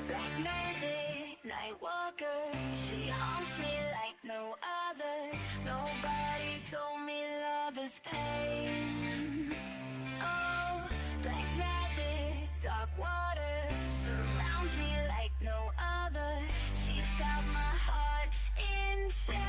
Black magic, night walker, she haunts me like no other. Nobody told me love is pain. Oh, black magic, dark water, surrounds me like no other. She's got my heart in chains.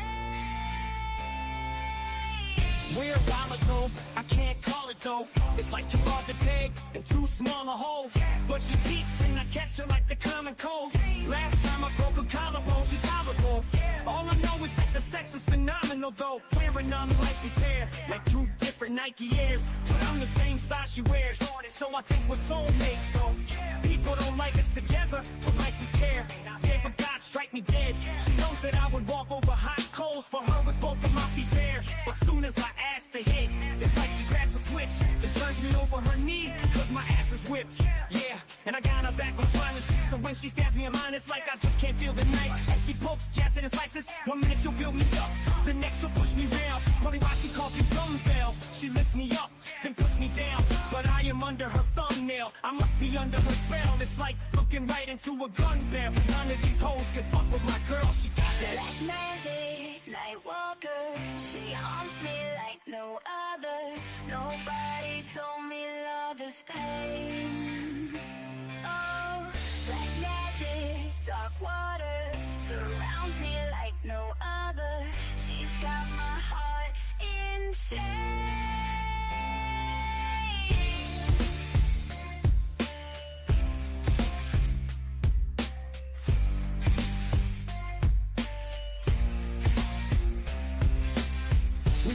We're volatile, I can't call it though. It's like too large a peg and too small a hole. But she cheats and I catch her like the common cold. Last time I broke a collarbone, she tolerable. All I know is that the sex is phenomenal though. We're an unlikely pair, like two different Nike Airs. But I'm the same size she wears, so I think we're soulmates though. People don't like us together, but like we care. Yeah, but God strike me dead. She knows that I would walk over hot coals for her with both of my feet bare. But soon as I ask to hit, it's like she grabs a switch and turns me over her knee, cause my ass is whipped. Yeah, and I got her back on finals. So when she stabs me in mine, it's like I just can't feel the knife. As she pokes, jabs, and slices, one minute she'll build me up, the next she'll push me down. Probably why she calls me dumbbell. She lifts me up, then puts me down, but I am under her thumbnail. I must be under her spell. It's like looking right into a gun barrel. None of these hoes can fuck with my girl. She got that black magic, night walker, she haunts me like no other. Nobody told me love is pain. Oh, black magic, dark water, surrounds me like no other. She's got my heart in chains.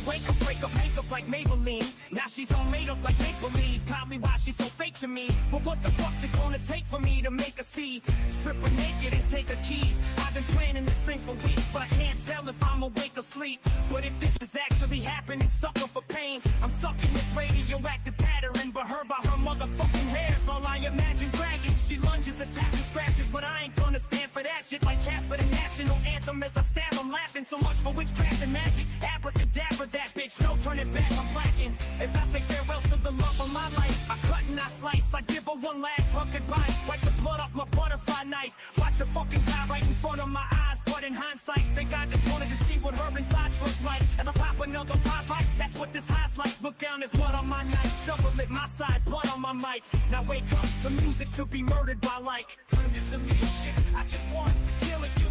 Wake up, break up, make up like Maybelline. Now she's all made up like make-believe. Probably why she's so fake to me. But what the fuck's it gonna take for me to make her see? Strip her naked and take her keys. I've been planning this thing for weeks, but I can't tell if I'm awake or asleep. But if this is actually happening, sucker for pain. I'm stuck in this radioactive pattern, but her by her motherfucking hairs. All I imagine dragging. She lunges, attacks and scratches, but I ain't gonna stand for that shit. Like half of the national anthem as I stab, I'm laughing. So much for witchcraft and magic. Abracadabra, that bitch, no turning back, I'm blacking. As I say farewell to the love of my life, I cut and I slice, I give her one last hug goodbye. Wipe the blood off my butterfly knife. Watch her fucking die right in front of my eyes. But in hindsight, think I just wanted to see what her insides look like. As I pop another 5 bites, that's what this high's like. Look down, there's blood on my knife. Shovel at my side, blood on my mic. Now wake up to music to be murdered by like. This is me shit, I just want us to kill it, you.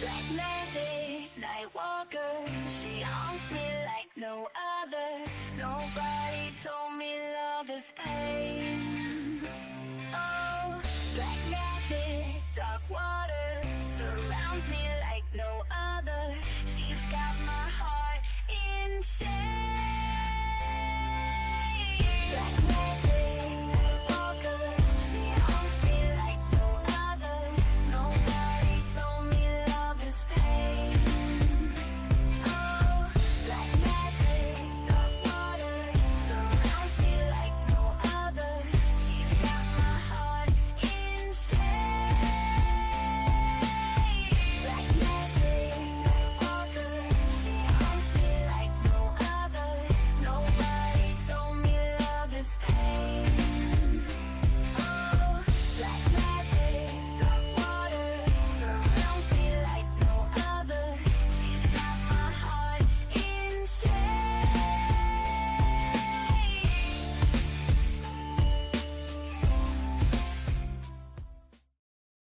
Black magic, night walker, she haunts me like no other. Nobody told me love is pain. Oh, black magic, dark water, surrounds me like no other. She's got my heart in chains. Black magic, night walker, she haunts me like no other. Nobody told me love is pain. Oh, black magic, dark water, surrounds me like no other. She's got my heart in chains. Black magic, night walker, she haunts me like no other. Nobody told me love is pain. Oh, black magic, dark water, surrounds me like no other. She's got my heart in chains.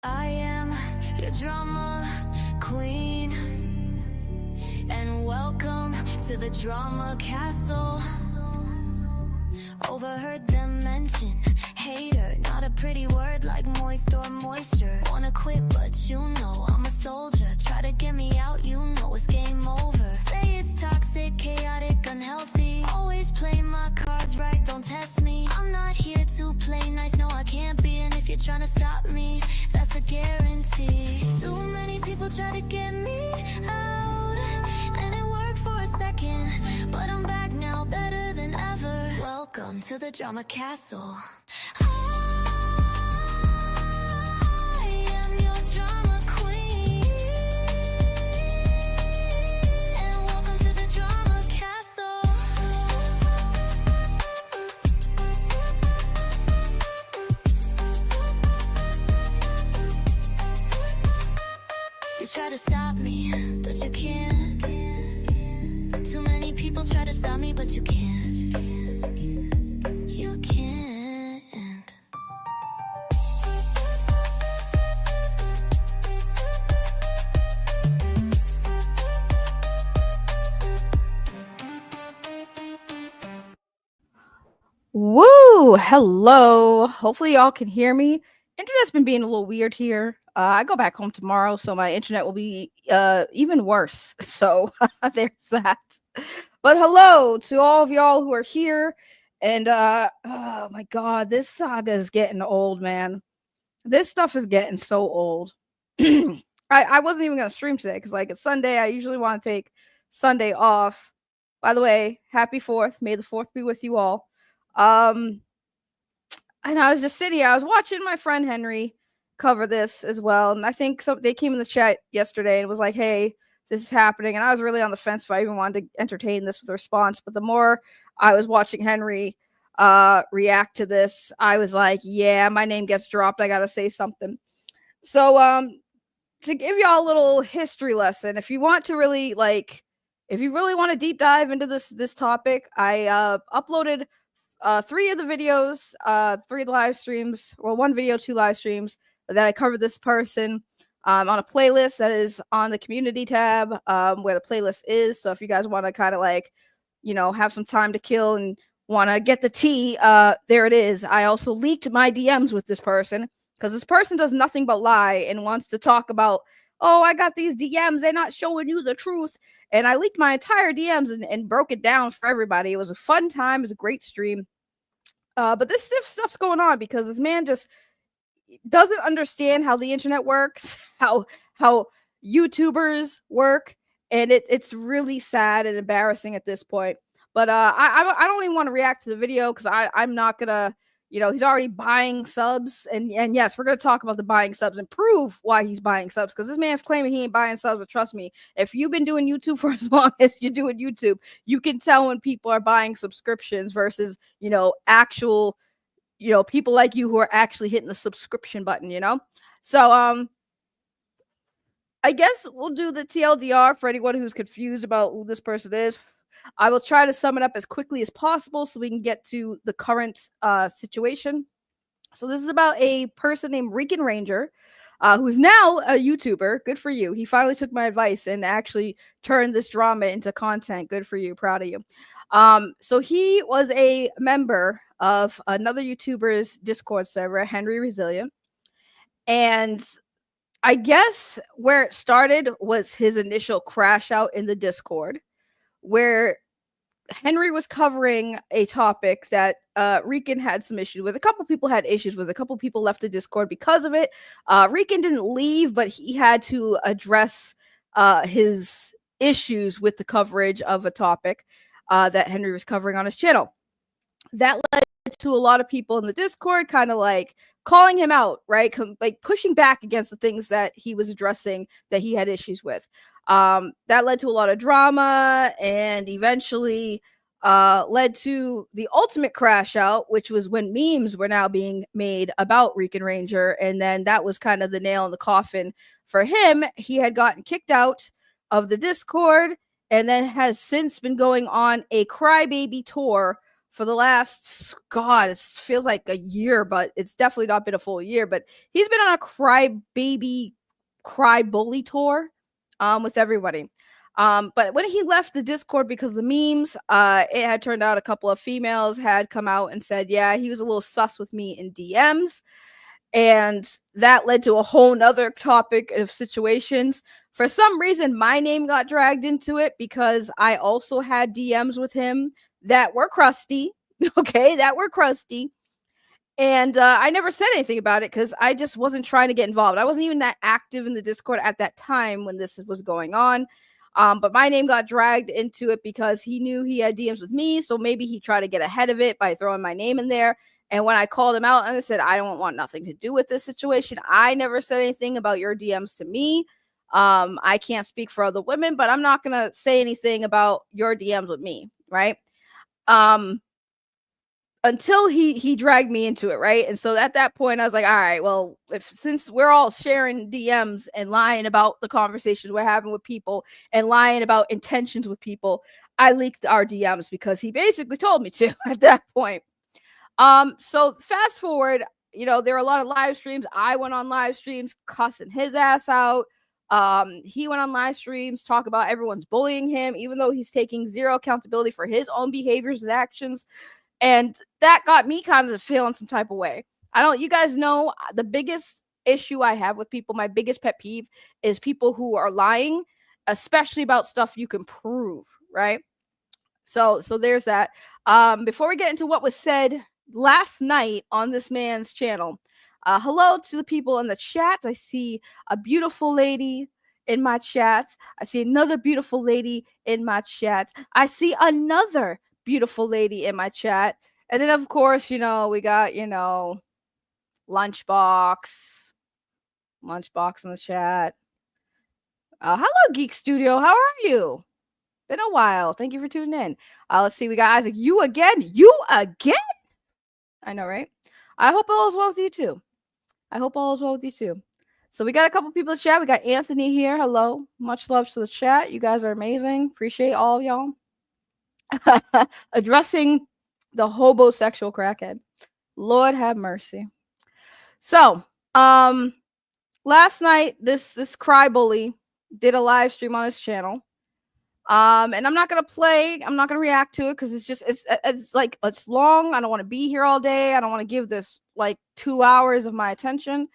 I am your drama queen, and welcome to the drama castle. Overheard them mention hater, not a pretty word like moist or moisture. Wanna quit, but you know I'm a soldier. Try to get me out, you know it's game over. Say it's toxic, chaotic, unhealthy. Always play my cards right, don't test me. I'm not here to play nice, no I can't be. And if you're trying to stop me, that's a guarantee. Too many people try to get me out, and it worked for a second, but I'm back now, better than ever. Welcome to the drama castle. I am your drama queen, and welcome to the drama castle. try to stop me, but you can't. Too many people try to stop me, but you can't. You can't. Woo! Hello. Hopefully y'all can hear me. Internet's been being a little weird here. I go back home tomorrow, so my internet will be even worse. So there's that. But hello to all of y'all who are here. And oh my god, this saga is getting old, man. This stuff is getting so old. I wasn't even gonna stream today because like it's Sunday. I usually want to take Sunday off. By the way, happy 4th. May the 4th be with you all. And I was just sitting here. I was watching my friend Henry cover this as well, and I think they came in the chat yesterday and was like, "Hey, this is happening." And I was really on the fence if I even wanted to entertain this with a response. But the more I was watching Henry react to this, I was like, "Yeah, my name gets dropped. I gotta say something." So, to give y'all a little history lesson, if you want to really if you really want to deep dive into this topic, I uploaded 3 of the videos, 3 of the live streams, well, 1 video, 2 live streams that I covered this person on a playlist that is on the community tab where the playlist is. So if you guys want to kind of have some time to kill and want to get the tea, there it is. I also leaked my DMs with this person because this person does nothing but lie and wants to talk about, oh, I got these DMs, they're not showing you the truth. And I leaked my entire DMs and broke it down for everybody. It was a fun time. It was a great stream. But this stuff's going on because this man just doesn't understand how the internet works, how YouTubers work, and it's really sad and embarrassing at this point. But I don't even want to react to the video because I'm not gonna. He's already buying subs, and yes, we're gonna talk about the buying subs and prove why he's buying subs because this man's claiming he ain't buying subs. But trust me, if you've been doing YouTube for as long as you're doing YouTube, you can tell when people are buying subscriptions versus actual people like you who are actually hitting the subscription button. So I guess we'll do the TLDR for anyone who's confused about who this person is. I will try to sum it up as quickly as possible so we can get to the current situation. So this is about a person named Rican Ranger, who is now a YouTuber. Good for you. He finally took my advice and actually turned this drama into content. Good for you. Proud of you. So he was a member of another YouTuber's Discord server, Henry Resilient. And I guess where it started was his initial crash out in the Discord, where Henry was covering a topic that Rican had some issues with. A couple people had issues with. A couple people left the Discord because of it. Rican didn't leave, but he had to address his issues with the coverage of a topic that Henry was covering on his channel. That led to a lot of people in the Discord kind of like calling him out, right? Like pushing back against the things that he was addressing that he had issues with. That led to a lot of drama and eventually led to the ultimate crash out, which was when memes were now being made about Rican Ranger. And then that was kind of the nail in the coffin for him. He had gotten kicked out of the Discord and then has since been going on a crybaby tour for the last, God, it feels like a year, but it's definitely not been a full year. But he's been on a crybaby, cry bully tour with everybody. But when he left the Discord because of the memes, it had turned out a couple of females had come out and said, yeah, he was a little sus with me in DMs. And that led to a whole nother topic of situations. For some reason, my name got dragged into it because I also had DMs with him that were crusty. Okay, that were crusty. And I never said anything about it because I just wasn't trying to get involved. I wasn't even that active in the Discord at that time when this was going on. But my name got dragged into it because he knew he had DMs with me. So maybe he tried to get ahead of it by throwing my name in there. And when I called him out and I said, I don't want nothing to do with this situation. I never said anything about your DMs to me. I can't speak for other women, but I'm not going to say anything about your DMs with me. Right. until he dragged me into it, right? And so at that point, I was like, all right, well, since we're all sharing DMs and lying about the conversations we're having with people and lying about intentions with people, I leaked our DMs because he basically told me to at that point. So fast forward, there were a lot of live streams. I went on live streams cussing his ass out. He went on live streams, talk about everyone's bullying him, even though he's taking zero accountability for his own behaviors and actions. And that got me kind of feeling some type of way. You guys know the biggest issue I have with people, my biggest pet peeve is people who are lying, especially about stuff you can prove, right? So there's that. Before we get into what was said last night on this man's channel, hello to the people in the chat. I see a beautiful lady in my chat. I see another beautiful lady in my chat. I see another beautiful lady in my chat. And then, of course, we got, Lunchbox in the chat. Hello, Geek Studio. How are you? Been a while. Thank you for tuning in. Let's see. We got Isaac. You again? I know, right? I hope all is well with you too. So we got a couple people in the chat. We got Anthony here. Hello. Much love to the chat. You guys are amazing. Appreciate all of y'all. Addressing the homosexual crackhead. Lord have mercy. So, last night, this cry bully did a live stream on his channel. And I'm not gonna react to it because it's long. I don't want to be here all day. I don't want to give this like 2 hours of my attention,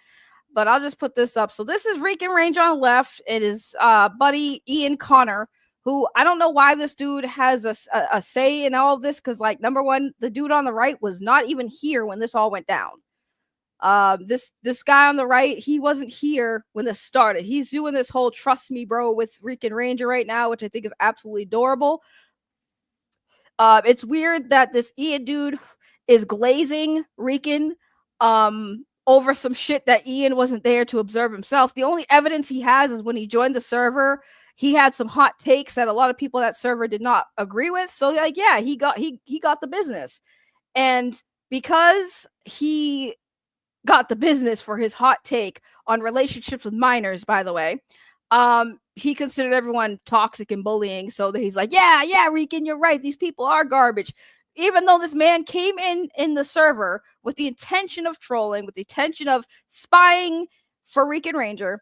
but I'll just put this up. So this is Rican Range on the left. It is buddy Ian Connor, who I don't know why this dude has a say in all of this, because like, number one, the dude on the right was not even here when this all went down. This guy on the right, he wasn't here when this started. He's doing this whole trust me bro with Rican Ranger right now, which I think is absolutely adorable. It's weird that this Ian dude is glazing Rican over some shit that Ian wasn't there to observe himself. The only evidence he has is when he joined the server, he had some hot takes that a lot of people at that server did not agree with. So like, yeah, he got the business. And because he got the business for his hot take on relationships with minors, by the way, he considered everyone toxic and bullying. So that he's like, yeah, Rican, you're right. These people are garbage. Even though this man came in the server with the intention of trolling, with the intention of spying for Rican Ranger,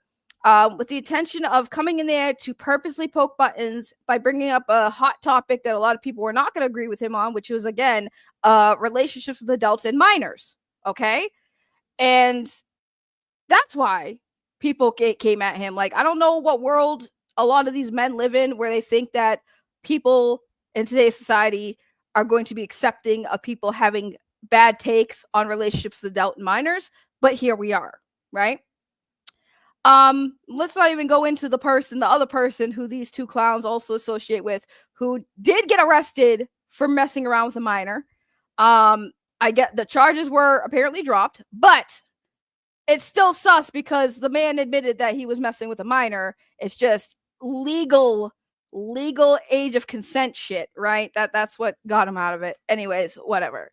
with the intention of coming in there to purposely poke buttons by bringing up a hot topic that a lot of people were not going to agree with him on, which was, again, relationships with adults and minors. Okay? And that's why people came at him. Like, I don't know what world a lot of these men live in where they think that people in today's society are going to be accepting of people having bad takes on relationships with adult and minors, but here we are, right? Let's not even go into the other person who these two clowns also associate with, who did get arrested for messing around with a minor. I get the charges were apparently dropped, but it's still sus because the man admitted that he was messing with a minor. It's just legal age of consent shit, right? That's what got him out of it. Anyways, whatever.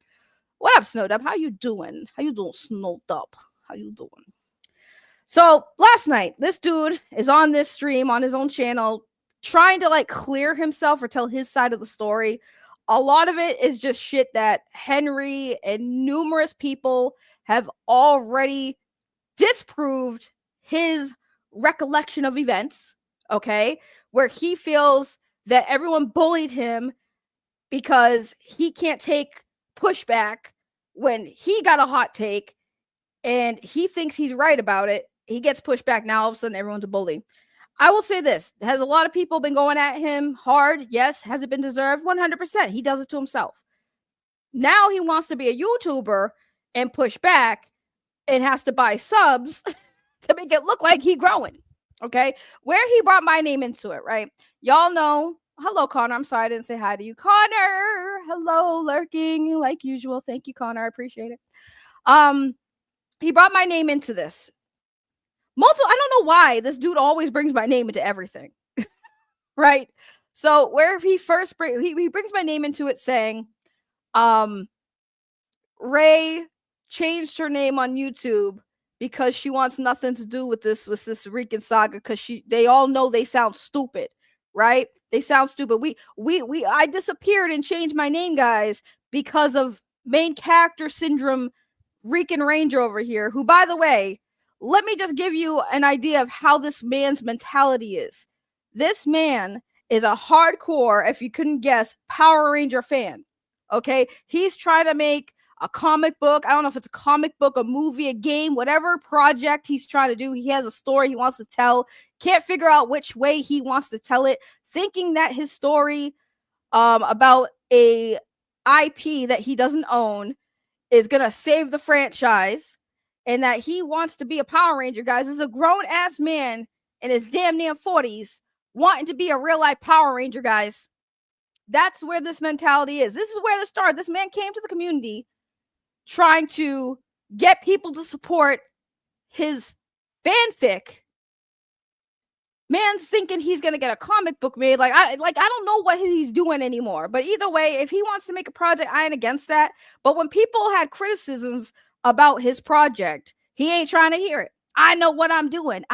What up, Snowed Up? How you doing? Snowed Up? How you doing? So last night, this dude is on this stream on his own channel trying to like clear himself or tell his side of the story. A lot of it is just shit that Henry and numerous people have already disproved his recollection of events, okay? Where he feels that everyone bullied him because he can't take pushback when he got a hot take and he thinks he's right about it. He gets pushed back. Now all of a sudden everyone's a bully. I will say this. Has a lot of people been going at him hard? Yes. Has it been deserved? 100%. He does it to himself. Now he wants to be a YouTuber and push back and has to buy subs to make it look like he's growing. Okay? Where he brought my name into it, right? Y'all know. Hello, Connor. I'm sorry I didn't say hi to you. Connor. Hello, lurking like usual. Thank you, Connor. I appreciate it. He brought my name into this. I don't know why this dude always brings my name into everything. Right? So where he first he brings my name into it saying, Ray changed her name on YouTube because she wants nothing to do with this Rican saga, because they all know they sound stupid, right? They sound stupid. I disappeared and changed my name, guys, because of main character syndrome Rican Ranger over here, who, by the way, let me just give you an idea of how this man's mentality is. This man is a hardcore, if you couldn't guess, Power Ranger fan. Okay? He's trying to make a comic book. I don't know if it's a comic book, a movie, a game, whatever project he's trying to do. He has a story he wants to tell. Can't figure out which way he wants to tell it. Thinking that his story about a IP that he doesn't own is going to save the franchise, and that he wants to be a Power Ranger, guys. This is a grown-ass man in his damn near 40s wanting to be a real-life Power Ranger, guys. That's where this mentality is. This is where this started. This man came to the community trying to get people to support his fanfic. Man's thinking he's gonna get a comic book made. I don't know what he's doing anymore. But either way, if he wants to make a project, I ain't against that. But when people had criticisms about his project, he ain't trying to hear it. I know what I'm doing.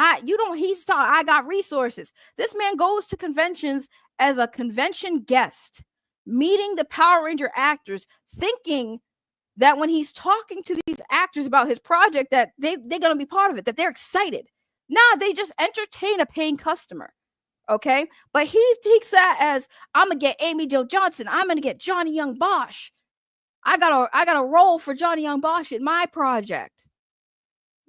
He's talking, I got resources. This man goes to conventions as a convention guest, meeting the Power Ranger actors, thinking that when he's talking to these actors about his project, that they're going to be part of it, that they're excited. Nah, they just entertain a paying customer. Okay? But he takes that as, I'm going to get Amy Jo Johnson. I'm going to get Johnny Young Bosch. I got a role for Johnny Young Bosch in my project.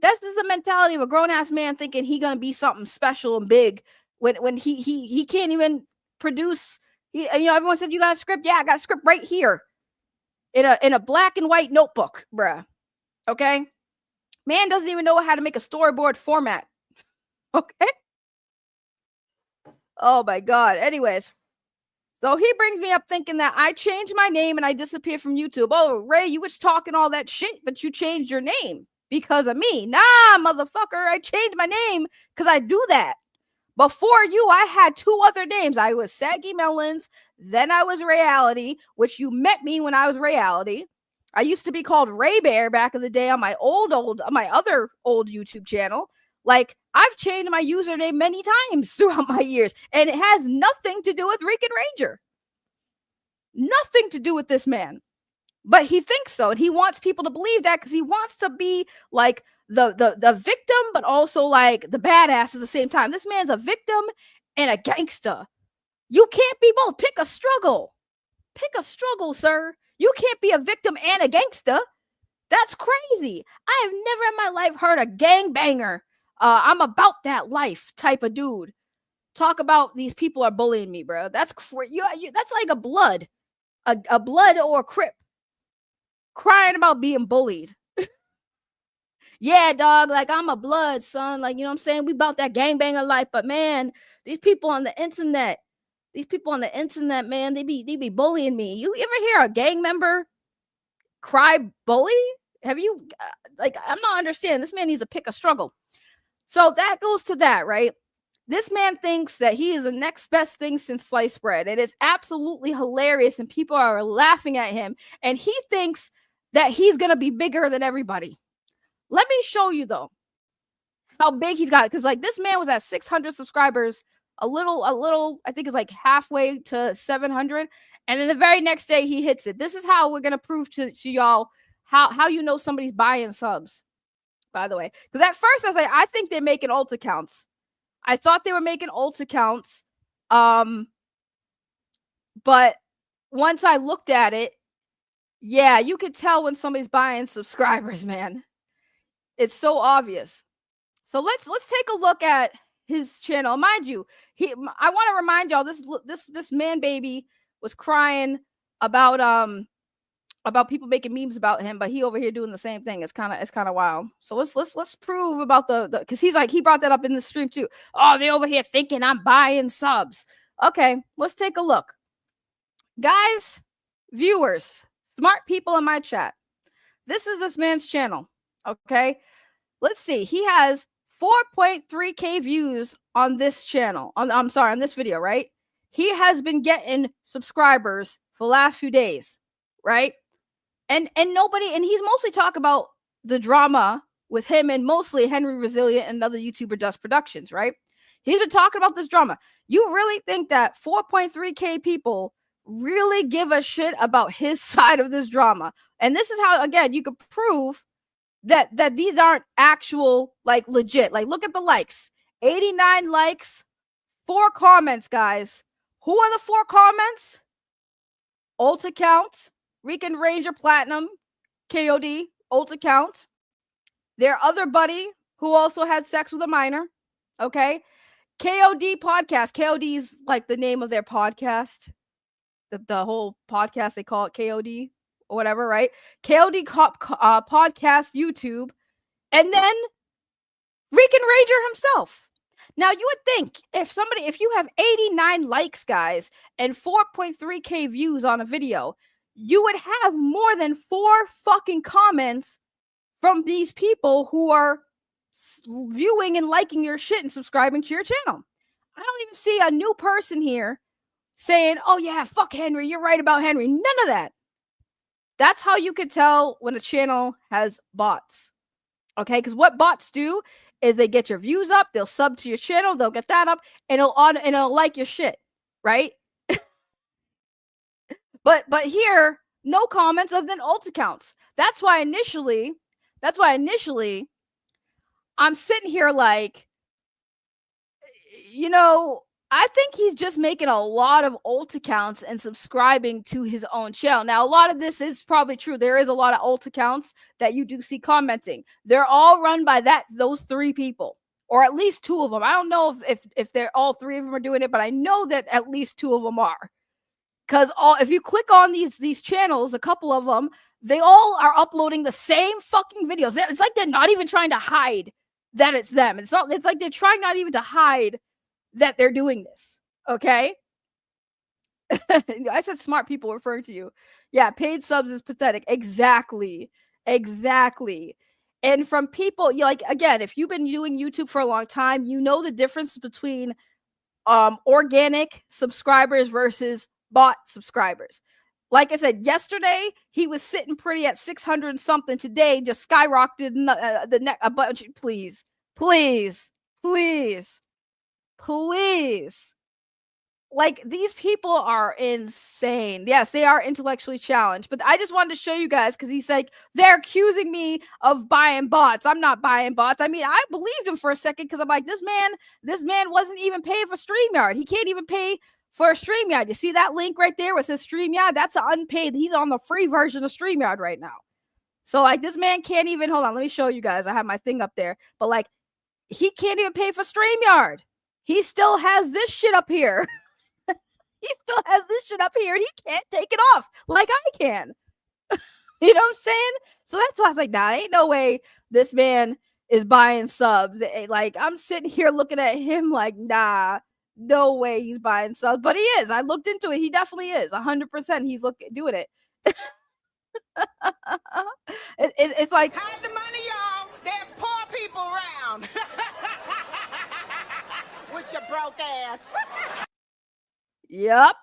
That's the mentality of a grown-ass man thinking he going to be something special and big when he can't even produce. Everyone said, you got a script? Yeah, I got a script right here in a black and white notebook, bruh. Okay? Man doesn't even know how to make a storyboard format. Okay? Oh my God. Anyways, so he brings me up thinking that I changed my name and I disappeared from YouTube. Oh, Ray, you was talking all that shit, but you changed your name because of me. Nah, motherfucker, I changed my name because I do that. Before you, I had 2 other names. I was Saggy Melons, then I was Reality, which you met me when I was Reality. I used to be called Ray Bear back in the day on my other old YouTube channel. Like, I've changed my username many times throughout my years, and it has nothing to do with Rican Ranger. Nothing to do with this man. But he thinks so, and he wants people to believe that because he wants to be like the victim, but also like the badass at the same time. This man's a victim and a gangster. You can't be both. Pick a struggle. Pick a struggle, sir. You can't be a victim and a gangster. That's crazy. I have never in my life heard a gangbanger, I'm about that life type of dude talk about these people are bullying me, bro. That's that's like a blood or a crip crying about being bullied. Yeah, dog, like I'm a blood, son. Like, you know what I'm saying? We about that gangbanger life, but man, these people on the internet, man, they be bullying me. You ever hear a gang member cry bully? Have you I'm not understanding. This man needs to pick a struggle. So that goes to that, right? This man thinks that he is the next best thing since sliced bread. It is absolutely hilarious, and people are laughing at him. And he thinks that he's going to be bigger than everybody. Let me show you, though, how big he's got. Because, like, this man was at 600 subscribers, a little, I think it's like halfway to 700. And then the very next day, he hits it. This is how we're going to prove to y'all how you know somebody's buying subs, by the way. Because at first, I was like, I think they're making alt accounts. I thought they were making alt accounts. But once I looked at it, yeah, you could tell when somebody's buying subscribers, man. It's so obvious. So let's take a look at his channel. Mind you, I want to remind y'all this man baby was crying about people making memes about him, but he over here doing the same thing. It's kind of wild. So let's prove about the because he's like, he brought that up in the stream too. Oh, they over here thinking I'm buying subs. Okay, let's take a look. Guys, viewers, smart people in my chat. This is this man's channel. Okay, let's see. He has 4.3K views on this channel. On this video, right? He has been getting subscribers for the last few days, right? And nobody, and he's mostly talk about the drama with him and mostly Henry Resilient and another YouTuber, Dust Productions, right? He's been talking about this drama. You really think that 4.3K people really give a shit about his side of this drama? And this is how, again, you could prove that these aren't actual, like, legit. Like, look at the likes. 89 likes, 4 comments, guys. Who are the 4 comments? Alt account, Rican Ranger Platinum, KOD, alt account. Their other buddy who also had sex with a minor. Okay. KOD podcast. KOD is like the name of their podcast. The whole podcast, they call it KOD or whatever, right? KOD podcast YouTube. And then Rican Ranger himself. Now, you would think if you have 89 likes, guys, and 4.3K views on a video, you would have more than 4 fucking comments from these people who are viewing and liking your shit and subscribing to your channel. I don't even see a new person here saying, oh yeah, fuck Henry, you're right about Henry. None of that. That's how you could tell when a channel has bots. Okay, because what bots do is they get your views up, they'll sub to your channel, they'll get that up, and it'll like your shit, right? but here, no comments other than alt accounts. That's why initially I'm sitting here like, I think he's just making a lot of alt accounts and subscribing to his own channel. Now, a lot of this is probably true. There is a lot of alt accounts that you do see commenting. They're all run by those 3 people, or at least 2 of them. I don't know if they're all 3 of them are doing it, but I know that at least 2 of them are. Because if you click on these channels, a couple of them, they all are uploading the same fucking videos. It's like they're not even trying to hide that it's them. It's like they're trying not even to hide that they're doing this. Okay. I said smart people referring to you. Yeah, paid subs is pathetic. Exactly. And from people, like, again, if you've been doing YouTube for a long time, you know the difference between organic subscribers versus bot subscribers. Like I said, yesterday he was sitting pretty at 600 and something. Today just skyrocketed a bunch. Please. Like, these people are insane. Yes, they are intellectually challenged, but I just wanted to show you guys because he's like, they're accusing me of buying bots. I'm not buying bots. I mean, I believed him for a second because I'm like, this man wasn't even paying for StreamYard. He can't even pay for a StreamYard. You see that link right there where it says StreamYard? That's an unpaid. He's on the free version of StreamYard right now. So, like, this man can't even, hold on, let me show you guys. I have my thing up there. But, like, he can't even pay for StreamYard. He still has this shit up here. He still has this shit up here, and he can't take it off like I can. You know what I'm saying? So that's why I was like, nah, ain't no way this man is buying subs. Like, I'm sitting here looking at him like, nah, no way he's buying subs. But he is. I looked into it. He definitely is. 100% he's doing it. It's like, hide the money, y'all. There's poor people around. With your broke ass. Yep.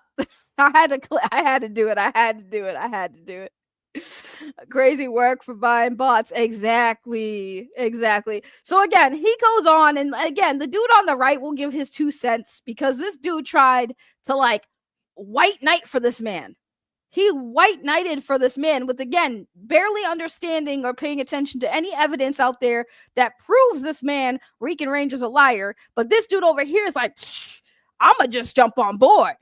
I had to do it. Crazy work for buying bots. Exactly. So again, he goes on, and again, the dude on the right will give his 2 cents because this dude tried to, like, white knight for this man. He white knighted for this man with, again, barely understanding or paying attention to any evidence out there that proves this man, Rican Ranger's a liar. But this dude over here is like, I'ma just jump on board.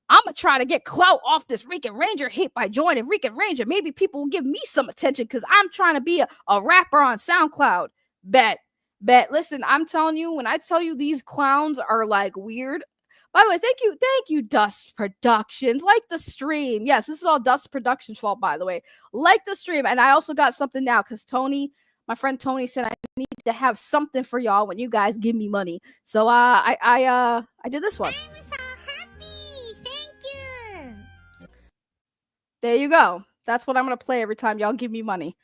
I'ma try to get clout off this Rican Ranger hate by joining Rican Ranger. Maybe people will give me some attention because I'm trying to be a rapper on SoundCloud. Bet. Listen, I'm telling you, when I tell you these clowns are, like, weird. By the way, thank you, Dust Productions. Like the stream. Yes, this is all Dust Productions' fault, by the way. Like the stream. And I also got something now because my friend Tony said I need to have something for y'all when you guys give me money. So I did this one. I'm so happy. Thank you. There you go. That's what I'm gonna play every time y'all give me money.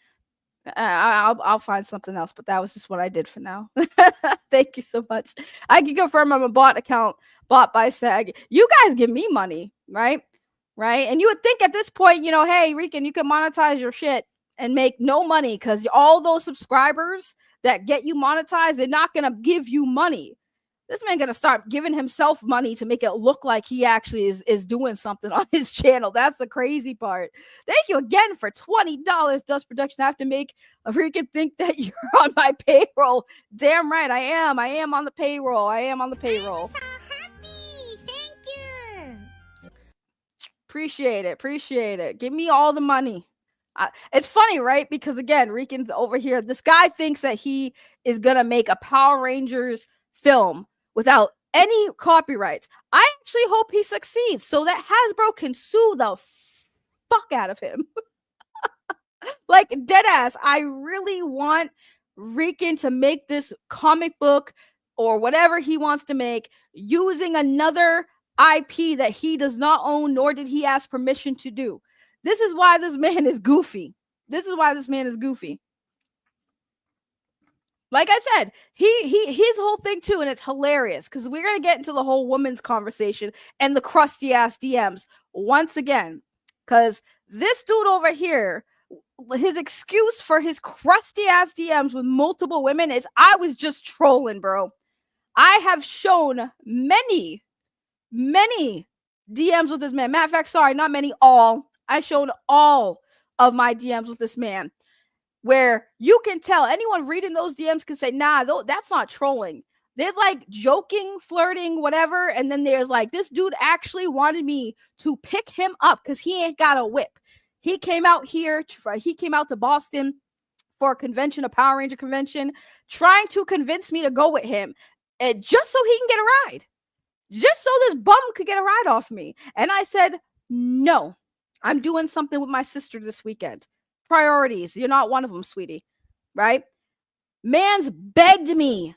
I'll find something else, but that was just what I did for now. Thank you so much. I can confirm I'm a bot account bought by SAG. You guys give me money, right? right? And you would think at this point, you know, hey, Rican, you can monetize your shit and make no money because all those subscribers that get you monetized, they're not going to give you money. This man gonna start giving himself money to make it look like he actually is doing something on his channel. That's the crazy part. Thank you again for $20, Dust Production. I have to make a freaking think that you're on my payroll. Damn right, I am. I am on the payroll. I am on the payroll. I'm so happy. Thank you. Appreciate it. Appreciate it. Give me all the money. It's funny, right? Because again, Rican's over here. This guy thinks that he is gonna make a Power Rangers film without any copyrights. I actually hope he succeeds so that Hasbro can sue the fuck out of him. Like, deadass, I really want Rican to make this comic book or whatever he wants to make using another IP that he does not own, nor did he ask permission to do. This is why this man is goofy. This is why this man is goofy. Like I said, his whole thing too, and it's hilarious because we're gonna get into the whole woman's conversation and the crusty ass DMs once again. Because this dude over here, his excuse for his crusty ass DMs with multiple women is I was just trolling, bro. I have shown many DMs with this man. Matter of fact, sorry, not many, all. I've shown all of my DMs with this man. Where you can tell anyone reading those DMs can say, nah, that's not trolling. There's like joking, flirting, whatever. And then there's like, this dude actually wanted me to pick him up because he ain't got a whip. He came out here, he came out to Boston for a convention, a Power Ranger convention, trying to convince me to go with him. And just so he can get a ride. Just so this bum could get a ride off me. And I said, no, I'm doing something with my sister this weekend. Priorities. You're not one of them, sweetie. Right? Man's begged me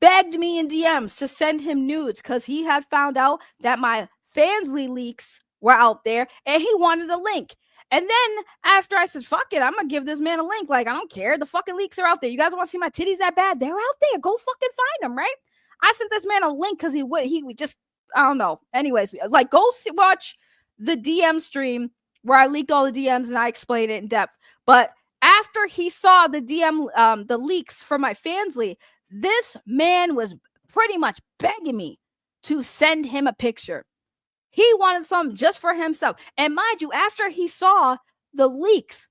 in DMs to send him nudes because he had found out that my Fansly leaks were out there and he wanted a link. And then after I said, fuck it, I'm going to give this man a link. Like, I don't care. The fucking leaks are out there. You guys want to see my titties that bad? They're out there. Go fucking find them, right? I sent this man a link because he would just, I don't know. Anyways, like, go watch the DM stream where I leaked all the DMs and I explained it in depth. But after he saw the DM, the leaks from my Fansly, this man was pretty much begging me to send him a picture. He wanted something just for himself. And mind you, after he saw the leaks,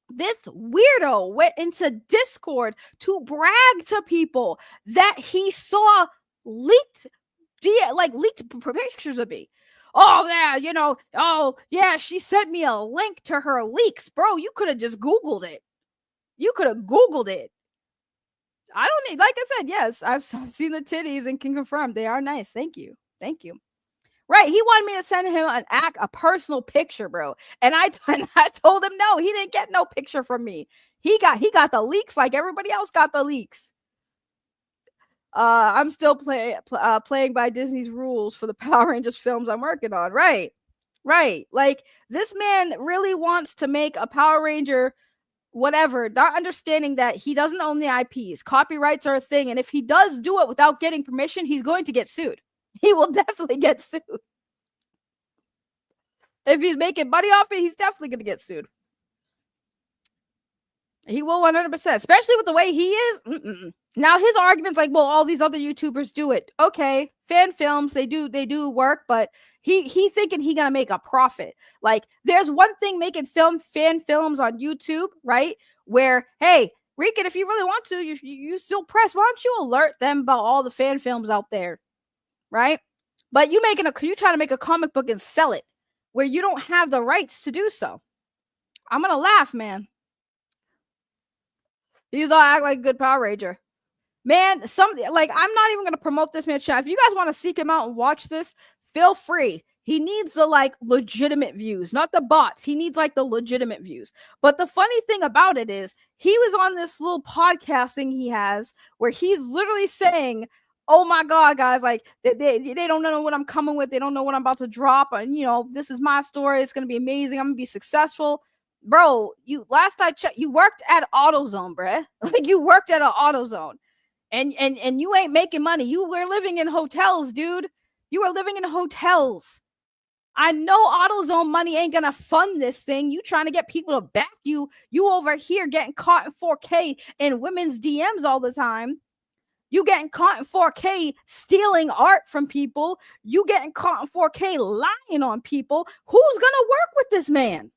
this weirdo went into Discord to brag to people that he saw leaked pictures of me. Oh, yeah, you know, oh, yeah, she sent me a link to her leaks. Bro, you could have just Googled it. You could have Googled it. I don't need, like I said, yes, I've seen the titties and can confirm they are nice. Thank you. Thank you. Right, he wanted me to send him a personal picture, bro. And I told him no, he didn't get no picture from me. He got the leaks like everybody else got the leaks. I'm still playing by Disney's rules for the Power Rangers films I'm working on. Right. Like, this man really wants to make a Power Ranger whatever, not understanding that he doesn't own the IPs. Copyrights are a thing. And if he does do it without getting permission, he's going to get sued. He will definitely get sued. If he's making money off it, he's definitely going to get sued. He will 100%, especially with the way he is. Now his argument's like, well, all these other YouTubers do it. Okay, fan films, they do work, but he thinking he gonna make a profit. Like, there's one thing making fan films on YouTube, right? Where, hey, Rican, if you really want to, you still press. Why don't you alert them about all the fan films out there, right? But you trying to make a comic book and sell it where you don't have the rights to do so. I'm gonna laugh, man. He's all act like a good Power Ranger. Man, I'm not even going to promote this man's channel. If you guys want to seek him out and watch this, feel free. He needs the, legitimate views, not the bots. He needs, the legitimate views. But the funny thing about it is, he was on this little podcast thing he has where he's literally saying, oh my God, guys, they don't know what I'm coming with. They don't know what I'm about to drop. And, this is my story. It's going to be amazing. I'm going to be successful. Bro, last I checked, you worked at AutoZone, bruh. You worked at an AutoZone. And you ain't making money. You were living in hotels, dude. You were living in hotels. I know AutoZone money ain't gonna fund this thing. You trying to get people to back you. You over here getting caught in 4K in women's DMs all the time. You getting caught in 4K stealing art from people. You getting caught in 4K lying on people. Who's gonna work with this man?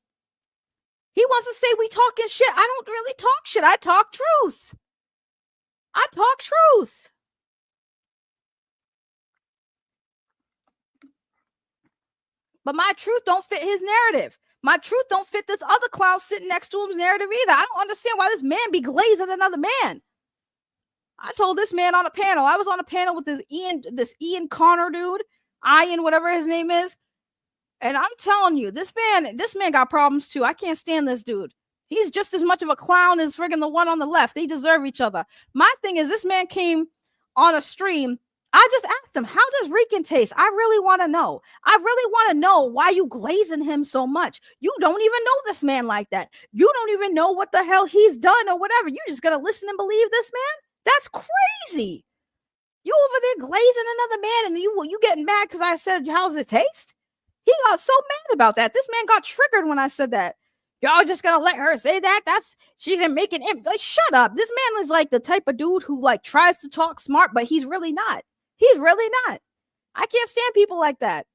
He wants to say we talking shit. I don't really talk shit. I talk truth. I talk truth. But my truth don't fit his narrative. My truth don't fit this other clown sitting next to him's narrative either. I don't understand why this man be glazing another man. I told this man on a panel. I was on a panel with this Ian Connor dude, Ian, whatever his name is. And I'm telling you, this man got problems too. I can't stand this dude. He's just as much of a clown as friggin' the one on the left. They deserve each other. My thing is, this man came on a stream. I just asked him, how does Rican taste? I really want to know. I really want to know why you glazing him so much. You don't even know this man like that. You don't even know what the hell he's done or whatever. You're just going to listen and believe this man? That's crazy. You over there glazing another man and you getting mad because I said, how's it taste? He got so mad about that. This man got triggered when I said that. Y'all just gonna let her say that? She's making him like, shut up. This man is like the type of dude who like tries to talk smart, but he's really not. He's really not. I can't stand people like that.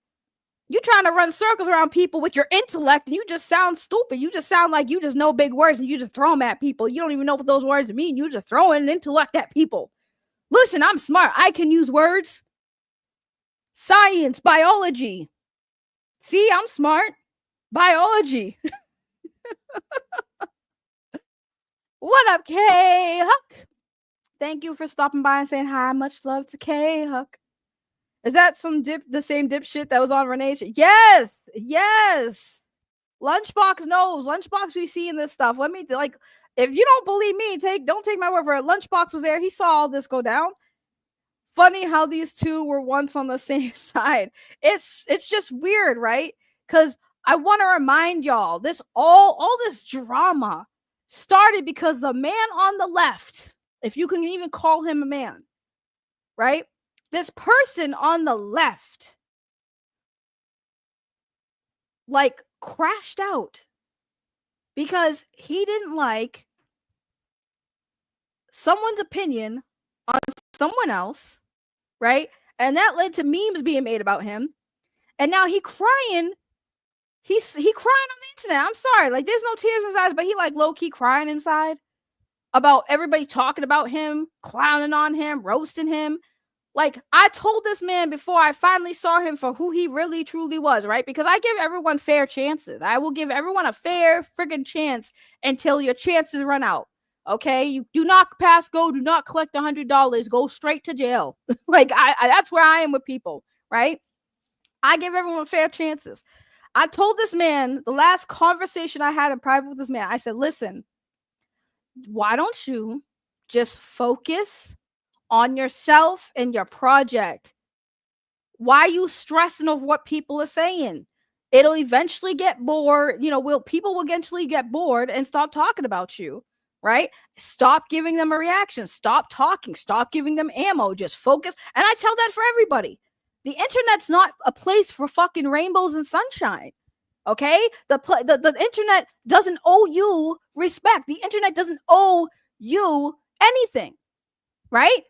You trying to run circles around people with your intellect and you just sound stupid. You just sound like you just know big words and you just throw them at people. You don't even know what those words mean. You just throwing intellect at people. Listen, I'm smart. I can use words. Science, biology. See, I'm smart. Biology. What up, K Huck? Thank you for stopping by and saying hi. Much love to K Huck. Is that the same dipshit that was on Renee's? Yes. Lunchbox knows. Lunchbox be seeing this stuff. Let me if you don't believe me, don't take my word for it. Lunchbox was there. He saw all this go down. Funny how these two were once on the same side. It's just weird, right? Because I want to remind y'all, this all this drama started because the man on the left, if you can even call him a man, right? This person on the left, like, crashed out because he didn't like someone's opinion on someone else, right? And that led to memes being made about him. And now he crying. He crying on the internet. I'm sorry. Like, there's no tears in his eyes, but he like low-key crying inside about everybody talking about him, clowning on him, roasting him. Like, I told this man before I finally saw him for who he really truly was, right? Because I give everyone fair chances. I will give everyone a fair friggin' chance until your chances run out. Okay? You do not pass go, do not collect $100, go straight to jail. Like, I that's where I am with people, right? I give everyone fair chances. I told this man, the last conversation I had in private with this man, I said, listen, why don't you just focus on yourself and your project? Why are you stressing over what people are saying? It'll eventually get bored. People will eventually get bored and stop talking about you, right? Stop giving them a reaction. Stop talking. Stop giving them ammo. Just focus. And I tell that for everybody. The internet's not a place for fucking rainbows and sunshine. Okay? The internet doesn't owe you respect. The internet doesn't owe you anything. Right?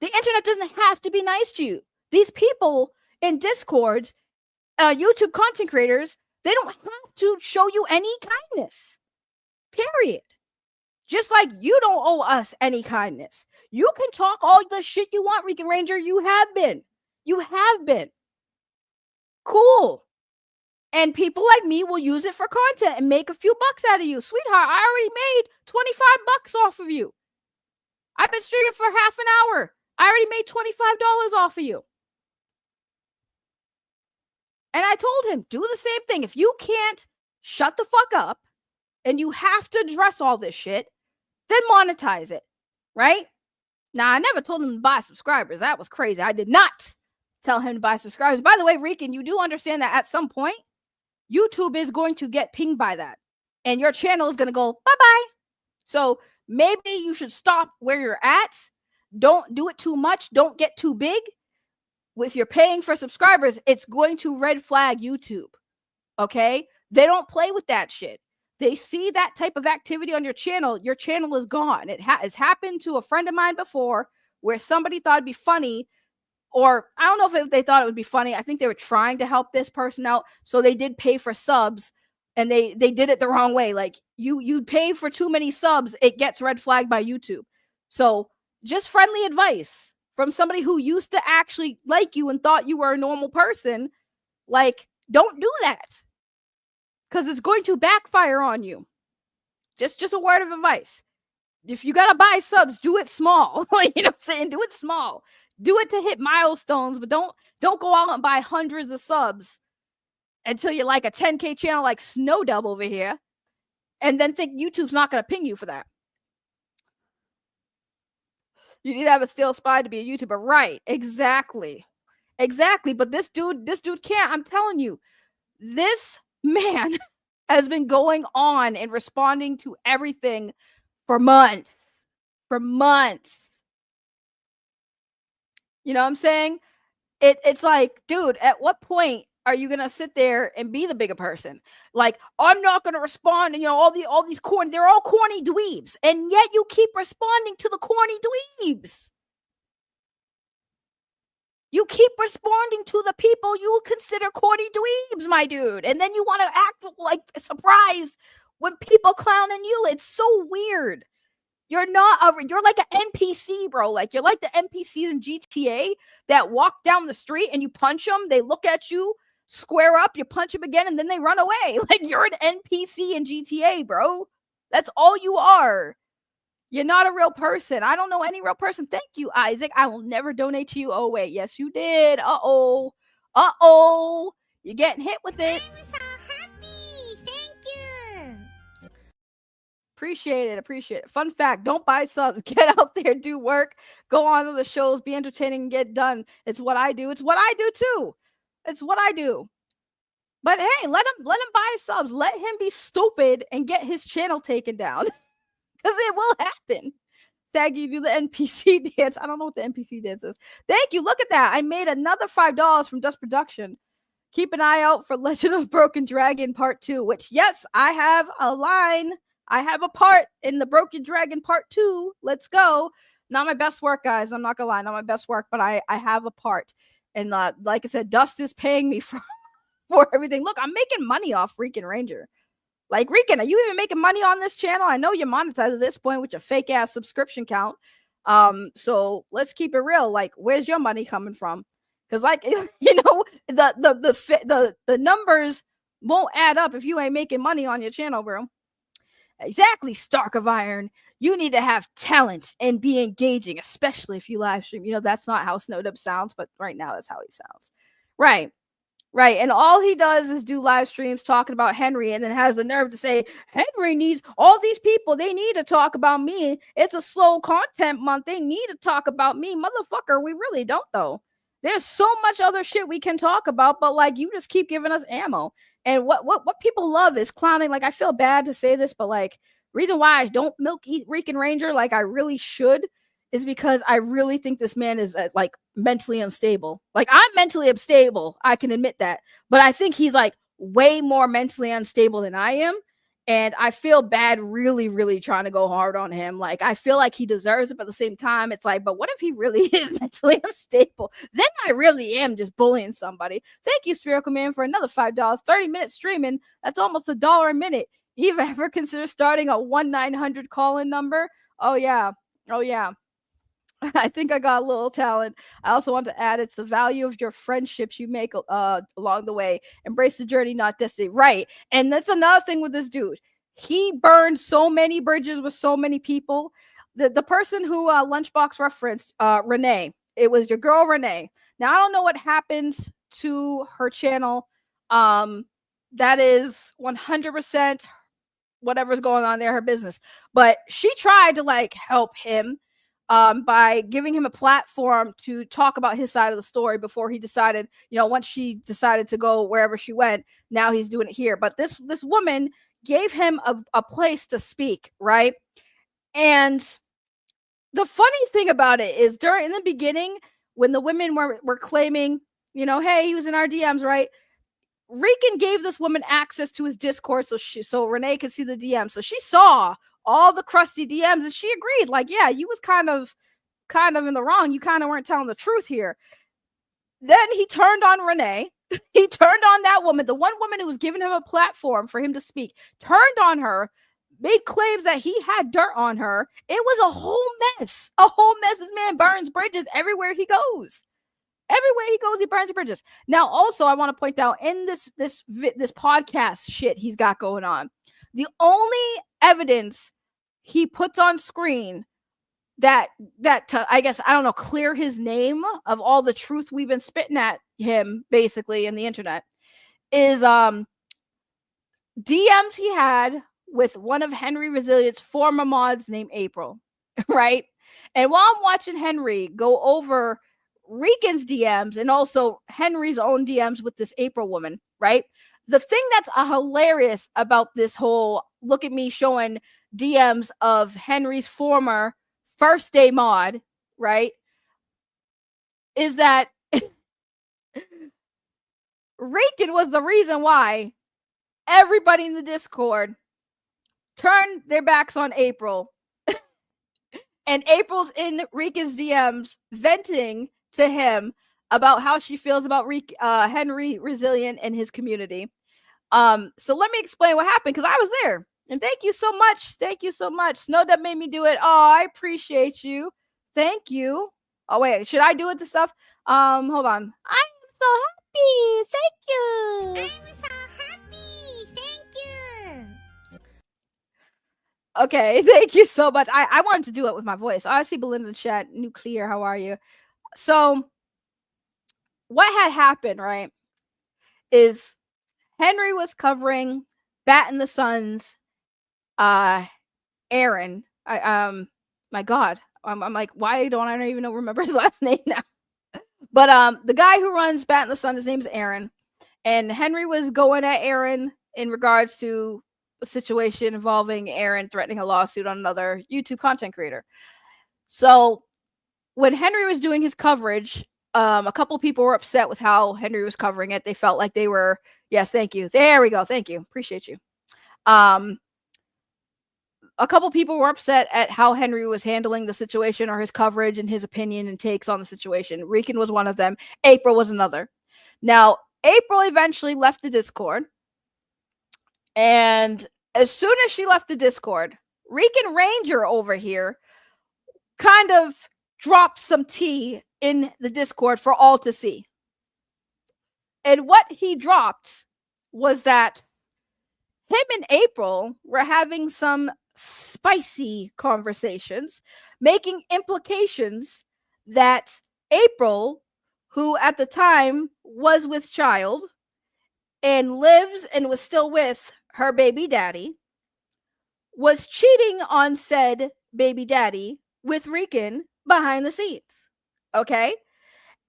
The internet doesn't have to be nice to you. These people in Discords, YouTube content creators, they don't have to show you any kindness. Period. Just like you don't owe us any kindness. You can talk all the shit you want, Rican Ranger. You have been. You have been. Cool. And people like me will use it for content and make a few bucks out of you. Sweetheart, I already made 25 bucks off of you. I've been streaming for half an hour. I already made $25 off of you. And I told him, do the same thing. If you can't shut the fuck up and you have to address all this shit, then monetize it. Right? Now, I never told him to buy subscribers. That was crazy. I did not tell him to buy subscribers. By the way, Rican, you do understand that at some point, YouTube is going to get pinged by that. And your channel is going to go, bye-bye. So maybe you should stop where you're at. Don't do it too much. Don't get too big. if you're paying for subscribers, it's going to red flag YouTube. Okay? They don't play with that shit. They see that type of activity on your channel is gone. It has happened to a friend of mine before where somebody thought it'd be funny, or I don't know if they thought it would be funny. I think they were trying to help this person out, so they did pay for subs, and they did it the wrong way. Like you pay for too many subs, it gets red flagged by YouTube. So just friendly advice from somebody who used to actually like you and thought you were a normal person. Like, don't do that, because it's going to backfire on you. Just a word of advice. If you gotta buy subs, do it small. Like, you know what I'm saying? Do it small. Do it to hit milestones, but don't go out and buy hundreds of subs until you're like a 10K channel like Snowdub over here, and then think YouTube's not gonna ping you for that. You need to have a steel spy to be a YouTuber, right? Exactly. But this dude can't. I'm telling you, this man has been going on and responding to everything for months. You know what I'm saying? It's like, dude, at what point are you gonna sit there and be the bigger person? Like, I'm not gonna respond, and all these corny, they're all corny dweebs, and yet you keep responding to the corny dweebs. You keep responding to the people you consider corny dweebs, my dude. And then you want to act like surprised when people clown on you. It's so weird. You're like an NPC, bro. Like, you're like the NPCs in GTA that walk down the street and you punch them. They look at you, square up, you punch them again, and then they run away. Like, you're an NPC in GTA, bro. That's all you are. You're not a real person. I don't know any real person. Thank you, Isaac. I will never donate to you. Oh, wait. Yes, you did. Uh-oh. You're getting hit with it. I'm so happy. Thank you. Appreciate it. Fun fact, don't buy subs. Get out there, do work, go on to the shows, be entertaining, and get done. It's what I do. It's what I do, too. But hey, let him buy subs. Let him be stupid and get his channel taken down. Because it will happen. Tag, you do the NPC dance. I don't know what the NPC dance is. Thank you. Look at that. I made another $5 from Dust Production. Keep an eye out for Legend of Broken Dragon Part 2, which, yes, I have a line. I have a part in the Broken Dragon Part 2. Let's go. Not my best work, guys. I'm not going to lie. Not my best work, but I have a part. And like I said, Dust is paying me for everything. Look, I'm making money off Rican Ranger. Like, Rican, are you even making money on this channel? I know you're monetized at this point with your fake ass subscription count. So let's keep it real. Like, where's your money coming from? Because, like, the numbers won't add up if you ain't making money on your channel, bro. Exactly, Stark of Iron. You need to have talent and be engaging, especially if you live stream. That's not how Snowdub sounds, but right now that's how he sounds. Right. And all he does is do live streams talking about Henry, and then has the nerve to say, Henry needs all these people. They need to talk about me. It's a slow content month. They need to talk about me. Motherfucker, we really don't, though. There's so much other shit we can talk about, but like, you just keep giving us ammo. And what people love is clowning. Like, I feel bad to say this, but like, reason why I don't eat Rican Ranger like I really should is because I really think this man is like mentally unstable. Like, I'm mentally unstable. I can admit that. But I think he's like way more mentally unstable than I am. And I feel bad really, really trying to go hard on him. Like, I feel like he deserves it, but at the same time, it's like, but what if he really is mentally unstable? Then I really am just bullying somebody. Thank you, Spherical Man, for another $5. 30-minute streaming. That's almost $1 a minute. You ever consider starting a 1-900 call-in number? Oh, yeah. I think I got a little talent. I also want to add, it's the value of your friendships you make along the way. Embrace the journey, not destiny. Right. And that's another thing with this dude. He burned so many bridges with so many people. The person who Lunchbox referenced, Renee, it was your girl Renee. Now, I don't know what happened to her channel. That is 100% whatever's going on there, her business. But she tried to like help him by giving him a platform to talk about his side of the story before he decided, once she decided to go wherever she went, now he's doing it here. But this woman gave him a place to speak, right? And the funny thing about it is in the beginning, when the women were claiming, you know, hey, he was in our DMs, right? Rican gave this woman access to his Discord so Renee could see the DMs. So she saw all the crusty DMs and she agreed, like, yeah, you was kind of in the wrong. You kind of weren't telling the truth here. Then he turned on Renee. He turned on that woman, the one woman who was giving him a platform for him to speak, turned on her, made claims that he had dirt on her. It was a whole mess. A whole mess. This man burns bridges everywhere he goes. Everywhere he goes, he burns bridges. Now, also, I want to point out in this podcast shit he's got going on, the only evidence he puts on screen that to, I guess, I don't know, clear his name of all the truth we've been spitting at him, basically, in the internet, is DMs he had with one of Henry Resilient's former mods named April, right? And while I'm watching Henry go over Rican's DMs and also Henry's own DMs with this April woman, right? The thing that's hilarious about this whole look at me showing DMs of Henry's former first day mod, right, is that Rican was the reason why everybody in the Discord turned their backs on April. And April's in Rican's DMs venting to him about how she feels about Henry Resilient and his community. So let me explain what happened, because I was there. And thank you so much. Thank you so much. Snowdub made me do it. Oh, I appreciate you. Thank you. Oh, wait. Should I do it, the stuff? Hold on. I'm so happy. Thank you. I'm so happy. Thank you. Okay. Thank you so much. I wanted to do it with my voice. I see Belinda in the chat. Nuclear, how are you? So what had happened, right, is Henry was covering Bat in the Sun's Aaron. My God, I'm like, why don't I even remember his last name now? But the guy who runs Bat in the Sun, his name's Aaron, and Henry was going at Aaron in regards to a situation involving Aaron threatening a lawsuit on another YouTube content creator. So when Henry was doing his coverage, a couple of people were upset with how Henry was covering it. They felt like they were, yes, thank you. There we go. Thank you. Appreciate you. A couple people were upset at how Henry was handling the situation or his coverage and his opinion and takes on the situation. Rican was one of them. April was another. Now, April eventually left the Discord. And as soon as she left the Discord, Rican Ranger over here kind of dropped some tea in the Discord for all to see. And what he dropped was that him and April were having some spicy conversations, making implications that April, who at the time was with child and lives and was still with her baby daddy, was cheating on said baby daddy with Rican behind the scenes. Okay?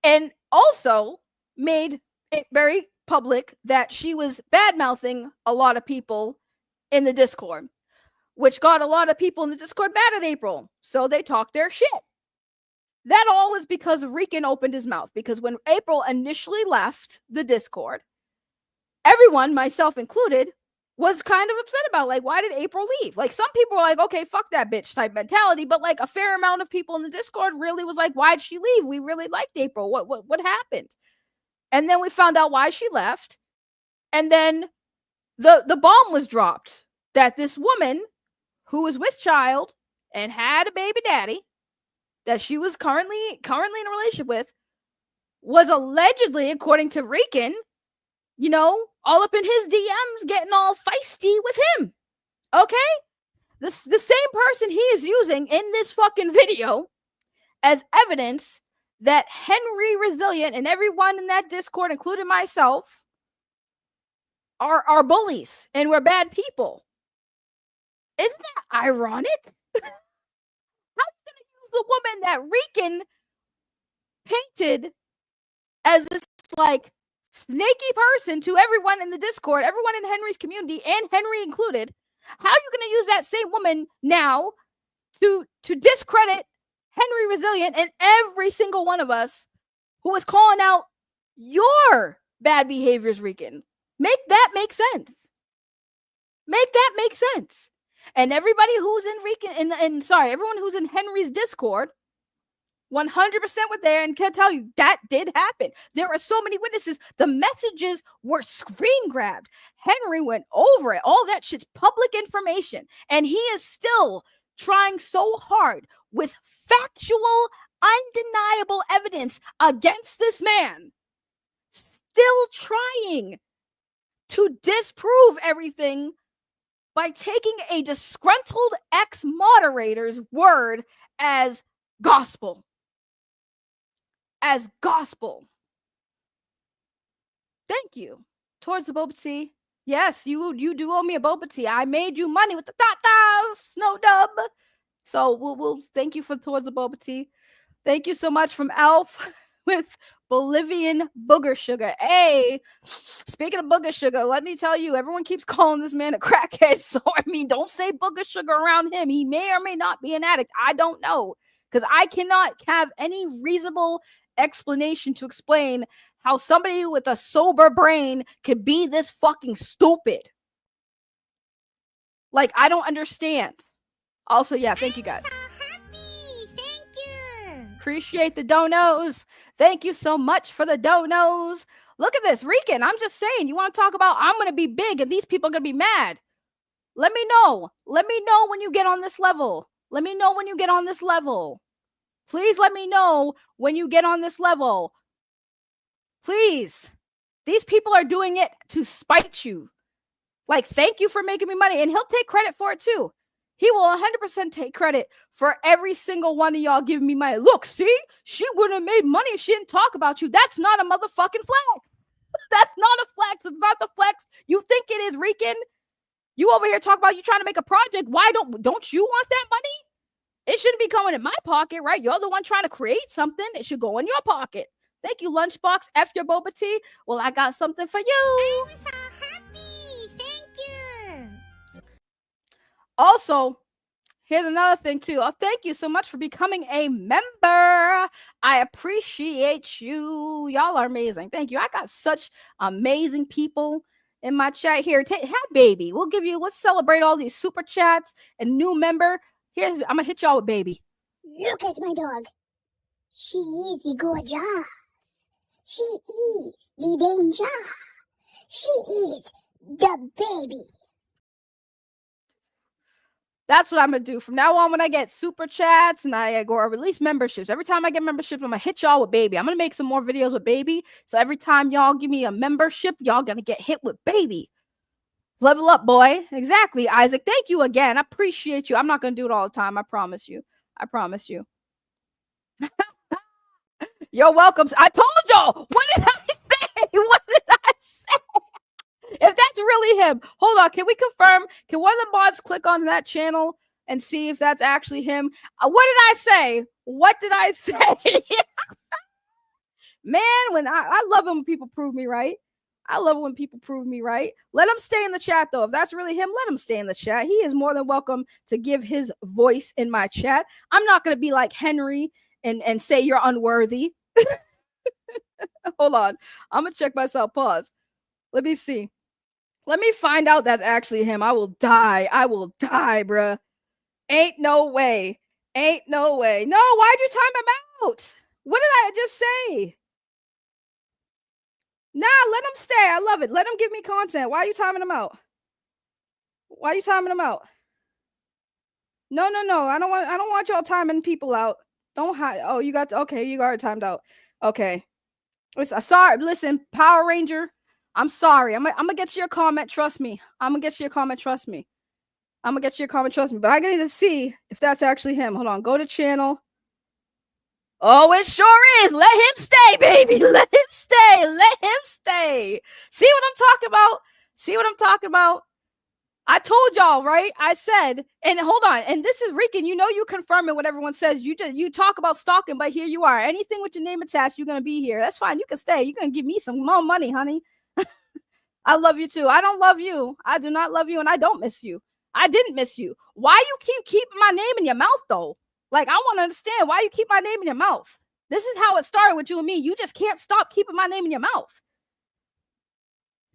And also made it very public that she was bad-mouthing a lot of people in the Discord, which got a lot of people in the Discord mad at April. So they talked their shit. That all was because Rican opened his mouth. Because when April initially left the Discord, everyone, myself included, was kind of upset about, like, why did April leave? Like, some people were like, okay, fuck that bitch type mentality. But, like, a fair amount of people in the Discord really was like, why'd she leave? We really liked April. What happened? And then we found out why she left. And then the bomb was dropped that this woman who was with child and had a baby daddy that she was currently in a relationship with was allegedly, according to Rican, you know, all up in his DMs getting all feisty with him. Okay? The same person he is using in this fucking video as evidence that Henry Resilient and everyone in that Discord, including myself, are bullies and we're bad people. Isn't that ironic? How are you going to use the woman that Rican painted as this, like, snaky person to everyone in the Discord, everyone in Henry's community, and Henry included? How are you going to use that same woman now to discredit Henry Resilient and every single one of us who is calling out your bad behaviors, Rican. Make that make sense. Make that make sense. And everybody who's in Rican, everyone who's in Henry's Discord, 100% were there and can tell you that did happen. There are so many witnesses. The messages were screen grabbed. Henry went over it. All that shit's public information. And he is still trying so hard with factual, undeniable evidence against this man. Still trying to disprove everything by taking a disgruntled ex-moderator's word as gospel. As gospel. Thank you. Towards the boba tea. Yes, you do owe me a boba tea. I made you money with the tatas. No dub. So we'll thank you for towards the boba tea. Thank you so much from Alf with Bolivian booger sugar. Hey, speaking of booger sugar, let me tell you, everyone keeps calling this man a crackhead. So, I mean, don't say booger sugar around him. He may or may not be an addict. I don't know. Because I cannot have any reasonable explanation to explain how somebody with a sober brain could be this fucking stupid. Like, I don't understand. Also, yeah, thank you guys. So happy. Thank you. Appreciate the donos. Thank you so much for the donos. Look at this, Rican. I'm just saying, you want to talk about I'm going to be big and these people are going to be mad. Let me know. Let me know when you get on this level. Let me know when you get on this level. Please let me know when you get on this level. Please. These people are doing it to spite you. Like, thank you for making me money. And he'll take credit for it too. He will 100% take credit for every single one of y'all giving me money. Look, see? She wouldn't have made money if she didn't talk about you. That's not a motherfucking flex. That's not a flex. It's not the flex you think it is, Rican. You over here talking about you trying to make a project. Why don't you want that money? It shouldn't be going in my pocket, right? You're the one trying to create something. It should go in your pocket. Thank you, Lunchbox. F your boba tea. Well, I got something for you. I'm so happy. Thank you. Also, here's another thing, too. Oh, thank you so much for becoming a member. I appreciate you. Y'all are amazing. Thank you. I got such amazing people in my chat here. Have baby. Let's celebrate all these super chats and new member. I'm going to hit y'all with baby. Look at my dog. She is the gorgeous. She is the danger. She is the baby. That's what I'm going to do. From now on, when I get super chats and I go or release memberships, every time I get memberships, I'm going to hit y'all with baby. I'm going to make some more videos with baby. So every time y'all give me a membership, y'all going to get hit with baby. Level up, boy. Exactly, Isaac. Thank you again. I appreciate you. I'm not going to do it all the time. I promise you. I promise you. You're welcome. I told y'all. What did I say? What did I say? If that's really him. Hold on. Can we confirm? Can one of the mods click on that channel and see if that's actually him? What did I say? What did I say? Man, when I love it when people prove me right. I love it when people prove me right. Let him stay in the chat, though. If that's really him, let him stay in the chat. He is more than welcome to give his voice in my chat. I'm not going to be like Henry and say you're unworthy. Hold on. I'm going to check myself. Pause. Let me see. Let me find out that's actually him. I will die. I will die, bruh. Ain't no way. Ain't no way. No, why'd you time him out? What did I just say? Nah, let him stay. I love it. Let him give me content. Why are you timing him out? Why are you timing him out? No. I don't want y'all timing people out. Don't hide. Oh, you got okay, you got it timed out. Okay. Sorry. Listen, Power Ranger. I'm sorry. I'm gonna get you your comment. Trust me. I'm gonna get you your comment. Trust me. But I need to see if that's actually him. Hold on. Go to channel. Oh, it sure is. Let him stay, baby. Let him stay. Let him stay. See what I'm talking about? I told y'all, right? I said, and hold on. And this is Rican. You know you confirming what everyone says. You talk about stalking, but here you are. Anything with your name attached, you're gonna be here. That's fine. You can stay. You're gonna give me some more money, honey. I love you too. I don't love you. I do not love you, and I don't miss you. I didn't miss you. Why you keep keeping my name in your mouth, though? Like, I want to understand why you keep my name in your mouth. This is how it started with you and me. You just can't stop keeping my name in your mouth.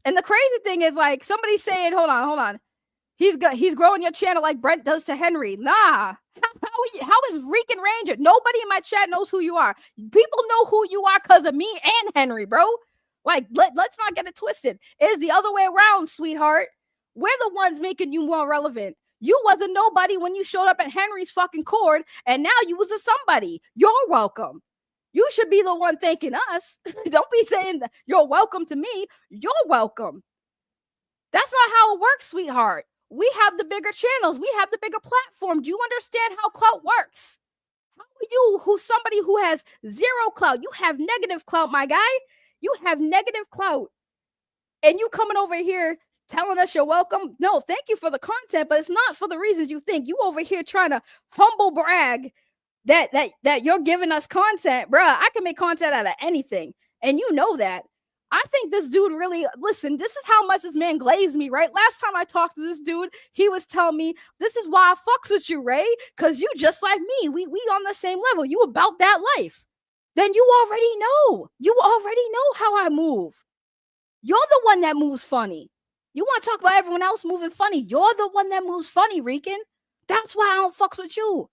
And the crazy thing is, like, somebody's saying, hold on. He's growing your channel like Brent does to Henry. Nah. How is Rican Ranger? Nobody in my chat knows who you are. People know who you are because of me and Henry, bro. Like, let's not get it twisted. It's the other way around, sweetheart. We're the ones making you more relevant. You wasn't nobody when you showed up at Henry's fucking court, and now you was a somebody. You're welcome. You should be the one thanking us. Don't be saying that you're welcome to me. You're welcome. That's not how it works, sweetheart. We have the bigger channels. We have the bigger platform. Do you understand how clout works? How are you, who's somebody who has zero clout? You have negative clout, my guy. You have negative clout. And you coming over here telling us you're welcome? No, thank you for the content, but it's not for the reasons you think. You over here trying to humble brag that you're giving us content. Bruh, I can make content out of anything. And you know that. I think this dude really, listen, this is how much this man glazed me, right? Last time I talked to this dude, he was telling me, this is why I fucks with you, Ray, because you just like me. We on the same level. You about that life. Then you already know. You already know how I move. You're the one that moves funny. You want to talk about everyone else moving funny. You're the one that moves funny, Rican. That's why I don't fucks with you.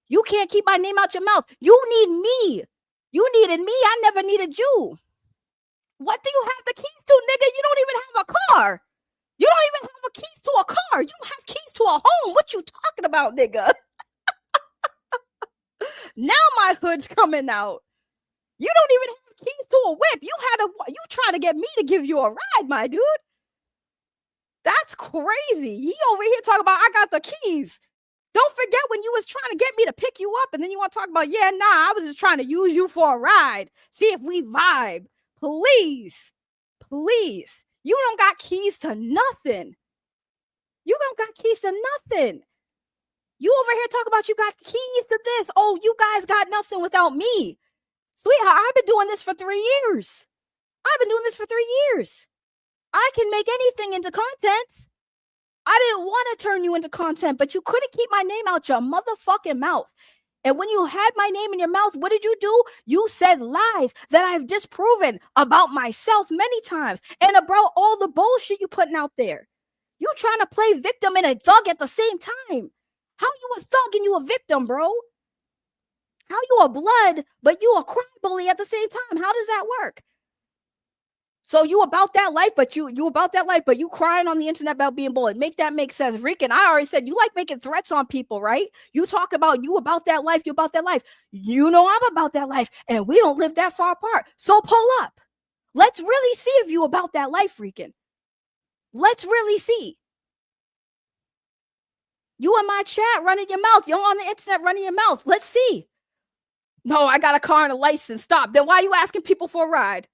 You can't keep my name out your mouth. You need me. You needed me. I never needed you. What do you have the keys to, nigga? You don't even have a car. You don't even have a keys to a car. You don't have keys to a home. What you talking about, nigga? Now my hood's coming out. You don't even have keys to a whip. You trying to get me to give you a ride, my dude. That's crazy. He over here talking about I got the keys. Don't forget when you was trying to get me to pick you up, and then you want to talk about, yeah, nah, I was just trying to use you for a ride. See if we vibe. Please. You don't got keys to nothing. You don't got keys to nothing. You over here talking about you got keys to this. Oh, you guys got nothing without me. Sweetheart, I've been doing this for 3 years. I can make anything into content. I didn't want to turn you into content, but you couldn't keep my name out your motherfucking mouth. And when you had my name in your mouth, what did you do? You said lies that I've disproven about myself many times and about all the bullshit you putting out there. You trying to play victim and a thug at the same time. How you a thug and you a victim, bro? How you a blood, but you a crime bully at the same time? How does that work? So you about that life, but you about that life, but you crying on the internet about being bullied. Makes that make sense? Rican, I already said you like making threats on people, right? You talk about you about that life, you about that life. You know I'm about that life, and we don't live that far apart. So pull up. Let's really see if you about that life, Rican. Let's really see. You in my chat running your mouth. You're on the internet running your mouth. Let's see. No, I got a car and a license. Stop. Then why are you asking people for a ride?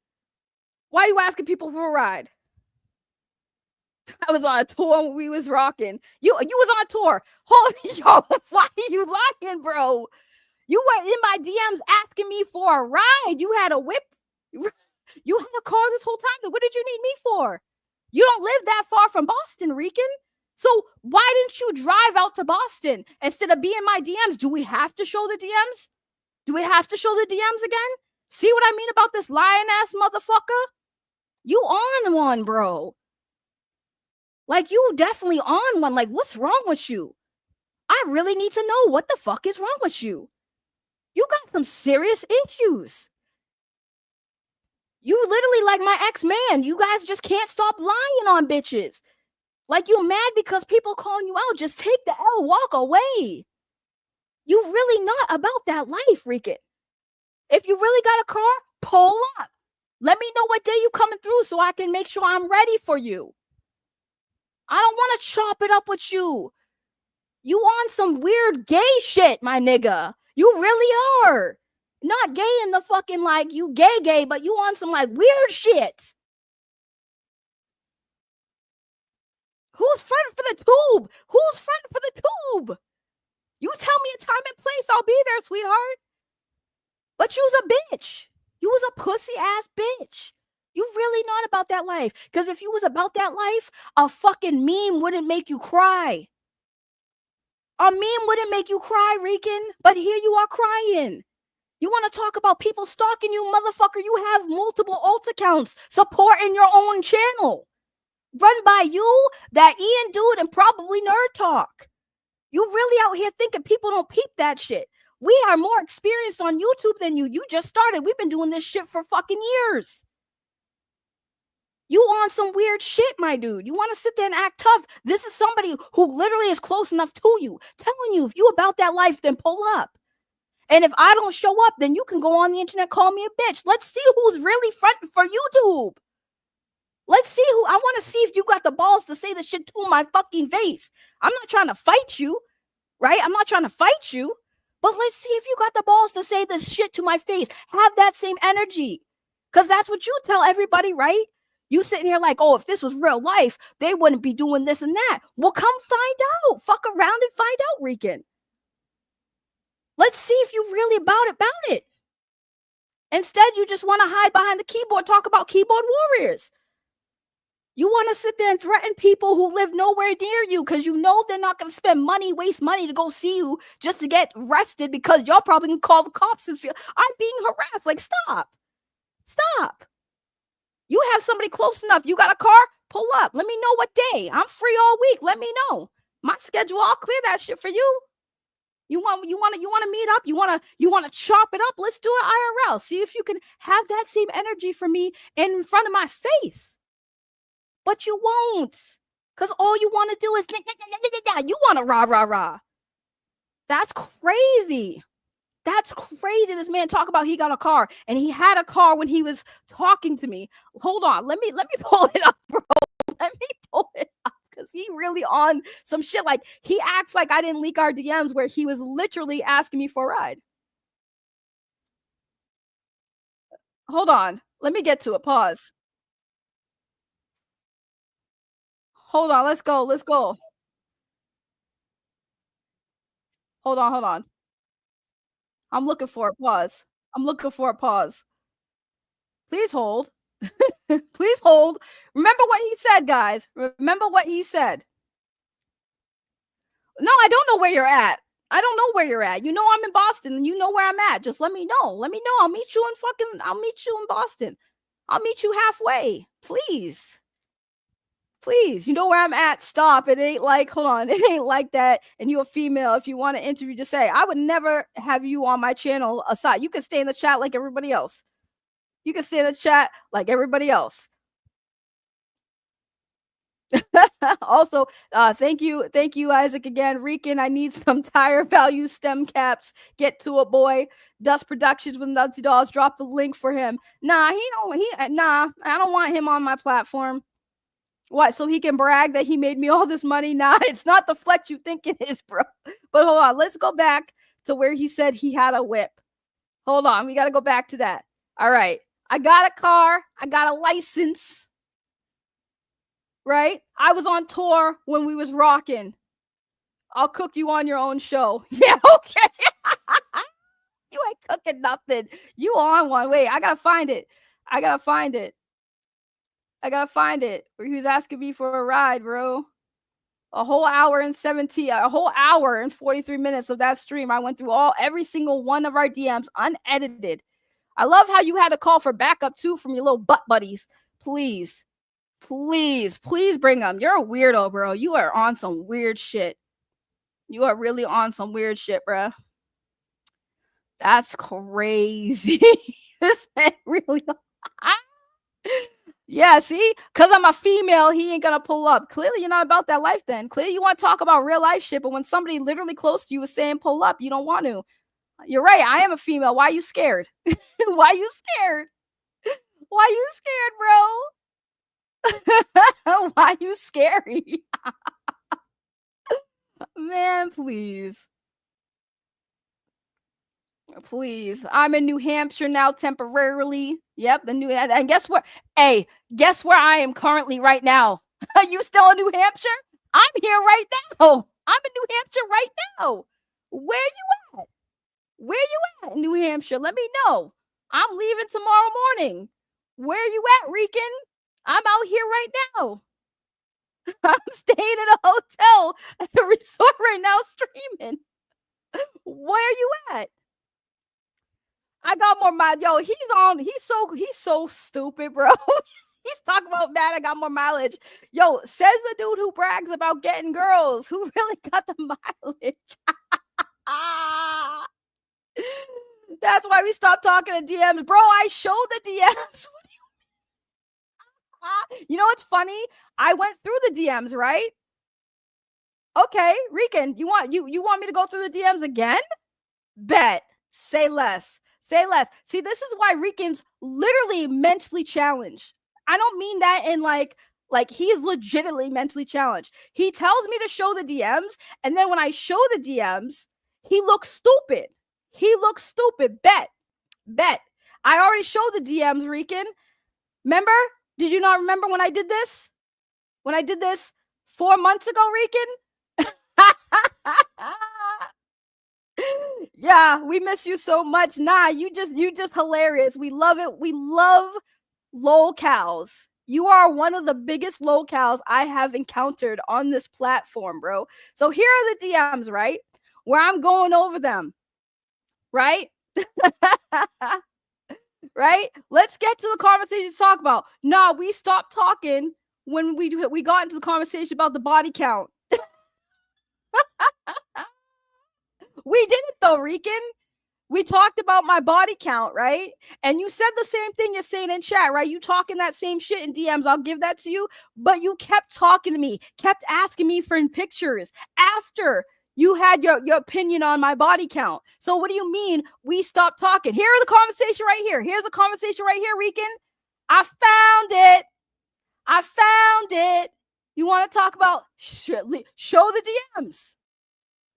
Why are you asking people for a ride? I was on a tour when we was rocking. You was on a tour. Holy yo, why are you lying, bro? You were in my DMs asking me for a ride. You had a whip. You had a car this whole time. What did you need me for? You don't live that far from Boston, Rican. So why didn't you drive out to Boston instead of being my DMs? Do we have to show the DMs? Do we have to show the DMs again? See what I mean about this lying ass motherfucker? You on one, bro. Like, you definitely on one. Like, what's wrong with you? I really need to know what the fuck is wrong with you. You got some serious issues. You literally like my ex-man. You guys just can't stop lying on bitches. Like, you're mad because people calling you out. Just take the L, walk away. You really not about that life, Rican. If you really got a car, pull up. Let me know what day you coming through so I can make sure I'm ready for you. I don't want to chop it up with you. You on some weird gay shit, my nigga. You really are. Not gay in the fucking, like, you gay, but you on some, like, weird shit. Who's fronting for the tube? Who's fronting for the tube? You tell me a time and place, I'll be there, sweetheart. But you's a bitch. You was a pussy ass bitch. You really not about that life. Because if you was about that life, a fucking meme wouldn't make you cry. A meme wouldn't make you cry, Rican. But here you are crying. You want to talk about people stalking you, motherfucker? You have multiple alt accounts supporting your own channel. Run by you, that Ian dude, and probably Nerd Talk. You really out here thinking people don't peep that shit. We are more experienced on YouTube than you. You just started. We've been doing this shit for fucking years. You on some weird shit, my dude. You want to sit there and act tough. This is somebody who literally is close enough to you, telling you if you about that life, then pull up. And if I don't show up, then you can go on the internet, call me a bitch. Let's see who's really fronting for YouTube. Let's see who. I want to see if you got the balls to say this shit to my fucking face. I'm not trying to fight you, right? I'm not trying to fight you. But let's see if you got the balls to say this shit to my face. Have that same energy. Because that's what you tell everybody, right? You sitting here like, oh, if this was real life, they wouldn't be doing this and that. Well, come find out. Fuck around and find out, Rican. Let's see if you really about it. Instead, you just want to hide behind the keyboard, talk about keyboard warriors. You want to sit there and threaten people who live nowhere near you because you know they're not going to spend money, waste money to go see you just to get arrested because y'all probably can call the cops and feel, I'm being harassed. Like, stop. You have somebody close enough. You got a car? Pull up. Let me know what day. I'm free all week. Let me know. My schedule, I'll clear that shit for you. You want to meet up? You want to chop it up? Let's do it IRL. See if you can have that same energy for me in front of my face. But you won't. Because all you want to do is you want to rah. That's crazy. That's crazy. This man talk about he got a car and he had a car when he was talking to me. Hold on. Let me pull it up, bro. Let me pull it up because he really on some shit. Like he acts like I didn't leak our DMs where he was literally asking me for a ride. Hold on. Let me get to it. Pause. Hold on. Let's go. Hold on. I'm looking for it. Pause. Please hold. Please hold. Remember what he said, guys. Remember what he said. No, I don't know where you're at. You know I'm in Boston and you know where I'm at. Just let me know. I'll meet you in Boston. I'll meet you halfway. Please. You know where I'm at. Stop. It ain't like, hold on. It ain't like that. And you're a female. If you want to interview, just say, I would never have you on my channel aside. You can stay in the chat like everybody else. Also, thank you, Isaac, again. Rican, I need some tire value stem caps. Get to it, boy. Dust Productions with Nutty Dolls. Drop the link for him. I don't want him on my platform. What? So he can brag that he made me all this money? Nah, it's not the flex you think it is, bro. But hold on, let's go back to where he said he had a whip. Hold on, we got to go back to that. All right, I got a car. I got a license. Right? I was on tour when we was rocking. I'll cook you on your own show. Yeah, okay. You ain't cooking nothing. You on one. Wait, I gotta find it. Where he was asking me for a ride, bro. A whole hour and 43 minutes of that stream. I went through every single one of our DMs unedited. I love how you had to call for backup too from your little butt buddies. Please bring them. You're a weirdo, bro. You are on some weird shit. You are really on some weird shit, bro. That's crazy. This man really. Yeah, see? Because I'm a female, he ain't gonna pull up. Clearly, you're not about that life then. Clearly, you want to talk about real life shit, but when somebody literally close to you is saying pull up, you don't want to. You're right, I am a female. Why are you scared? Why you scared, bro? Why you scary? Man, please. I'm in New Hampshire now temporarily. Yep, and guess where? Hey, guess where I am currently right now? You still in New Hampshire? I'm here right now. I'm in New Hampshire right now. Where you at? In New Hampshire? Let me know. I'm leaving tomorrow morning. Where you at, Rican? I'm out here right now. I'm staying in a hotel at a resort right now streaming. Where you at? I got more mileage. Yo, he's so stupid, bro. He's talking about mad. I got more mileage. Yo, says the dude who brags about getting girls. Who really got the mileage? That's why we stopped talking to DMs, bro. I showed the DMs. You know what's funny? I went through the DMs, right? Okay, Rican, you want me to go through the DMs again? Bet. Say less. Say less. See, this is why Rican's literally mentally challenged. I don't mean that in like he's legitimately mentally challenged. He tells me to show the DMs, and then when I show the DMs, he looks stupid. Bet. I already showed the DMs, Rican. Remember? Did you not remember when I did this? When I did this 4 months ago, Rican? Yeah, we miss you so much. Nah, you just hilarious. We love it. We love lolcows. You are one of the biggest lolcows I have encountered on this platform, bro. So here are the DMs, right? Where I'm going over them, right? Right? Let's get to the conversation to talk about. Nah, we stopped talking when we got into the conversation about the body count. We didn't though, Rican. We talked about my body count, right? And you said the same thing you're saying in chat, right? You talking that same shit in DMs. I'll give that to you. But you kept talking to me, kept asking me for pictures after you had your opinion on my body count. So what do you mean we stopped talking? Here are the conversation right here. Here's the conversation right here, Rican. I found it. You want to talk about show the DMs,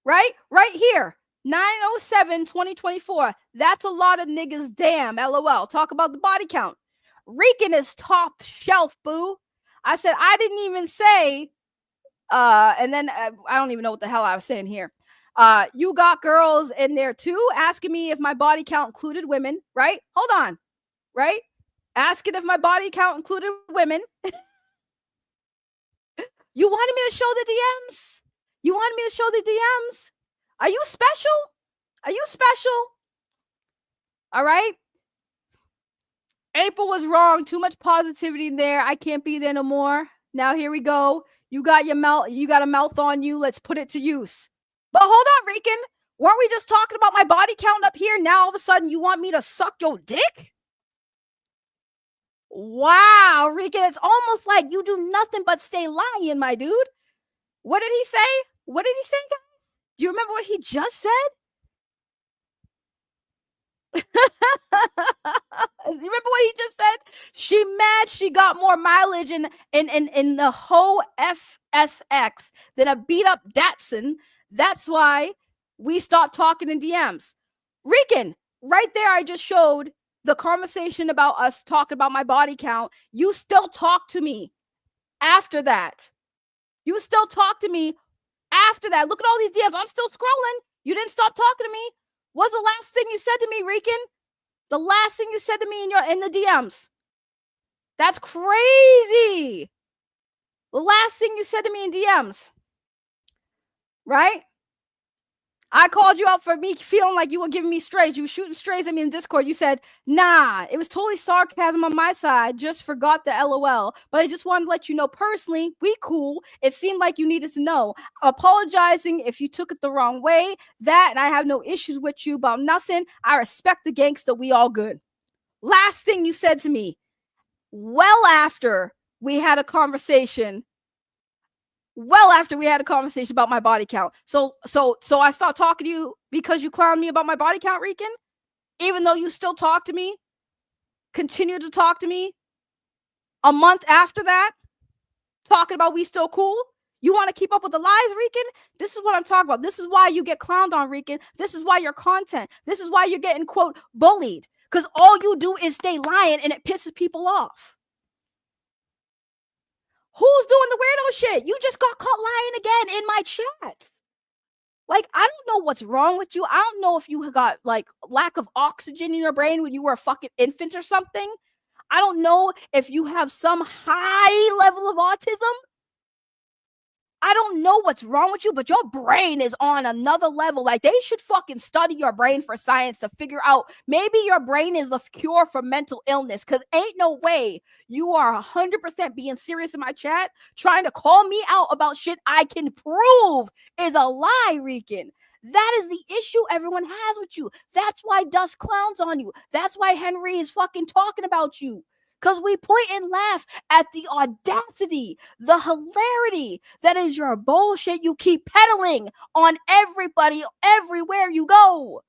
right? Right here. 9/07/2024. That's a lot of niggas. Damn, LOL. Talk about the body count. Rican is top shelf, boo. I said I didn't even say. And then I don't even know what the hell I was saying here. You got girls in there too asking me if my body count included women, right? Hold on, right? Asking if my body count included women. You wanted me to show the DMs? You wanted me to show the DMs? Are you special? Are you special? All right. April was wrong. Too much positivity there. I can't be there no more. Now here we go. You got your mouth. You got a mouth on you. Let's put it to use. But hold on, Rican. Weren't we just talking about my body count up here? Now all of a sudden you want me to suck your dick? Wow, Rican. It's almost like you do nothing but stay lying, my dude. What did he say? What did he say, guys? Do you remember what he just said? Remember what he just said? She mad she got more mileage in the whole FSX than a beat up Datsun. That's why we stopped talking in DMs. Rican, right there I just showed the conversation about us talking about my body count. You still talk to me after that. You still talk to me after that. Look at all these DMs. I'm still scrolling. You didn't stop talking to me. What's the last thing you said to me, Rican? The last thing you said to me in the DMs. That's crazy. The last thing you said to me in DMs. Right? I called you out for me feeling like you were giving me strays. You were shooting strays at me in Discord. You said, nah, it was totally sarcasm on my side. Just forgot the LOL. But I just wanted to let you know personally, we cool. It seemed like you needed to know. Apologizing if you took it the wrong way. That, and I have no issues with you about nothing. I respect the gangster. We all good. Last thing you said to me, well after we had a conversation about my body count. So I stopped talking to you because you clowned me about my body count, Rican? Even though you still talk to me, continue to talk to me a month after that, talking about we still cool? You want to keep up with the lies, Rican? This is what I'm talking about. This is why you get clowned on, Rican. This is why your content. This is why you're getting, quote, bullied. Because all you do is stay lying and it pisses people off. Who's doing the weirdo shit? You just got caught lying again in my chat. Like, I don't know what's wrong with you. I don't know if you got, like, lack of oxygen in your brain when you were a fucking infant or something. I don't know if you have some high level of autism. I don't know what's wrong with you, but your brain is on another level. Like, they should fucking study your brain for science to figure out maybe your brain is the cure for mental illness. Because ain't no way you are 100% being serious in my chat, trying to call me out about shit I can prove is a lie, Rican. That is the issue everyone has with you. That's why Dust clowns on you. That's why Henry is fucking talking about you. Because we point and laugh at the audacity, the hilarity that is your bullshit you keep peddling on everybody, everywhere you go.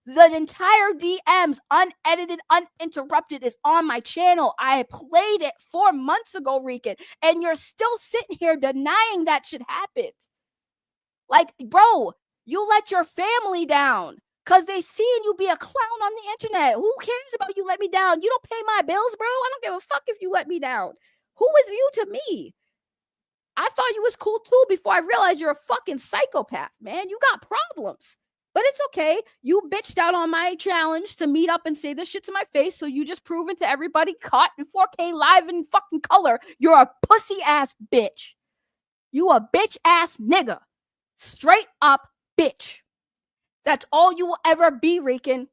The entire DMs, unedited, uninterrupted, is on my channel. I played it 4 months ago, Rican, and you're still sitting here denying that shit happened. Like, bro, you let your family down. Because they seeing you be a clown on the internet. Who cares about you let me down? You don't pay my bills, bro. I don't give a fuck if you let me down. Who is you to me? I thought you was cool too before I realized you're a fucking psychopath, man. You got problems. But it's okay. You bitched out on my challenge to meet up and say this shit to my face, so you just proven to everybody caught in 4K live in fucking color you're a pussy-ass bitch. You a bitch-ass nigga. Straight up bitch. That's all you will ever be, Rican.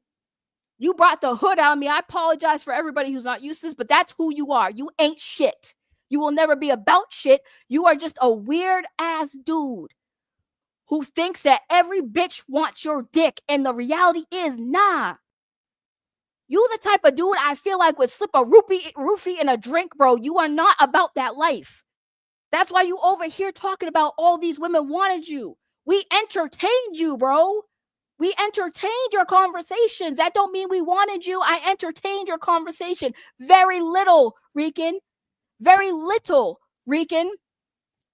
You brought the hood out of me. I apologize for everybody who's not used to this, but that's who you are. You ain't shit. You will never be about shit. You are just a weird-ass dude who thinks that every bitch wants your dick, and the reality is, nah. You the type of dude I feel like would slip a roofie in a drink, bro. You are not about that life. That's why you over here talking about all these women wanted you. We entertained you, bro. We entertained your conversations. That don't mean we wanted you. I entertained your conversation. Very little, Rican. Very little, Rican.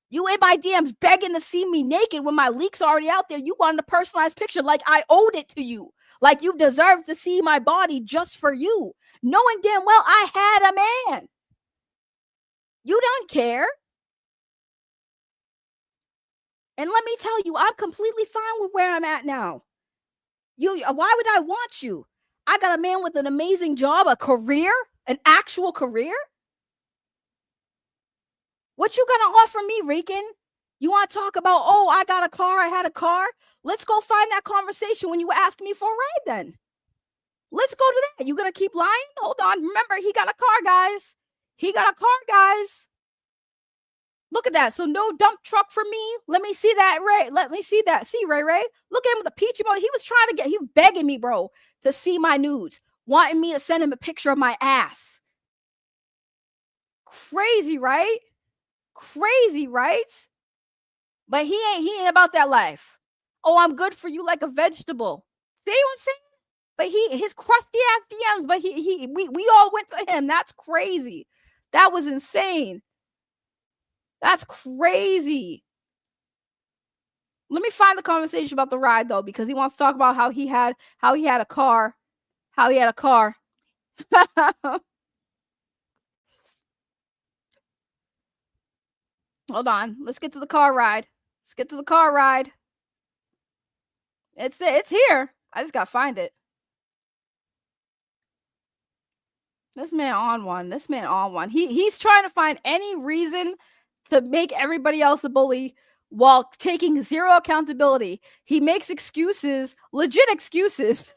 You in my DMs begging to see me naked when my leak's already out there. You wanted a personalized picture like I owed it to you. Like you deserved to see my body just for you. Knowing damn well I had a man. You don't care. And let me tell you, I'm completely fine with where I'm at now. Why would I want you? I got a man with an amazing job, a career, an actual career. What you gonna offer me, Rican? You want to talk about, oh, I got a car, I had a car? Let's go find that conversation when you ask me for a ride then. Let's go to that. You gonna keep lying? Hold on. Remember, he got a car, guys. He got a car, guys. Look at that. So no dump truck for me. Let me see that, Ray. Let me see that. See, Ray. Look at him with a peach emoji. He was trying to get, he was begging me, bro, to see my nudes. Wanting me to send him a picture of my ass. Crazy, right? Crazy, right? But he ain't about that life. Oh, I'm good for you like a vegetable. See what I'm saying? But his crusty ass DMs, but we all went for him. That's crazy. That was insane. That's crazy. Let me find the conversation about the ride though, because he wants to talk about how he had a car. How he had a car. Hold on. Let's get to the car ride. Let's get to the car ride. It's here. I just gotta find it. This man on one. This man on one. He's trying to find any reason to make everybody else a bully while taking zero accountability. He makes excuses, legit excuses,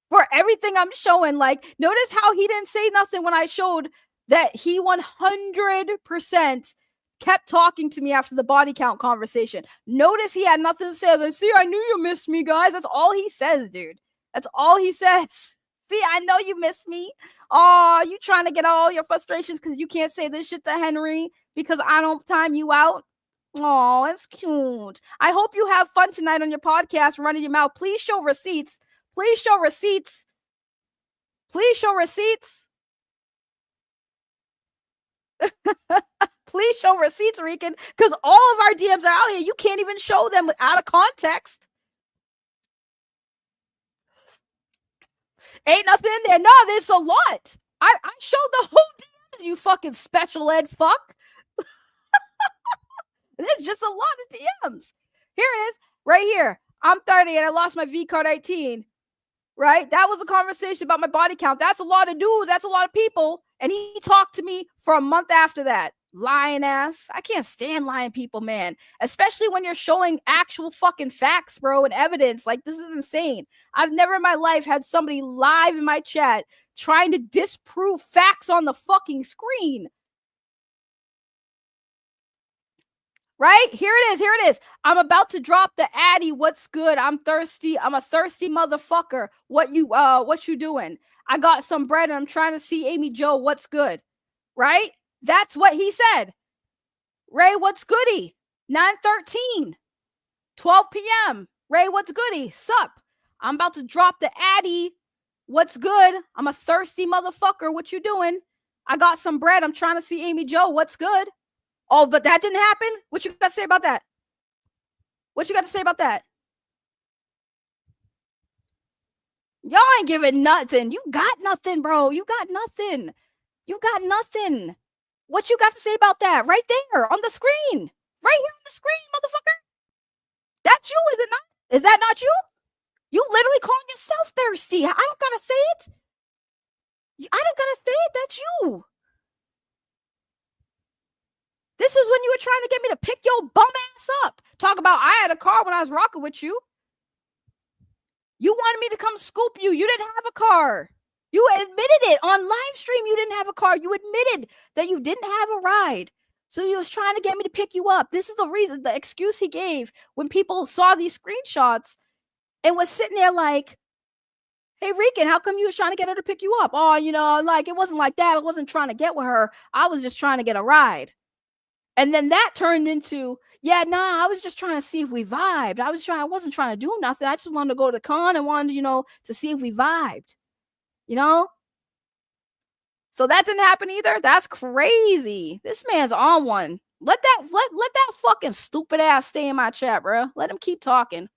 for everything I'm showing. Like, notice how he didn't say nothing when I showed that he 100% kept talking to me after the body count conversation. Notice he had nothing to say. Like, see, I knew you missed me, guys. That's all he says, dude. That's all he says. See, I know you miss me. Oh, you trying to get all your frustrations because you can't say this shit to Henry because I don't time you out. Oh, that's cute. I hope you have fun tonight on your podcast, running your mouth. Please show receipts. Please show receipts. Please show receipts. Please show receipts, Rican, because all of our DMs are out here. You can't even show them out of context. Ain't nothing in there. No, there's a lot. I showed the whole DMs, you fucking special ed fuck. There's just a lot of DMs. Here it is, right here. I'm 30 and I lost my V card 18. Right? That was a conversation about my body count. That's a lot of dudes. That's a lot of people. And he talked to me for a month after that. Lying ass. I can't stand lying people, man. Especially when you're showing actual fucking facts, bro, and evidence. Like, this is insane. I've never in my life had somebody live in my chat trying to disprove facts on the fucking screen. Right? Here it is. I'm about to drop the Addy. What's good? I'm thirsty. I'm a thirsty motherfucker. What you doing? I got some bread and I'm trying to see Amy Joe. What's good? Right? That's what he said. Ray, what's goody? 9:13, 12 p.m. Ray, what's goody? Sup? I'm about to drop the Addy. What's good? I'm a thirsty motherfucker. What you doing? I got some bread. I'm trying to see Amy Joe. What's good? Oh, but that didn't happen? What you got to say about that? What you got to say about that? Y'all ain't giving nothing. You got nothing, bro. You got nothing. You got nothing. What you got to say about that? Right there on the screen. Right here on the screen, motherfucker. That's you, is it not? Is that not you? You literally calling yourself thirsty. I don't gotta say it. I don't gotta say it. That's you. This is when you were trying to get me to pick your bum ass up. Talk about I had a car when I was rocking with you. You wanted me to come scoop you. You didn't have a car. You admitted it on live stream. You didn't have a car. You admitted that you didn't have a ride. So he was trying to get me to pick you up. This is the reason, the excuse he gave when people saw these screenshots and was sitting there like, hey, Rican, how come you was trying to get her to pick you up? Oh, like, it wasn't like that. I wasn't trying to get with her. I was just trying to get a ride. And then that turned into, I was just trying to see if we vibed. I wasn't trying to do nothing. I just wanted to go to the con and wanted, to see if we vibed. So that didn't happen either. That's crazy. This man's on one. Let that fucking stupid ass stay in my chat, bro. Let him keep talking.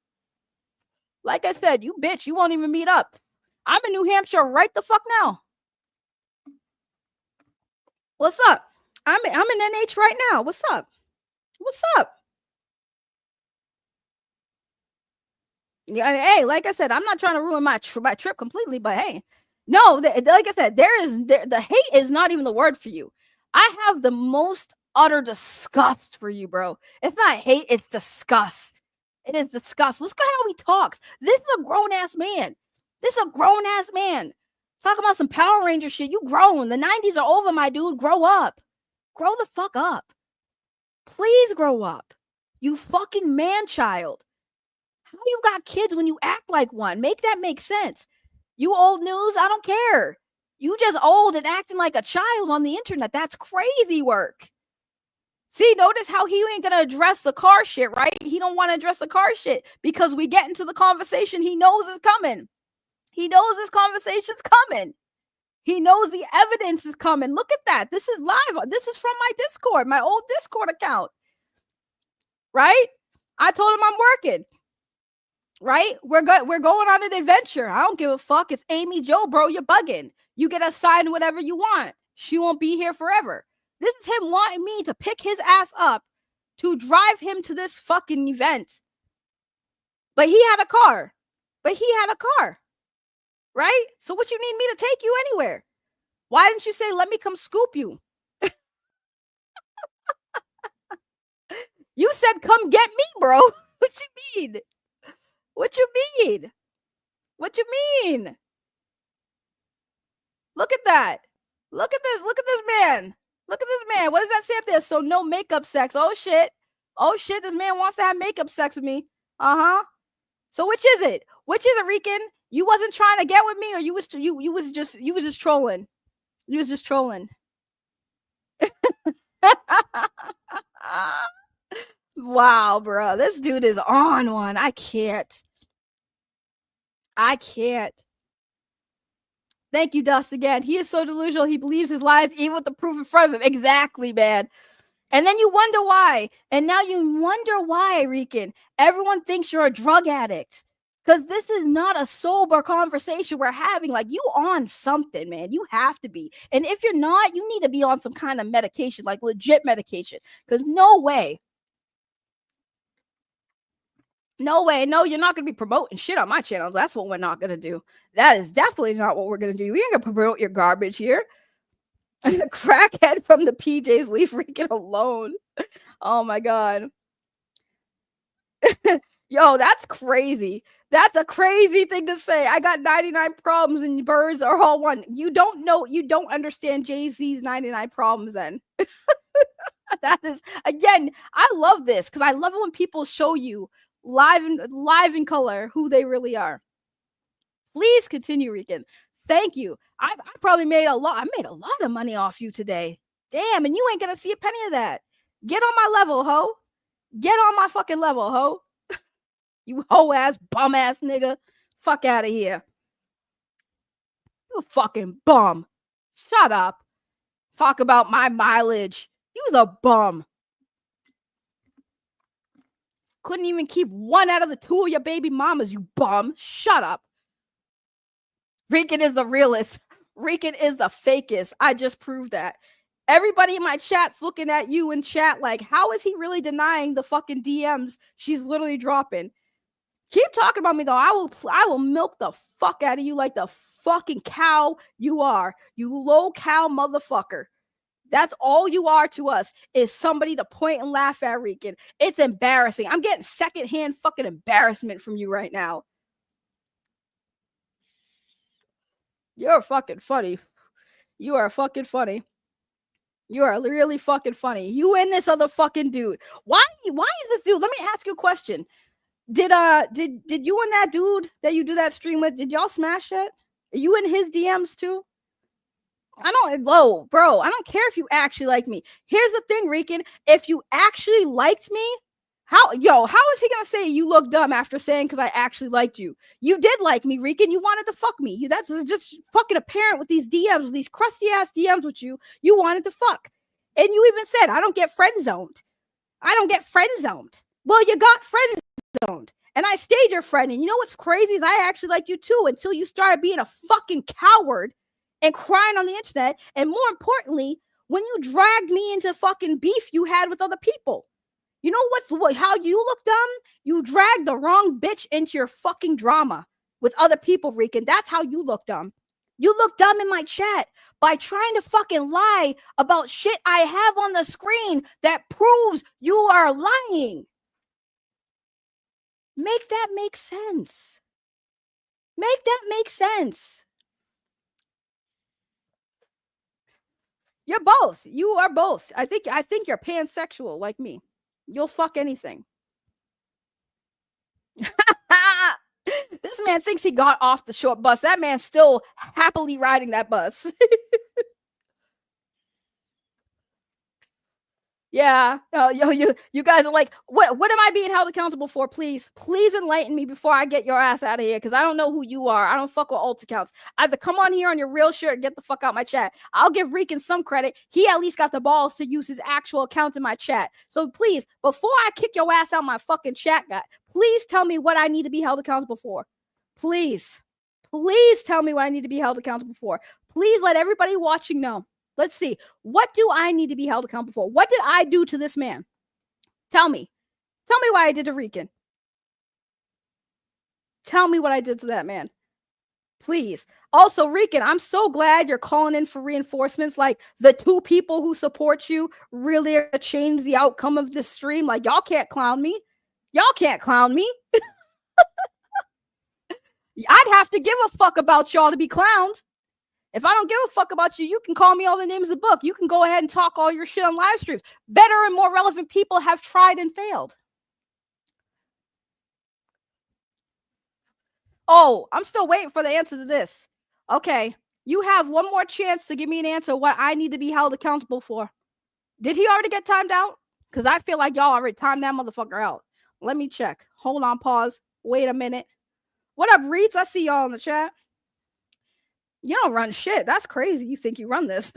Like I said, you bitch, you won't even meet up. I'm in New Hampshire right the fuck now. What's up? I'm in NH right now. What's up? What's up? Yeah, hey, like I said, I'm not trying to ruin my trip completely, but hey, no, like I said, the hate is not even the word for you. I have the most utter disgust for you, bro. It's not hate, it's disgust. It is disgust. Look at how he talks. This is a grown-ass man. Talking about some Power Ranger shit. You grown. The 90s are over, my dude. Grow up. Grow the fuck up. Please grow up. You fucking man-child. How you got kids when you act like one? Make that make sense. You old news, I don't care. You just old and acting like a child on the internet. That's crazy work. See, notice how he ain't gonna address the car shit, right? He don't want to address the car shit because we get into the conversation he knows is coming. He knows this conversation's coming. He knows the evidence is coming. Look at that. This is live. This is from my Discord, my old Discord account. Right? I told him I'm working. Right? We're going on an adventure. I don't give a fuck. It's Amy Joe, bro. You're bugging. You get assigned whatever you want. She won't be here forever. This is him wanting me to pick his ass up to drive him to this fucking event. But he had a car. Right? So what you need me to take you anywhere? Why didn't you say, let me come scoop you? You said, come get me, bro. What you mean? What you mean? Look at that. Look at this man. What does that say up there? So no makeup sex. Oh shit, this man wants to have makeup sex with me. So which is it, Rican? You wasn't trying to get with me, or you was just trolling. You was just trolling. Wow, bro. This dude is on one. I can't. Thank you, Dust, again. He is so delusional. He believes his lies even with the proof in front of him. Exactly, man. And then you wonder why. And now you wonder why, Rican. Everyone thinks you're a drug addict. Because this is not a sober conversation we're having. Like, you on something, man. You have to be. And if you're not, you need to be on some kind of medication, like legit medication. Because no way. No, you're not going to be promoting shit on my channel. That's what we're not going to do. That is definitely not what we're going to do. We ain't going to promote your garbage here. Crackhead from the PJs, leave Rican alone. Oh my god. Yo, that's crazy. That's a crazy thing to say. I got 99 problems and birds are all one. You don't know, you don't understand Jay-Z's 99 problems then. That is, again, I love this because I love it when people show you live in color who they really are. Please continue, Rican. Thank you. I probably made a lot. I made a lot of money off you today. Damn, and you ain't gonna see a penny of that. Get on my level, ho. Get on my fucking level, ho. You hoe ass, bum ass nigga. Fuck out of here. You a fucking bum. Shut up. Talk about my mileage. He was a bum. Couldn't even keep one out of the two of your baby mamas, you bum. Shut up. Rican is the realest. Rican is the fakest. I just proved that. Everybody in my chat's looking at you in chat like, how is he really denying the fucking DMs she's literally dropping? Keep talking about me though. I will milk the fuck out of you like the fucking cow you are. You low cow motherfucker. That's all you are to us, is somebody to point and laugh at, Rican. It's embarrassing. I'm getting secondhand fucking embarrassment from you right now. You're fucking funny. You are fucking funny. You are really fucking funny. You and this other fucking dude. Why is this dude? Let me ask you a question. Did you and that dude that you do that stream with, did y'all smash it? Are you in his DMs too? I don't care if you actually like me. Here's the thing, Rican. If you actually liked me, how is he gonna say you look dumb after saying because I actually liked you? You did like me, Rican. You wanted to fuck me. That's just fucking apparent with these DMs, with these crusty ass DMs with you. You wanted to fuck. And you even said, I don't get friend zoned. I don't get friend zoned. Well, you got friend zoned. And I stayed your friend. And you know what's crazy is I actually liked you too until you started being a fucking coward and crying on the internet. And more importantly, when you dragged me into fucking beef you had with other people. You know how you look dumb? You dragged the wrong bitch into your fucking drama with other people, Rican. That's how you look dumb. You look dumb in my chat by trying to fucking lie about shit I have on the screen that proves you are lying. Make that make sense. Make that make sense. You're both. You are both. I think you're pansexual like me. You'll fuck anything. This man thinks he got off the short bus. That man's still happily riding that bus. Yeah. You guys are like, what am I being held accountable for? Please enlighten me before I get your ass out of here, because I don't know who you are. I don't fuck with alt accounts. Either come on here on your real shit or get the fuck out my chat. I'll give Rican some credit. He at least got the balls to use his actual account in my chat. So please, before I kick your ass out my fucking chat guy, please tell me what I need to be held accountable for. Please tell me what I need to be held accountable for. Please let everybody watching know. Let's see. What do I need to be held accountable for? What did I do to this man? Tell me. Tell me why I did to Rican. Tell me what I did to that man. Please. Also, Rican, I'm so glad you're calling in for reinforcements. Like, the two people who support you really change the outcome of this stream. Like, y'all can't clown me. Y'all can't clown me. I'd have to give a fuck about y'all to be clowned. If I don't give a fuck about you, you can call me all the names of the book. You can go ahead and talk all your shit on live streams. Better and more relevant people have tried and failed. Oh, I'm still waiting for the answer to this. Okay, you have one more chance to give me an answer what I need to be held accountable for. Did he already get timed out? Because I feel like y'all already timed that motherfucker out. Let me check. Hold on, pause. Wait a minute. What up, Reeds? I see y'all in the chat. You don't run shit. That's crazy. You think you run this.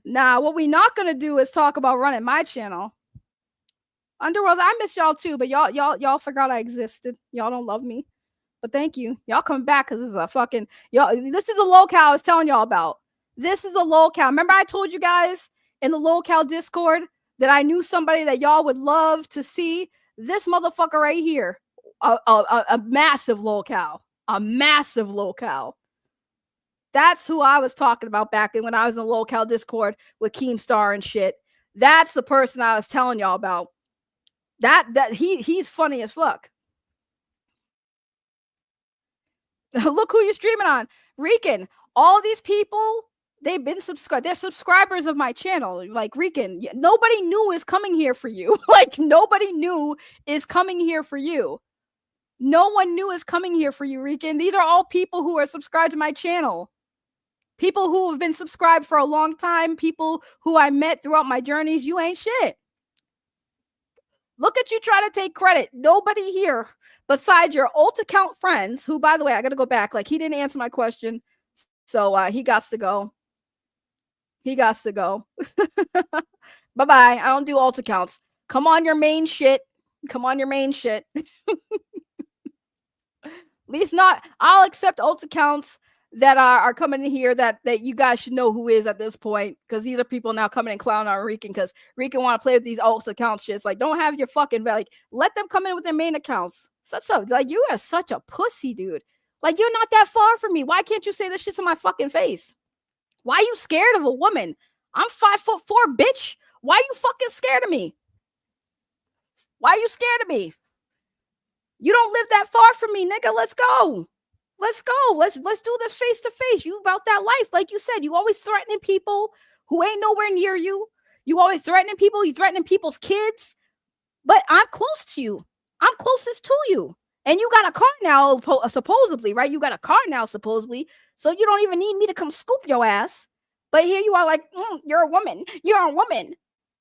Nah, what we not gonna do is talk about running my channel. Underworlds, I miss y'all too, but y'all forgot I existed. Y'all don't love me. But thank you. Y'all coming back because this is a fucking this is the locale I was telling y'all about. This is the locale. Remember I told you guys in the locale Discord that I knew somebody that y'all would love to see? This motherfucker right here. A massive locale. A massive locale. That's who I was talking about back when I was in the local Discord with Keemstar and shit. That's the person I was telling y'all about. He's funny as fuck. Look who you're streaming on. Rican. All these people, they've been subscribed. They're subscribers of my channel. Like, Rican, nobody new is coming here for you. Like, nobody new is coming here for you. No one new is coming here for you, Rican. These are all people who are subscribed to my channel. People who have been subscribed for a long time. People who I met throughout my journeys. You ain't shit. Look at you try to take credit. Nobody here besides your alt account friends, who, by the way, I got to go back. Like, he didn't answer my question. So he got to go. He got to go. Bye-bye. I don't do alt accounts. Come on your main shit. Come on your main shit. At least not. I'll accept alt accounts that are coming in here that you guys should know who is at this point, because these are people now coming and clowning on Rican because Rican want to play with these alt account shits. Like, don't have your fucking, like, let them come in with their main accounts. Like, you are such a pussy, dude. Like, you're not that far from me. Why can't you say this shit to my fucking face? Why are you scared of a woman? I'm 5'4", bitch. Why are you fucking scared of me? Why are you scared of me? You don't live that far from me, nigga. Let's go. Let's go. Let's do this face to face. You about that life. Like you said, you always threatening people who ain't nowhere near you. You always threatening people. You threatening people's kids. But I'm close to you. I'm closest to you. And you got a car now, supposedly, right? You got a car now, supposedly. So you don't even need me to come scoop your ass. But here you are like, you're a woman. You're a woman.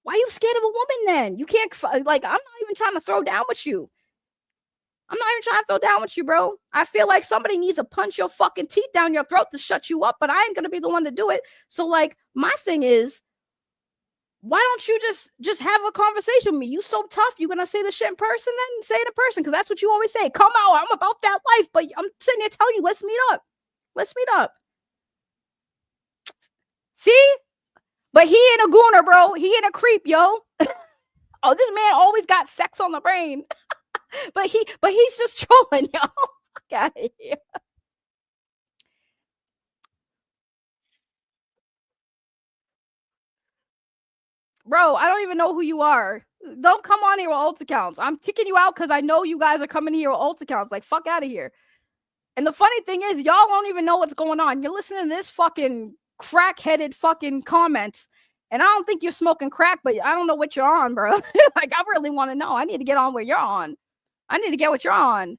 Why are you scared of a woman then? You can't, like, I'm not even trying to throw down with you. I'm not even trying to throw down with you, bro. I feel like somebody needs to punch your fucking teeth down your throat to shut you up, but I ain't going to be the one to do it. So, like, my thing is, why don't you just have a conversation with me? You so tough. You going to say the shit in person then? Say it in person, because that's what you always say. Come out. I'm about that life, but I'm sitting there telling you, let's meet up. Let's meet up. See? But he ain't a gooner, bro. He ain't a creep, yo. Oh, this man always got sex on the brain. But he's just trolling, y'all. Fuck out of here. Bro, I don't even know who you are. Don't come on here with alt accounts. I'm kicking you out because I know you guys are coming here with alt accounts. Like, fuck out of here. And the funny thing is, y'all don't even know what's going on. You're listening to this fucking crack-headed fucking comments. And I don't think you're smoking crack, but I don't know what you're on, bro. Like, I really want to know. I need to get on where you're on. I need to get what you're on.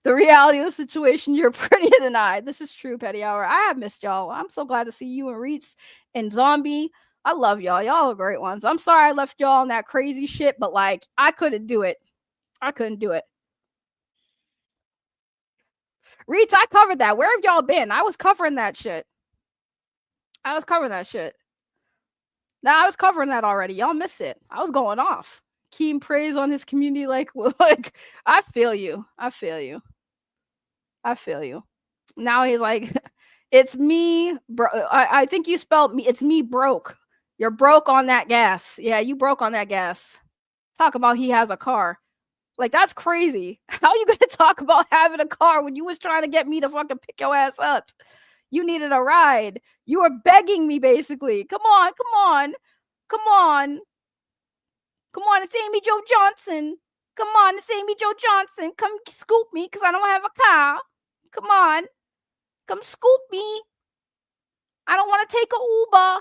The reality of the situation, you're prettier than I. This is true, Petty Hour. I have missed y'all. I'm so glad to see you and Reets and Zombie. I love y'all. Y'all are great ones. I'm sorry I left y'all on that crazy shit, but, like, I couldn't do it. I couldn't do it. Reets, I covered that. Where have y'all been? I was covering that shit. Now, I was covering that already. Y'all missed it. I was going off. Keem praise on his community, like I feel you. Now he's like, it's me, bro. I think you spelled me. It's me broke. You're broke on that gas. Yeah, you broke on that gas. Talk about he has a car. Like, that's crazy. How are you gonna talk about having a car when you was trying to get me to fucking pick your ass up? You needed a ride. You were begging me, basically. Come on. It's Amy Jo Johnson. It's Amy Jo Johnson. Come scoop me because I don't have a car. Come on. Come scoop me. I don't want to take a Uber.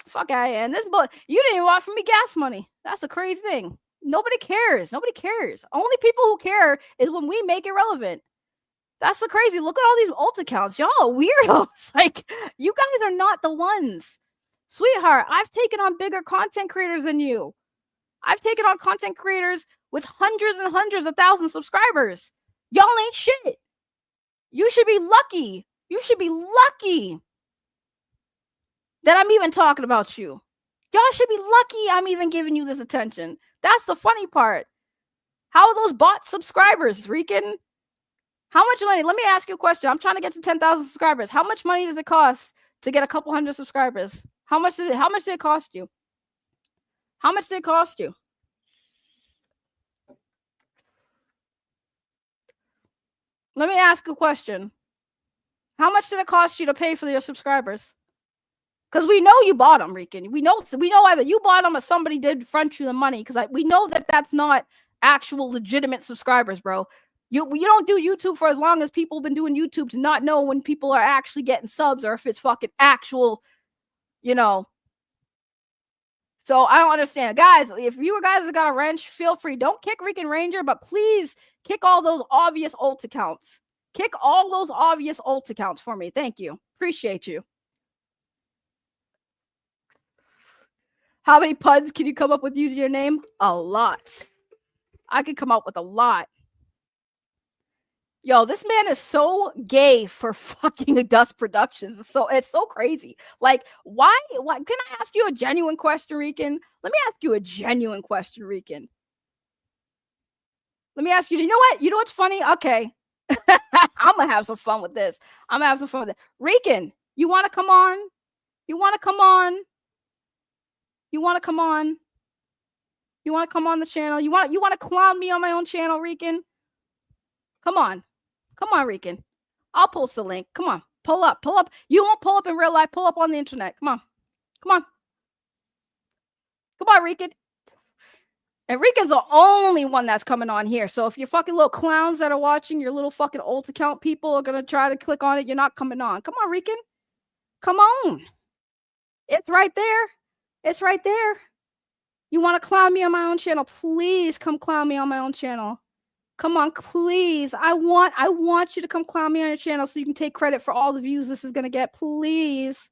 Fuck out of here. And this boy, you didn't even offer me gas money. That's a crazy thing. Nobody cares. Only people who care is when we make it relevant. That's the crazy. Look at all these alt accounts. Y'all are weirdos. Like, you guys are not the ones. Sweetheart, I've taken on bigger content creators than you. I've taken on content creators with hundreds and hundreds of thousands of subscribers. Y'all ain't shit. You should be lucky. That I'm even talking about you. Y'all should be lucky I'm even giving you this attention. That's the funny part. How are those bot subscribers, Rican? How much money? Let me ask you a question. I'm trying to get to 10,000 subscribers. How much money does it cost to get a couple hundred subscribers? How much did it cost you? How much did it cost you? Let me ask a question. How much did it cost you to pay for your subscribers? Because we know you bought them, Rican. We know either you bought them or somebody did front you the money. Because we know that that's not actual legitimate subscribers, bro. You don't do YouTube for as long as people have been doing YouTube to not know when people are actually getting subs or if it's fucking actual, you know. So I don't understand. Guys, if you guys have got a wrench, feel free. Don't kick Rican Ranger, but please kick all those obvious ult accounts. Kick all those obvious ult accounts for me. Thank you. Appreciate you. How many puns can you come up with using your name? A lot. I could come up with a lot. Yo, this man is so gay for fucking Dust Productions. It's so crazy. Like, why? Can I ask you a genuine question, Rican? Let me ask you a genuine question, Rican. Let me ask you. You know what? You know what's funny? Okay. I'm gonna have some fun with this. Rican, you want to come on? You want to come on? You want to come on? You want to come on the channel? You want to clown me on my own channel, Rican? Come on, Rican. I'll post the link. Come on, pull up. You won't pull up in real life. Pull up on the internet. Come on, Rican. And Rican's the only one that's coming on here. So if your fucking little clowns that are watching, your little fucking ult account people are gonna try to click on it, you're not coming on. Come on, Rican. Come on. It's right there. It's right there. You want to clown me on my own channel? Please come clown me on my own channel. Come on, please. I want you to come clown me on your channel so you can take credit for all the views this is gonna get. Please.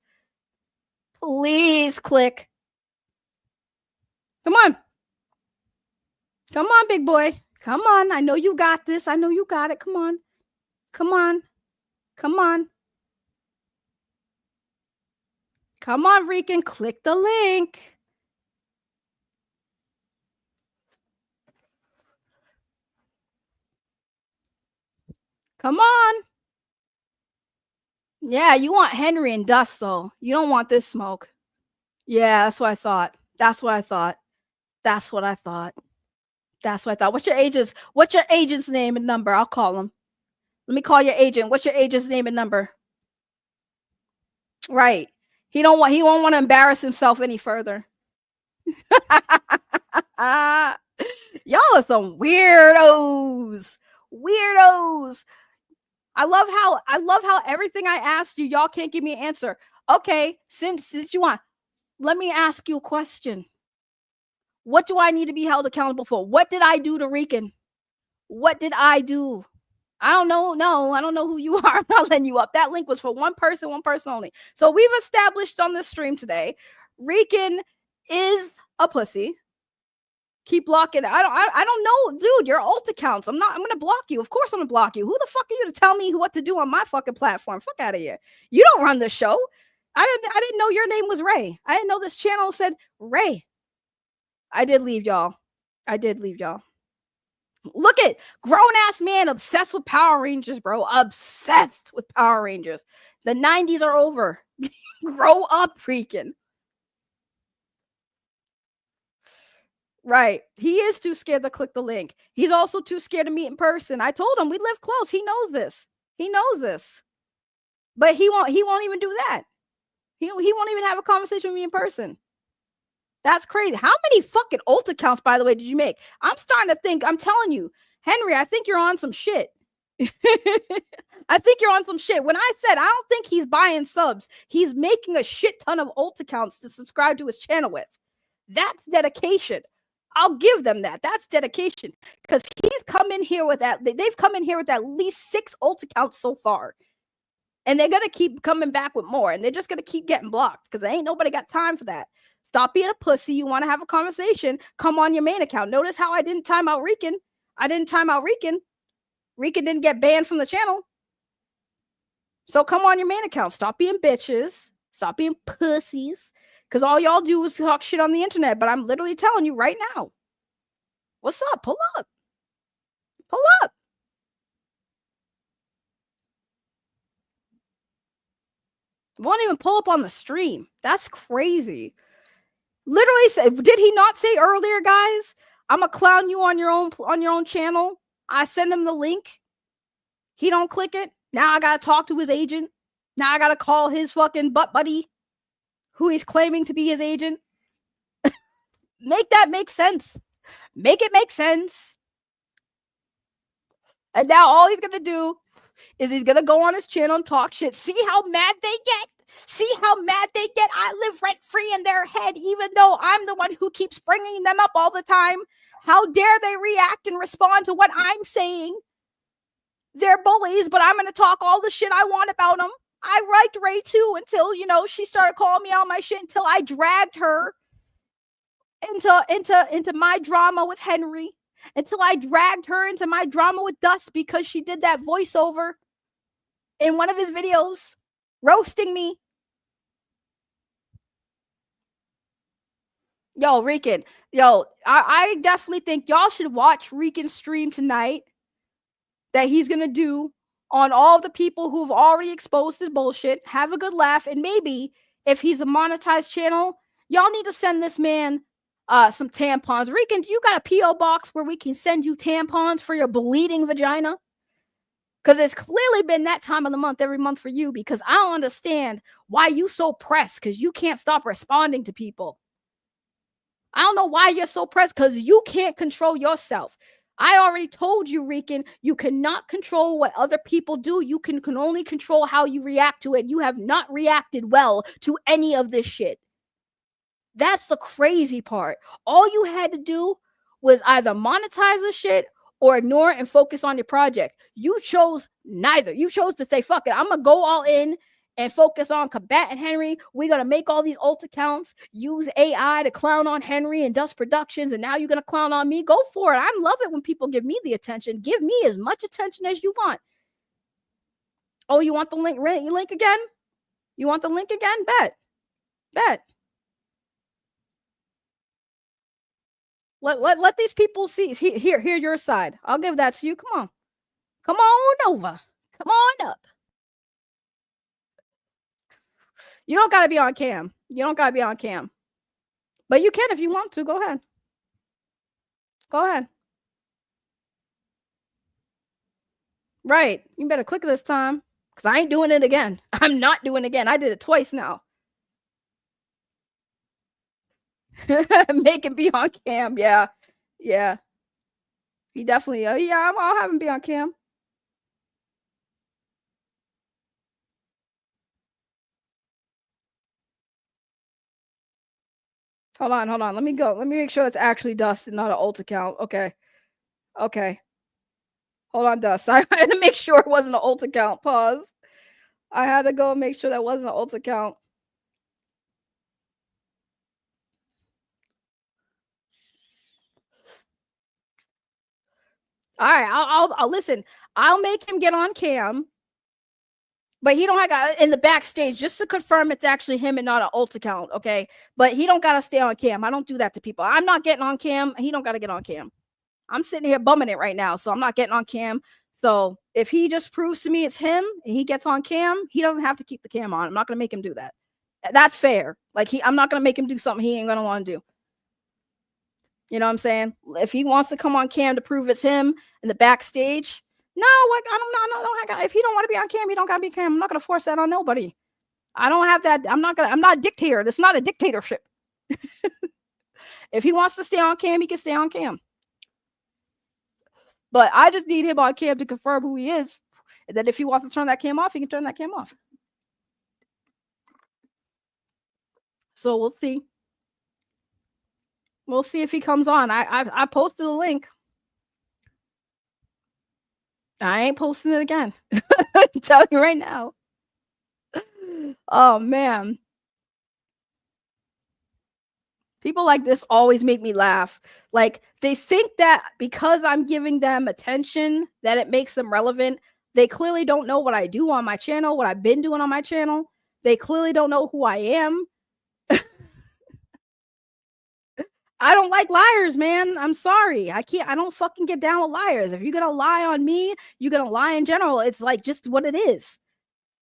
Please click. Come on. Come on, big boy. Come on. I know you got this. I know you got it. Come on. Come on. Come on. Come on, Rican. Click the link. Come on. Yeah, you want Henry and Dust, though. You don't want this smoke. Yeah, that's what I thought. What's your agent's name and number? I'll call him. Let me call your agent. What's your agent's name and number? Right. He won't want to embarrass himself any further. Y'all are some weirdos. I love how everything I asked you, y'all can't give me an answer. Okay, since you want, let me ask you a question. What do I need to be held accountable for? What did I do to Rican? What did I do? I don't know. No, I don't know who you are. I'm not letting you up. That link was for one person only. So we've established on this stream today, Rican is a pussy. Keep blocking. I don't know, dude. Your ult accounts. I'm gonna block you. Of course I'm gonna block you. Who the fuck are you to tell me what to do on my fucking platform? Fuck out of here. You don't run the show. I didn't know your name was Ray. I didn't know this channel said Ray. I did leave y'all. Look at grown-ass man obsessed with Power Rangers, bro. Obsessed with Power Rangers. The 90s are over. Grow up, freaking. Right. He is too scared to click the link. He's also too scared to meet in person. I told him we live close. He knows this. But he won't even do that. He won't even have a conversation with me in person. That's crazy. How many fucking ult accounts, by the way, did you make? I'm starting to think, I'm telling you, Henry, I think you're on some shit. I think you're on some shit. When I said, I don't think he's buying subs. He's making a shit ton of ult accounts to subscribe to his channel with. That's dedication. I'll give them that. That's dedication. Because he's come in here with that. They've come in here with at least 6 ult accounts so far. And they're going to keep coming back with more. And they're just going to keep getting blocked. Because ain't nobody got time for that. Stop being a pussy. You want to have a conversation. Come on your main account. Notice how I didn't time out Rican. Rican didn't get banned from the channel. So come on your main account. Stop being bitches. Stop being pussies. Because all y'all do is talk shit on the internet. But I'm literally telling you right now. What's up? Pull up. Won't even pull up on the stream. That's crazy. Literally said, did he not say earlier, guys? I'm gonna clown you on your own channel. I send him the link. He don't click it. Now I gotta talk to his agent. Now I gotta call his fucking butt buddy, who he's claiming to be his agent. Make that make sense. Make it make sense. And now all he's gonna do is he's gonna go on his channel and talk shit. See how mad they get? See how mad they get? I live rent free in their head, even though I'm the one who keeps bringing them up all the time. How dare they react and respond to what I'm saying? They're bullies, but I'm gonna talk all the shit I want about them. I liked Ray too until, you know, she started calling me out my shit, until I dragged her into my drama with Henry, until I dragged her into my drama with Dust because she did that voiceover in one of his videos roasting me. Yo, Rican, I definitely think y'all should watch Rican's stream tonight that he's gonna do on all the people who've already exposed his bullshit. Have a good laugh, and maybe if he's a monetized channel, y'all need to send this man some tampons. Rican, do you got a P.O. box where we can send you tampons for your bleeding vagina? Because it's clearly been that time of the month every month for you, because I don't understand why you so pressed, because you can't stop responding to people. I don't know why you're so pressed, because you can't control yourself. I already told you, Rican, you cannot control what other people do. You can only control how you react to it. You have not reacted well to any of this shit. That's the crazy part. All you had to do was either monetize the shit or ignore it and focus on your project. You chose neither. You chose to say, fuck it, I'm going to go all in and focus on combating Henry. We're going to make all these alt accounts, use AI to clown on Henry and Dust Productions, and now you're going to clown on me. Go for it. I love it when people give me the attention. Give me as much attention as you want. Oh, you want the link again? You want the link again? Bet. Let these people see. Here your side. I'll give that to you. Come on over. Come on up. You don't gotta be on cam. But you can if you want to. Go ahead. Right. You better click it this time, because I ain't doing it again. I'm not doing it again. I did it twice now. Make him be on cam. Yeah. He definitely. I'll have him be on cam. Hold on. Let me go. Let me make sure it's actually Dust and not an alt account. Okay. Hold on, Dust. I had to make sure it wasn't an alt account. Pause. I had to go and make sure that wasn't an alt account. All right, I'll listen. I'll make him get on cam, but he don't have in the backstage just to confirm it's actually him and not an alt account, okay? But he don't gotta stay on cam. I don't do that to people. I'm not getting on cam. He don't gotta get on cam. I'm sitting here bumming it right now, so I'm not getting on cam. So if he just proves to me it's him and he gets on cam, he doesn't have to keep the cam on. I'm not gonna make him do that. That's fair. Like I'm not gonna make him do something he ain't gonna want to do. You know what I'm saying? If he wants to come on cam to prove it's him in the backstage, no, like if he don't want to be on cam, he don't gotta be cam. I'm not gonna force that on nobody. I don't have that. I'm not a dictator. This is not a dictatorship. If he wants to stay on cam, he can stay on cam. But I just need him on cam to confirm who he is. And then if he wants to turn that cam off, he can turn that cam off. So we'll see. We'll see if he comes on. I posted a link. I ain't posting it again. I'm telling you right now. Oh, man. People like this always make me laugh. Like, they think that because I'm giving them attention, that it makes them relevant. They clearly don't know what I do on my channel, what I've been doing on my channel. They clearly don't know who I am. I don't like liars, man. I'm sorry. I don't fucking get down with liars. If you're gonna lie on me, you're gonna lie in general. It's like just what it is.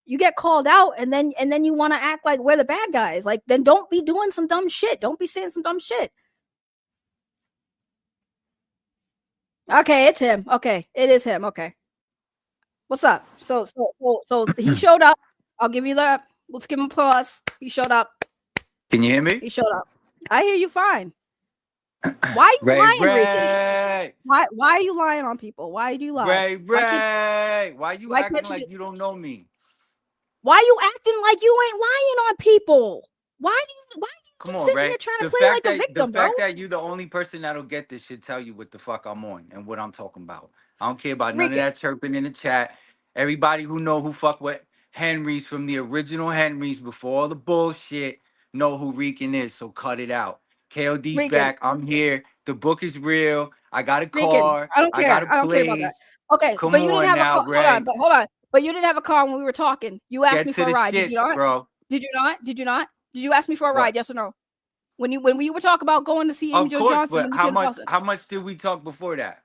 You get called out and then you want to act like we're the bad guys. Like, then don't be doing some dumb shit. Don't be saying some dumb shit. Okay, it's him. Okay, it is him. Okay. What's up? So he showed up. I'll give you the. Let's give him applause. He showed up. Can you hear me? He showed up. I hear you fine. Why are you Ray, lying, Rican? Ray. Why are you lying on people? Why do you lie? Ray, Ray. Why you acting can't you like you don't know me? Why you acting like you ain't lying on people? Why do you Come keep on, sitting Ray. here trying to The play fact like a that victim, the fact bro? that you the only person that'll get this should tell you what the fuck I'm on and what I'm talking about. I don't care about none of Rican, that chirping in the chat. Everybody who know who fuck with Henry's from the original Henry's before all the bullshit know who Rican is. So cut it out. KOD's Rican, back. I'm here. The book is real. I got a Rican. car. I don't I got care. a I don't care about that. place. Okay, Come but you didn't on have a now, car. Hold on, Ray. but hold on. But you didn't have a car when we were talking. You asked Get me to for a the ride. Did you shits, not? bro. Did you not? Did you not? Did you ask me for a What? ride? Yes or no? When you were talking about going to see Amy Of Jo course, Johnson but when you came to Boston. how much did we talk before that?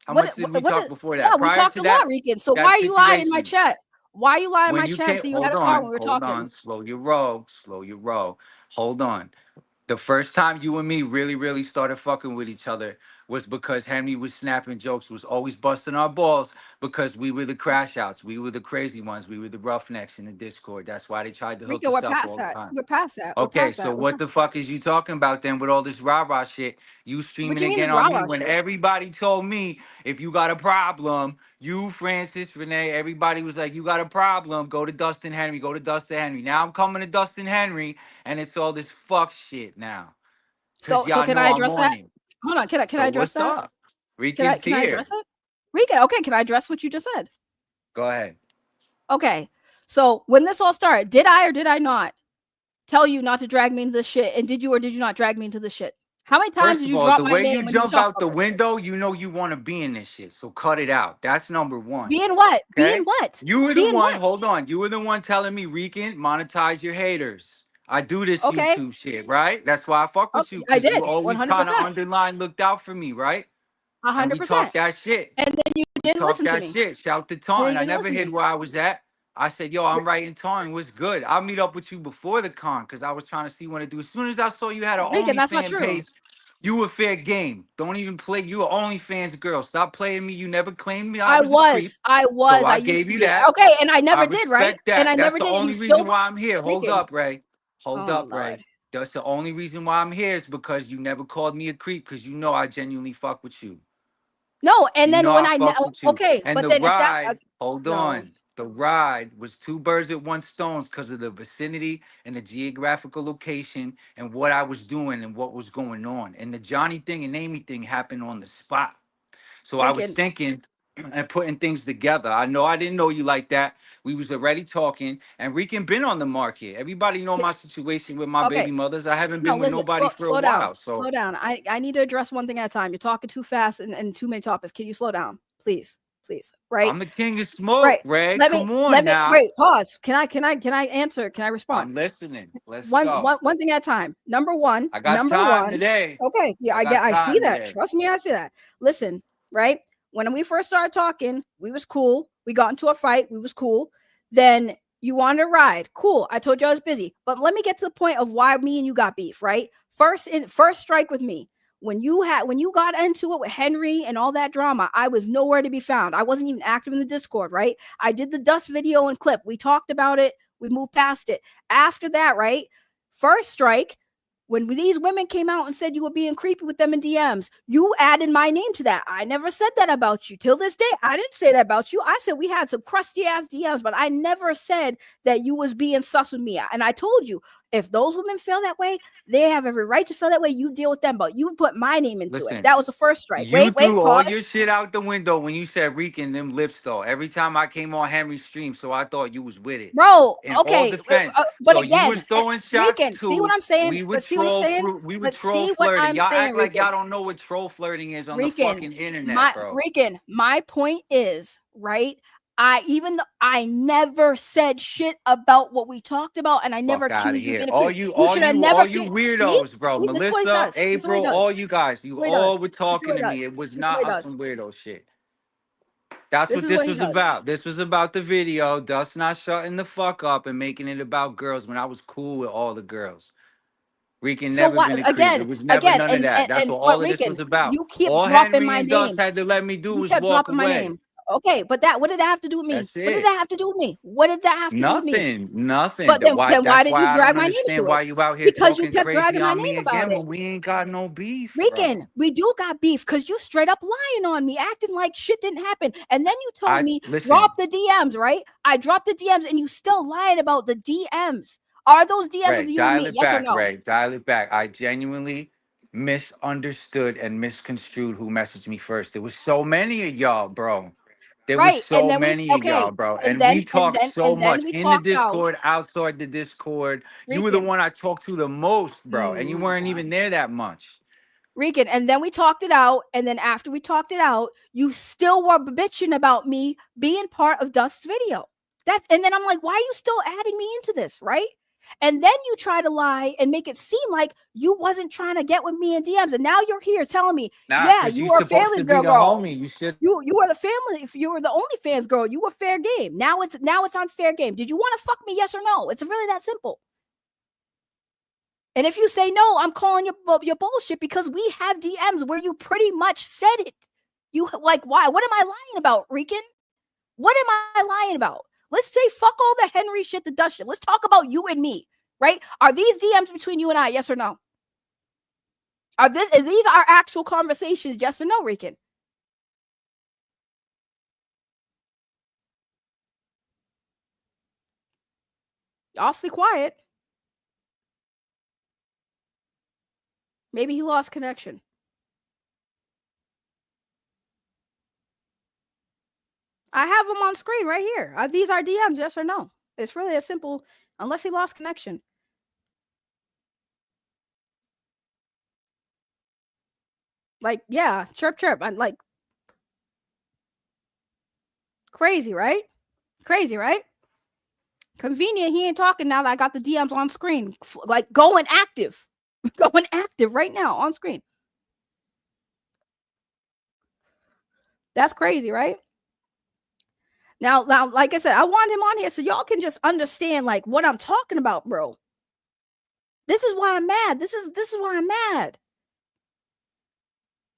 How What much did we what talk did, before yeah, that? we Prior talked to a lot, that Rican. So why that are you lying in my situation, chat? Why are you lying in when my you chat came, saying you had a car when we were hold talking? on, slow your roll, hold on. The first time you and me really started fucking with each other was because Henry was snapping jokes, was always busting our balls because we were the crash outs, we were the crazy ones, we were the roughnecks in the Discord. That's why they tried to hook Rican, we're us up past all the that. time. We're past that. We're Okay, past so that. what the fuck is you talking about then with all this rah-rah shit? You What streaming do you mean again this on rah me rah when shit? everybody told me if you got a problem, you, Francis, Renee, everybody was like, you got a problem, go to Dustin Henry, go to Dustin Henry. Now I'm coming to Dustin Henry and it's all this fuck shit now. Cause So y'all can know I I'm address on that? it. Hold on, can I So address what's that? up? Rican's Can I here. address it? Rican, okay, can I address what you just said? Go ahead. Okay. So when this all started, did I or did I not tell you not to drag me into this shit? And did you or did you not drag me into this shit? How many times First did of you all, drop the my way you name when you jump talk out the about this shit? window, you know you want to be in this shit. So cut it out. That's number one. Being what? Being Okay? what? You were the Being one, what? hold on. You were the one telling me, Rican, monetize your haters. I do this Okay. YouTube shit, right? That's why I fuck with Okay, you, I because did. you always kind of 100%. underline looked out for me, right? And we 100%. talked that shit. And then you We didn't talked listen to that me. shit. Shout to And then Taunton. you I didn't never listen to hid me. where I was at. I said, yo, I'm writing Taunton. What's good? I'll meet up with you before the con because I was trying to see what to do. As soon as I saw you had an Rican, that's not OnlyFans true. page, you were fair game. Don't even play. You were OnlyFans girl. Stop playing me. You never claimed me. I was a creep. So I I used gave to you be. that. Okay, and I I never did, right? respect And that. I That's never the did, and you only still reason why I'm here. Hold Rican. up, Ray. Hold Oh up, Lord. Ray. That's the only reason why I'm here is because you never called me a creep because you know I genuinely fuck with you. No, and You then know when I I fucks with you. okay, And but the then if that ride, hold no, on. The ride was two birds with one stone because of the vicinity and the geographical location and what I was doing and what was going on. And the Johnny thing and Amy thing happened on the spot. So I was Rican. thinking and putting things together. I know I didn't know you like that. We was already talking, and Rican been on the market. Everybody know my situation with my Okay, baby mothers. I haven't no, been with listen, nobody for a slow down, while. So slow down. I need to address one thing at a time. You're talking too fast and too many topics. Can you slow down, please, please? Right, I'm the king of smoke, right. Ray. Come on Let me now. wait. Pause. Can I answer? Can I respond? I'm listening. Let's go. One thing at a time. Number one. I got Number time one. today. Okay, yeah, I got I see time that. today. Trust me, I see that. Listen, right? When we first started talking, we was cool. We got into a fight. We was cool. Then you wanted to ride. Cool. I told you I was busy. But let me get to the point of why me and you got beef, right? First strike with me. When you got into it with Henry and all that drama, I was nowhere to be found. I wasn't even active in the Discord, right? I did the dust video and clip. We talked about it. We moved past it. After that, right? First strike, when these women came out and said you were being creepy with them in DMs, you added my name to that. I never said that about you. Till this day, I didn't say that about you. I said we had some crusty ass DMs, but I never said that you was being sus with me. And I told you, if those women feel that way, they have every right to feel that way. You deal with them, but you put my name into it. Listen, That was the first strike. you Wait, threw all pause. your shit out the window when you said Rican them lips though. Every time I came on Henry's stream, so I thought you was with it. Bro, In all okay, defense, but so you was again, throwing shots Rican, see what too. I'm saying? We would But see what I'm troll saying? through. We would But troll see what flirting. I'm Y'all saying, act like Rican. y'all don't know what troll flirting is on the fucking internet, bro. Rican, my point is, right? I never said shit about what we talked about, and I never Fuck out of accused you of here. being a creep. You All should have you, never all you been. See, weirdos, bro. this is what he Melissa, does. This is what he April, does. all you guys, you This is what he does. all were This is what talking he to me. does. It was This is what not he on does. some weirdo shit. That's This what is this what he was does. about. This was about the video. Dust not shutting the fuck up and making it about girls when I was cool with all the girls. Rican So never what? been a creep. It was never none of that. That's what all But of this was Rican, about. you keep All dropping Henry my and Dust name. had to let me do You was kept walk dropping my away. name. Okay, but what did that have to do with me? That's What did it. that have to do with me? What did that have to do with me? Nothing. But then why That's did why you I drag don't my name understand into why it? you out here Because you talking kept crazy dragging my on me name about again it. when we ain't got no beef, Rican, bro. we do got beef because you straight up lying on me, acting like shit didn't happen. And then you told me, drop the DMs, right? I dropped the DMs and you still lying about the DMs. Are those DMs Ray, of you and dial me? it Yes or back, no? Ray. Dial it back. I genuinely misunderstood and misconstrued who messaged me first. There was so many of y'all, bro. There was Right. And so then many of y'all, bro. and And then we talked so and then much we in the talked out. Discord, outside the Discord. You were the Rican. one I talked to the most, bro. And you My weren't God. even there that much. Rican, and then we talked it out, and then after we talked it out, you still were bitching about me being part of Dust's video. And then I'm like, why are you still adding me into this, right? And then you try to lie and make it seem like you wasn't trying to get with me in DMs, and now you're here telling me, Nah, yeah, because you you were a supposed family's to be girl. the homie. You should. You were the family. If you were the only fans girl, you were fair game. Now it's unfair game. Did you want to fuck me? Yes or no? It's really that simple. And if you say no, I'm calling your bullshit because we have DMs where you pretty much said it. You like, why? What am I lying about, Rican? What am I lying about? Let's say fuck all the Henry shit, the Dust shit. Let's talk about you and me, right? Are these DMs between you and I? Yes or no? Are these our actual conversations? Yes or no, Rican? Awfully quiet. Maybe he lost connection. I have them on screen right here. Are these our DMs? Yes or no? It's really as simple, unless he lost connection. Like, yeah, chirp, chirp. I'm like, crazy, right? Crazy, right? Convenient. He ain't talking now that I got the DMs on screen. Like, going active. Going active right now on screen. That's crazy, right? Now, like I said, I want him on here so y'all can just understand like what I'm talking about, bro. This is why I'm mad. This is why I'm mad.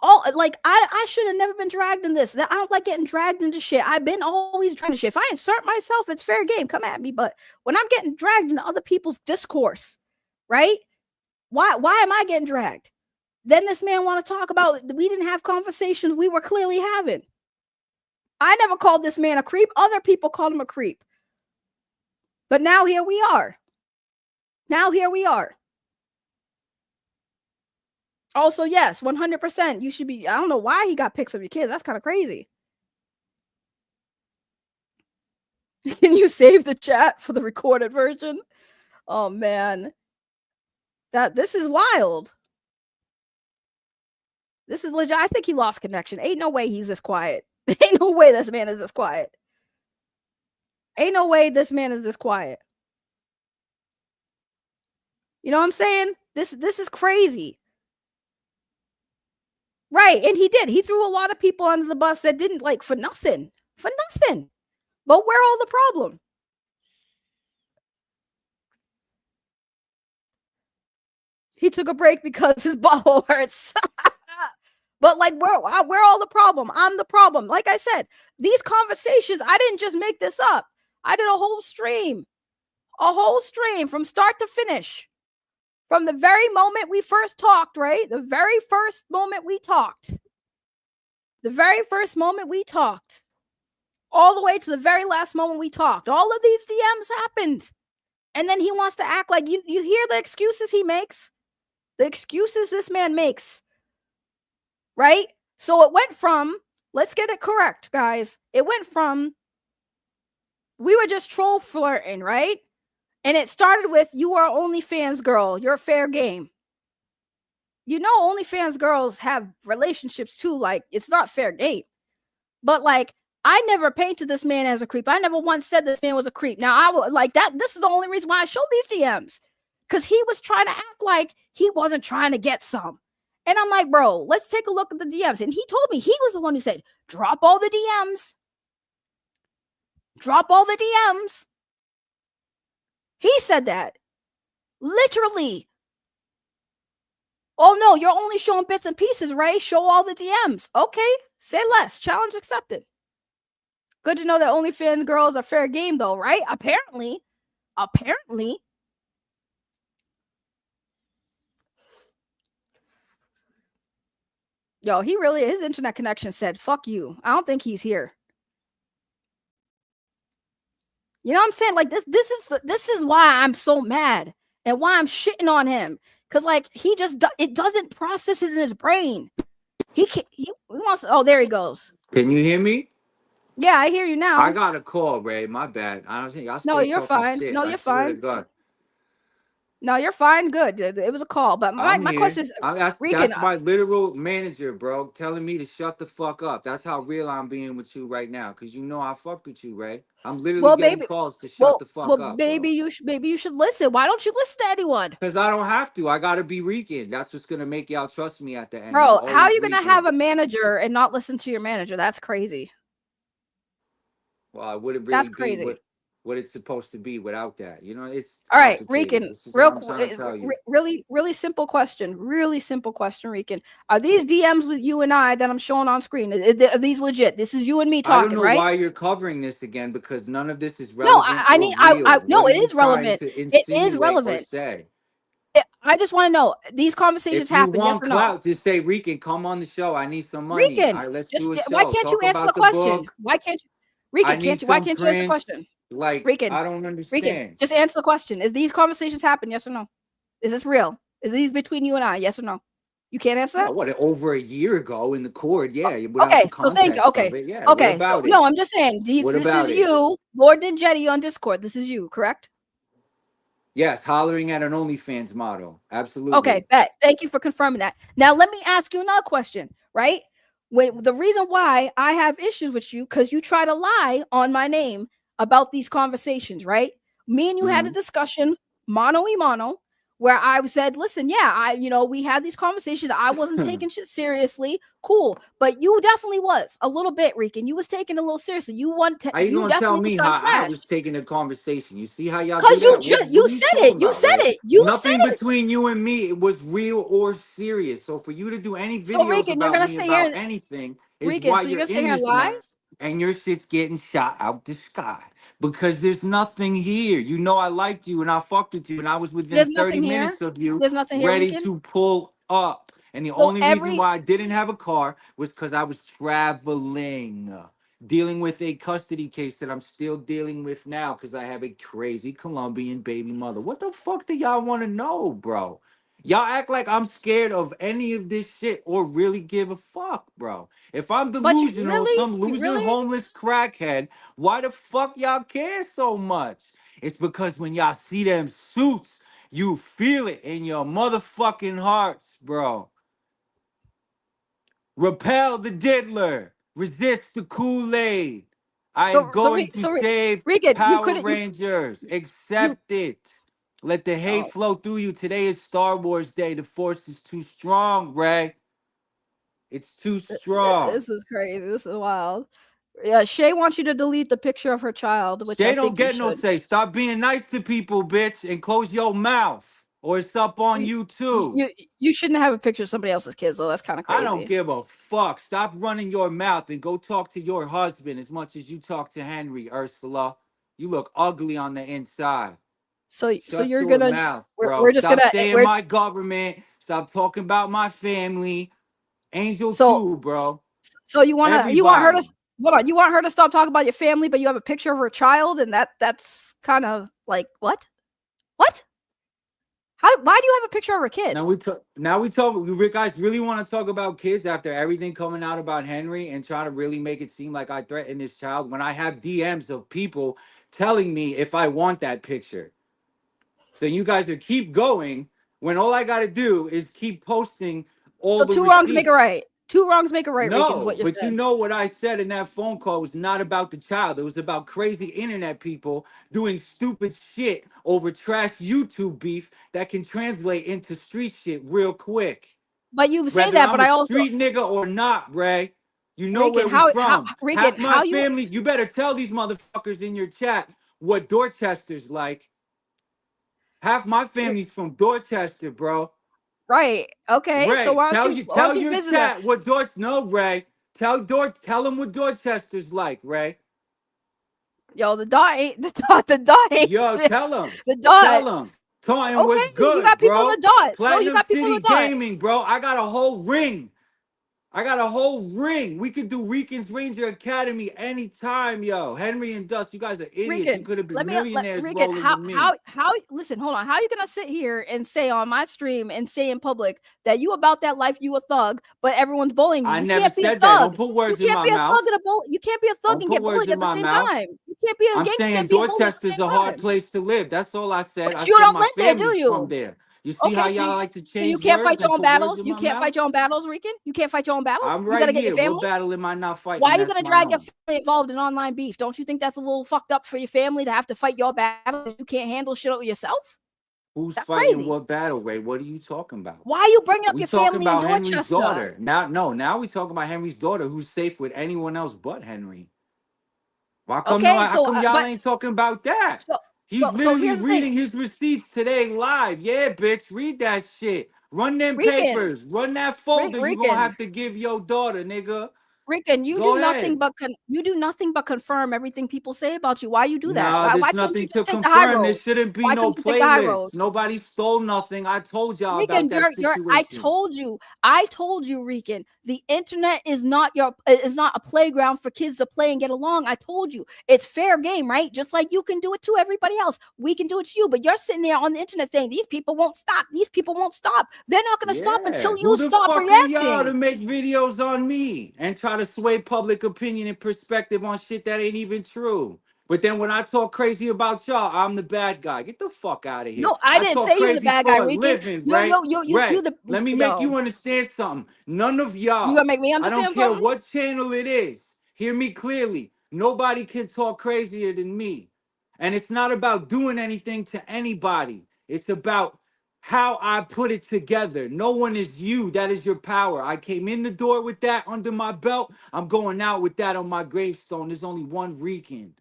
Oh, like I should have never been dragged in this. I don't like getting dragged into shit. I've been always dragged into shit. If I insert myself, it's fair game. Come at me. But when I'm getting dragged into other people's discourse, right? Why am I getting dragged? Then this man want to talk about we didn't have conversations we were clearly having. I never called this man a creep. Other people called him a creep. But now here we are. Now here we are. Also, yes, 100%. You should be. I don't know why he got pics of your kids. That's kind of crazy. Can you save the chat for the recorded version? Oh man, this is wild. This is legit. I think he lost connection. Ain't no way he's this quiet. Ain't no way this man is this quiet. Ain't no way this man is this quiet. You know what I'm saying? This is crazy. Right, and he did. He threw a lot of people under the bus that didn't like for nothing. For nothing. But where all the problem? He took a break because his butthole hurts. But like, where all the problem? I'm the problem. Like I said, these conversations, I didn't just make this up. I did a whole stream from start to finish. From the very moment we first talked, right? The very first moment we talked. All the way to the very last moment we talked. All of these DMs happened. And then he wants to act like you hear the excuses he makes? The excuses this man makes. Right? So it went from, let's get it correct, guys. It went from, we were just troll flirting, right? And it started with, you are OnlyFans girl. You're fair game. You know, OnlyFans girls have relationships too. Like, it's not fair game. But like, I never painted this man as a creep. I never once said this man was a creep. Now, I would like that. This is the only reason why I showed these DMs. Because he was trying to act like he wasn't trying to get some. And I'm like, bro, let's take a look at the DMs. And he told me, he was the one who said, drop all the DMs. Drop all the DMs. He said that. Literally. Oh, no, you're only showing bits and pieces, right? Show all the DMs. Okay, say less. Challenge accepted. Good to know that OnlyFans girls are fair game, though, right? Apparently. Yo, he really, his internet connection said, fuck you. I don't think he's here. You know what I'm saying? Like this is why I'm so mad and why I'm shitting on him. Cause like he just it doesn't process it in his brain. He wants. Oh, there he goes. Can you hear me? Yeah, I hear you now. I got a call, Ray. My bad. I don't think I No, stay you're talking fine. shit. No, I you're swear to fine. God. No, you're fine. Good. It was a call, but my question is, Rican, that's my literal manager, bro, telling me to shut the fuck up. That's how real I'm being with you right now, because you know I fuck with you, Ray. I'm literally getting calls to shut the fuck up. Maybe you should listen. Why don't you listen to anyone? Because I don't have to. I gotta be Rican. That's what's gonna make y'all trust me at the end. Bro, how are you gonna have a manager and not listen to your manager? That's crazy. Well, it wouldn't really be what it's supposed to be without that. You know, it's all right, Rican. Really, really simple question. Really simple question, Rican. Are these DMs with you and I that I'm showing on screen? Are these legit? This is you and me talking, right? I don't know why you're covering this again, because none of this is No, relevant. it is relevant. It is relevant. I just want to know, these conversations happen. If you want clout, just say, Rican, come on the show. I need some money. Rican, all right, let's do a show. Why can't you answer the question? Why can't you? Rican, why can't you answer the question? Like, Rican, I don't understand. Rican, just answer the question. Is these conversations happen? Yes or no? Is this real? Is these between you and I? Yes or no? You can't answer that? What, over a year ago in the court? Yeah. Okay, so thank you. Okay. Yeah, okay. So, no, I'm just saying, this is you, Lord and Jetty on Discord. This is you, correct? Yes, hollering at an OnlyFans model. Absolutely. Okay, bet. Thank you for confirming that. Now, let me ask you another question, right? When the reason why I have issues with you, because you try to lie on my name about these conversations, right? Me and you had a discussion, mano y mano, where I said, listen, yeah, we had these conversations. I wasn't taking shit seriously. Cool. But you definitely was a little bit, Rican. You was taking a little seriously. You want to. Are you going to tell me how I was taking a conversation? You see how y'all do that? Because you said it. You said it. Nothing between you and me was real or serious. So for you to do any videos about me about anything is why you're in this mess. And your shit's getting shot out the sky because there's nothing here. You know I liked you and I fucked with you and I was within 30 minutes of you ready to pull up. And the only reason why I didn't have a car was because I was traveling, dealing with a custody case that I'm still dealing with now because I have a crazy Colombian baby mother. What the fuck do y'all want to know, bro? Y'all act like I'm scared of any of this shit or really give a fuck, bro. If I'm delusional, some loser, homeless crackhead, why the fuck y'all care so much? It's because when y'all see them suits, you feel it in your motherfucking hearts, bro. Repel the diddler. Resist the Kool-Aid. I am going to save Power Rangers. Accept it. Let the hate flow through you. Today is Star Wars Day. The Force is too strong, Ray. It's too strong. This is crazy. This is wild. Yeah, Shay wants you to delete the picture of her child. Which Shay don't get no say. Stop being nice to people, bitch, and close your mouth. Or it's up on you too. You shouldn't have a picture of somebody else's kids, though. That's kind of crazy. I don't give a fuck. Stop running your mouth and go talk to your husband as much as you talk to Henry, Ursula. You look ugly on the inside. So you're gonna mouth, we're just stop saying my government. Stop talking about my family. Angel too, bro. So you want her to stop talking about your family, but you have a picture of her child, and that's kind of like what? Why do you have a picture of her kid? Now we talk. You guys really want to talk about kids after everything coming out about Henry and try to really make it seem like I threatened this child when I have DMs of people telling me if I want that picture. So you guys are keep going when all I got to do is keep posting all the receipts. 2 wrongs make a right. 2 wrongs make a right. No, but you know what I said in that phone call was not about the child. It was about crazy internet people doing stupid shit over trash YouTube beef that can translate into street shit real quick. But you say that, but I also street nigga or not, Ray. You know where we're from. Half my family. You better tell these motherfuckers in your chat what Dorchester's like. Half my family's from Dorchester, bro. Right. Okay. Ray, so why tell you your chat what Ray. Tell them what Dorchester's like, Ray. Yo, the dot ain't the dot ain't Yo, exist. tell him. The dot. Tell him. Tell him what's Okay, so you good, got people bro. in the dot. So you Platinum got people in City the dot. Gaming, bro. I got a whole ring. I got a whole ring. We could do Rican's Ranger Academy anytime, yo. Henry and Dust, you guys are idiots. You Rican, could have been let millionaires Rican, rolling with me. how listen, hold on. How are you gonna sit here and say on my stream and say in public that you about that life, you a thug, but everyone's bullying you? I You never can't be a said that. thug. Don't put You words in can't my be a mouth. thug and a bull. You can't be a thug Don't and put get words bullied in at the my same mouth. time. You can't be a I'm gangster saying and be a bully at the Dorchester's same a hard time. place to live. That's all I said. But I you said don't my live there, do family's from you? there. You see how Okay, y'all like to so you change can't fight words your and own put words battles. in You my can't mouth? fight your own battles, Rican. You can't fight your own battles. I'm You right gotta get here. your family. What battle am I not fighting? Why are you That's gonna my drag your own. family involved in online beef? Don't you think that's a little fucked up for your family to have to fight your battles? You can't handle shit yourself. Who's That's fighting crazy. what battle, Ray? What are you talking about? Why are you bringing up We your talking family in about Henry's Dorchester? daughter. Now we talking about Henry's daughter who's safe with anyone else but Henry. Why come Okay, how so come y'all but ain't talking about that? so He's so literally here's the thing, reading his receipts today live. Yeah, bitch, read that shit. Run them Rican, papers. Run that folder. You gonna Rican, have to give your daughter, nigga. Rican. You Go do nothing ahead. but confirm everything people say about you. Why you do that? Nah, Why there's couldn't you nothing just to take the high confirm. There road? shouldn't be Why no couldn't you take the high road? playlist. Nobody stole nothing. I told y'all about Rican, that you're situation. I told you, Rican, the internet is not a playground for kids to play and get along. I told you it's fair game, right? Just like you can do it to everybody else. We can do it to you, but you're sitting there on the internet saying these people won't stop. These people won't stop. They're not gonna stop Yeah. until Who you the stop fuck are y'all to reacting. make videos on me and try to sway public opinion and perspective on shit that ain't even true? But then when I talk crazy about y'all, I'm the bad guy. Get the fuck out of here. No, I I didn't talk say you were the crazy bad guy, for a Rican. living, Yo, Ray. yo, yo, you Ray, the let me make yo. you understand something. None of You y'all, gonna make me I don't understand care something? what channel it is, hear me clearly. Nobody can talk crazier than me. And it's not about doing anything to anybody. It's about how I put it together. No one is you. That is your power. I came in the door with that under my belt. I'm going out with that on my gravestone. There's only one Rican.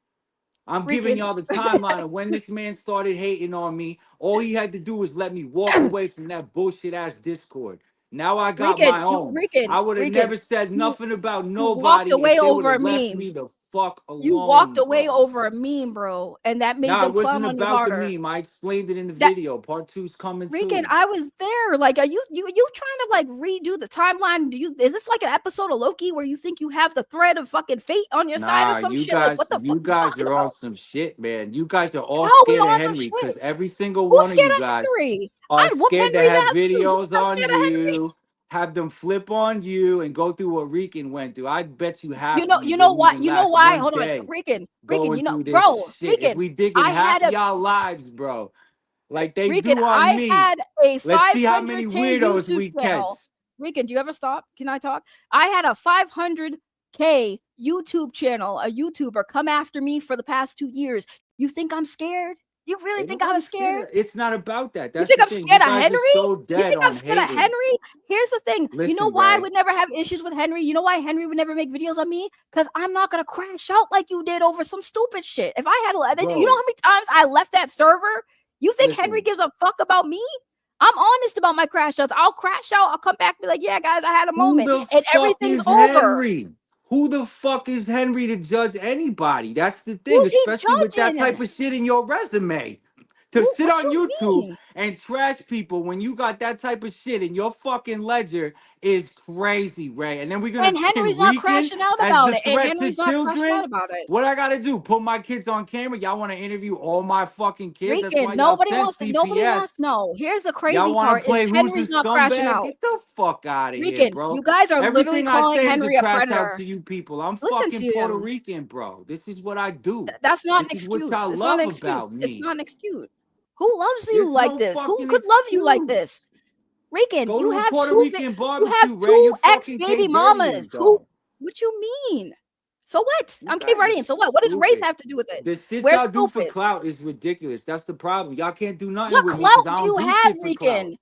I'm giving Rican. y'all the timeline of when this man started hating on me. All he had to do was let me walk away from that bullshit ass Discord. Now I got Rican, my own. Rican, I would have Rican. never said You nothing about you walked nobody if away they would over have a left meme. me the fuck You walked alone, away bro. over a meme, bro, and that made Nah, them it clown wasn't on you about the harder. meme. I explained it in the That video. Part two's coming Rican, too. I was there. Like, are you trying to like redo the timeline? Is this like an episode of Loki where you think you have the thread of fucking fate on your side or Nah, some shit? Like, what the fuck you you guys talking are on about? some shit, man. You guys are all How are we scared of on some Henry because shit? every single Who's one of scared you of guys Henry? are I'd whoop scared to Henry's have ass too. You videos think I'm on scared of Henry? you, have them flip on you, and go through what Rican went through. I bet you You half of know, you you know wouldn't what? even You know last why? one Hold on, day Rican. going You know, through this bro, shit. If Rican. we dig in I half had of a y'all lives, bro, like they Rican. do on I me, had a let's see how many 500K weirdos YouTube we catch. channel. Rican, do you ever stop? Can I talk? I had a 500K YouTube channel, a YouTuber come after me for the past 2 years. You think I'm scared? You really Ain't think I nobody was scared. scared? It's not about that. You That's think the I'm thing. You scared of guys are Henry? so You dead think I'm on scared of hating. Henry? Here's the thing. You know Listen, why I Ray. would never have issues with Henry? You know why Henry would never make videos on me? Because I'm not gonna crash out like you did over some stupid shit. If I had, you know Bro, how many times I left that server? You think Henry listen. gives a fuck about me? I'm honest about my crash outs. I'll crash out. I'll come back and be like, yeah, guys, I had a Who moment, the and fuck everything's is over. Henry? Who the fuck is Henry to judge anybody? That's the thing, Who's he especially with that judging? type of shit in your resume. To sit What on you YouTube mean? and trash people when you got that type of shit in your fucking ledger is crazy, Ray. And then we're gonna And fucking Henry's not Rican crashing out as about the it. And threat to Henry's not crashing out children. about it. What I gotta do? Put my kids on camera? Y'all want to interview all my fucking kids? That's why Rican, y'all nobody sent wants to. Nobody CPS. wants. No, here's the Y'all crazy want to part: is play who's the Henry's not crashing scumbag? out. Get the fuck out of here, Rican, bro. you guys are literally Everything I calling say is a Henry a crash out predator. to you people. I'm Listen to fucking Puerto him. Rican, bro. This is what I do. That's not an This is what excuse. y'all It's not love an excuse. about It's me. not an excuse. Who loves you There's like no this? Who fucking could love you like excuse. this? Rican, Go you to a have Puerto two. Rican You have barbecue, Ray. two You ex fucking baby Cape Verdean, mamas. Who? dog. What you mean? So what? You I'm Cape guys are Verdean. So what? What does race stupid. have to do with it? The shit We're y'all do for stupid. clout is ridiculous. That's the problem. Y'all can't do nothing What with me because clout I do don't you do have, shit for clout. Rican?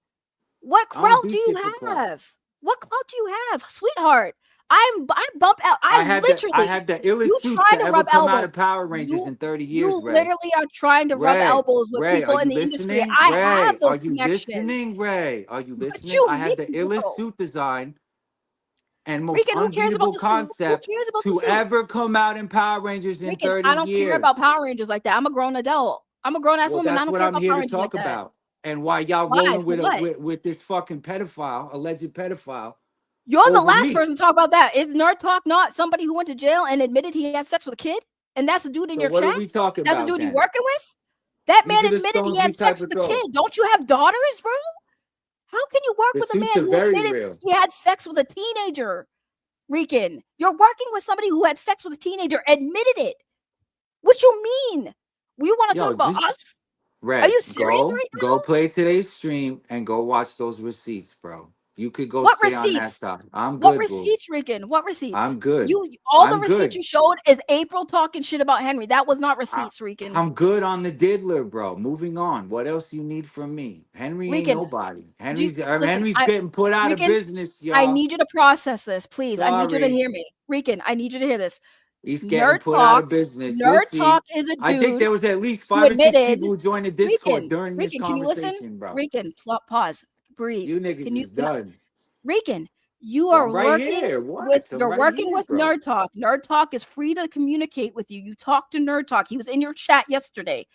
What I don't clout do do you shit for clout. have? What clout do you have, sweetheart? I bump out. I I literally. have the illest You suits trying to to ever rub come out elbows. of Power Rangers You in 30 you years, Ray. literally are trying to rub Ray, elbows with Ray, are people you in the industry. listening? I have Ray, are those you connections. listening? Ray, are you What listening? you I have the mean, illest bro? suit design. and most Rican, who cares about unbeatable the suit? Who concept cares about the to suit? ever come out in Power Rangers in Rican, 30 I don't care about years. Power Rangers like that. I'm a grown adult. I'm a grown ass Well, woman. I that's don't what care I'm about here Power to Rangers like talk that. about. And why y'all Why? rolling For what? with this fucking pedophile, alleged pedophile. You're the over last me. person to talk about that. Is Nerd Talk not somebody who went to jail and admitted he had sex with a kid? And that's the dude in So your what chat? are we talking That's the about dude you then? working with? That These man are the admitted he stones we had sex type with of a throw. kid. Don't you have daughters, bro? How can you work The with a suits man are who very admitted real. he had sex with a teenager? Rican, you're working with somebody who had sex with a teenager, admitted it. What you mean? We want to Yo, talk about just us? Are Red, you serious right go now? play today's stream and go watch those receipts, bro. You could go What stay on that receipts? side. I'm What good, boo. receipts, Rican? What receipts? I'm good. All the I'm receipts good. you showed is April talking shit about Henry. That was not I, receipts, Rican. I'm good on the diddler, bro. Moving on. What else you need from me? Henry ain't Rican, nobody. listen, Henry's getting put out of Rican, business, I y'all. need you to process this, please. I need you to Sorry. hear me. Rican, I need you to hear this. He's getting Nerd put out Talk. of business. You'll Nerd see. Talk is a I think dude there was at least who 5 or 6 admitted. people who joined the Discord during this Rican, can you listen? conversation, bro. Rican, pause, breathe. You niggas Can you? is done. Rican, you Well, are I'm right working here. with. What? I'm You're right working here, with bro. Nerd Talk. Nerd Talk is free to communicate with you. You talk to Nerd Talk. He was in your chat yesterday.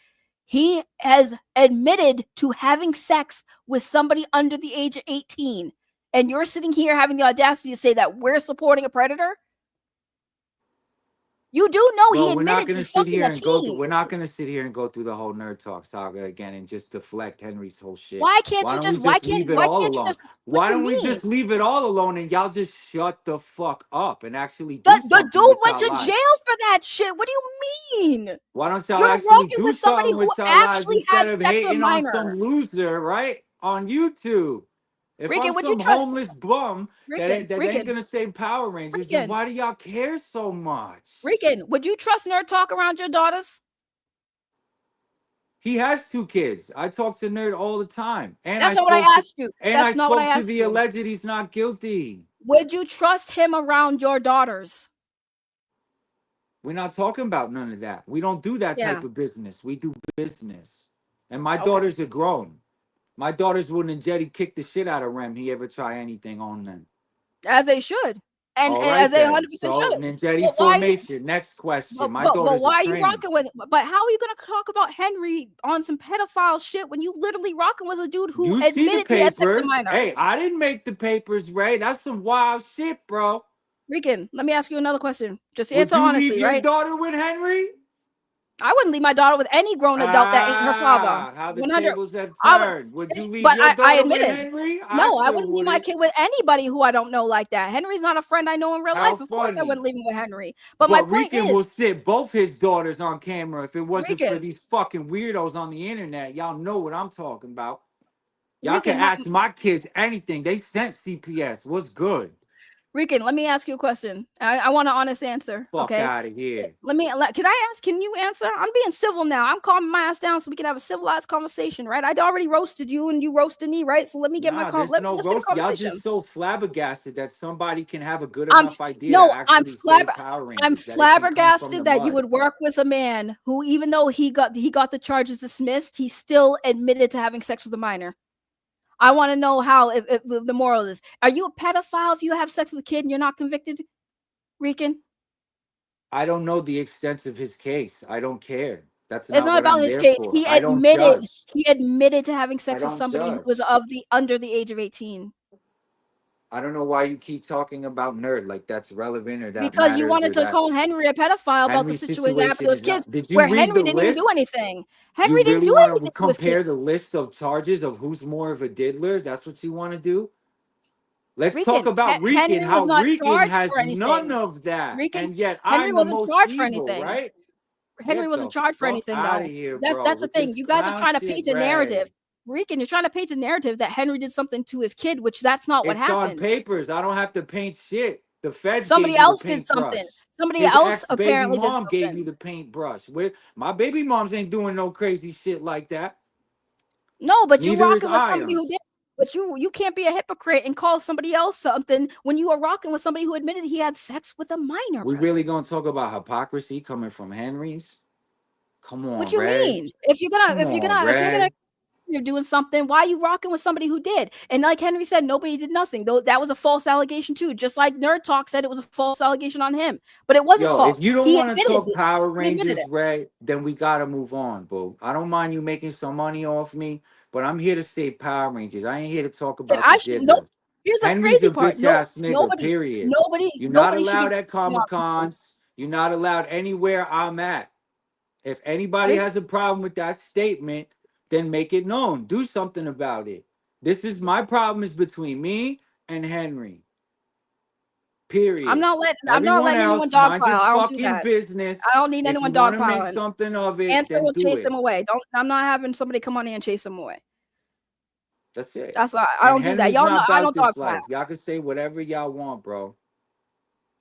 He has admitted to having sex with somebody under the age of 18. And you're sitting here having the audacity to say that we're supporting a predator? You do know he Bro, we're not admitted to gonna sit fucking here a and go through. teen. We're not gonna sit here and go through the whole nerd talk saga again and just deflect Henry's whole shit. Why can't Why you don't we just just leave it all you alone? just what Why do you don't we mean? just leave it all alone and y'all just shut the fuck up and actually do The something dude with went y'all to lives? jail for that shit. What do you mean? Why don't y'all You're actually working do with somebody something who with y'all lives actually instead had of sex with a hating on some minor. loser, right? On YouTube. If I'm Rican, would you some trust homeless bum that ain't gonna say Power Rangers, then Rican, why do y'all care so much? Rican, would you trust Nerd Talk around your daughters? He has 2 kids. I talk to Nerd all the time. That's not what I asked you. And I That's not what I spoke to asked the you. alleged he's not guilty. Would you trust him around your daughters? We're not talking about none of that. We don't do that Yeah. type of business. We do business. And my Okay. daughters are grown. My daughters wouldn't Jetty kick the shit out of Rem. He ever try anything on them. As they should. And All as right they then. 100% So should. Ninjetti But why are you formation. Next question. My but daughters are why are you trained. rocking with but how are you gonna talk about Henry on some pedophile shit when you literally rocking with a dude who You see the admitted he had sex with a papers. minor? Hey, I didn't make the papers, Ray. That's some wild shit, bro. Rican, let me ask you another question. Just Would answer you leave honestly, your right? daughter with Henry? I wouldn't leave my daughter with any grown adult that ain't her father. How the 100. tables have I would, turned. Would you leave but your I daughter with admitted. Henry? No, I sure wouldn't leave my wouldn't. kid with anybody who I don't know like that. Henry's not a friend I know in real How life. Of course, I funny. wouldn't leave him with Henry. But my But point Rican will is, sit both his daughters on camera if it wasn't for Rican, these fucking weirdos on the internet. Y'all know what I'm talking about. Y'all can Rican, ask my kids anything. They sent CPS. What's good? Rican, let me ask you a question. I want an honest answer. Fuck Okay. out of here. Can I ask? Can you answer? I'm being civil now. I'm calming my ass down so we can have a civilized conversation, right? I'd already roasted you and you roasted me, right? So let me get Nah, there's no let's get a roast. Y'all conversation. just so flabbergasted that somebody can have a good enough idea to No, actually save Power I'm Rangers, that it can come from the flabbergasted that you mud. would work with a man who, even though he got the charges dismissed, he still admitted to having sex with a minor. I want to know how if the moral is. Are you a pedophile if you have sex with a kid and you're not convicted, Rican? I don't know the extent of his case. I don't care. That's It's not not what about I'm his there case. for. I don't judge. He admitted to having I sex with don't somebody who was judge. under the age of 18. I don't know why you keep talking about nerd like that's relevant or that Because you matters wanted or to that call Henry a pedophile about the Henry's situation that happened to situation his is kids, not. Did you where read Henry the didn't even do list? anything. You Henry didn't really do want to anything to his kids. compare the list of charges of who's more of a diddler? That's what you want to do? Let's talk about Rican, Henry was how not Rican charged has for none anything. of that. And yet Henry I'm the wasn't most charged for evil, anything. right? Henry Get wasn't the charged for fuck anything, out of though. here, bro. That's the With thing. this You guys are clown trying to shit, paint a narrative. Ray. Rican, you're trying to paint a narrative that Henry did something to his kid, which that's not what It's on happened. papers. I don't have to paint shit. The feds Somebody gave me the else did something. paintbrush. Somebody His else ex-baby apparently did mom gave me something. the paintbrush. My baby moms ain't doing no crazy shit like that. No, but you Neither is rocking with somebody who Ions. did. But you can't be a hypocrite and call somebody else something when you are rocking with somebody who admitted he had sex with a minor. We Bro. really gonna talk about hypocrisy coming from Henry's? Come What on, you Ray. mean? If you're gonna history of doing something. Why are you rocking with somebody who did? And like Henry said, nobody did nothing. Though that was a false allegation too. Just like Nerd Talk said, it was a false allegation on him, but it wasn't Yo, if false. you don't He want to admitted talk it. Power He admitted Rangers, it. Ray, then we gotta move on, boo. I don't mind you making some money off me, but I'm here to say Power Rangers. I ain't here to talk And about the I should no. Diddler. Here's the Henry's crazy a part. bitch ass nigga, Nobody, period. nobody, You're not nobody should allowed be at putting out Comic people. Cons. You're not allowed anywhere I'm at. If anybody Rick, has a problem with that statement, then make it known. Do something about it. This is my problem is between me and Henry. I'm Period. not Everyone letting anyone else, mind your dogpile. I don't do fucking that. business. I don't need If you anyone want to make dogpiling. something of it, Answer then will do chase them it. away. Don't. I'm not having somebody come on here and chase them away. That's it. That's I And don't do that. Henry's Y'all know not I about don't this dogpile. life. Y'all can say whatever y'all want, bro.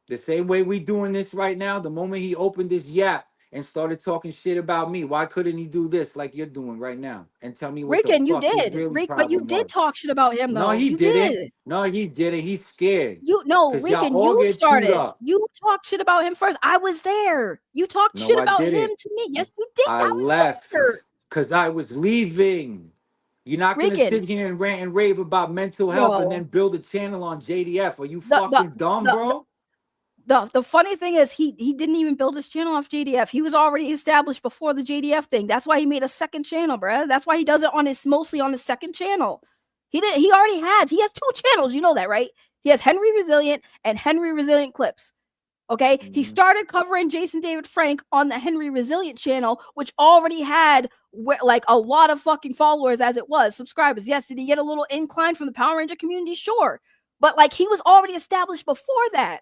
The same way we doing this right now, the moment he opened this yap and started talking shit about me, why couldn't he do this like you're doing right now? And tell me what the Rican, you fuck his did. really But you problem did was. talk shit about him No, though. he You didn't. did. No, he didn't. He's scared. You no, Because y'all Rican, all you get chewed started. up. You talked shit about him first. I was there. You talked No, shit I about him didn't. to me. Yes, you did. I I was left there. because I was leaving. You're not gonna Rican, sit here and rant and rave about mental health and yo. then build a channel on JDF. Are you The the fucking dumb, the bro? the funny thing is he didn't even build his channel off JDF. He was already established before the JDF thing. That's why he made a second channel, bruh. That's why he does it on his mostly on his second channel. He already has. He has two channels. You know that, right? He has Henry Resilient and Henry Resilient Clips. Okay. He Mhm. started covering Jason David Frank on the Henry Resilient channel, which already had like a lot of fucking followers as it was, subscribers. Yes, did he get a little incline from the Power Ranger community? Sure. But like he was already established before that.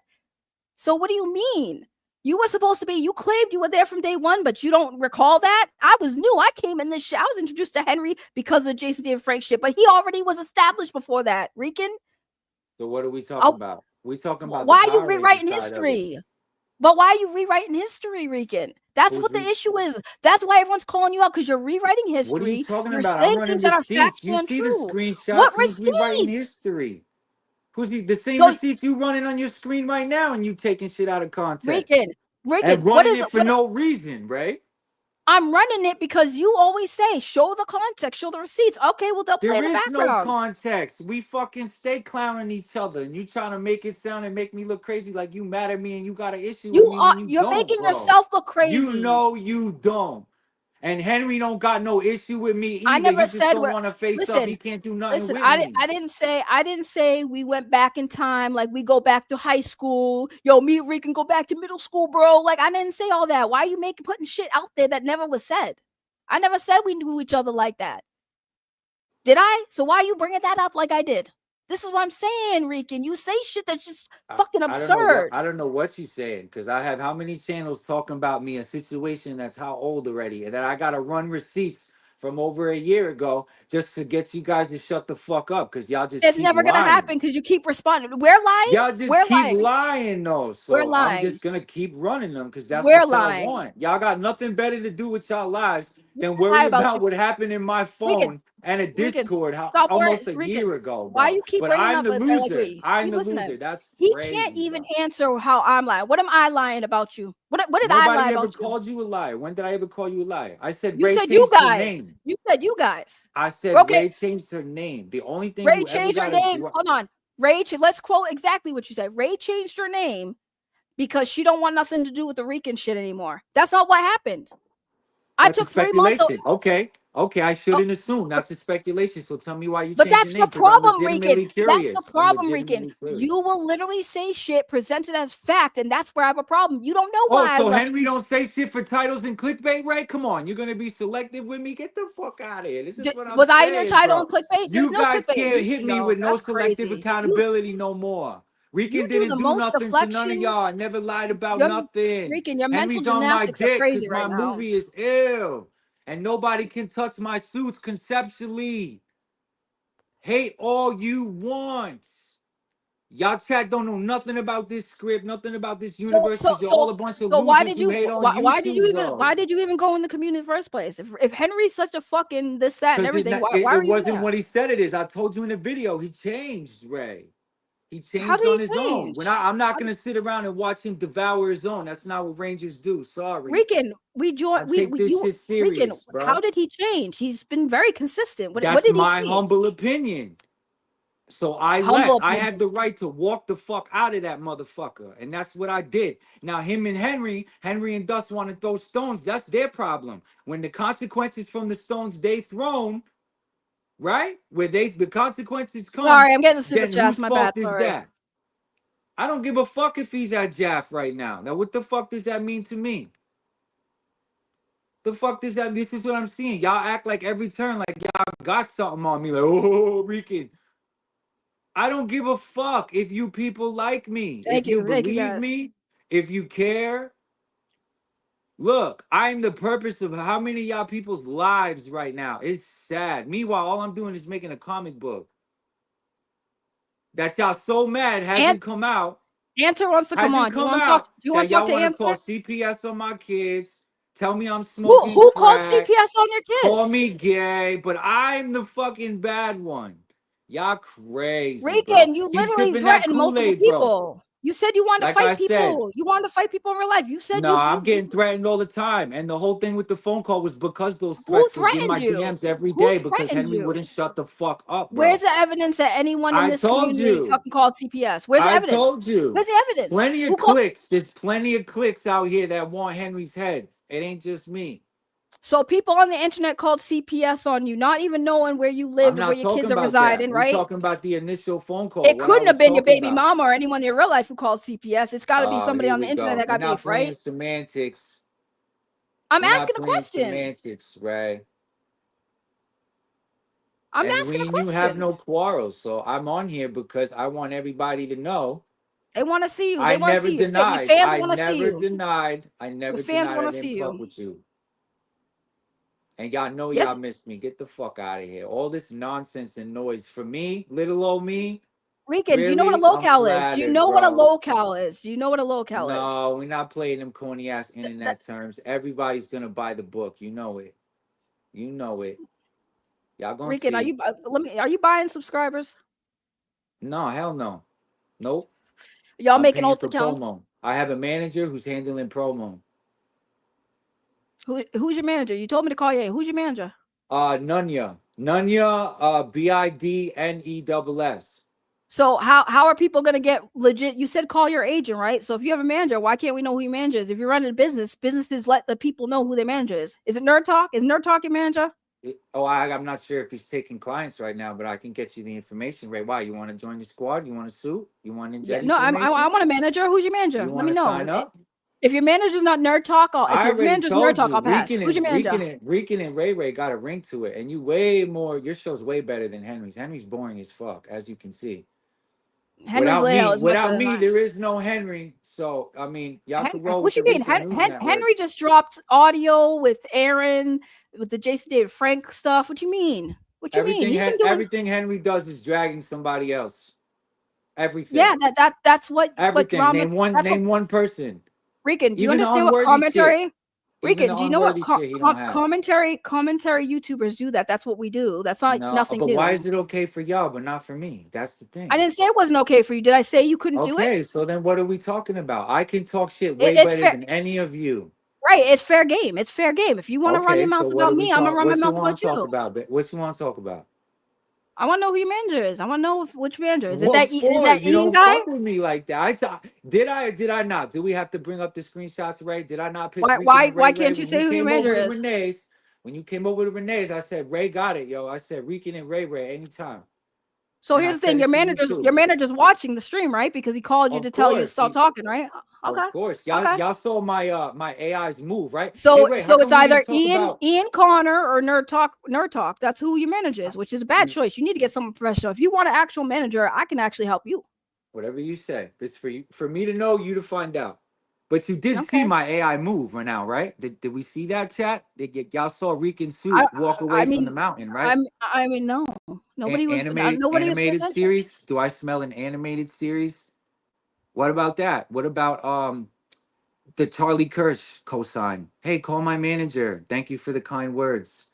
So what do you mean? You were supposed to be, you claimed you were there from day one, but you don't recall that? I was new. I came in this shit. I was introduced to Henry because of the Jason David Frank shit, but he already was established before that. Rican? So what are we talking about? We talking about the Why are you Power Ranger rewriting side of it. history? But why are you rewriting history, Rican? That's Who's what the re- issue is. That's why everyone's calling you out, because you're rewriting What are you history. talking You're about? I'm saying running things that are receipts. factually You see the untrue. screenshots. What Who's rewriting receipts? history? Who's the same So, receipts you running on your screen right now and you taking shit out of context Rican, and what running is it it? for no reason, right? I'm running it because you always say, show the context, show the receipts. Okay, well, they'll play There in the is no background. context. We fucking stay clowning each other, and you trying to make it sound and make me look crazy like you mad at me and you got an issue with me when you You're don't, making bro. yourself look You crazy. know you don't. And Henry don't got no issue with me I either. never He just said don't want to face up. He can't do nothing listen, with me. I didn't say we went back in time, like we go back to high school. Yo, me and Rick can go back to middle school, bro. Like I didn't say all that. Why are you putting shit out there that never was said? I never said we knew each other like that. Did I? So why are you bringing that up like I did? This is what I'm saying, Rican. You say shit that's just fucking absurd. I don't know what you're saying because I have how many channels talking about me, a situation that's how old already, and that I gotta run receipts from over a year ago just to get you guys to shut the fuck up because y'all just It's keep never gonna lying. happen because you keep responding. We're lying. Y'all just We're keep lying. lying though. We're So I'm lying. just gonna keep running them because that's We're what y'all lying. want. Y'all got nothing better to do with y'all lives than Lie worry about about you. what happened in my phone and a Rican, Discord stop worrying. almost a Rican, year ago, why bro. you keep But bringing I'm up the like loser. we I'm the listen to loser. him. That's He can't crazy, even bro. answer how I'm lying. What am I lying about you? What did I lie Nobody ever about you? called you a liar. When did I ever call you a liar? I said You Ray said you changed her guys. name. You said you guys. I said Okay, Ray changed her name. The only thing Ray you ever changed her got to name. Hold on. Let's quote exactly what you said. Ray changed her name because she don't want nothing to do with the Rican shit anymore. That's not what happened. I That's a took 3 months. speculation. Okay. I shouldn't assume. That's a speculation. So tell me why you But changed your that's the name because I'm problem, Rican. legitimately That's the curious. I'm problem, Rican. legitimately curious. You will literally say shit, present it as fact, and that's where I have a problem. You don't know Oh, why I so left Henry you. don't say shit for titles and clickbait, right? Come on, you're gonna be selective with me. Get the fuck out of here. This is what I'm Was I in your saying, title and bro. clickbait? There's You no guys clickbait in can't hit history, me though. with no That's selective crazy. accountability no more. You Rican do didn't the do most nothing to none of deflection. y'all. I never lied about Your nothing. Rican, your mental Henry's on my gymnastics are dick crazy because right my now. movie is ill. And nobody can touch my suits conceptually. Hate all you want. Y'all chat don't know nothing about this script, nothing about this universe, because you're all a bunch of Why losers did who you hate on YouTube, why though. did you even go in the community in the first place? If Henry's such a fucking this, that, and Because everything, why it are you wasn't there? what he said it is. I told you in the video, he changed, Ray. He How changed did on he his own. change? I'm not How gonna sit around and watch him devour his own. That's not what Rangers do. Sorry. Rican, we I join. take We this you shit Rican. serious, How bro. did he change? He's been very consistent. What That's did he my change? humble opinion. So I Humble left. I had opinion. the right to walk the fuck out of that motherfucker. And that's what I did. Now, him and Henry and Dust want to throw stones. That's their problem. When the consequences from the stones they thrown, right? Where the consequences come, Sorry, I'm getting super then chats. whose My bad. fault is Sorry. that? I don't give a fuck if he's at Jaff right now. Now, what the fuck does that mean to me? The fuck does that? This is what I'm seeing. Y'all act like every turn, like y'all got something on me, like, oh, Rican. I don't give a fuck if you people like me, if you Thank you, believe guys. me, if you care. Look, I'm the purpose of how many of y'all people's lives right now. It's sad. Meanwhile, all I'm doing is making a comic book that y'all so mad And hasn't come out. Answer wants to come Hasn't on. Do you come want to talk? out Do you want that to talk y'all to want to call Answer? CPS on my kids, tell me I'm Who smoking who called crack, CPS on your call kids? me gay, but I'm the fucking bad one. Y'all crazy, bro. Rican, you Keep literally sipping that threatened multiple Kool-Aid, bro. people. You said you wanted to Like I fight said, people. You wanted to fight people in real life. You said no, I'm getting threatened all the time. And the whole thing with the phone call was because those who threats was in threatened my you? DMs every Who day because threatened Henry you? wouldn't shut the fuck up, Where's bro. the evidence that anyone in I this told community you. fucking called CPS? Where's the I evidence? told you. Where's the evidence? Plenty of Who called? clicks. There's plenty of clicks out here that want Henry's head. It ain't just me. So people on the internet called CPS on you, not even knowing where you I'm lived or where not your talking kids are about that. residing, We right? talking about the initial phone call, It what I couldn't have was been your talking baby about. mama or anyone in real life who called CPS. It's got to be somebody Here on the we internet go. that We're got not beef, playing right? semantics. I'm We're not asking a playing question. semantics, right? I'm And asking we a and you have question. no quarrels. So I'm on here because I want everybody to know. They want to see you. I They want to never see you. Your denied. fans I want to see never you. denied. I Your never fans denied want I to didn't see fuck you. with you. And y'all know Yes, y'all missed me. Get the fuck out of here. All this nonsense and noise for me, little old me. Rican, do you know what a Really? I'm locale is? Do you flattered, know what a bro. locale is? Do you know what a locale is? No, we're not playing them corny ass That, internet terms. Everybody's gonna buy the book. You know it. You know it. Y'all gonna Rican, are see. you? Are you buying subscribers? No, hell no. Nope. Y'all I'm making paying alt for accounts? promo. I have a manager who's handling promo. Who's your manager? You told me to call you. Who's your manager? Nunya. Nunya, Bidness. So how are people gonna get legit? You said call your agent, right? So if you have a manager, why can't we know who your manager is? If you're running a business, businesses let the people know who their manager is. Is it Nerd Talk? Is Nerd Talk your manager? I'm not sure if he's taking clients right now, but I can get you the information. Ray, why? You want to join the squad? You want a suit? You want Yeah, Injet no, I information? want a manager. Who's your manager? You Let want me to know. sign up? If your manager's not Nerd Talk, if I your already manager's Nerd told Talk, you, I'll pass. Who's your manager? Rican and Ray got a ring to it, and you way more. Your show's way better than Henry's. Henry's boring as fuck, as you can see. Henry's layout is much better Without than me, mine. there is no Henry. So I mean, y'all could roll with What the you mean? Rican News Network. Henry just dropped audio with Aaron, with the Jason David Frank stuff. What you mean? What you mean? He's been doing. Everything Henry does is dragging somebody else. Yeah, Everything, that's what everything. drama. That's what Name one person. Rican. Do you Even the understand what unworthy shit. commentary? Even Rican, the do you know what unworthy shit he don't have. commentary YouTubers do that? That's what we do. That's not No, nothing but why new. is it okay for y'all but not for me? That's the I thing. didn't say it wasn't okay for you. Did I say you couldn't do it? Okay, so then what are we talking about? I can talk shit way It's better fair, than any of you. right? It's fair game. It's fair game. If you want to run Okay, your so mouth what about are we me, I'm gonna talk? run my What you mouth want about to talk you. about? What you want to talk about? I want to know who your manager is. I want to know which manager is it. What Is for? that You Ian don't guy? fuck with me like that. Did I or did I not? Do we have to bring up the screenshots, Ray? Did I not piss Rican and Why Ray can't you when you say who your came over manager to is? Renee's? When you came over to Renee's, I said Ray got it, yo. I said Rican and Ray anytime, So and I here's the thing: said it to you your too. manager's watching the stream, right? Because he called you to Of tell you to course, stop talking, right? of Okay, course. okay. Y'all saw my AI's move, right? Hey So Ray, how so it's come we either didn't talk about? Ian Connor or Nerd Talk. That's who your manager is, which is a bad choice. You need to get someone professional. If you want an actual manager, I can actually help you. Whatever you say. It's for you, for me to know, you to find out. But you did see Okay. my AI move right now, right? Did we see that chat? Y'all saw Rican I suit walk I away from the mean mountain, right? I mean no. Nobody was paying Animated attention. series. Do I smell an animated series? What about that? What about the Charlie Kirsch cosign? Hey, call my manager. Thank you for the kind words.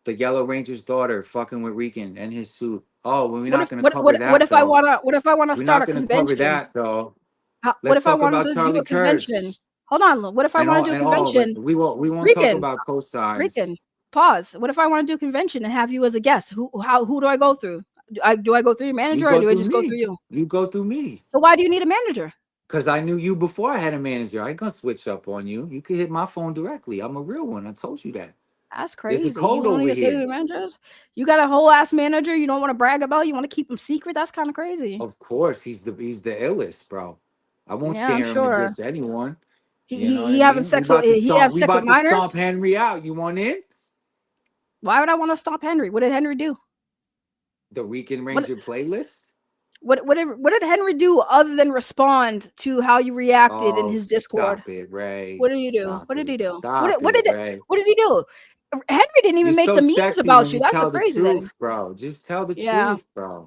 The Yellow Ranger's daughter fucking with Rican and his suit. Oh, well, we're What not if going to cover what that if I though. wanna We're start not a going to cover convention? that though. What Let's if I talk wanted about to do Charlie a convention? Kirst Hold on. What if I and want all to do a and all, but convention? we won't talk Rican, about cosigns. Rican, pause. What if I want to do a convention and have you as a guest? Who do I go through? Do I go through your You manager or go do I through just go through me. you? You go through me. So why do you need a manager? Because I knew you before I had a manager. I ain't gonna switch up on you. You can hit my phone directly. I'm a real one. I told you that. That's There's a crazy. You code don't over even say who here. your manager is. You got a whole ass manager you don't want to brag about. You want to keep him secret. That's kind of crazy. Of course, he's the illest, bro. I won't Yeah, I'm share him with sure. just anyone. He You he, know what he I having mean? sex with he have We sex with about to minors. stomp Henry out. You want in? Why would I want to stop Henry? What did Henry do? The Rican What Ranger playlist? what did Henry do other than respond to how you reacted in Oh, his Discord? stop it, Ray. What did he do? Stop What did he it. do? Stop it, Ray. What did he do? Henry didn't You're even make so the memes sexy about when you. you That's the tell the crazy thing. truth, bro. Just tell the Yeah. truth, bro.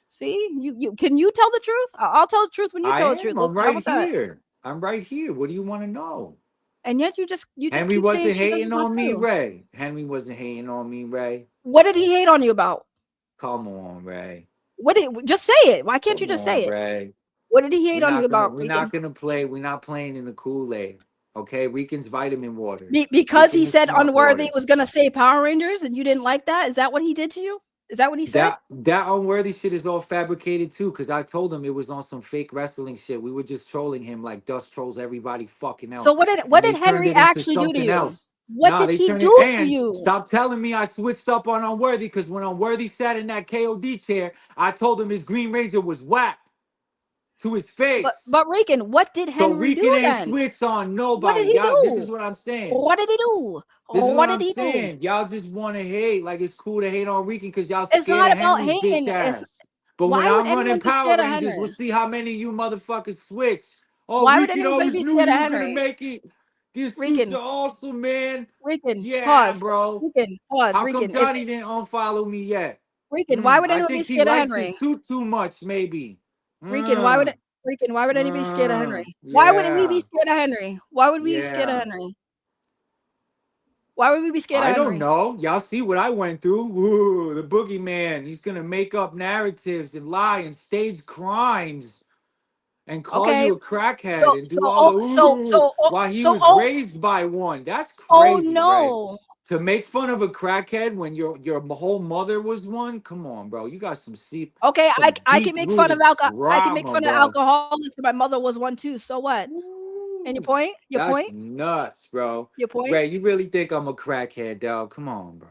See, you can you tell the truth? I'll tell the truth when you I tell the truth. am. I'm How right about that? here. I'm right here. What do you want to know? And yet you just Henry keep saying wasn't shit that's hating not on me, true. Ray. Henry wasn't hating on me, Ray. What did he hate on you about? Come on, Ray. What did just say it? Why can't you Come just say on, it? Ray. What did he hate on you about, We're Regan? not gonna play. We're not playing in the Kool-Aid. Okay, Rican's vitamin water. Because he Rican is said smart Unworthy water. was gonna say Power Rangers and you didn't like that? Is that what he did to you? Is that what he said? That unworthy shit is all fabricated too, because I told him it was on some fake wrestling shit. We were just trolling him like Dust trolls everybody fucking So else. what And they did turned Henry it into actually do to something you? else. What Nah, did they he turned it do to and you? stop telling me I switched up on Unworthy because when Unworthy sat in that KOD chair, I told him his Green Ranger was whack to his face. But Regan, what did So Henry do Rican ain't then? switch on What did nobody. he Y'all, this is do? what I'm saying. What did he do? This is What what did I'm he do? saying. Y'all just want to hate. Like it's cool to hate on Rican because y'all It's scared not of about Henry's bitch hating. It's ass. But when why would I'm running anyone be Power scared of Rangers, we'll Henry? see how many of you motherfuckers switch. Oh, Why would Rican anybody always be knew scared of you were gonna Henry? make it. These suits Regan, are awesome, man. Regan, Yeah, pause. bro. Regan, pause. How come Regan, if Johnny didn't unfollow me yet? Regan, why would I anyone be think he scared of likes his Henry? suit too much, maybe. Regan, why would Mm, Regan, why would anybody be scared of Henry? Why would we be yeah, scared of Henry? Why would we be scared of yeah. Henry? Why would we be scared of I don't Henry? know. Y'all see what I went through. Ooh, the boogeyman. He's gonna make up narratives and lie and stage crimes and call Okay. you a crackhead So and so do all the oh ooh so oh while he so was oh raised by one. That's oh crazy, right? no. To make fun of a crackhead when your whole mother was one. Come on, bro. You got Okay, some I can deep make fun of rooted I can make trauma, fun of bro. alcoholics. My mother was one too. So what? And your Ooh, point? Your that's point? nuts, bro. Your point? Ray, you really think I'm a crackhead, dog? Come on, bro.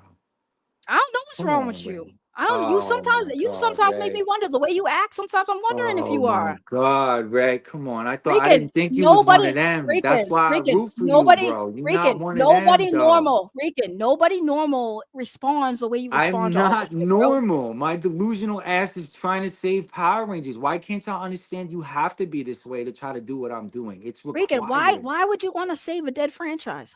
I don't know what's Come wrong on, with Ray. you. I don't. Oh my You God, sometimes make me Ray. wonder the way you act. Sometimes I'm wondering if Oh you my are. God, Ray. Come on. I Rican, didn't think you was one of nobody, them. That's Rican, why I Rican, root for you, bro. You're not Rican, one of them, nobody dog. normal, Rican, nobody normal responds the way you respond I'm to all this not shit, bro. normal. My delusional ass is trying to save Power Rangers. Why can't y'all understand you have to be this way to try to do what I'm doing? It's Rican, required. why would you want to save a dead franchise?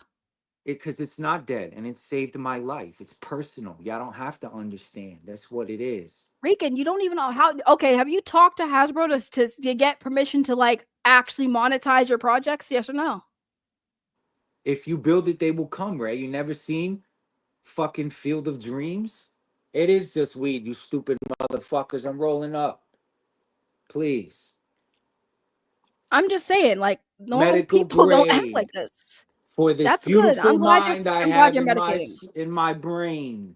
Because it's not dead and it saved my life. It's personal. Y'all don't have to understand. That's what it is. Rican, you don't even know how. Okay, have you talked to Hasbro to get permission to like actually monetize your projects? Yes or no? If you build it, they will come, Ray. You never seen fucking Field of Dreams? It is just weed, you stupid motherfuckers. I'm rolling up. Please. I'm just saying, like normal Medical people don't act like grade this. for this That's good. beautiful mind I I'm glad have you're medicating. in my brain.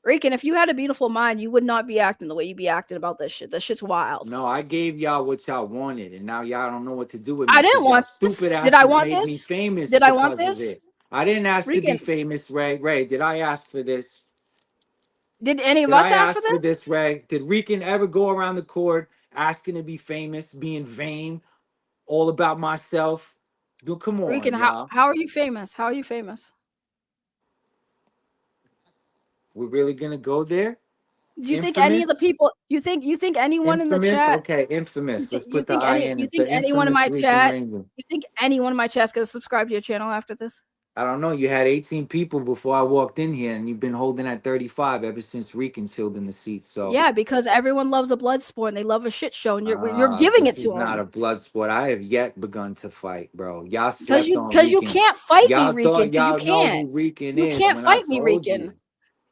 Rican, if you had a beautiful mind, you would not be acting the way you be acting about this shit. This shit's wild. No, I gave y'all what y'all wanted, and now y'all don't know what to do with I me didn't because y'all want stupid this. Did I asses want made me this? famous Did I want because of this? it. I didn't ask to be Rican, famous, Ray. Ray, did I ask for this? did any of Did I us ask for ask for this? this, Ray? Did Rican ever go around the court asking to be famous, being vain, all about myself? Dude, come Rican, on, y'all. how are you famous? How are you famous? We're really gonna go there? Do you think any of the Infamous? people you think anyone in the Infamous? chat Okay, infamous. Let's put the I in. you It's think the anyone in infamous my Rican chat Ranger. you think anyone in my chat's gonna subscribe to your channel after this? I don't know. You had 18 people before I walked in here, and you've been holding at 35 ever since Rican chilled in the seat. So, Yeah, because everyone loves a blood sport and they love a shit show, and you're giving it this to is not them a blood sport. I have yet begun to fight, bro. Y'all slept on because you Rican. can't fight me, Y'all Rican, thought because y'all know who Rican you is can't when I fight me, told Rican. you.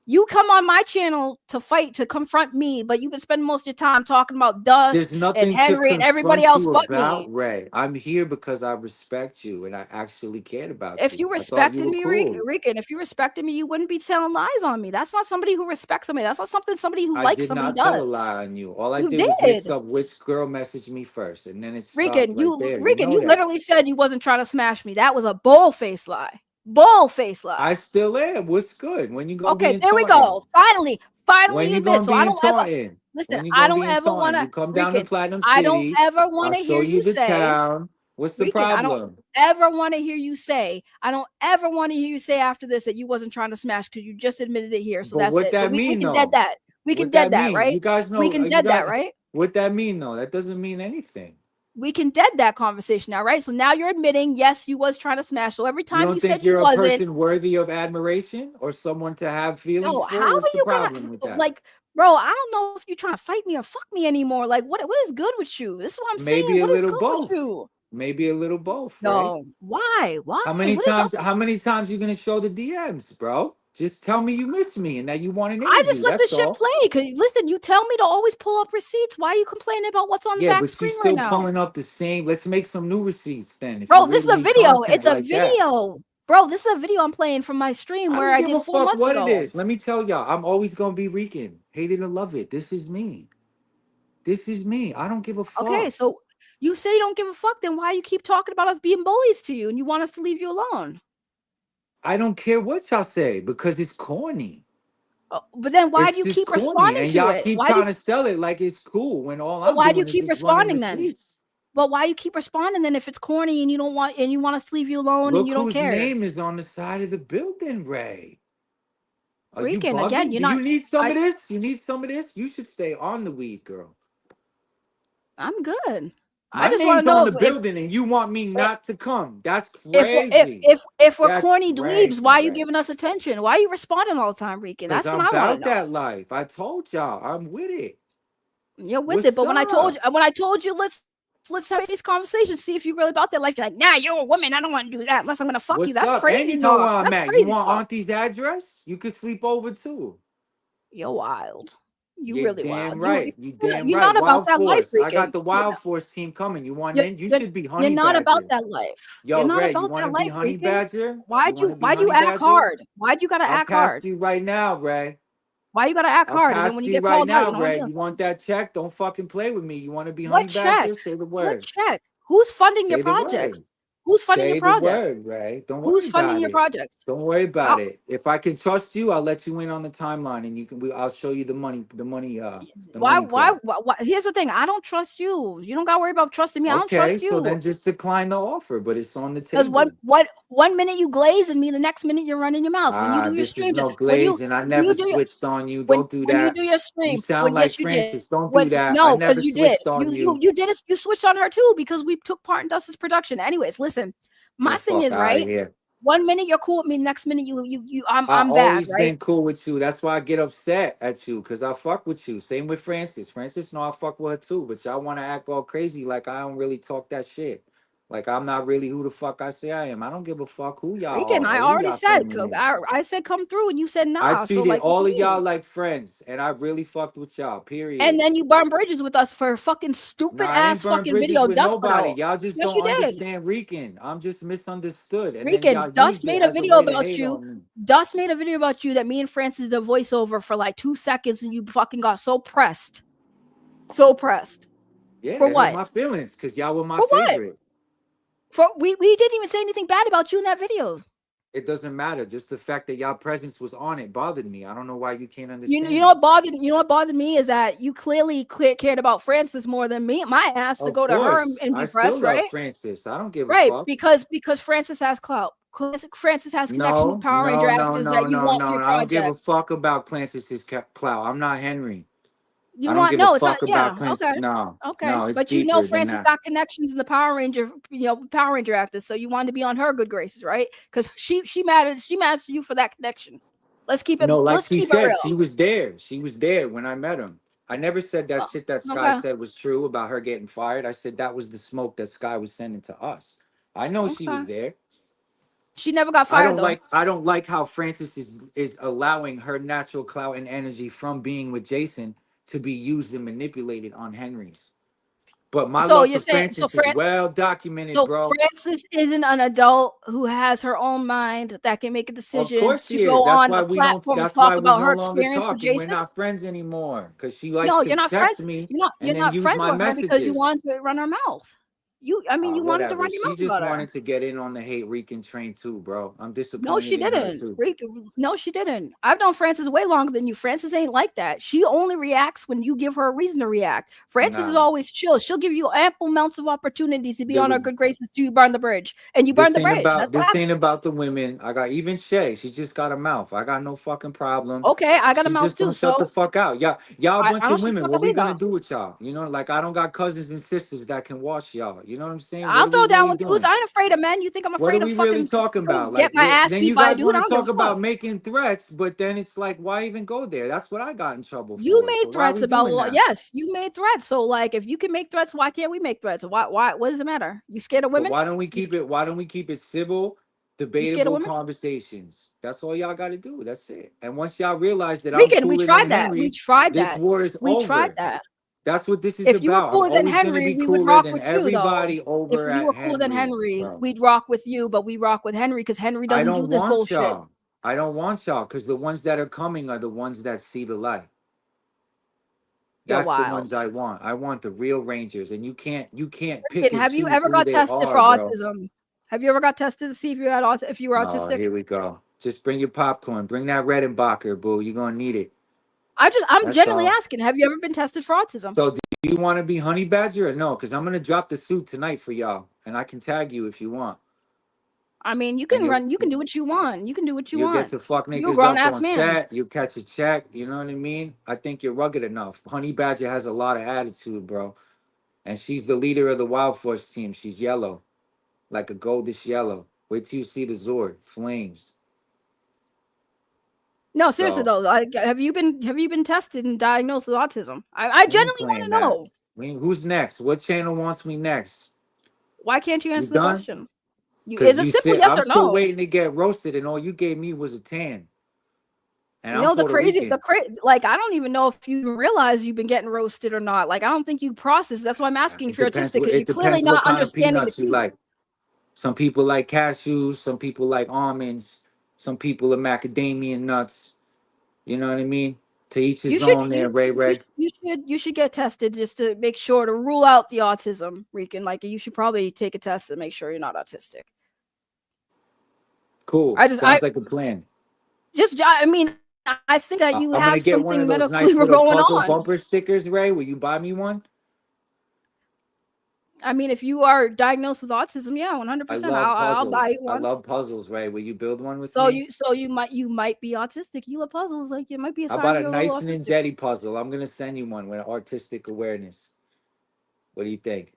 You come on my channel to fight, to confront me, but you've been spending most of your time talking about Dust There's and nothing to Henry and everybody confront else you but me. about, Ray. I'm here because I respect you and I actually cared about If you. you I thought you respected were me, cool. Rican, if you respected me, you wouldn't be telling lies on me. That's not somebody who respects somebody. That's not something somebody who I likes did somebody not tell a does. lie on you. All I You did was mix did. up which girl messaged me first, and then it stopped Rican, right there. You know You that. literally said you wasn't trying to smash me. That was a bull-faced lie. Bull-faced lie. I still am. What's good? When you gonna be Okay, in there we Taunton? go. Finally When you you admit. gonna So be I in don't ever Taunton? listen. When you I gonna don't be in ever Taunton? want You to, come down to Rican. Platinum I don't City. ever I'll want to show hear you you the say, town. What's the Rican. I don't problem? ever want to hear you say. I don't ever want to hear you say after this that you wasn't trying to smash because you just admitted it here. So But that's what it. So that we mean can dead though? that. We can What dead that that, mean? right? You guys We know can you dead that, got right? what that mean though? That doesn't mean anything. We can dead that conversation now, right? So now you're admitting, yes, you was trying to smash. So every You time don't you think said you you're a wasn't, person worthy of admiration or someone to have feelings no, how for? What's are the you problem gonna with that? like, bro? I don't know if you're trying to fight me or fuck me anymore. Like, what is good with you? This is what I'm Maybe saying. a What is little good with both. you? Maybe a little both, right? No, why? How Why? many What is up times with how many times you gonna show the DMs, bro? Just tell me you miss me and that you want an I just interview. let the That's shit all. play. Cause listen, you tell me to always pull up receipts. Why are you complaining about what's on the Yeah, back but you screen right still now? pulling up the same. Let's make some new receipts then. If you Bro, this really is a need video. content It's a like that. video. Bro, this is a video I'm playing from my stream I where don't I give did a 4 fuck months what it ago. is. Let me tell y'all, I'm always gonna be Rican. Hate it or love it. This is me. This is me. I don't give a Okay, fuck. so you say you don't give a fuck, then why you keep talking about us being bullies to you and you want us to leave you alone? I don't care what y'all say because it's corny. But then why do It's you just keep corny. responding And to y'all it? keep Why do you, trying to sell it like it's cool when all but I'm why do you doing is keep just running responding then? receipts. But why you keep responding then if it's corny and you don't want and you want us to leave you alone and Look you don't whose care? name is on the side of the building, Ray. Are you Rican, again, bugging? you're Do you not need some of I this? You need some of this? You should stay on the weed, girl. I'm good. I My just want name's to on know the building and you want me if not to come. That's if we're if crazy. if if we're That's corny dweebs, crazy, why are you Ray. giving us attention? Why are you responding all the time, Rican? Because That's what I'm I want to about know. that life. I told y'all, I'm with it. You're with it, What's but up? when I told you let's have these conversations, see if you're really about that life. You're like, nah, you're a woman. I don't want to do that unless I'm gonna fuck you. What's That's up? And crazy you know where talk. I'm That's at. You crazy want talk. Auntie's address? You could sleep over too. You're wild. You You're really wild. damn right. You damn You're right. not about Wild that life, Force. I got Rican. the Wild Force team coming. You want You're, in? You you're, should be you're Honey not about Badger. that life. You're Yo, not Ray, you about want that to be life, Honey Rican. Badger? You want to be Why do you Honey act Badger? hard? Why do you gotta I'll act cast hard? you right now, Ray. Why you gotta act I'll hard? And then when cast you you get right called out, now, you don't Ray. give a You fuck. want that check? Don't fucking play with me. You want to be What Honey check? Badger? Say the What word. check? Who's funding your Say the projects? word. Who's funding your Say the projects? word, Ray. Don't Who's worry funding about your it. projects? Don't worry How, about it. If I can trust you, I'll let you in on the timeline, and you can. I'll show you the money plot. why? Here's the thing. I don't trust you. You don't gotta worry about trusting me. I don't Okay, trust so you. then just decline the offer, but it's on the Because table. one minute you glazing me, the next minute you're running your mouth. When you do your This is streams, no glaze, and I when never you do your switched on you. Don't do when you that. do your You stream, sound when like yes you did. Francis. Don't do When that. I no, never because you did. switched on you. You did it. You switched on her too because we took part in Dustin's production. Anyways, listen. Get My the thing fuck is out of right. here. One minute you're cool with me, next minute I I'm bad, always right? been cool with you. That's why I get upset at you, because I fuck with you. Same with Francis. Francis know I fuck with her too, but y'all want to act all crazy like I don't really talk that shit. Like I'm not really who the fuck I say I am. I don't give a fuck who y'all Rican, are I or who already y'all said family is. I said come through and you said I nah. So treated like what all you of y'all mean? like friends, and I really fucked with y'all. And Period. then you burn bridges with us for a fucking Nah, stupid I ain't ass burned fucking bridges video with Dust put nobody. out. Y'all just Yes, don't you did. understand Rican. I'm just misunderstood, and then Rican, y'all used it as a way to hate on me. Dust made a video about you that me and Francis did a voiceover for like 2 seconds and you fucking got so pressed. So pressed. Yeah, For it hurt what? my feelings because y'all were my For what? favorite. We didn't even say anything bad about you in that video. It doesn't matter. Just the fact that y'all presence was on it bothered me. I don't know why you can't You understand know that. what bothered me is that you clearly cared about Francis more than me. My ass to Of go to her course, and I be still pressed, love right? Francis. I don't give a Right, fuck. because Francis has clout. Francis has connection with No, Power Ranger no, no, actors no, that you no, want for no. your I don't give a project. fuck about Clancy's clout. I'm not Henry. You I don't want give a no, it's not. fuck about Yeah, Clancy. okay, No, okay. no, it's But you know, deeper than Francis that. got connections in the Power Ranger, Power Ranger actors. So you wanted to be on her good graces, right? Because she mattered to you for that connection. Let's keep it. No, like Let's she keep it said, real. she was there. She was there when I met him. I never said that Oh, shit that Sky okay, said was true about her getting fired. I said that was the smoke that Sky was sending to us. I know she okay. was there. She never got fired though. I don't like how Frances is allowing her natural clout and energy from being with Jason to be used and manipulated on Henry's. But my So love you're for saying Frances is well documented, so bro. Frances isn't an adult who has her own mind that can make a Of decision course to she is. go That's on why a we don't. platform and That's talk why we about no her longer experience with talk, and we're Jason? not friends anymore. Because she likes No, to you're not text friends. me You're and then not use friends my with her because you messages. wanted to run her mouth. You wanted to Whatever. run your She mouth just about her. wanted to get in on the hate Rican train too, bro. I'm No, she disappointed in her didn't. too. No, she didn't. I've known Frances way longer than you. Frances ain't like that. She only reacts when you give her a reason to react. Frances is Nah, always chill. She'll give you ample amounts of opportunities to be there on her was good graces till you burn the bridge. And you burned the bridge. That's what this ain't happened. about the women. I got even Shay. She just got a mouth. I got no fucking problem. Okay, I got a She mouth just too. don't shut the So fuck out. Y'all a I bunch of don't shut the women. fuck What up we gonna either. do with y'all? You know, like I don't got cousins and sisters that can watch y'all. You know what I'm saying? What I'll are we throw down really with dudes. doing? I ain't afraid of men. You think I'm What are afraid of we really fucking talking go about? get Like, my ass then beat you by a guys dude? want I to don't give talk a fuck. about making threats, but then it's like, why even go there? That's what I got in trouble You for. made So why are threats we about doing that? yes, you made threats. So like if you can make threats, why can't we make threats? Why what does it matter? You scared of But women? why don't we keep it? Why don't we keep it civil, You scared of debatable women? conversations? That's all y'all got to do. That's it. And once y'all realize that I'm Rican, we cooler than tried that. We Henry, tried this that. war is We tried over. that. That's what this is If you were about. I'm cooler than always gonna Henry, be we would cooler rock than with you though. everybody If over you at were cooler than Henry's, Henry, bro. we'd rock with you, but we rock with Henry because Henry I doesn't do don't this want bullshit. y'all. I don't want y'all because the ones that are coming are the ones that see the light. You're That's the wild. ones I want. I want the real Rangers, and you can't pick Rican, and have you choose ever who got they tested for are, bro. autism? Have you ever got tested to see if you had if you were Oh, autistic? here we go. Just bring your popcorn. Bring that Redenbacher, boo. You're gonna need it. I'm That's genuinely all. asking, have you ever been tested for autism? So, do you want to be Honey Badger or no? Because I'm gonna drop the suit tonight for y'all, and I can tag you if you want. I mean, And you can do what you want. You can do what you you'll get want. to fuck You're a niggas grown up ass on man. set. You catch a check. You know what I mean? I think you're rugged enough. Honey Badger has a lot of attitude, bro, and she's the leader of the Wild Force team. She's yellow, like a goldish yellow. Wait till you see the Zord flames. No, seriously So though, like, have you been tested and diagnosed with autism? I we ain't genuinely want playing to that. know. Who's next? What channel wants me next? Why can't you You answer the done? question? Is Cause it you simple? said Yes I'm or still no? waiting to get roasted, and all you gave me was a tan. And You I'm know Puerto Rican. like I don't even know if you realize you've been getting roasted or not. Like I don't think you process. That's why I'm asking if you're autistic because It you're clearly depends what not kind of understanding the peanuts you tea. like. Some people like cashews. Some people like almonds. Some people are macadamia nuts. You know what I mean? To each You his should own. There, Ray Ray. you should get tested just to make sure to rule out the autism, Rican. Like you should probably take a test to make sure you're not autistic. Cool. Sounds like a plan. I mean, I think that you I'm gonna have get one something of those medically nice little going puzzle on. bumper stickers, Ray. Will you buy me one? I mean, if you are diagnosed with autism, yeah, 100%. I'll buy you I one. love puzzles, Ray. Will you build one with So me? you might be autistic. You love puzzles, like it might be a How sign about a you're a little nice and autistic. Jetty puzzle? I'm gonna send you one with artistic awareness. What do you think?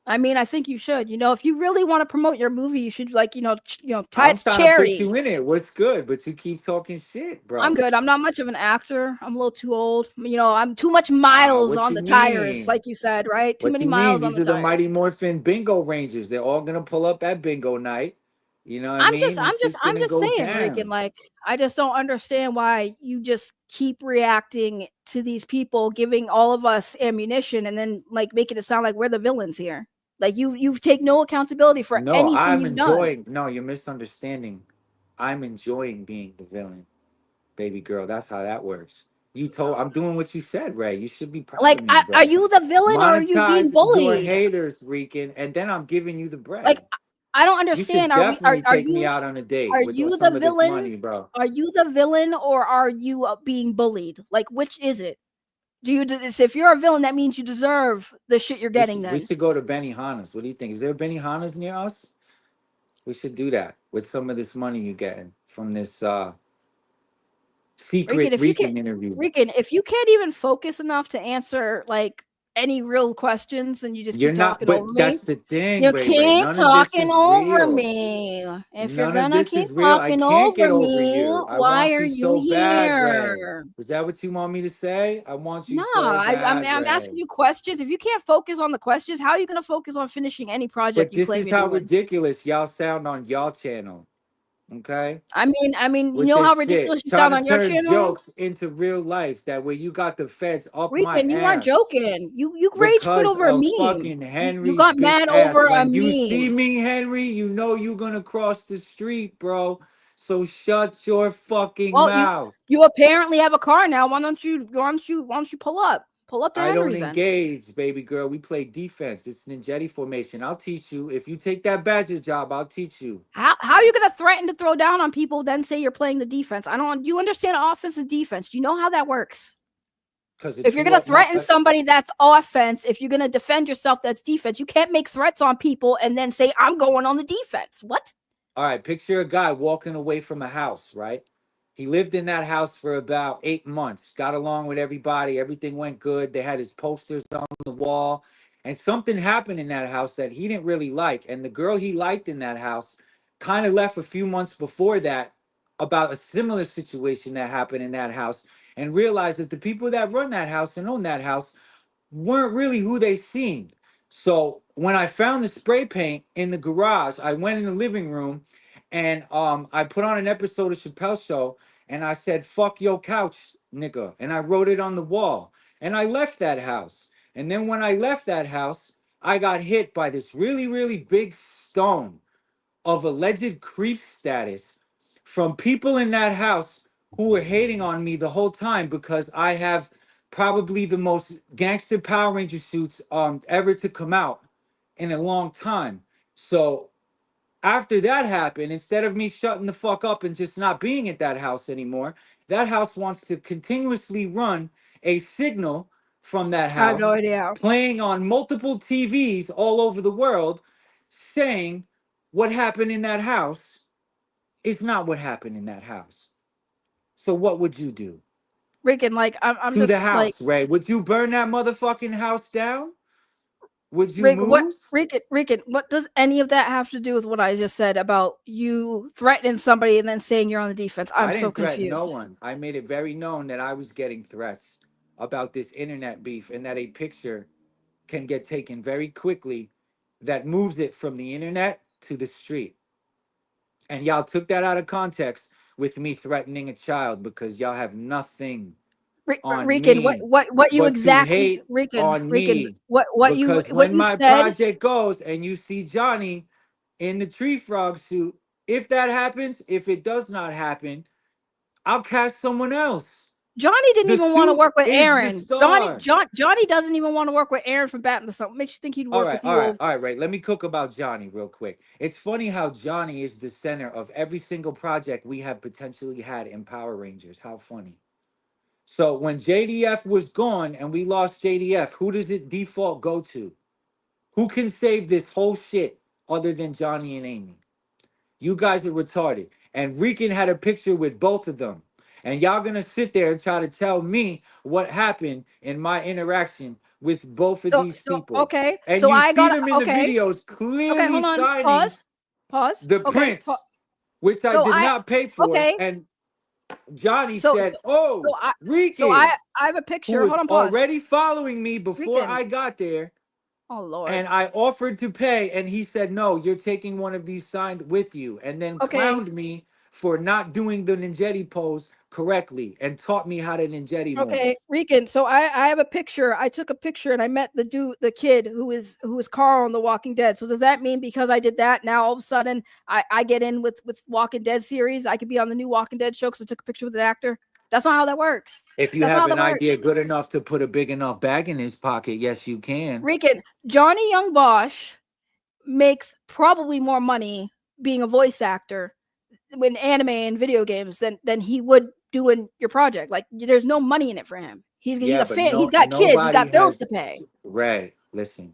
I mean, I think you should. You know, if you really want to promote your movie, you should like tie I'm it to trying to put charity. you in it. What's good? But you keep talking shit, I'm bro. good. I'm not much of an actor. I'm a little too old. You know, I'm too much miles What on you the tires, mean? like you said, right? Too What many you mean? miles on These the are the tires. Mighty Morphin Bingo Rangers. They're all gonna pull up at bingo night. You know what I mean? It's just I'm gonna just go saying, Rican, down. like, I just don't understand why you just keep reacting to these people giving all of us ammunition and then like making it sound like we're the villains here. Like you take no accountability for No, anything I'm you've done. enjoying. No, you're misunderstanding. I'm enjoying being the villain, baby girl. That's how that works. I'm doing what you said, Ray. You should be proud of Like, me, are bro. you the villain or are you being Monetize your bullied? haters, Rican, and then I'm giving you the Like, bread. I don't You should understand. definitely take me out on a date Are with you the some of this villain? money, bro. Are you the villain or are you being bullied? Like, which is it? If you're a villain, that means you deserve the shit you're getting We then. should go to Benihana's. What do you think? Is there a Benihana's near us? We should do that with some of this money you're getting from this secret Rican, Rican interview. If you can't even focus enough to answer like any real questions, and you just You're keep not, talking over but me. that's the thing, You Ray. keep None of this talking is over real. me. If you're None of gonna this keep is real. I talking can't get over over me, you. I why want are you you so bad, Ray. here? Is that what you want me to say? I want you No, so I'm bad, I'm Ray. asking you questions. If you can't focus on the questions, how are you gonna focus on finishing any project But you this claim is you're how doing? ridiculous y'all sound on y'all channel. Okay? You With know how this ridiculous shit. you Trying sound to on your turn channel? jokes into real life. That way you got the feds up my Rican, you weren't ass. joking. You rage quit Because over a of meme. fucking You Henry's got bitch mad ass. over a When you see meme. me, Henry, you know you're gonna cross the street, bro. So shut your fucking Well, mouth. you apparently have a car now. Why don't you pull up? Pull up to I don't Henry's then. engage, baby girl. We play defense. It's Ninjetti formation. I'll teach you. If you take that badges job, I'll teach you. How are you gonna threaten to throw down on people, then say you're playing the defense? I don't. You understand offense and defense? Do you know how that works? Because the If you're two gonna of my threaten somebody, that's offense. If you're gonna defend yourself, that's defense. You can't make threats on people and then say I'm going on the defense. What? All right, picture a guy walking away from a house, right? He lived in that house for about 8 months, got along with everybody, everything went good. They had his posters on the wall, and something happened in that house that he didn't really like. And the girl he liked in that house kind of left a few months before that about a similar situation that happened in that house and realized that the people that run that house and own that house weren't really who they seemed. So when I found the spray paint in the garage, I went in the living room and I put on an episode of Chappelle Show and I said, "Fuck your couch, nigga." And I wrote it on the wall. And I left that house. And then when I left that house, I got hit by this really, really big stone of alleged creep status from people in that house who were hating on me the whole time because I have probably the most gangster Power Ranger suits ever to come out in a long time. So after that happened, instead of me shutting the fuck up and just not being at that house anymore, that house wants to continuously run a signal from that I have no house idea. playing on multiple TVs all over the world saying what happened in that house is not what happened in that house. So what would you do Rican, like I'm to the just like house, Ray? Would you burn that motherfucking house down? Would you Rick, what move? Rican, what does any of that have to do with what I just said about you threatening somebody and then saying you're on the defense? I'm I so didn't threaten no confused. one. I made it very known that I was getting threats about this internet beef and that a picture can get taken very quickly that moves it from the internet to the street. And y'all took that out of context with me threatening a child because y'all have nothing on Rican, me what you but to exactly hate on Rican, me what because when you my said, project goes and you see Johnny in the tree frog suit, if that happens, if it does not happen, I'll cast someone else. Johnny didn't The even want to suit work with is the Aaron. star. Johnny doesn't even want to work with Aaron from Batman the Sun. What makes you think he'd All work right, with all you right, over? all right, right. Let me cook about Johnny real quick. It's funny how Johnny is the center of every single project we have potentially had in Power Rangers. How funny. So when JDF was gone and we lost JDF, who does it default go to? Who can save this whole shit other than Johnny and Amy? You guys are retarded. And Rican had a picture with both of them. And y'all gonna sit there and try to tell me what happened in my interaction with both of these people. Okay. And So you I see got them in the okay. videos Okay, clearly hold on. signing Pause. the Okay. prints, which I So did I not pay for. okay. And Johnny So said, so "Oh, so I Rican, I have a who picture. was Hold on, pause. already following me before Rican. I got there, Oh Lord. and I offered to pay, and he said, "No, you're taking one of these signed with you," and then Okay. clowned me for not doing the ninjetti pose correctly and taught me how to ninjetti move. Okay, Rican. So I have a picture. I took a picture and I met the kid who is Carl on The Walking Dead. So does that mean because I did that, now all of a sudden I get in with Walking Dead series? I could be on the new Walking Dead show because I took a picture with an actor. That's not how that works. If you That's not have how an that works. idea good enough to put a big enough bag in his pocket, yes, you can. Rican, Johnny Young Bosch makes probably more money being a voice actor in anime and video games than he would do in your project. Like there's no money in it for him. He's Yeah, a but fan. He's no, got kids. He's nobody got bills has. to pay. Ray, listen,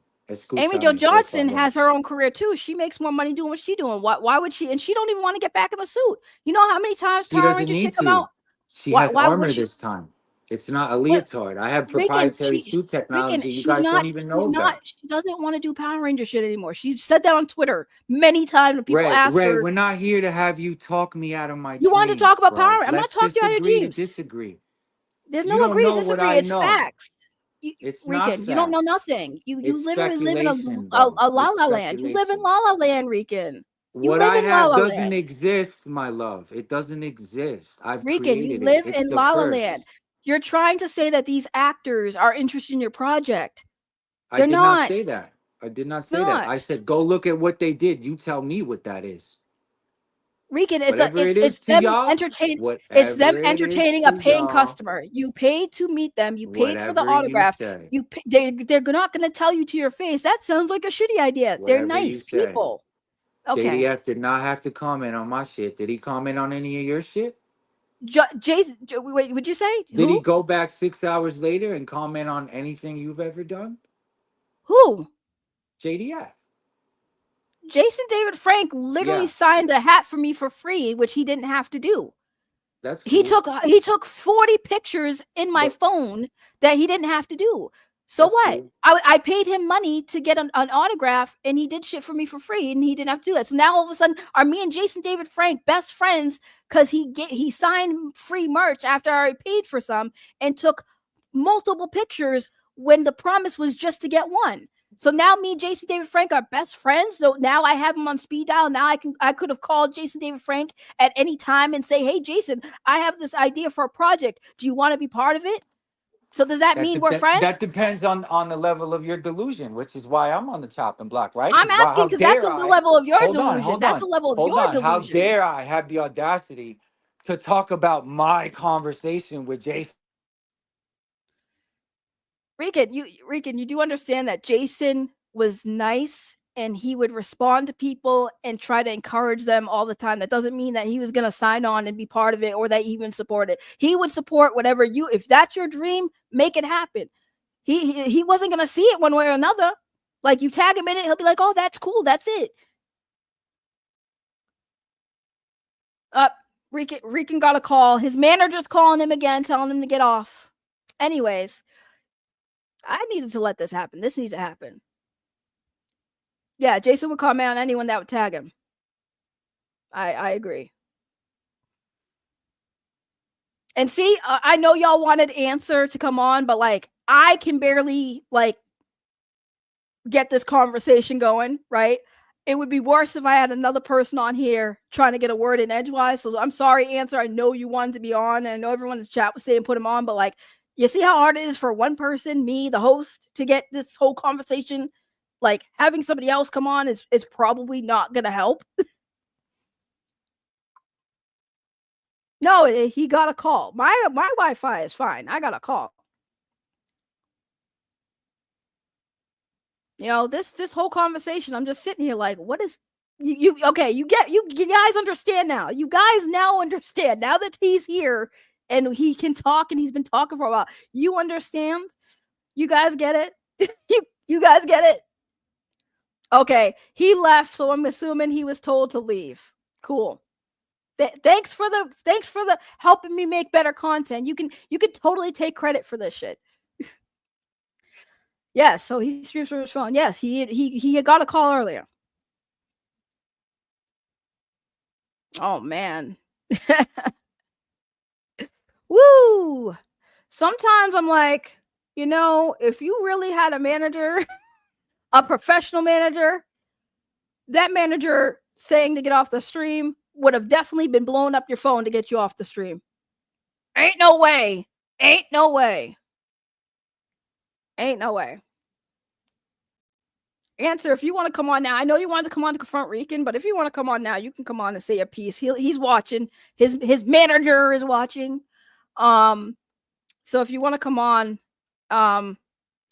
Amy Jo escúchame, por Johnson favor. has her own career too. She makes more money doing what she's doing. Why would she? And she don't even want to get back in the suit. You know how many times She Power doesn't Rangers shit need come out? to. She has Why would armor she? this time. It's not a leotard. I have proprietary suit technology. You guys don't even know that. She doesn't want to do Power Ranger shit anymore. She said that on Twitter many times when people asked her. We're not here to have you talk me out of my You wanted to talk about bro. Power Ranger. I'm not Let's talking just about your agree to dreams. disagree. There's You no don't agree to know what disagree. I It's know. facts. It's Rican, not you don't know facts. nothing. You It's literally live in speculation, a bro. La La It's Land. You live in speculation. La La Land, Rican. You What live I in La have La doesn't Land. exist, my love. It doesn't exist. I've Rican, you created it. live It's in the La La first. Land. You're trying to say that these actors are interested in your project. I did not say that. I did not say that. I said go look at what they did. You tell me what that is. Rican, It's them y'all. entertaining. It's them Whatever it is entertaining to a paying y'all. customer. You paid to meet them. You paid for the Whatever you autograph. say. They're not going to tell you to your face. That sounds like a shitty idea. They're Whatever you nice say. people. Okay. JDF did not have to comment on my shit. Did he comment on any of your shit? Jason, wait, would you say? Did he go back 6 hours later and comment on anything you've ever done? Who? JDF. Jason David Frank literally signed a hat for me for free, which he didn't have to do. That's cool. He took 40 pictures in my phone that he didn't have to do. So what? Cool. I paid him money to get an autograph, and he did shit for me for free, and he didn't have to do that. So now all of a sudden, are me and Jason David Frank best friends because he signed free merch after I paid for some and took multiple pictures when the promise was just to get one. So now me and Jason David Frank are best friends. So now I have him on speed dial. Now I could have called Jason David Frank at any time and say, hey, Jason, I have this idea for a project. Do you want to be part of it? So does that mean we're friends? That depends on the level of your delusion, which is why I'm on the chopping block, right? I'm asking because that's the level of your delusion. That's the level of your delusion. How dare I have the audacity to talk about my conversation with Jason? Rican, you do understand that Jason was nice and he would respond to people and try to encourage them all the time. That doesn't mean that he was going to sign on and be part of it or that he even support it. He would support whatever if that's your dream, make it happen. He wasn't going to see it one way or another. Like you tag him in it, he'll be like, oh, that's cool. That's it. Rican got a call. His manager's calling him again, telling him to get off. Anyways, I needed to let this happen. This needs to happen. Yeah, Jason would comment on anyone that would tag him. I agree. And see, I know y'all wanted Answer to come on, but like I can barely like get this conversation going, right? It would be worse if I had another person on here trying to get a word in edgewise. So I'm sorry, Answer. I know you wanted to be on, and I know everyone in the chat was saying put him on, but like, you see how hard it is for one person, me, the host, to get this whole conversation. Like having somebody else come on is probably not gonna help. No, he got a call. My Wi-Fi is fine. I got a call. You know, this whole conversation, I'm just sitting here like, what is you guys understand now. You guys now understand. Now that he's here and he can talk and he's been talking for a while. You understand? You guys get it? you guys get it? Okay, he left, so I'm assuming he was told to leave. Cool. Thanks for the helping me make better content. You can totally take credit for this shit. Yes, so he streams from his phone. Yes, he had got a call earlier. Oh man. Woo! Sometimes I'm like, you know, if you really had a manager, a professional manager, that manager saying to get off the stream would have definitely been blowing up your phone to get you off the stream. Ain't no way. Ain't no way. Ain't no way. Answer, if you want to come on now. I know you wanted to come on to confront Rican, but if you want to come on now, you can come on and say a piece. He's watching. His manager is watching. So if you want to come on,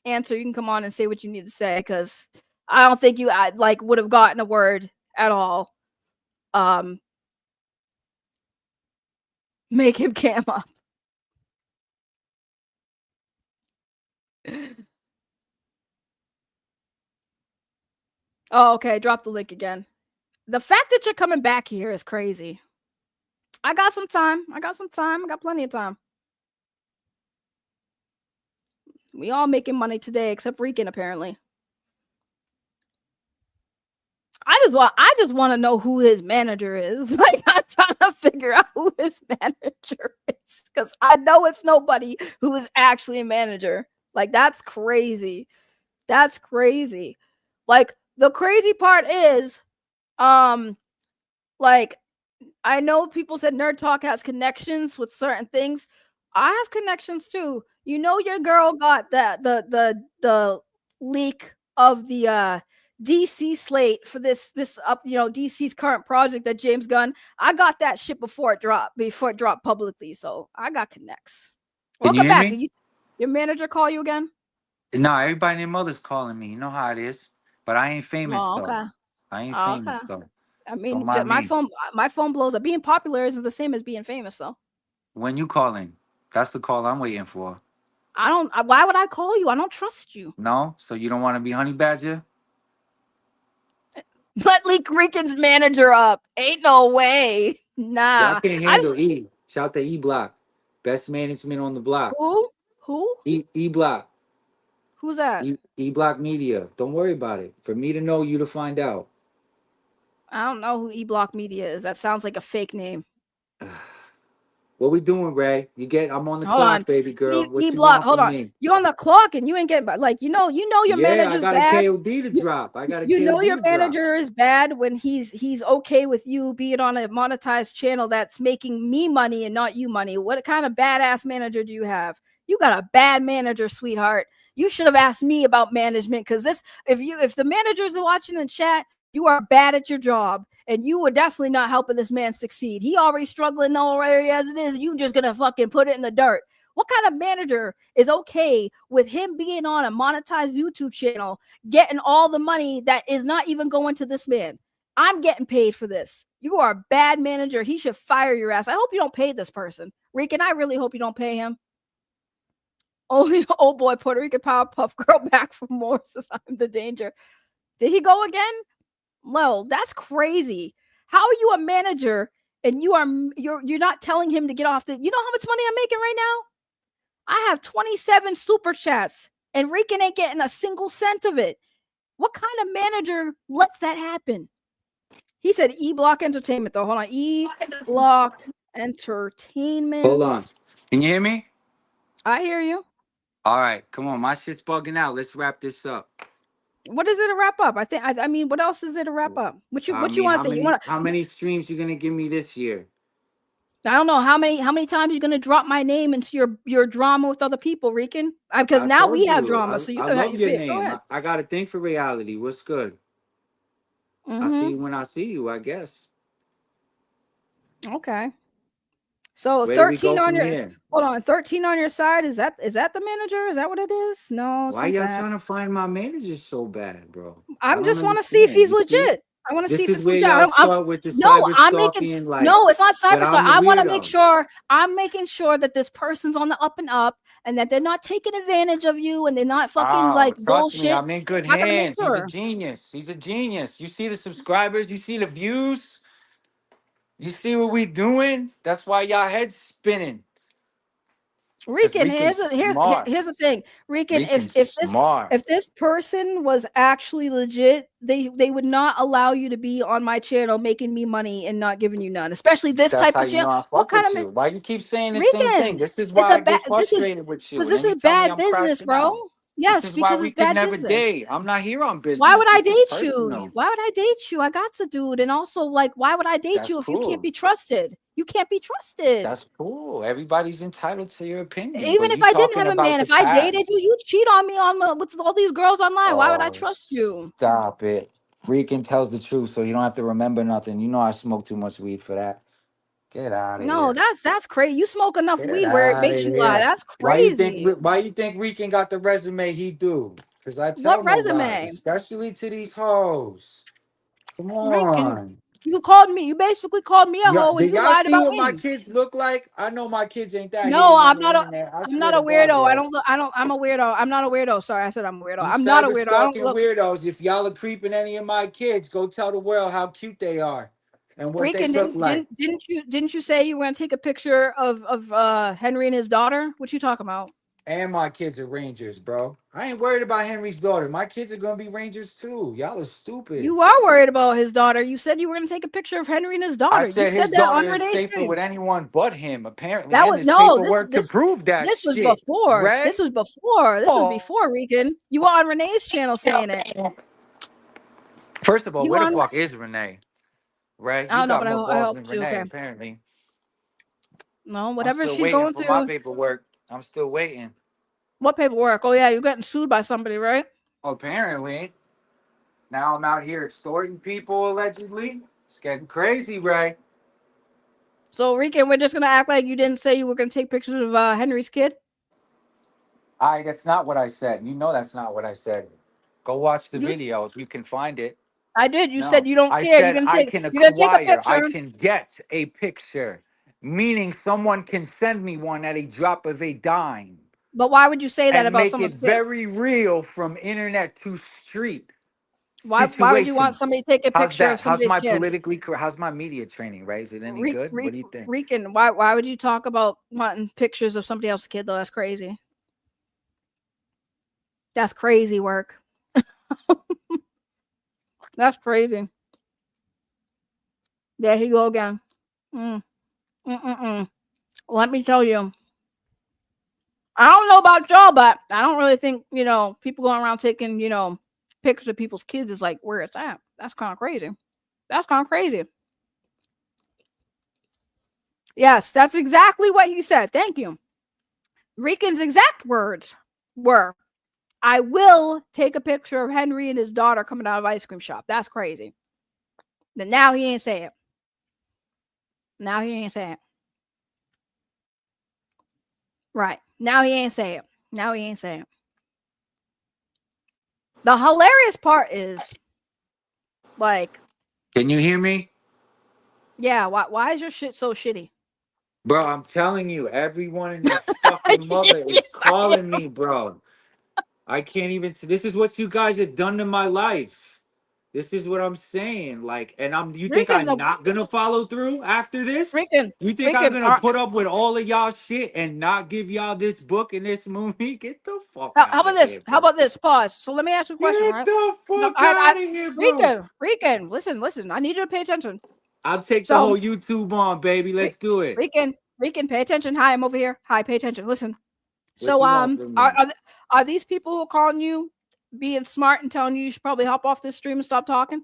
Answer, you can come on and say what you need to say, because I don't think you would have gotten a word at all. Make him cam up. Oh, okay. Drop the link again. The fact that you're coming back here is crazy. I got some time. I got plenty of time. We all making money today, except Rican, apparently. I just want to know who his manager is. Like, I'm trying to figure out who his manager is, because I know it's nobody who is actually a manager. Like, that's crazy. That's crazy. Like, the crazy part is, like, I know people said Nerd Talk has connections with certain things. I have connections too. You know, your girl got the leak of the DC slate for this up, you know, DC's current project that James Gunn. I got that shit before it dropped publicly. So I got connects. Can you Welcome hear back. me? Your manager call you again? No, everybody and their mother's calling me. You know how it is. But I ain't famous Oh, though. okay. I ain't Oh, famous okay. though. I Don't mean, mind me. my phone blows up. Being popular isn't the same as being famous, though. When you calling, that's the call I'm waiting for. I don't. Why would I call you? I don't trust you. No? So you don't want to be Honey Badger? Let Rican's manager up. Ain't no way. Y'all Nah. can't handle E. Shout to E Block. Best management on the block. Who? Who? E Block. Who's that? E Block Media. Don't worry about it. For me to know, you to find out. I don't know who E-Block Media is. That sounds like a fake name. What we doing, Ray? I'm on the Hold clock, on. baby girl. What you E-Block, want hold from on. me? You on the clock and you ain't getting like you know your Yeah, I manager's got bad. a KOD to drop. I got a You know KOD your to drop. manager is bad when he's okay with you being on a monetized channel that's making me money and not you money. What kind of badass manager do you have? You got a bad manager, sweetheart. You should have asked me about management, because if the managers are watching the chat, you are bad at your job, and you were definitely not helping this man succeed. He already struggling already as it is. You just gonna fucking put it in the dirt. What kind of manager is okay with him being on a monetized YouTube channel, getting all the money that is not even going to this man? I'm getting paid for this. You are a bad manager. He should fire your ass. I hope you don't pay this person. Rican, I really hope you don't pay him. Only old boy Puerto Rican Powerpuff Girl back for more says I'm the danger. Did he go again? Well, that's crazy. How are you a manager and you're not telling him to get off the? You know how much money I'm making right now? I have 27 super chats, and Rican ain't getting a single cent of it. What kind of manager lets that happen? He said E-Block Entertainment, though. Hold on. E-Block Entertainment. Hold on. Can you hear me? I hear you. All right, come on. My shit's bugging out. Let's wrap this up. What is it to wrap up? I mean, what else is it to wrap up? What you want to say? How many streams you gonna give me this year? I don't know how many times you're gonna drop my name into your drama with other people, Rican. Because now we have drama, so you I can love your go name. ahead. I got a thing for reality. What's good? I see you when I see you, I guess. Okay. So Where do we 13 go on from your here? hold on, 13 on your side. Is that the manager? Is that what it is? No. Why y'all trying to find my manager so bad, bro? I just want to see if he's legit. I want to see if it's legit. Y'all start with the cyber stalking. Like, no, it's not cyber but stalking. I'm I the want to weirdo. make sure that this person's on the up and up, and that they're not taking advantage of you, and they're not fucking like trust bullshit. me, I'm in good I gotta make hands. He's a sure. genius. He's a genius. You see the subscribers, you see the views, you see what we doing. That's why y'all heads spinning. Rican, here's smart. the thing. Rican, Rican's smart. if this person was actually legit, they would not allow you to be on my channel making me money and not giving you none. Especially this That's type how of you know channel. I fuck with you. Why you keep saying the same Rican, thing? This is why I get frustrated with you. because And this then is you tell me bad I'm business, crashing bro. out. Yes, This is why because we it's could bad never business. date. I'm not here on business. Why would I This date is you? personal. Why would I date you? I got the dude, and also like, why would I date That's you if you cool. can't be trusted? You can't be trusted. That's cool. Everybody's entitled to your opinion. Even But if you I didn't talking have a about man, the if I dated you, past. you'd cheat on me with all these girls online. Why would I Oh, trust you? stop it. Rican tells the truth, so you don't have to remember nothing. You know I smoke too much weed for that. Get out of No, here. that's crazy. You smoke enough Get weed where it out of makes you lie. here. That's Why you think crazy. Rican got the resume he do? Because I What tell no lies, resume? especially to these hoes. Come Rican, on. you basically called me a hoe and Did you y'all lied see about what my me. kids look like? I know my kids ain't that No, hidden on the internet. I I'm swear not a to God, weirdo. bro. I'm a weirdo. I'm not a weirdo. Sorry, I said I'm a weirdo. You I'm not a cyber weirdo. I don't stalking look. weirdos. If y'all are creeping any of my kids, go tell the world how cute they are and what they Rican, look like. didn't you say you were gonna take a picture of Henry and his daughter? What you talking about? And my kids are Rangers, bro. I ain't worried about Henry's daughter. My kids are gonna be Rangers too. Y'all are stupid. You are worried about his daughter. You said you were going to take a picture of Henry and his I daughter. You said said his that on daughter is Renee's safer stream. with anyone but him, apparently. That And was there's no. paperwork to prove that This was shit. before. Ray? This was before. This was Oh. before Rican. You were on Renee's channel saying it. First of all, You where the on? fuck is Renee? Ray, I you don't know, got but more I balls hope than she Renee, okay. apparently. No, I'm whatever still she's waiting going for my through. paperwork. I'm still waiting. What paperwork? Oh yeah, you're getting sued by somebody, right? Apparently. Now I'm out here extorting people, allegedly. It's getting crazy, Ray. So Rican, we're just gonna act like you didn't say you were gonna take pictures of Henry's kid. That's not what I said. You know that's not what I said. Go watch the You, videos. You can find it. I did. You said No. you don't I care. You're said gonna I take. can You're gonna take a acquire, I picture. can get a picture. Meaning someone can send me one at a drop of a dime. But why would you say that And about make it someone's kid? very real from internet to street Why would you want somebody situations. to take a How's picture of that? somebody's kid? How's my media training, Ray? Is it any good? What do you think? Rican, why would you talk about wanting pictures of somebody else's kid though? That's crazy. That's crazy work. That's crazy. There he go again. Let me tell you. I don't know about y'all, but I don't really think, people going around taking, pictures of people's kids is like where it's at. That's kind of crazy. That's kind of crazy. Yes, that's exactly what he said. Thank you. Rican's exact words were, I will take a picture of Henry and his daughter coming out of ice cream shop. That's crazy. But now he ain't say it. Now he ain't say it. Right. Now he ain't say it. Now he ain't say it. The hilarious part is, like, Can you hear me? yeah, why is your shit so shitty? Bro, I'm telling you, everyone and their fucking mother is calling me, bro. I can't even. This is what you guys have done to my life. This is what I'm saying. Like, and you think Rican, I'm not gonna follow through after this? Rican, You think I'm Rican, gonna put up with all of y'all shit and not give y'all this book and this movie? Get the fuck how out about of this? here, How bro. about this? Pause. So let me ask you a question, Get right? the No, fuck out of here, bro. Rican, listen. I need you to pay attention. I'll take the So, whole YouTube on, baby. Let's do it. Rican, pay attention. Hi, I'm over here. Hi, pay attention. Listen. What So, you want from me? are these people who are calling you being smart and telling you should probably hop off this stream and stop talking?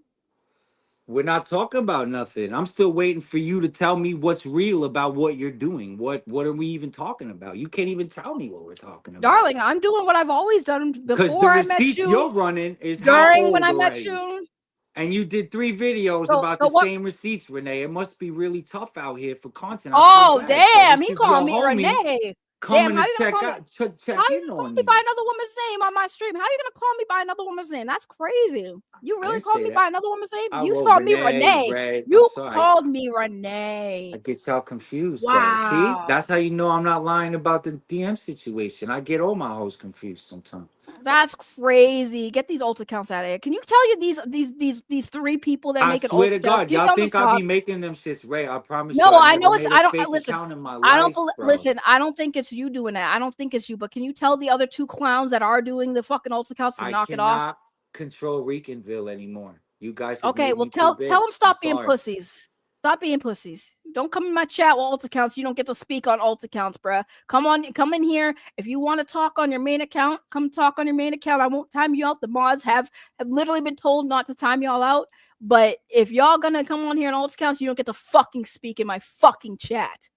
We're not talking about nothing. I'm still waiting for you to tell me what's real about what you're doing. What are we even talking about? You can't even tell me what we're talking about. Darling, I'm doing what I've always done Because the before I met receipt you, you're running is how during when old I met already? you. And you did 3 videos So about the what? same receipts, Renee. It must be really tough out here for content. I feel Oh, bad. So damn. this He is your called me homie Renee. Damn, coming how to you gonna call me? How check you in gonna call on me you. by another woman's name on my stream? How you gonna call me by another woman's name? That's crazy. You I really didn't called say me that. by another woman's name? I You wrote called me Renee, Renee. Ray. I'm You sorry. called me Renee. I get y'all confused, though. See, Wow. that's how you know I'm not lying about the DM situation. I get all my hoes confused sometimes. That's crazy. Get these alt accounts out of here. Can you tell you these 3 people that I make an swear alt to accounts? God, Can you y'all tell them to think I be stop? making them shits, Ray? I promise No, you, I I never know it's. made a I don't fake listen. account in my I don't life, bro. listen. I don't think it's you doing that. I don't think it's you. But can you tell the other 2 clowns that are doing the fucking alt accounts to I knock it off? cannot control Ricanville anymore. You guys have Okay, made well me too big. tell them stop I'm being sorry. pussies. Stop being pussies. Don't come in my chat with alt accounts. You don't get to speak on alt accounts, bruh. Come in here. If you want to talk on your main account, come talk on your main account. I won't time you out. The mods have literally been told not to time y'all out. But if y'all gonna come on here on alt accounts, you don't get to fucking speak in my fucking chat.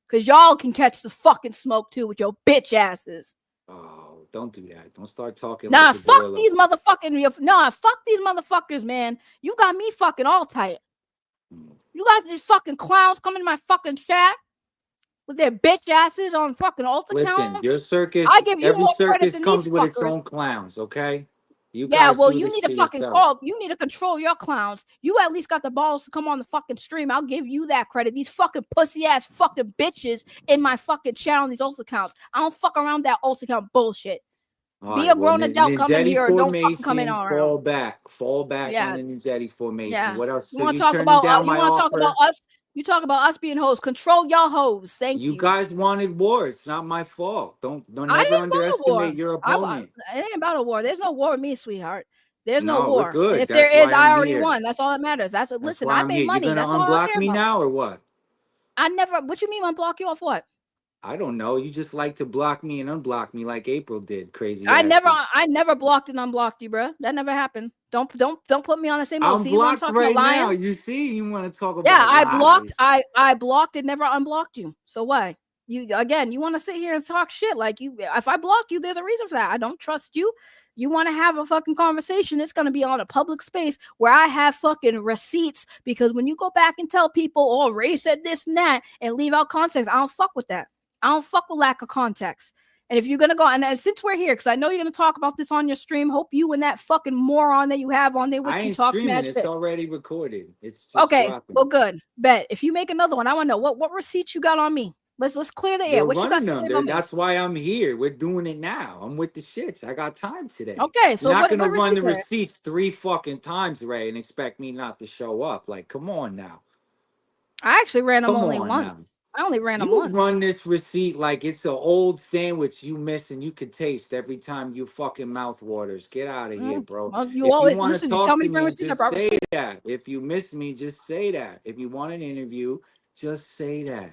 Cause y'all can catch the fucking smoke too with your bitch asses. Oh, don't do that. Don't start talking Nah, like a fuck gorilla. these motherfucking. Nah, fuck these motherfuckers, man. You got me fucking all tight. You got these fucking clowns coming in my fucking chat with their bitch asses on fucking alt accounts. Listen, your circus, I give you every more credit circus than comes these with its fuckers. own clowns, okay? You Yeah, guys well, do you this need to to fucking yourselves. you need to control your clowns. You at least got the balls to come on the fucking stream. I'll give you that credit. These fucking pussy ass fucking bitches in my fucking chat on these alt accounts. I don't fuck around that alt account bullshit. All Be right, a grown adult, come in Ninjetti here, or don't fucking come in formation, on around. fall back Yeah. on the Ninjetti formation. Yeah. What else? You So want you to talk turning about down my us? offer? You talk about us being hoes. Control your hoes. Thank You you. guys wanted war. It's not my fault. Don't I never didn't want a war. underestimate your opponent. It ain't about a war. There's no war with me, sweetheart. There's no No, we're war. And good. if there That's is, why I'm I already here. won. That's all that matters. That's Listen, why I I'm made here. You money. gonna That's all I unblock care me about. now or what? I never. What you mean unblock you off what? I don't know. You just like to block me and unblock me like April did. Crazy asses. I never blocked and unblocked you, bro. That never happened. Don't put me on the same level. I'm See what I'm blocked talking about? right now. Lying. You see, you want to talk Yeah, about lies. I blocked and never unblocked you. So why? You again, you want to sit here and talk shit like you if I block you, there's a reason for that. I don't trust you. You want to have a fucking conversation, it's going to be on a public space where I have fucking receipts because when you go back and tell people, oh, Ray said this and that and leave out context, I don't fuck with that. I don't fuck with lack of context. And if you're going to go, and since we're here, because I know you're going to talk about this on your stream, hope you and that fucking moron that you have on there with I you ain't talks streaming. mad It's shit. already recorded. It's just Okay, dropping. well, good. Bet if you make another one, I want to know what receipts you got on me. Let's clear the air. They're What you got running to them. say about me? That's why I'm here. We're doing it now. I'm with the shits. I got time today. Okay, so you're not what gonna run the receipts? receipts 3 fucking times, Ray, and expect me not to show up. Like, come on now. I actually ran them Come only on once. now. I only ran them You once. run this receipt like it's an old sandwich you miss and you could taste every time you fucking mouth waters. Get out of here, bro. Well, you If you always want to listen. You tell talk me to to bring me, receipts. I just brought say receipts. that. If you miss me, just say that. If you want an interview, just say that.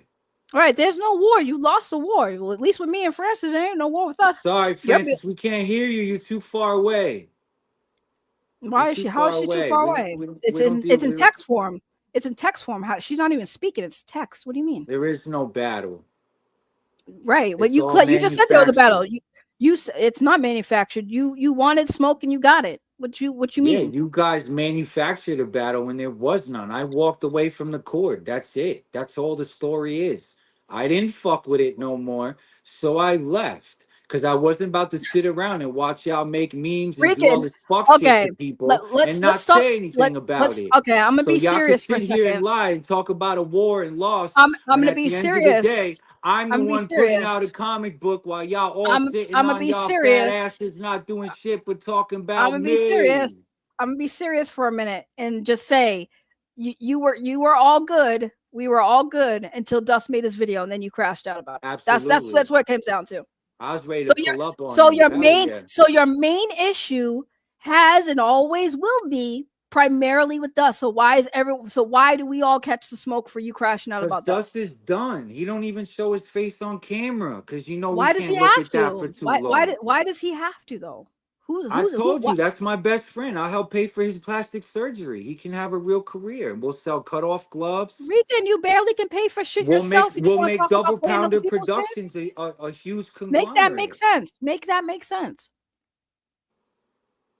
All right, there's no war. You lost the war. Well, at least with me and Francis, there ain't no war with us. Sorry, Francis, we can't hear you. You're too far away. Why is she? How is she too far away? It's in text form. It's in text form. How she's not even speaking. It's text. What do you mean? There is no battle. Right. But you just said there was a battle. It's not manufactured. You wanted smoke and you got it. What you mean? Yeah, you guys manufactured a battle when there was none. I walked away from the court. That's it. That's all the story is. I didn't fuck with it no more, so I left. Because I wasn't about to sit around and watch y'all make memes and do all Rican. this fuck Okay. shit to people and not stop. say anything about it. Okay, I'm gonna So be y'all serious could for a sit here and second. lie and talk about a war and loss. I'm when gonna at be the end of the serious. day, I'm the I'm gonna be one putting serious. out a comic book while y'all all I'm sitting gonna on be y'all serious. fat asses not doing shit but talking I'm about gonna me. be serious. I'm gonna be serious for a minute and just say you were all good. We were all good until Dust made his video and then you crashed out about it. Absolutely. That's what it comes down to. I was ready to pull up on so you. Your main issue has and always will be primarily with Dust. So why do we all catch the smoke for you crashing out about Dust is done. He don't even show his face on camera because why we does he can't look have at to? that for too long. Why does he have to though? I told you that's my best friend. I'll help pay for his plastic surgery. He can have a real career. We'll sell cut-off gloves. Rican, you barely can pay for shit yourself. We'll make Double Pounder Productions a huge conglomerate. Make that make sense. Make that make sense.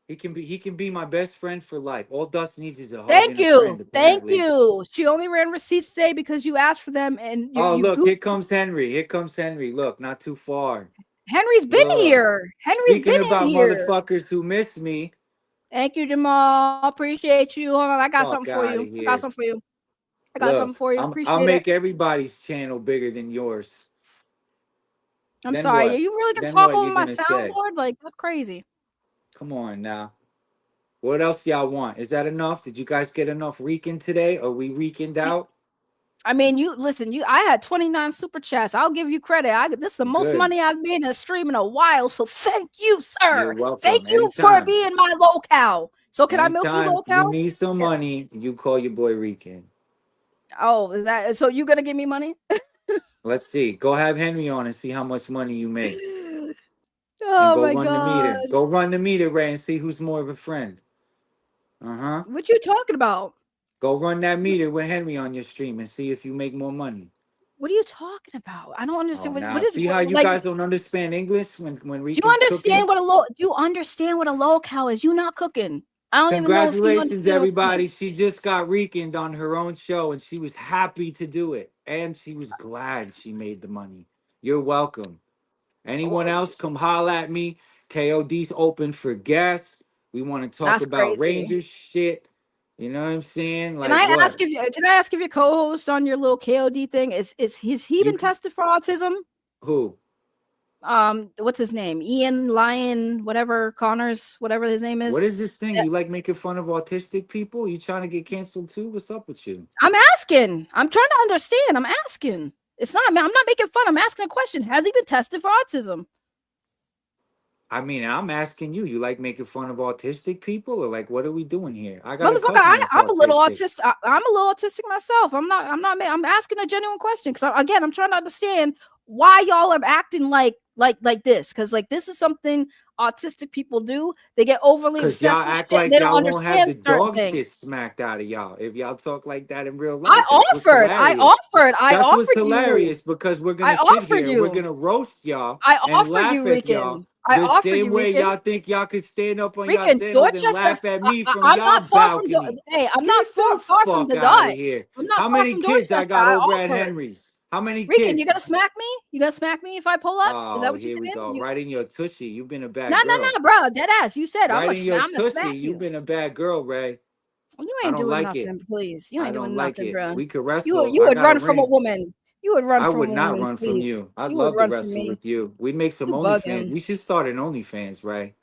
He can be my best friend for life. All Dust needs is a hug. Thank and you. a friend, apparently. Thank you. She only ran receipts today because you asked for them. And look, here comes Henry. Here comes Henry. Look, not too far. Henry's been here. Speaking about motherfuckers who miss me. Thank you, Jamal. Appreciate you. Hold on, I got something for you. Here. I got something for you. I'll make everybody's channel bigger than yours. I'm sorry. Are you really gonna talk over my soundboard? Like, that's crazy. Come on now. What else y'all want? Is that enough? Did you guys get enough Rican today? Are we Ricaned out? I mean, I had 29 super chats. I'll give you credit. This is the most money I've made in a stream in a while. So thank you, sir. You're welcome. Thank you for being my locale. So can I milk you locale? You need some money, you call your boy Rican. Oh, is that so? You gonna give me money? Let's see. Go have Henry on and see how much money you make. Oh my God. Go run the meter, Ray, and see who's more of a friend. What you talking about? Go run that meter with Henry on your stream and see if you make more money. What are you talking about? I don't understand. What is? See how you guys don't understand English when Rican's do you understand cooking? Do you understand what a locale is? You not cooking. I don't even know if you Congratulations, everybody. She just got Ricaned on her own show, and she was happy to do it. And she was glad she made the money. You're welcome. Anyone else, come holla at me. KOD's open for guests. We want to talk about Rangers shit. You know what I'm saying? Like, can I ask if your co-host on your little KOD thing is he been tested for autism? Who? What's his name? Ian Lyon, whatever Connors, whatever his name is. What is this thing? That- You like making fun of autistic people? You trying to get canceled too? What's up with you? I'm asking. I'm trying to understand. I'm asking. It's not. I'm not making fun. I'm asking a question. Has he been tested for autism? I mean, I'm asking you. You like making fun of autistic people, or like, what are we doing here? I got a Motherfucker, cousin that's I'm a little autistic. autistic. I'm a little autistic myself. I'm asking a genuine question because again, I'm trying to understand why y'all are acting like this. Because like this is something autistic people do. They get overly Cause y'all obsessed with act shit. And like they don't y'all won't have understand the certain dog shit things. smacked out of y'all. If y'all talk like that in real I life, that's what's hilarious. I That's what's offered you. hilarious because we're I gonna sit offered here and we're you. gonna roast y'all I and offered you, laugh at y'all Rican. I the offered same you, way Rican. y'all think y'all could stand up on y'all Rican, channels and Dorchester. laugh at me from I'm y'all not far from balcony. Hey, I'm not Get the far from fuck the out of dot. here. I'm not How far many from kids I Dorchester. got I over at offered. Henry's? How many Rican, you kids? gonna smack me? You gonna smack me if I pull up? Is that Oh, what you here we saying? go. You Right in your tushy. You've been a no, bad girl. bro. Dead ass. You said Right in your I'm gonna tushy. smack You've you. been a bad girl, Ray. You I ain't don't doing like it. nothing, please. You I ain't don't doing like nothing, it. bro. We could wrestle. You I would got a run from a ring. woman. You would run I from would a not woman, run from please. you. I'd You would love to run from wrestle me. with you. We'd make some You OnlyFans. bugging. We should start an OnlyFans, Ray.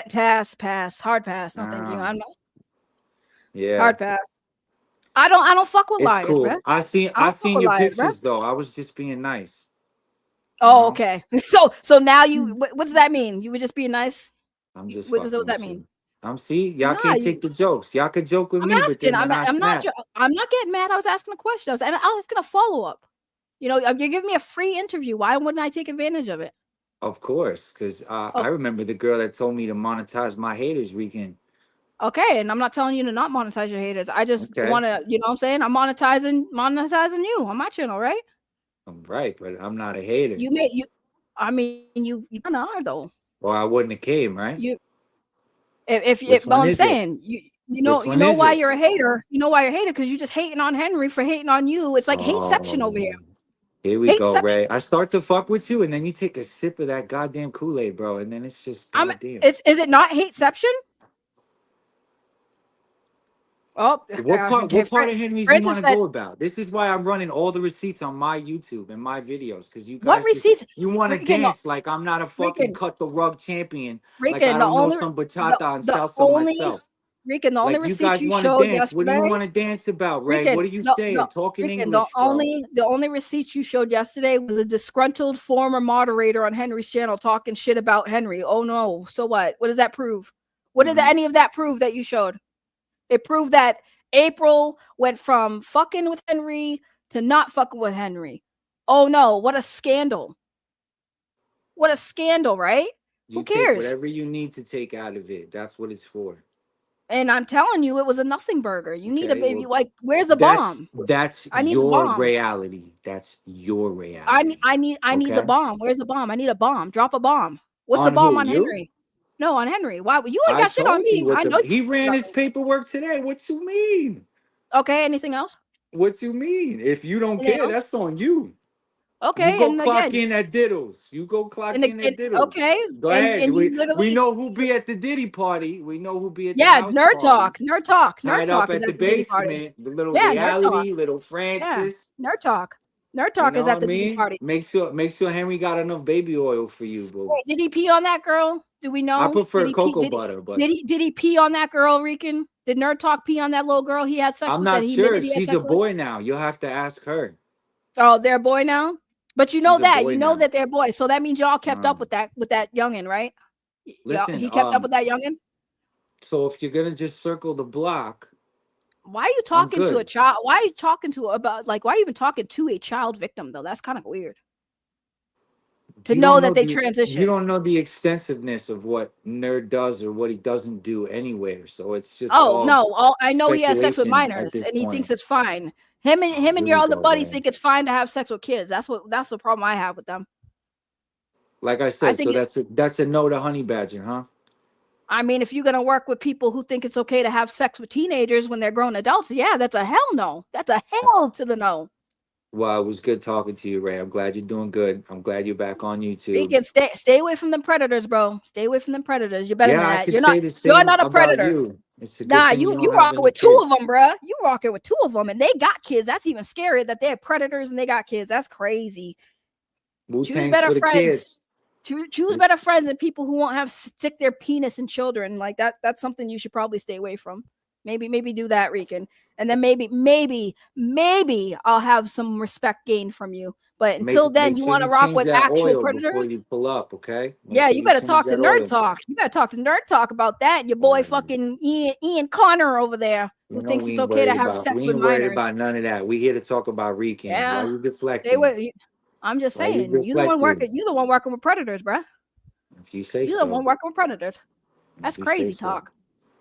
Pass. Hard pass. No, thank you. Ah, I'm not yeah. hard pass. I don't fuck with It's liars, bro. cool. I I I don't fuck seen with your liars, bro. pictures though. I was just being nice, you Oh, know? okay. So now what does that mean? You were just being nice? I'm just What does fucking that with mean? you. See, y'all Nah, can't take the jokes. Y'all could joke with I'm me, but asking. then when I snap, I'm not getting mad. I was asking a question. I was asking a follow up. You know, you're giving me a free interview. Why wouldn't I take advantage of it? of course, because Oh, I remember the girl that told me to monetize my haters weekend. okay. And I'm not telling you to not monetize your haters. I just Okay. want to, you know what I'm saying? I'm monetizing you on my channel, right? I'm right, but I'm not a hater. I mean, you kind of are though. Or I wouldn't have came, right? You, Which well, one I'm is it? saying Which you one know is why it? you're a hater. You know why you're a hater because you're just hating on Henry for hating on you. It's like hateception over here. Oh, here we go, Hateception. Ray. I start to fuck with you, and then you take a sip of that goddamn Kool-Aid, bro, and then it's just goddamn. Is it not hateception? Oh, What part of Henry's you want Francis to said, go about? This is why I'm running all the receipts on my YouTube and my videos, because you "What guys just receipts? you want to Rican, dance like I'm not a fucking Rican, cut the rug champion, like I Rican. don't know some bachata and salsa myself. The only Like you receipts guys you want to showed dance. What do you yesterday, want to dance about, Ray? Rican. What are you No, saying? Talk in Rican. English, bro. The only receipts you showed yesterday was a disgruntled former moderator on Henry's channel talking shit about Henry. Oh no. So what? What does that prove? What did Hmm. any of that prove that you showed? It proved that April went from fucking with Henry to not fucking with Henry. Oh no, what a scandal. What a scandal, right? You Who take cares? whatever you need to take out of it. That's what it's for. And I'm telling you, it was a nothing burger. You need a Okay. baby. Well, Like, where's the bomb? that's I need the your bomb. reality. That's your reality. I need the Okay. bomb. Where's the bomb? I need a bomb. Drop a bomb. What's the On bomb who? on You? Henry? No, on Henry. Why you ain't I got shit on told you me? what I know the you he got shit ran on his me. paperwork today. What you mean? Okay, anything else? What you mean? If you don't Anything care, else? that's on you. You Okay, go and clock again, in at Diddles. You go clock in at Diddles. okay, Go ahead. and you We literally know who be at the Diddy party. We know who be at the yeah, house party. nerd Tied up talk is at the at the Diddy party. basement. The little Yeah, nerd talk. reality, little Yeah, Francis. nerd You talk know is what at I the Diddy mean? party. Make sure Henry got enough baby oil for you, boo. Wait, did he pee on that girl? Do we I know? prefer cocoa butter, but Did he pee on that girl, Rican? Did nerd talk pee on that little girl he had sex I'm with that not he admitted sure. he had She's sex a with? boy now. You'll have to ask her. Oh, they're a boy now. But you She's a boy you know now. that they're boys. So that means y'all kept up Um, with that youngin, right? Yeah, listen, he kept up with that youngin. so if you're gonna just circle the block, Why are you I'm talking to a good. child? Why are you talking to about like why are you even talking to a child victim though? That's kind of weird. To know that they You transition. don't know the extensiveness of what Nerd does or what he doesn't do anywhere. So it's just Oh all no, I know he has sex with speculation at minors this and he point. thinks it's fine. Oh, Him here and your we other go, buddy man. think it's fine to have sex with kids. That's the problem I have with them. Like I I said, think so that's a no to Honey Badger, huh? I mean, if you're gonna work with people who think it's okay to have sex with teenagers when they're grown adults, yeah, that's a hell no. That's a hell to the no. Well, it was good talking to you, Ray. I'm glad you're doing good. I'm glad you're back on You YouTube. can stay away from them predators, bro. Stay away from them predators. You're better than Yeah, I that. could say the You're same not a about predator. you. It's a good Nah, thing you you don't have rocking any with two of kids. them, bruh. You rocking with two of them, and they got kids. That's even scarier that they're predators and they got kids. That's crazy. Choose Wu-Tang's better for the friends. kids. Choose better friends than people who won't have stick their penis in children. Like that's something you should probably stay away from. Maybe do that, Rican. And then maybe I'll have some respect gained from you. But until then, Make you sure want to you rock change with that actual oil before predators? you pull up, okay? Yeah, you better talk to Nerd Talk. You better talk to Nerd Talk about that. Your boy fucking Ian Connor over there, who thinks it's okay to have sex with We ain't worried minors. about none of that. We here to talk about Rican. Why Yeah, you deflecting? stay with. I'm just Why you saying, you the one deflecting? working with predators, bruh. If you say You're so. the one working with predators. That's If you crazy say so. talk.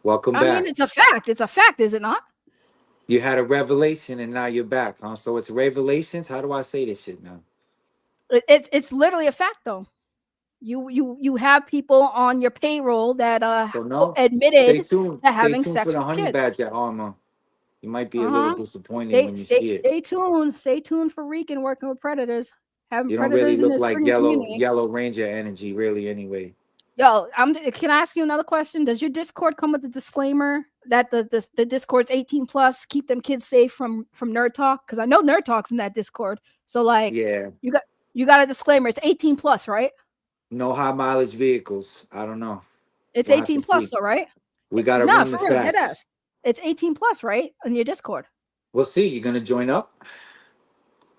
Welcome I back. mean, it's a fact. It's a fact, is it not? You had a revelation and now you're back, huh? So it's revelations. How do I say this shit now? It's literally a fact, though. You have people on your payroll that So no. admitted to Stay having tuned for sex the with honey kids. badger armor. You might be a little disappointed when you see it. Stay tuned. Stay tuned for Rican working with predators. Having You don't really predators in look this like freaking community. yellow ranger energy, really. Anyway. Yo, can I ask you another question? Does your Discord come with a disclaimer that the Discord's 18 plus, keep them kids safe from Nerd Talk? Because I know Nerd Talk's in that Discord. So like, yeah, you got a disclaimer. It's 18 plus, right? No high mileage vehicles. I don't know. It's 18 plus, though, right? We got to Nah, run the for real, dead facts. ass. It's 18 plus, right? On your Discord. We'll see. You gonna join up?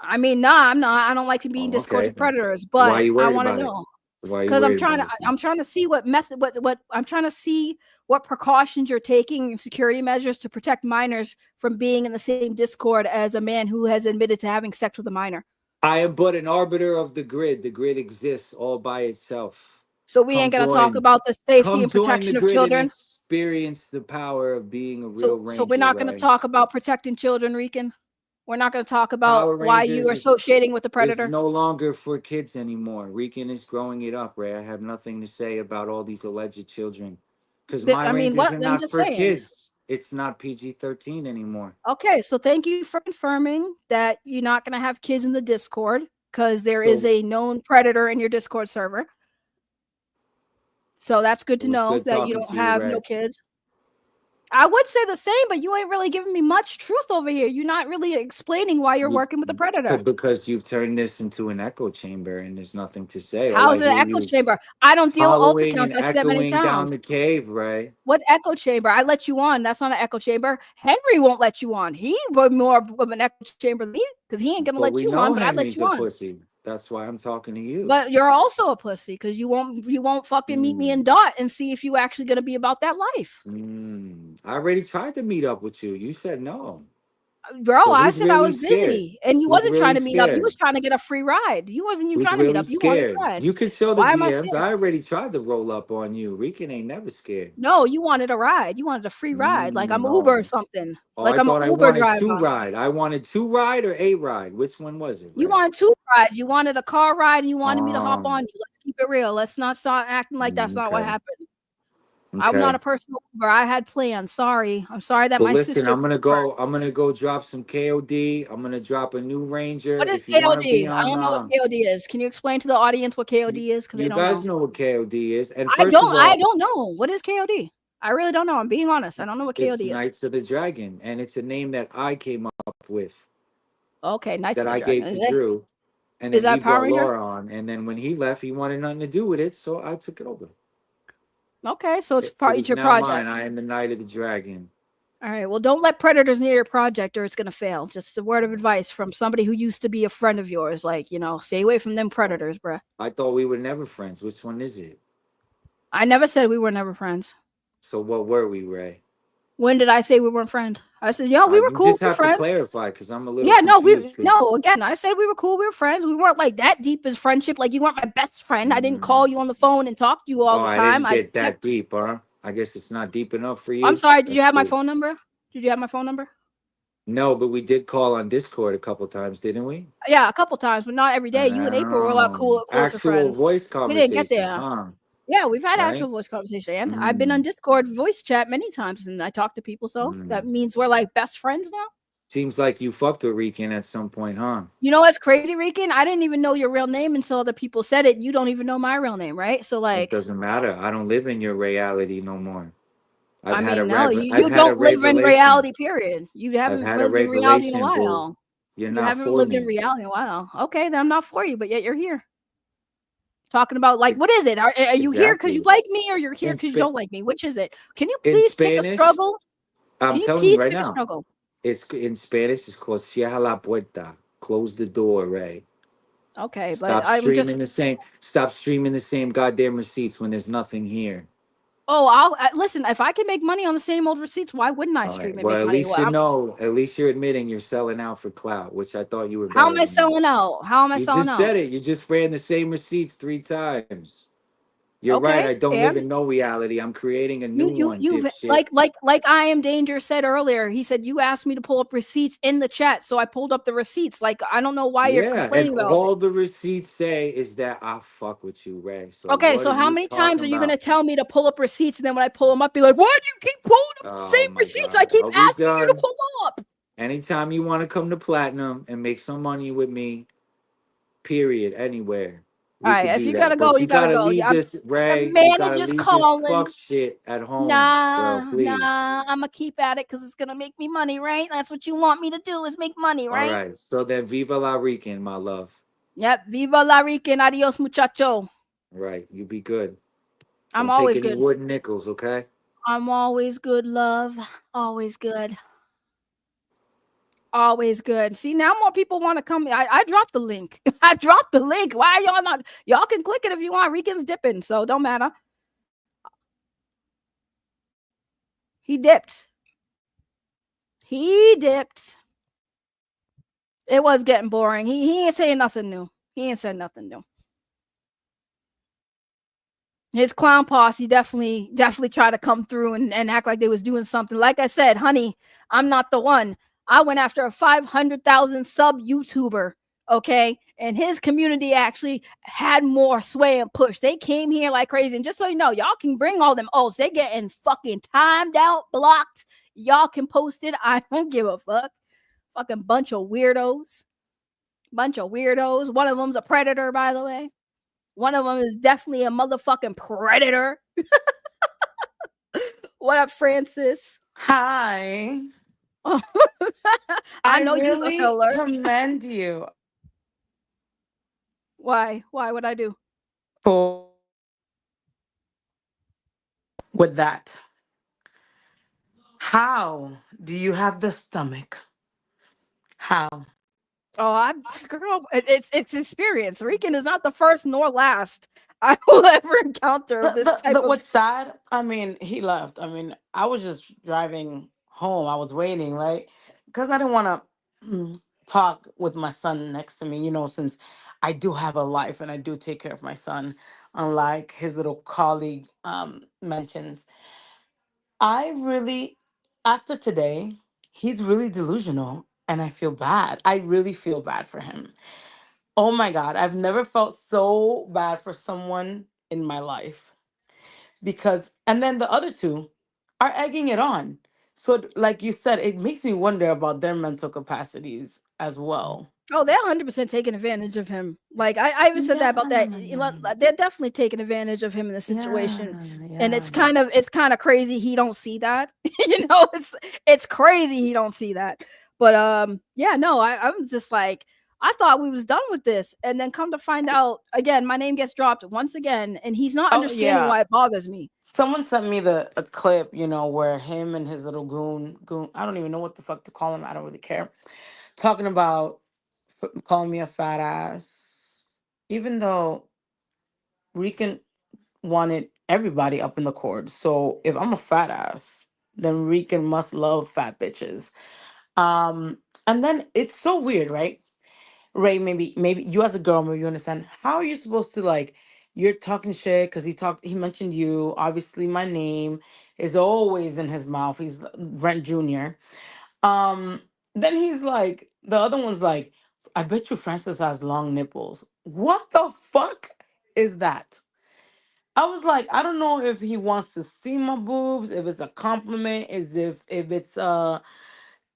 I mean, nah, I'm not. I don't like to be in Discord with predators, but Why are you I worried want to about know. Because I'm trying to see what method, what I'm trying to see what precautions you're taking and security measures to protect minors from being in the same Discord as a man who has admitted to having sex with a minor. I am but an arbiter of the grid. The grid exists all by itself. So we ain't gonna talk about the safety and protection of children. And experience the power of being a real ranger. So we're not gonna talk about protecting children, Rican. We're not going to talk about why you are associating with the predator. It's no longer for kids anymore. Rican is growing it up, Ray. I have nothing to say about all these alleged children. Because my Rangers are not for kids. It's not PG-13 anymore. Okay, so thank you for confirming that you're not going to have kids in the Discord because there is a known predator in your Discord server. So that's good to know that you don't have no kids. I would say the same, but you ain't really giving me much truth over here. You're not really explaining why you're working with the predator. Because you've turned this into an echo chamber, and there's nothing to say. How's it an echo chamber? I don't deal with alt accounts. I said that many times. Down the cave, right? What echo chamber? I let you on. That's not an echo chamber. Henry won't let you on. He was more of an echo chamber than me because he ain't gonna let you on. But I let you on. Pussy. That's why I'm talking to you. But you're also a pussy because you won't fucking meet me in Dot and see if you actually gonna be about that life. I already tried to meet up with you. You said no. Bro, so I said I was busy, and you wasn't trying to meet up. You was trying to get a free ride. You wasn't even trying to meet up. You wanted a ride. You could show the DMs. I already tried to roll up on you. Rican ain't never scared. No, you wanted a ride. You wanted a free ride, like I'm Uber or something. Oh, like I'm an Uber driver. I wanted 2 ride or a ride. Which one was it? You wanted 2 rides. You wanted a car ride, and you wanted me to hop on you. Let's keep it real. Let's not start acting like that's not what happened. Okay. I'm not a personal Uber. I had plans. Sorry. I'm sorry that my sister. I'm gonna go drop some KOD. I'm gonna drop a new Ranger. What is KOD? I don't know what KOD is. Can you explain to the audience what KOD is? Because you guys know what KOD is. And I don't know. What is KOD? I really don't know. I'm being honest. I don't know what KOD is. Knights of the Dragon, and it's a name that I came up with. Okay, Knights of the Dragon. That I gave to Drew. And then he brought Laura on. And then when he left, he wanted nothing to do with it, so I took it over. Okay, so it's part of your project. Mine. I am the Knight of the Dragon. All right. Well, don't let predators near your project or it's going to fail. Just a word of advice from somebody who used to be a friend of yours. Like, stay away from them predators, bruh. I thought we were never friends. Which one is it? I never said we were never friends. So what were we, Ray? When did I say we weren't friends? I said, we were cool. You just have to clarify because I'm a little again, I said we were cool. We were friends. We weren't like that deep as friendship. Like you weren't my best friend. I didn't call you on the phone and talk to you all the time. I didn't get that deep, huh? I guess it's not deep enough for you. I'm sorry. Did you have my phone number? Did you have my phone number? No, but we did call on Discord a couple times, didn't we? Yeah, a couple times, but not every day. You and April were a lot closer friends. Actual voice conversations. We didn't get there. Huh? Yeah, we've had actual voice conversation, and I've been on Discord voice chat many times, and I talk to people. So that means we're like best friends now. Seems like you fucked with Rican at some point, huh? You know what's crazy, Rican? I didn't even know your real name until other people said it. You don't even know my real name, right? So like, it doesn't matter. I don't live in your reality no more. You don't live in reality. Period. You haven't lived in reality in a while. You haven't lived in reality in a while. Okay, then I'm not for you, but yet you're here. Talking about like, E- what is it? Are you here because you Exactly. like me, or you're here In because you Spa- don't like me? Which is it? Can you in please pick a Spanish, struggle? I'm Can you telling you please right pick a now. struggle? It's in Spanish. It's called "Cierra la puerta." Close the door, Ray. Okay, but I'm just Stop streaming the same goddamn receipts when there's nothing here. oh, listen. If I can make money on the same old receipts, why wouldn't I All right. stream and Well, make at money? least you know. At least you're admitting you're selling out for clout, which I thought you were How better am I than that. selling out? How am I You selling just out? said it. You just ran the same receipts 3 times. You're right. Okay, I don't live and in no reality. I'm creating a new one, you've dipshit. like I am danger said earlier. He said you asked me to pull up receipts in the chat, so I pulled up the receipts. Like I don't know why you're Yeah, and complaining about it. all the receipts say is that I fuck with you, Ray. So Okay, what are so how you many times talking are you gonna about? tell me to pull up receipts, and then when I pull them up, be like, "Why do you keep pulling up the Oh same my receipts? I God. keep Are we asking you to done? pull up." Anytime you want to come to platinum and make some money with me, period, anywhere, All we right, could if do you that. gotta go, But you you gotta gotta go. leave Yeah, this, the Ray. You gotta manager's leave this fuck calling. shit at home, girl. Nah, Please. nah, I'm gonna keep at it because it's gonna make me money, right? That's what you want me to do is make money, All right? right. So then, viva la Rican, my love. Yep. Viva la Rican. Adios, muchacho. All right. You be good. I'm Don't take always any good. wooden nickels, okay? I'm always good, love. Always good. Always good. See, now more people want to come. I dropped the link. I dropped the link. Why are y'all not? Y'all can click it if you want. Rican's dipping, so don't matter. He dipped. He dipped. It was getting boring. He ain't saying nothing new. He ain't said nothing new. His clown posse definitely tried to come through and act like they was doing something. Like I said, honey, I'm not the one. I went after a 500,000 sub YouTuber, okay? And his community actually had more sway and push. They came here like crazy. And just so you know, y'all can bring all them oaths. They getting fucking timed out, blocked. Y'all can post it. I don't give a fuck. Fucking bunch of weirdos. Bunch of weirdos. One of them's a predator, by the way. One of them is definitely a motherfucking predator. What up, Francis? Hi. I I know you the really filler. commend you Why? Why would I do? for with that. How do you have the stomach? How? Oh, I'm girl. It's experience. Rican is not the first nor last I will ever encounter of The, this the type the of. what's sad? I mean, he left. I mean, I was just driving home. I was waiting, right? Because I didn't want to talk with my son next to me. Since I do have a life and I do take care of my son, unlike his little colleague mentions. I really, after today, he's really delusional and I feel bad. I really feel bad for him. Oh my God, I've never felt so bad for someone in my life because, and then the other two are egging it on. So, like you said, it makes me wonder about their mental capacities as well. Oh, they're 100% taking advantage of him. Like I even said that about that. Yeah, They're definitely taking advantage of him in the situation, yeah, and yeah. it's kind of crazy he don't see that. It's crazy he don't see that. But yeah, no, I was just like I thought we was done with this, and then come to find out again, my name gets dropped once again, and he's not Oh, understanding yeah. why it bothers me. Someone sent me the a clip, where him and his little goon, I don't even know what the fuck to call him. I don't really care. Talking about calling me a fat ass, even though Rican wanted everybody up in the court. So if I'm a fat ass, then Rican must love fat bitches. Um, and then it's so weird, right? Ray, maybe you as a girl, maybe you understand. How are you supposed to like? You're talking shit because he mentioned you. Obviously, my name is always in his mouth. He's Brent Jr. Um, then he's like, the other one's like, I bet you Francis has long nipples. What the fuck is that? I was like, I don't know if he wants to see my boobs, if it's a compliment, is if it's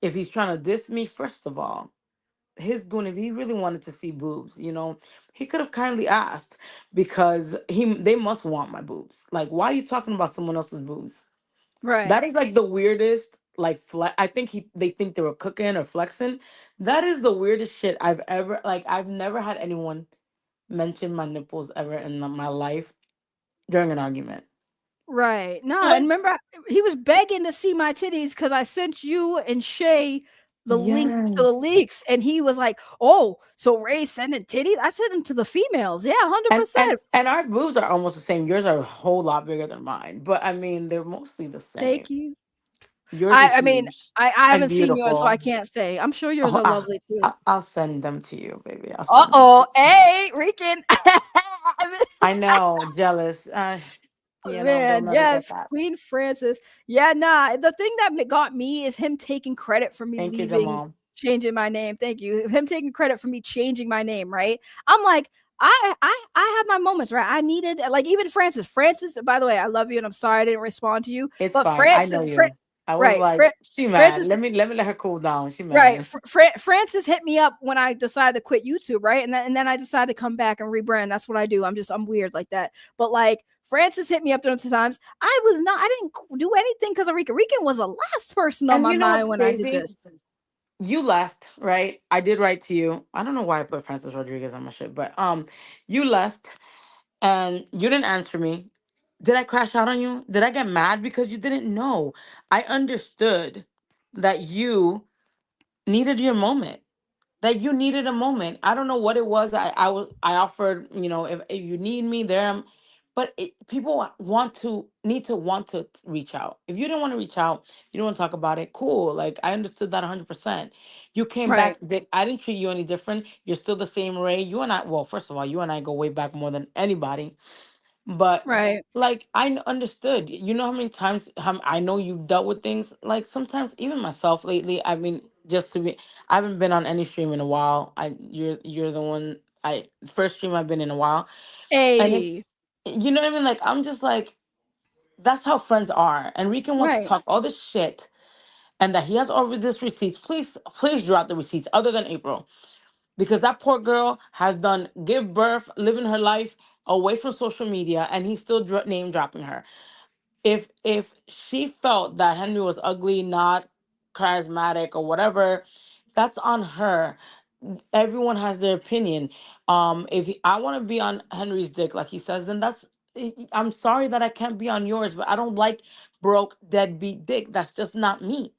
if he's trying to diss me. First of all, his goon, if he really wanted to see boobs, he could have kindly asked because they must want my boobs. Like, why are you talking about someone else's boobs? Right. That is like the weirdest. Like, I think they think they were cooking or flexing. That is the weirdest shit I've ever like. I've never had anyone mentioned my nipples ever in my life during an argument. Right. No, and Like, remember he was begging to see my titties because I sent you and Shay the link to the yes. leaks, and he was like, "Oh, so Ray's sending titties? I sent them to the females. Yeah, hundred And and percent. and our boobs are almost the same. Yours are a whole lot bigger than mine, but I mean they're mostly the same. Thank you. Yours is I mean, huge I and haven't seen yours, so I beautiful. can't say. I'm sure yours Oh, are lovely too. I'll send them to you, baby. I'll Uh send them to oh, you. hey, Rican. I know, jealous. They'll Man, never get yes, that. Queen Francis. Yeah, nah. The thing that got me is him taking credit for me Thank you, leaving, Jamal. changing my name. Thank you. Him taking credit for me changing my name. Right? I'm like, I have my moments. Right? I needed like even Francis. Francis. By the way, I love you, and I'm sorry I didn't respond to you. It's But fine. I know Francis, you. I was right? like, she mad. Francis Let me let her cool down. She Right. mad. Francis hit me up when I decided to quit YouTube, right? And then I decided to come back and rebrand. That's what I do. I'm weird like that. But like Francis hit me up during the times. I didn't do anything because of Rican. Rican was the last person on And my you know what's mind when I did crazy? this. You left, right? I did write to you. I don't know why I put Francis Rodriguez on my shit, but you left and you didn't answer me. Did I crash out on you? Did I get mad because you didn't know? I understood that you needed your moment. That you needed a moment. I don't know what it was. I offered, if you need me there, but people want to reach out. If you didn't want to reach out, you don't want to talk about it. Cool. Like I understood that 100%. You came Right. back. That I didn't treat you any different. You're still the same Ray. You and I. Well, first of all, you and I go way back more than anybody. But Right. like understood. You know how many times I know you've dealt with things. Like sometimes even myself lately. I mean, just to be, I haven't been on any stream in a while. You're the one. I first stream I've been in a while, and Hey. it's what I mean. Like I'm just like that's how friends are. And Rican wants to Right. talk all this shit, and that he has all of this receipts. Please drop the receipts, other than April, because that poor girl has done give birth, living her life away from social media, and he's still name dropping her. If she felt that Henry was ugly, not charismatic or whatever, that's on her. Everyone has their opinion. If I want to be on Henry's dick, like he says, then I'm sorry that I can't be on yours, but I don't like broke deadbeat dick. That's just not me.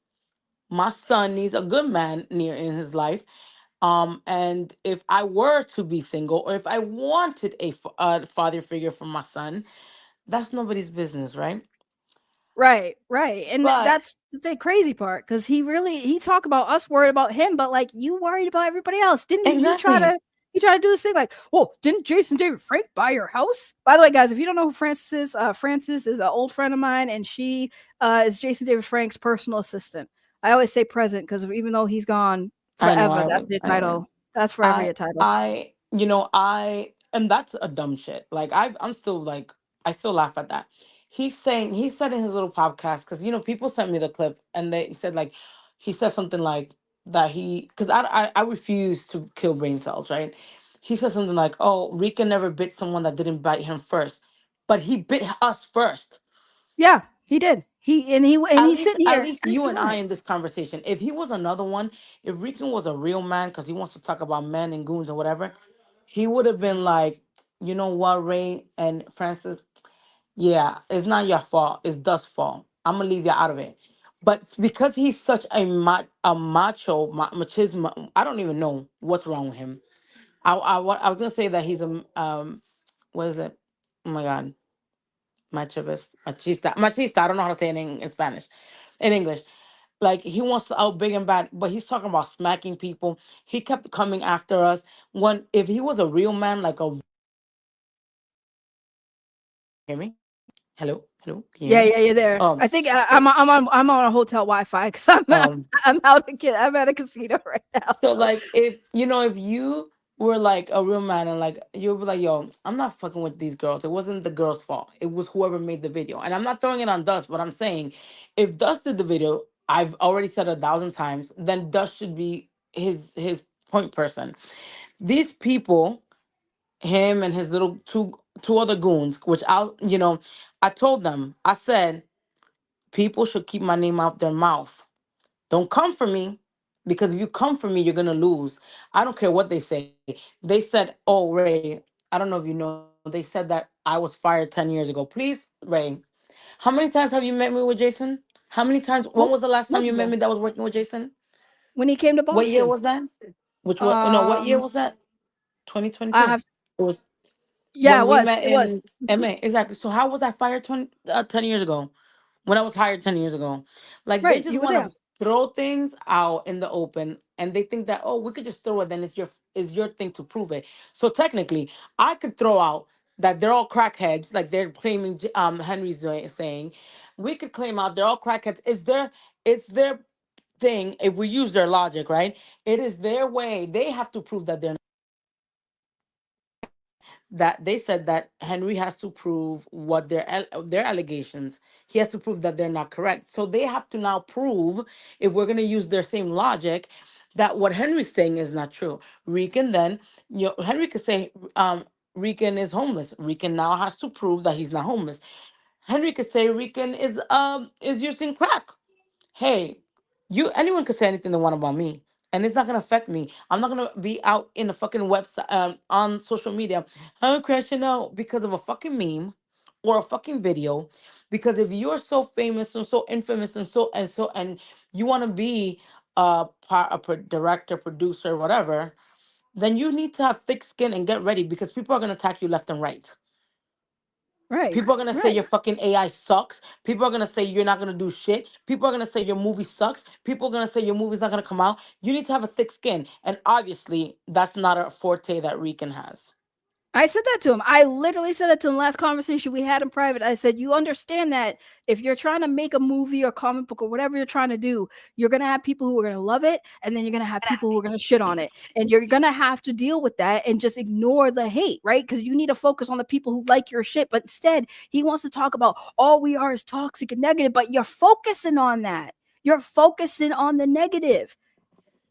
My son needs a good man near in his life. And if I were to be single, or if I wanted a father figure for my son, that's nobody's business, right? Right, right, and But that's the crazy part because he talked about us worried about him, but like you worried about everybody else, didn't he? exactly, He tried to do this thing like, well, didn't Jason David Frank buy your house? By the way, guys, if you don't know who Francis is an old friend of mine, and she is Jason David Frank's personal assistant. I always say present because even though he's gone I know, forever, that's their I know. title. That's forever I your title. and that's a dumb shit. Like I'm still like I still laugh at that. He said in his little podcast, because people sent me the clip and they said like he said something like that he because I refuse to kill brain cells, right? He said something like, oh, Rika never bit someone that didn't bite him first, but he bit us first. Yeah, he did. And he's sitting At here least and he's you and doing I it. in this conversation. If he was another one, if Rican was a real man, because he wants to talk about men and goons or whatever, he would have been like, you know what, Ray and Francis, yeah, it's not your fault. It's Dust's fault. I'm gonna leave you out of it. But because he's such a macho, machismo, I don't even know what's wrong with him. I was gonna say that he's a what is it? Oh my god, machista. I don't know how to say it in Spanish, in English. Like he wants to out big and bad, but he's talking about smacking people. He kept coming after us. When if he was a real man, like a hear me? Hello, can you hear Yeah, me? yeah, you're there. Um, I think it- I'm on a hotel Wi-Fi because um. I'm at a casino right now. So So like, if you were like a real man and like you'd be like, yo, I'm not fucking with these girls. It wasn't the girl's fault. It was whoever made the video. And I'm not throwing it on Dust, but I'm saying, if Dust did the video, I've already said 1,000 times, then Dust should be his point person. These people, him and his little two other goons, which I told them, I said, people should keep my name out their mouth. Don't come for me, because if you come for me, you're gonna lose. I don't care what they say. They said, "Oh, Ray, I don't know if you know, they said that I was fired 10 years ago. Please, Ray, how many times have you met me with Jason? How many times? When was the last time you met me Multiple. that was working with Jason? When he came to What year Boston. was that? Which what? No, what year Um, was that? I 2022. have. It was Yeah, when it we was. met It was. in MA. Exactly. So how was I fired 10 years ago? When I was hired 10 years ago. Like they Right. just You were want there. to throw things out in the open and they think that, oh, we could just throw it, then it's your thing to prove it. So technically, I could throw out that they're all crackheads, like they're claiming Henry's saying. We could claim out they're all crackheads. It's their thing if we use their logic, right? It is their way. They have to prove that they're that they said that Henry has to prove what their allegations. He has to prove that they're not correct. So they have to now prove, if we're going to use their same logic, that what Henry's saying is not true. Rican then, Henry could say Rican is homeless. Rican now has to prove that he's not homeless. Henry could say Rican is using crack. Hey, anyone could say anything they want about me, and it's not gonna affect me. I'm not gonna be out in a fucking website on social media. I'm crashing out because of a fucking meme or a fucking video. Because if you're so famous and so infamous and you want to be director, producer, whatever, then you need to have thick skin and get ready because people are gonna attack you left and right. Right. People are gonna say Right. your fucking AI sucks. People are gonna say you're not gonna do shit. People are gonna say your movie sucks. People are gonna say your movie's not gonna come out. You need to have a thick skin, and obviously, that's not a forte that Rican has. I said that to him. I literally said that to him last conversation we had in private. I said, you understand that if you're trying to make a movie or comic book or whatever you're trying to do, you're going to have people who are going to love it. And then you're going to have people who are going to shit on it. And you're going to have to deal with that and just ignore the hate, right? Because you need to focus on the people who like your shit. But instead, he wants to talk about all we are is toxic and negative. But you're focusing on that. You're focusing on the negative.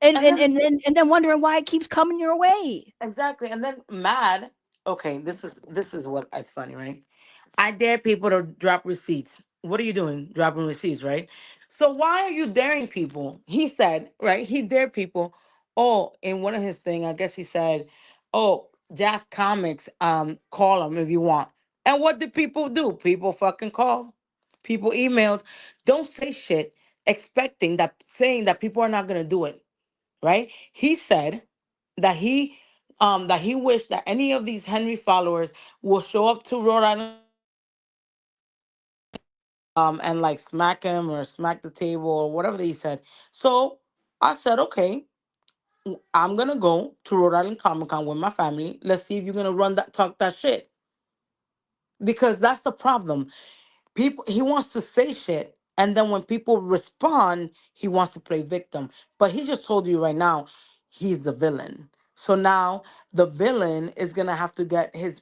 And, And and, then and, and, and then wondering why it keeps coming your way. exactly, and then mad. Okay, this is what is funny, right? I dare people to drop receipts. What are you doing? Dropping receipts, right? So why are you daring people? He said, right? He dared people. Oh, in one of his thing, I guess he said, "Oh, Jack Comics, call him if you want." And what did people do? People fucking call. People emailed. Don't say shit expecting that, saying that people are not gonna do it, right? He said that he wished that any of these Henry followers will show up to Rhode Island and like smack him or smack the table or whatever he said. So I said, okay, I'm gonna go to Rhode Island Comic Con with my family. Let's see if you're gonna talk that shit. Because that's the problem. People, he wants to say shit, and then when people respond, he wants to play victim. But he just told you right now, he's the villain. So now the villain is gonna have to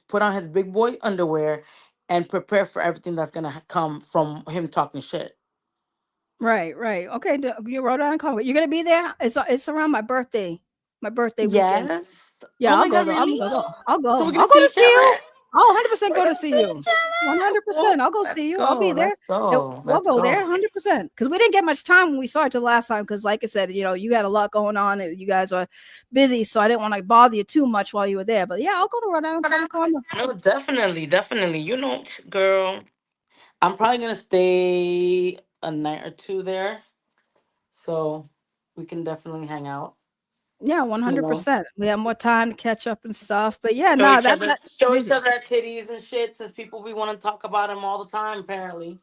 put on his big boy underwear and prepare for everything that's gonna come from him talking shit. Right, right. Okay, you wrote down comment. You're gonna be there. It's around my birthday weekend. Yes. Yeah, Oh I'll my go god, though. I'm really? gonna go. I'll So go. we're I'll gonna go see to each see you. other. I'll 100% We're go to gonna see see you. each other. Well, 100%. I'll go let's see you. I'll be go. there. Let's go. We'll Let's go there go. 100% because we didn't get much time when we saw each other last time. Because, like I said, you had a lot going on. And you guys are busy, so I didn't want to bother you too much while you were there. But yeah, I'll go to Rhode Island Comic Con. No, definitely, definitely. Girl, I'm probably gonna stay a night or two there, so we can definitely hang out. Yeah, You know, 100%. We have more time to catch up and stuff. But yeah, show nah, each that other, that's show each crazy. other our titties and shit. Since people we want to talk about them all the time, apparently.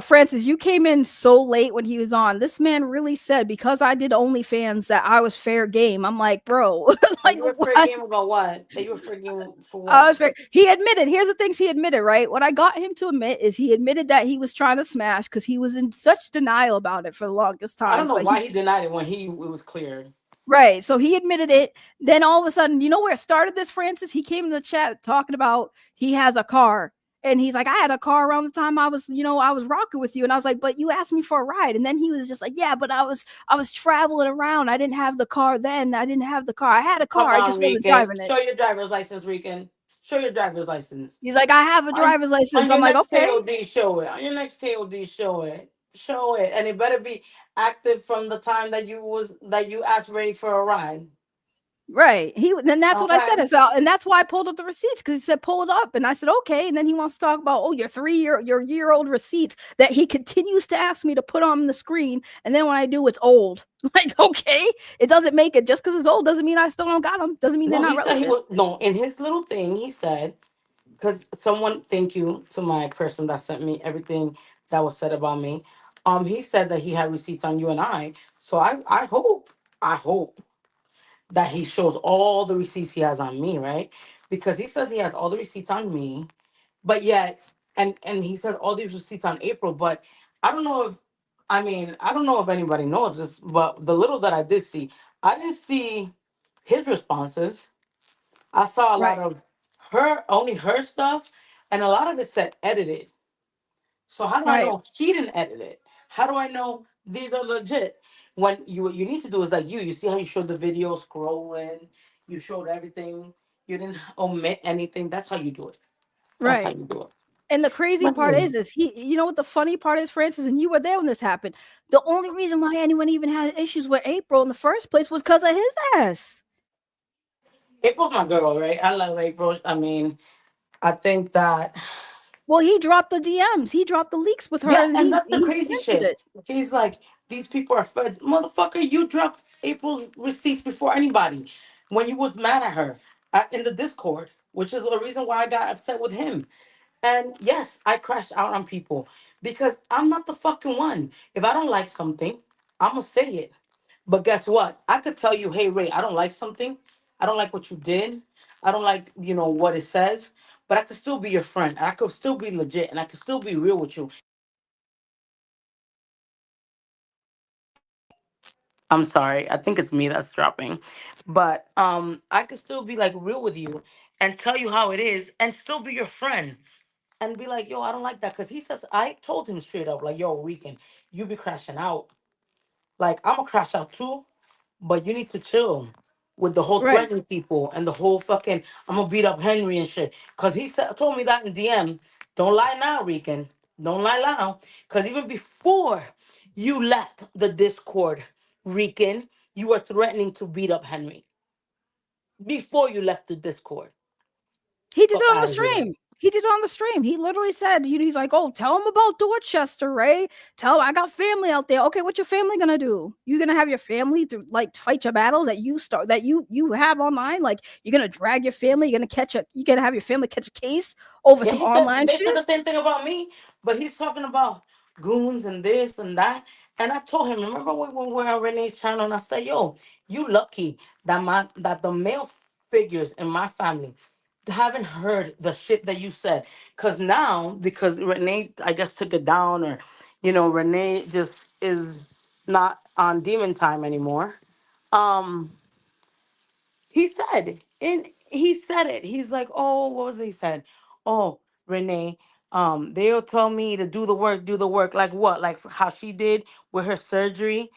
Francis, you came in so late when he was on. This man really said because I did OnlyFans that I was fair game. I'm like, bro, That like you were fair what? game about what? That you were fair game for I what? was fair. He admitted. Here's the things he admitted. Right, what I got him to admit is he admitted that he was trying to smash because he was in such denial about it for the longest I don't time. know But why he he denied it when it was cleared. Right. So he admitted it. Then all of a sudden, you know where it started this, Francis? He came in the chat talking about he has a car. And he's like, I had a car around the time I was rocking with you. And I was like, but you asked me for a ride. And then he was just like, yeah, but I was traveling around. I didn't have the car then. I didn't have the car. I had a car. Come I on, just wasn't Rican. driving it. Show your driver's license, Rican. Show your driver's license. He's like, I have a On driver's license. on I'm your like, next okay. KOD, show it. On your next KOD, show it. Show it. And it better be active from the time that you asked Ray for a ride. Right. He then that's what I said. Okay. And that's why I pulled up the receipts because he said pull it up, and I said okay. And then he wants to talk about your year old receipts that he continues to ask me to put on the screen, and then when I do, it's old. Like okay, it doesn't make it just because it's old doesn't mean I still don't got them. Doesn't mean they're No, not he said he relevant. was no in his little thing. He said because someone thank you to my person that sent me everything that was said about me. He said that he had receipts on you and I. So I hope that he shows all the receipts he has on me, right? Because he says he has all the receipts on me, but yet, and he says all these receipts on April, but I don't know if, I don't know if anybody knows this, but the little that I did see, I didn't see his responses. I saw a lot Right. of only her stuff, and a lot of it said edited. So how do I Right. know he didn't edit it? How do I know these are legit? When you what you need to do is like you see how you showed the video scrolling, you showed everything, you didn't omit anything. That's how you do it. That's how Right. you do it. And the crazy But part anyway, is he. You know what the funny part is, Francis, and you were there when this happened. The only reason why anyone even had issues with April in the first place was because of his ass. April's my girl, right? I love April. I mean, I think that Well, he dropped the DMs. He dropped the leaks with her, yeah, and and he that's the he crazy mentioned shit. it. He's like, these people are feds. Motherfucker, you dropped April's receipts before anybody when you was mad at her in the Discord, which is a reason why I got upset with him. And yes, I crash out on people because I'm not the fucking one. If I don't like something, I'm going to say it. But guess what? I could tell you, hey, Ray, I don't like something. I don't like what you did. I don't like, what it says. But I could still be your friend. And I could still be legit. And I could still be real with you. I'm sorry. I think it's me that's dropping. But I could still be like real with you and tell you how it is and still be your friend and be like, yo, I don't like that. Cause he says I told him straight up, like, yo, Rican, you be crashing out. Like, I'm gonna crash out too, but you need to chill with the whole Right. threatening people and the whole fucking I'm gonna beat up Henry and shit. Cause he said told me that in DM. Don't lie now, Rican. Don't lie now. Cause even before you left the Discord, Rican, you were threatening to beat up Henry. Before you left the Discord. He did Fuck it on the out of here. stream. He did it on the stream. He literally said, he's like, "Oh, tell him about Dorchester, Ray. Tell him I got family out there. Okay, what your family gonna do? You gonna have your family to like fight your battles that you have online? Like you're gonna drag your family? You're gonna have your family catch a case over Yeah, some he said online they said shit? the same thing about me, but he's talking about goons and this and that. And I told him, remember when we were on Renee's channel, and I said, "Yo, you lucky that the male figures in my family haven't heard the shit that you said, cause now because Renee, I guess took it down, or Renee just is not on demon time anymore." Um, he said it. He's like, oh, what was it he said? Oh, Renee, they'll tell me to do the work, do the work. Like what? Like how she did with her surgery,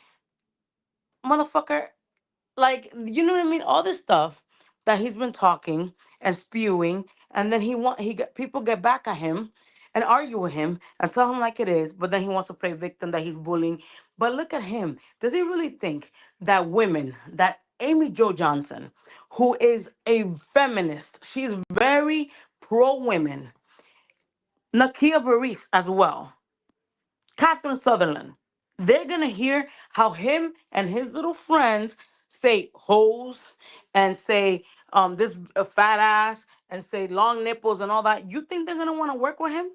motherfucker. Like you know what I mean? All this stuff that he's been talking and spewing, and then people get back at him and argue with him and tell him like it is, but then he wants to play victim that he's bullying. But look at him. Does he really think that that Amy Jo Johnson, who is a feminist, she's very pro women, Nakia Baris as well, Catherine Sutherland, they're gonna hear how him and his little friends say hoes and say this fat ass and say long nipples and all that. You think they're gonna want to work with him?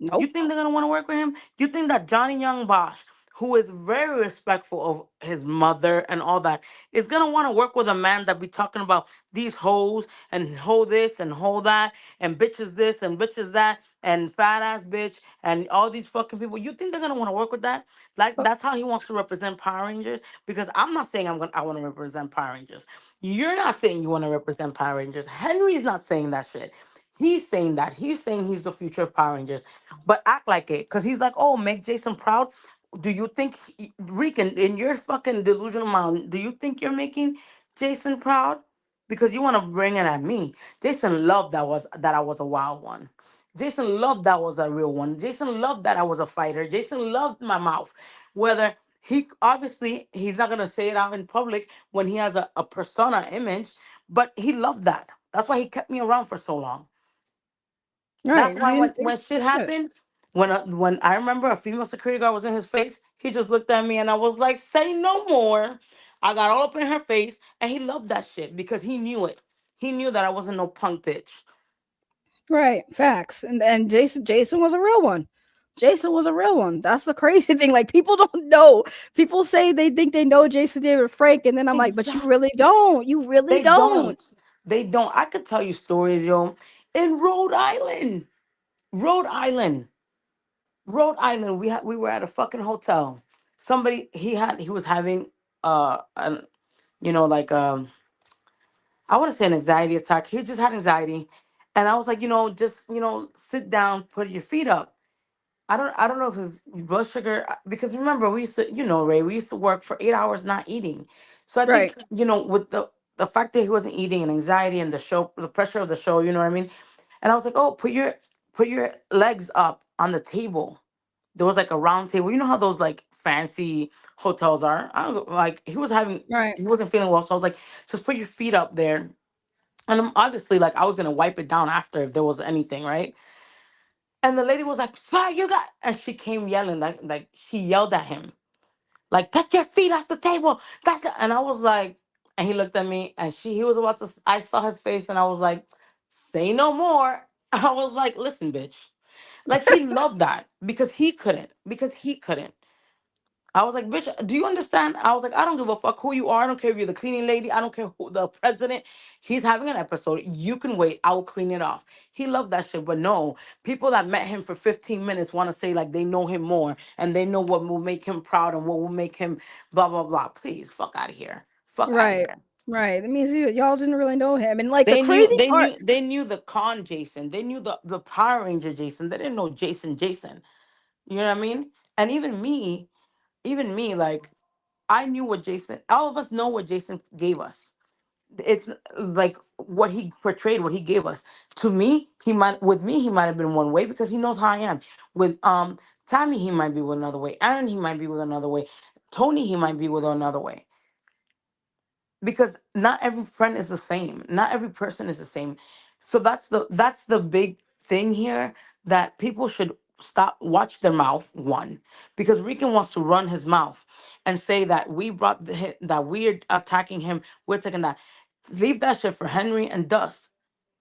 You Nope. think they're gonna want to work with him? You think that Johnny Young Bosch, who is very respectful of his mother and all that, is gonna want to work with a man that be talking about these hoes and hoe this and hoe that and bitches this and bitches that and fat ass bitch and all these fucking people? You think they're gonna want to work with that? Like Uh, that's how he wants to represent Power Rangers? Because I'm not saying I want to represent Power Rangers. You're not saying you want to represent Power Rangers. Henry's not saying that shit. He's saying that. He's saying he's the future of Power Rangers, but act like it. Because he's like, oh, make Jason proud. Do you think, Rican, in your fucking delusional mind, do you think you're making Jason proud? Because you want to bring it at me. Jason loved that I was a wild one. Jason loved that I was a real one. Jason loved that I was a fighter. Jason loved my mouth. Whether He obviously he's not gonna say it out in public when he has a persona image, but he loved that. That's why he kept me around for so long. Right. That's You why didn't think when shit shit. happened, when I remember a female security guard was in his face, he just looked at me and I was like, "Say no more." I got all up in her face, and he loved that shit because he knew it. He knew that I wasn't no punk bitch. Right. Facts. And Jason was a real one. Jason was a real one. That's the crazy thing. Like people don't know. People say they think they know Jason David Frank, and then I'm like, but you Exactly. really don't. You really They don't. don't. They don't. I could tell you stories, yo. In Rhode Island, Rhode Island, Rhode Island. We were at a fucking hotel. Somebody he was having an like I want to say an anxiety attack. He just had anxiety, and I was like, just sit down, put your feet up. I don't know if his blood sugar because remember we used to Ray, we used to work for 8 hours not eating. So I think Right. with the fact that he wasn't eating and anxiety and the pressure of the show, you know what I mean. And I was like, oh, put your legs up on the table. There was like a round table. You know how those like fancy hotels are. I don't know, like Right. he wasn't feeling well, so I was like, just put your feet up there. And I'm obviously like I was gonna wipe it down after if there was anything, right? And the lady was like, "Sir, you got," and she came yelling, like she yelled at him, like, "Take your feet off the table." And I was like, and he looked at me, and he was about to. I saw his face, and I was like, "Say no more." I was like, "Listen, bitch." Like he loved that because he couldn't. I was like, bitch, do you understand? I was like, I don't give a fuck who you are. I don't care if you're the cleaning lady. I don't care who the president. He's having an episode. You can wait. I will clean it off. He loved that shit. But no, people that met him for 15 minutes want to say like they know him more and they know what will make him proud and what will make him blah, blah, blah. Please, fuck out of here. Fuck out of Right. here. Right. That means y'all didn't really know him. And like the They knew, crazy they part. knew, they knew the con Jason. They knew the Power Ranger Jason. They didn't know Jason. You know what I mean? And even me, like I knew what Jason, all of us know what Jason gave us. It's like what he portrayed, what he gave us. To me, with me, he might have been one way because he knows how I am. With Tommy, he might be with another way. Aaron, he might be with another way. Tony, he might be with another way because not every friend is the same, not every person is the same. So that's the big thing here, that people should stop, watch their mouth, one, because Rican wants to run his mouth and say that we brought that we're attacking him, we're taking that. Leave that shit for Henry and Dust,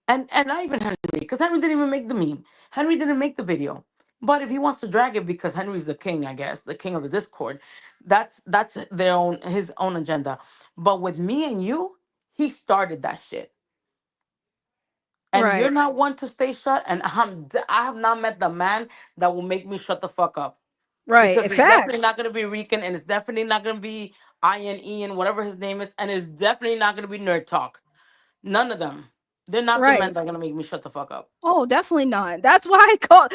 and not even Henry, because Henry didn't even make the meme. Henry didn't make the video. But if he wants to drag it because Henry's the king, I guess, the king of the Discord, that's his own agenda. But with me and you, he started that shit. And you're Right. not one to stay shut. And I have not met the man that will make me shut the fuck up. Right. Because it's definitely Facts. not gonna be Rican, and it's definitely not gonna be INE and whatever his name is, and it's definitely not gonna be Nerd Talk. None of them. They're not the men Right. that are gonna make me shut the fuck up. Oh, definitely not. That's why I called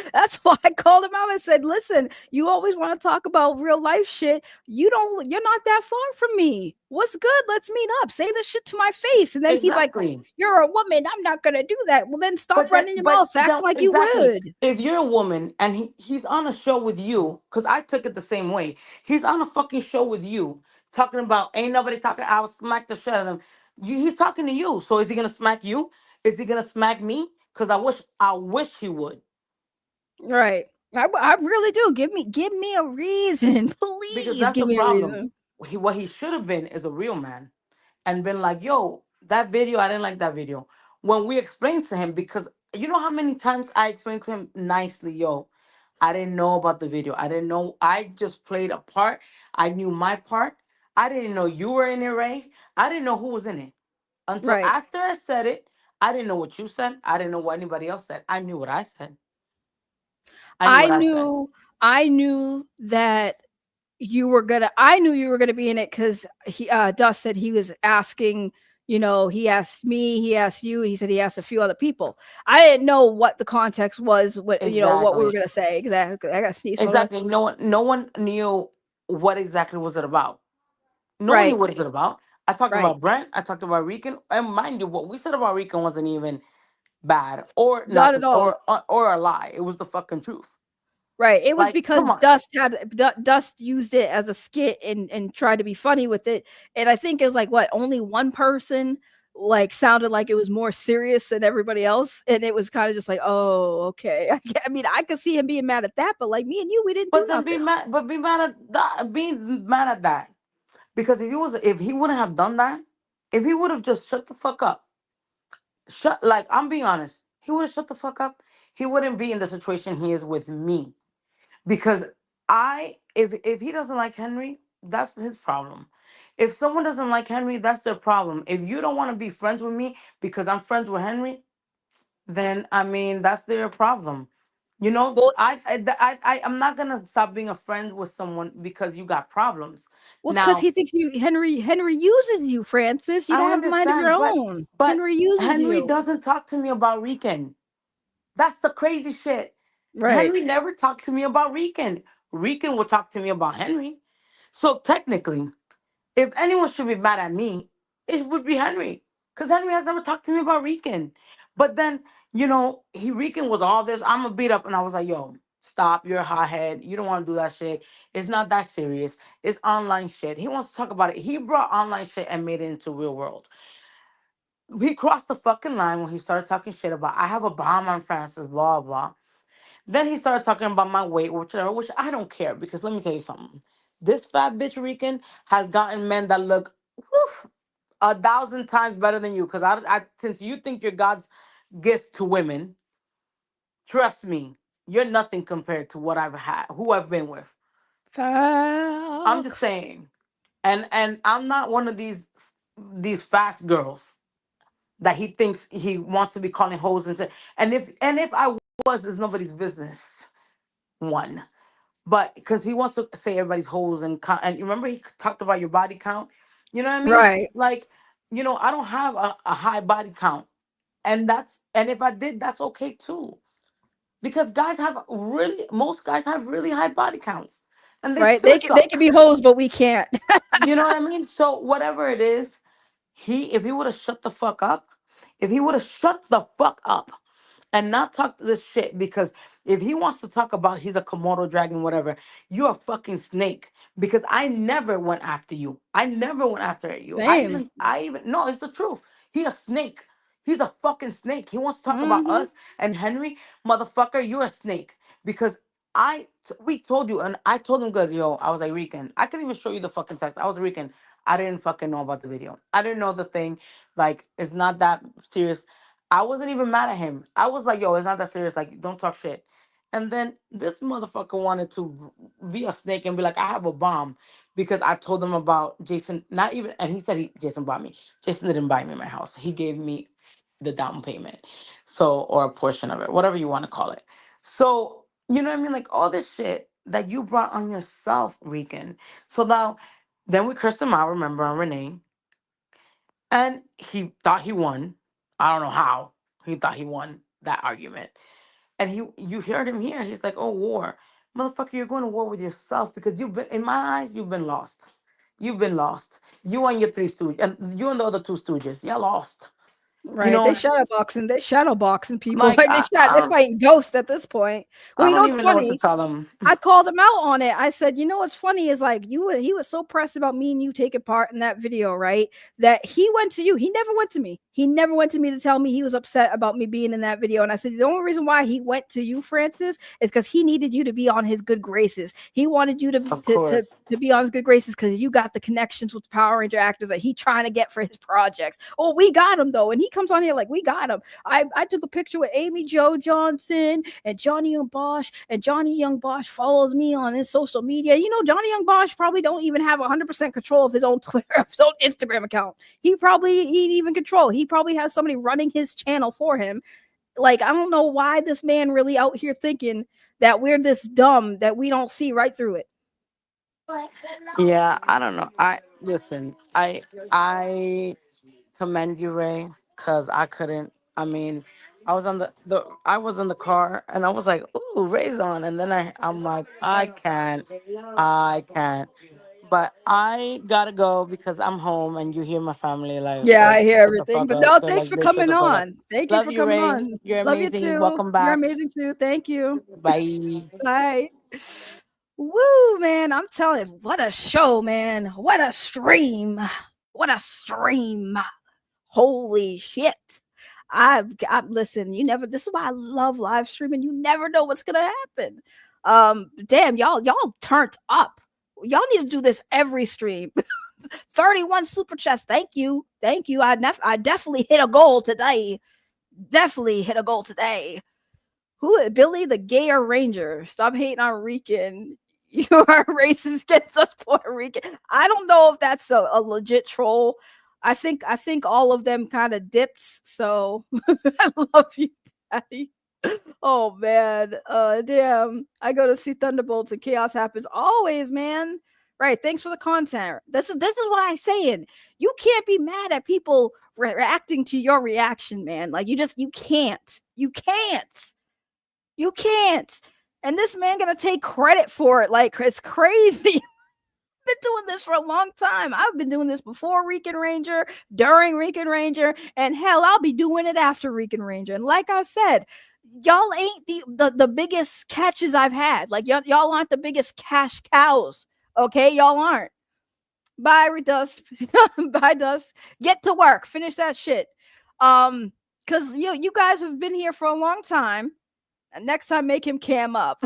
him out and said, "Listen, you always want to talk about real life shit. You're not that far from me. What's good? Let's meet up. Say this shit to my face." And then he's like, Exactly. "You're a woman. I'm not going to do that." Well, then stop running your mouth. Act like you Exactly. would. If you're a woman and he's on a show with you, because I took it the same way. He's on a fucking show with you, talking about ain't nobody talking. I will smack the shit out of him. He's talking to you. So is he gonna smack you? Is he gonna smack me? Because I wish he would. Right. I really do. Give me a reason. Because Please that's give the me a problem. reason. What he should have been is a real man and been like, yo, that video, I didn't like that video. When we explained to him, because you know how many times I explained to him nicely, yo, I didn't know about the video. I didn't know. I just played a part. I knew my part. I didn't know you were in it, Ray. I didn't know who was in it. Until Right. after I said it, I didn't know what you said. I didn't know what anybody else said. I knew what I said. I knew I what I said. knew I knew that I knew you were gonna be in it because he Dust said he was asking, he asked me, he asked you, he said he asked a few other people. I didn't know what the context was, what we were Exactly. gonna say. Exactly. I got sneeze, hold on. Exactly. No one knew what exactly was it about. No one knew Right, what is it about. I talked right. about Brent. I talked about Rican. And mind you, what we said about Rican wasn't even bad or not Not at the all. or a lie. It was the fucking truth. Right. It was Like, because come on. Dust used it as a skit and tried to be funny with it. And I think it was like what only one person like sounded like it was more serious than everybody else, and it was kind of just like, oh, okay. I mean, I could see him being mad at that, but like me and you, we didn't do But then nothing. be mad at that, be mad at that. Because if he wouldn't have done that, if he would have just shut the fuck up, like, I'm being honest, he would have shut the fuck up. He wouldn't be in the situation he is with me. Because if he doesn't like Henry, that's his problem. If someone doesn't like Henry, that's their problem. If you don't want to be friends with me because I'm friends with Henry, then I mean that's their problem. You know, Well, I'm not gonna stop being a friend with someone because you got problems. well, it's because Now he thinks Henry uses you, Francis. You I don't have a mind of your understand, own. but Henry uses Henry you. doesn't talk to me about Rican. That's the crazy shit. Right. Henry never talked to me about Rican. Rican would talk to me about Henry. So technically, if anyone should be mad at me, it would be Henry. Because Henry has never talked to me about Rican. But then, Rican was all this. I'm gonna beat up. And I was like, yo, stop. You're a hothead. You don't want to do that shit. It's not that serious. It's online shit. He wants to talk about it. He brought online shit and made it into real world. He crossed the fucking line when he started talking shit about I have a bomb on Francis, blah blah. Then he started talking about my weight, which I don't care because let me tell you something. This fat bitch Rican has gotten men that look whew, 1,000 times better than you. Because since you think you're God's gift to women, trust me, you're nothing compared to what I've had, who I've been with. I'm just Facts. saying, and I'm not one of these fast girls that he thinks he wants to be calling hoes and shit. And if I was, it's nobody's business. One. But because he wants to say everybody's holes and remember he talked about your body count. You know what I mean? Right. Like, I don't have a high body count, and if I did, that's okay too. Because most guys have really high body counts, and they Right. still They can suck. be hoes, but we can't. You know what I mean? So whatever it is, if he would have shut the fuck up, if he would have shut the fuck up and not talk this shit, because if he wants to talk about he's a Komodo dragon, whatever, you're a fucking snake. Because I never went after you. I never went after you. Same. No, it's the truth. He a snake. He's a fucking snake. He wants to talk about Hmm. us and Henry, motherfucker. You're a snake because we told you, and I told him good, yo. I was like Rican. I can even show you the fucking text. I was Rican. I didn't fucking know about the video. I didn't know the thing. Like, it's not that serious. I wasn't even mad at him. I was like, yo, it's not that serious. Like, don't talk shit. And then this motherfucker wanted to be a snake and be like, I have a bomb because I told him about Jason. Not even, and he said Jason bought me. Jason didn't buy me my house. He gave me the down payment, so, or a portion of it, whatever you want to call it. So you know what I mean, like all this shit that you brought on yourself, Rican. So now, then we cursed him out. Remember, on Renee, and he thought he won. I don't know how he thought he won that argument. And you heard him here. He's like, "Oh, war, motherfucker! You're going to war with yourself because you've been, in my eyes, you've been lost. You've been lost. You and your three stooges, and you and the other two stooges, you're lost. You Right. They know, shadow boxing. They shadow boxing people. like Like they're fighting ghosts at this point. Well, I you know don't what's even know what to funny? tell them. I called him out on it. I said, you know what's funny is like he was so pressed about me and you taking part in that video, right? That he went to you. He never went to me. He never went to me to tell me he was upset about me being in that video. And I said, the only reason why he went to you, Francis, is because he needed you to be on his good graces. He wanted you to Of to to, course, to be on his good graces because you got the connections with the Power Ranger actors that he trying to get for his projects. Oh, we got him though. And he comes on here like, we got him. I took a picture with Amy Jo Johnson and Johnny Young Bosch, and Johnny Young Bosch follows me on his social media. You know, Johnny Young Bosch probably don't even have 100% control of his own Twitter, his own Instagram account. He probably ain't even control. He probably has somebody running his channel for him. Like, I don't know why this man really out here thinking that we're this dumb that we don't see right through it. yeah. I don't know. I listen. I commend you, Ray, because I couldn't. I mean, I was on I was in the car and I was like, "Ooh, Ray's on," and then I'm like, I can't. But I gotta go because I'm home and you hear my family like, Yeah, I hear shut the everything. fuck But up. no, So thanks like for they shut coming the fuck up. on. Thank you Love for you, coming Ray. on. You're Love you amazing. too. Welcome You're back. amazing too. Thank you. Bye. Bye. Woo, man. I'm telling you, what a show, man. What a stream. What a stream. Holy shit. Listen, you never, this is why I love live streaming. You never know what's gonna happen. Damn, y'all turned up. Y'all need to do this every stream. 31 super chats. Thank you. Thank you. I definitely hit a goal today. Definitely hit a goal today. Who Billy the Gayer Ranger? Stop hating on Rican. You are racist against us Puerto Rican. I don't know if that's a legit troll. I think all of them kind of dips. So I love you, Daddy. Oh man. Damn. I go to see Thunderbolts and chaos happens always, man. Right. Thanks for the content. This is what I'm saying. You can't be mad at people reacting to your reaction, man. Like you can't. You can't. You can't. And this man gonna take credit for it. Like it's crazy. Been doing this for a long time. I've been doing this before Rican Ranger, during Rican Ranger, and hell, I'll be doing it after Rican Ranger. And like I said, y'all ain't the biggest catches I've had. Like y'all aren't the biggest cash cows. Okay, y'all aren't. Bye, Redust. Bye, Dust. Get to work. Finish that shit. Cause you guys have been here for a long time. And next time, make him cam up.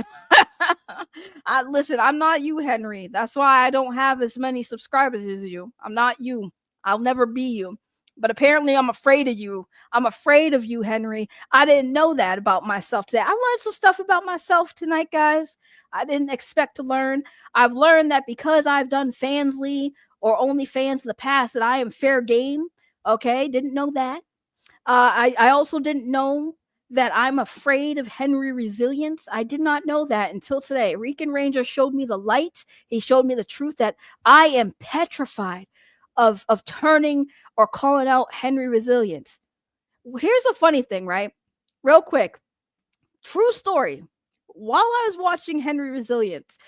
Listen, I'm not you, Henry. That's why I don't have as many subscribers as you. I'm not you. I'll never be you. But apparently, I'm afraid of you. I'm afraid of you, Henry. I didn't know that about myself today. I learned some stuff about myself tonight, guys. I didn't expect to learn. I've learned that because I've done Fansly or OnlyFans in the past, that I am fair game. Okay, didn't know that. I also didn't know that I'm afraid of Henry resilience. I did not know that until today. Rican Ranger showed me the light. He showed me the truth that I am petrified of turning or calling out Henry resilience. Here's the funny thing, right? Real quick. True story. While I was watching Henry resilience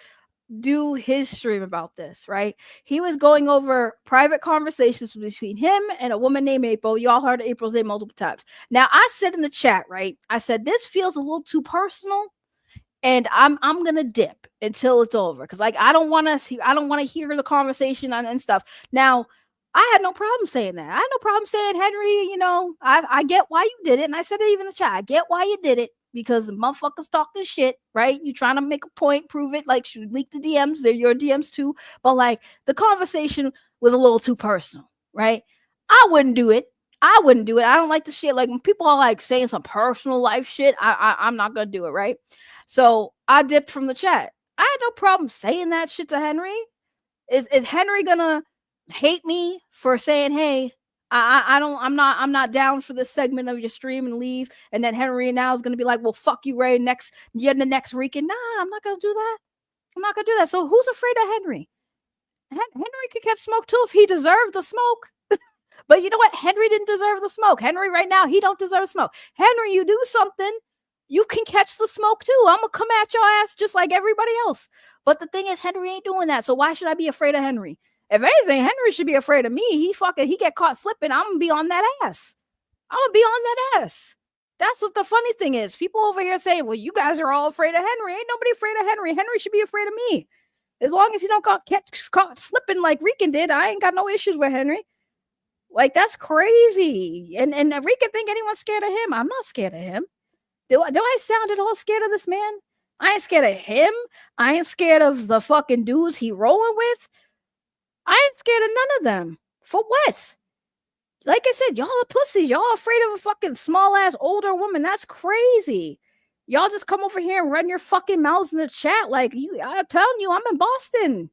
do his stream about this, right? He was going over private conversations between him and a woman named April. Y'all heard April's name multiple times. Now, I said in the chat, right? I said this feels a little too personal, and I'm gonna dip until it's over because like I don't want to hear the conversation and stuff. Now, I had no problem saying that. I had no problem saying, Henry, I get why you did it, and I said it even in the chat. I get why you did it. Because the motherfuckers talking shit, right? You trying to make a point, prove it, like should leak the DMs. They're your DMs too. But like the conversation was a little too personal, right? I wouldn't do it. I don't like the shit. Like when people are like saying some personal life shit, I'm not gonna do it, right? So I dipped from the chat. I had no problem saying that shit to Henry. Is Henry gonna hate me for saying, hey, I'm not down for this segment of your stream and leave. And then Henry now is gonna be like, well, fuck you, Ray. You're the next Rican. Nah, I'm not gonna do that. I'm not gonna do that. So who's afraid of Henry? Henry could catch smoke too if he deserved the smoke. But you know what? Henry didn't deserve the smoke. Henry right now, he don't deserve smoke. Henry, you do something, you can catch the smoke too. I'm gonna come at your ass just like everybody else. But the thing is, Henry ain't doing that. So why should I be afraid of Henry? If anything, Henry should be afraid of me. He get caught slipping. I'm gonna be on that ass. I'm gonna be on that ass. That's what the funny thing is. People over here saying, well, you guys are all afraid of Henry. Ain't nobody afraid of Henry. Henry should be afraid of me. As long as he don't get caught slipping like Rican did, I ain't got no issues with Henry. Like, that's crazy. And Rican think anyone's scared of him. I'm not scared of him. Do I sound at all scared of this man? I ain't scared of him. I ain't scared of the fucking dudes he rolling with. I ain't scared of none of them. For what? Like I said, y'all are pussies. Y'all afraid of a fucking small ass older woman. That's crazy. Y'all just come over here and run your fucking mouths in the chat like I'm telling you, I'm in Boston.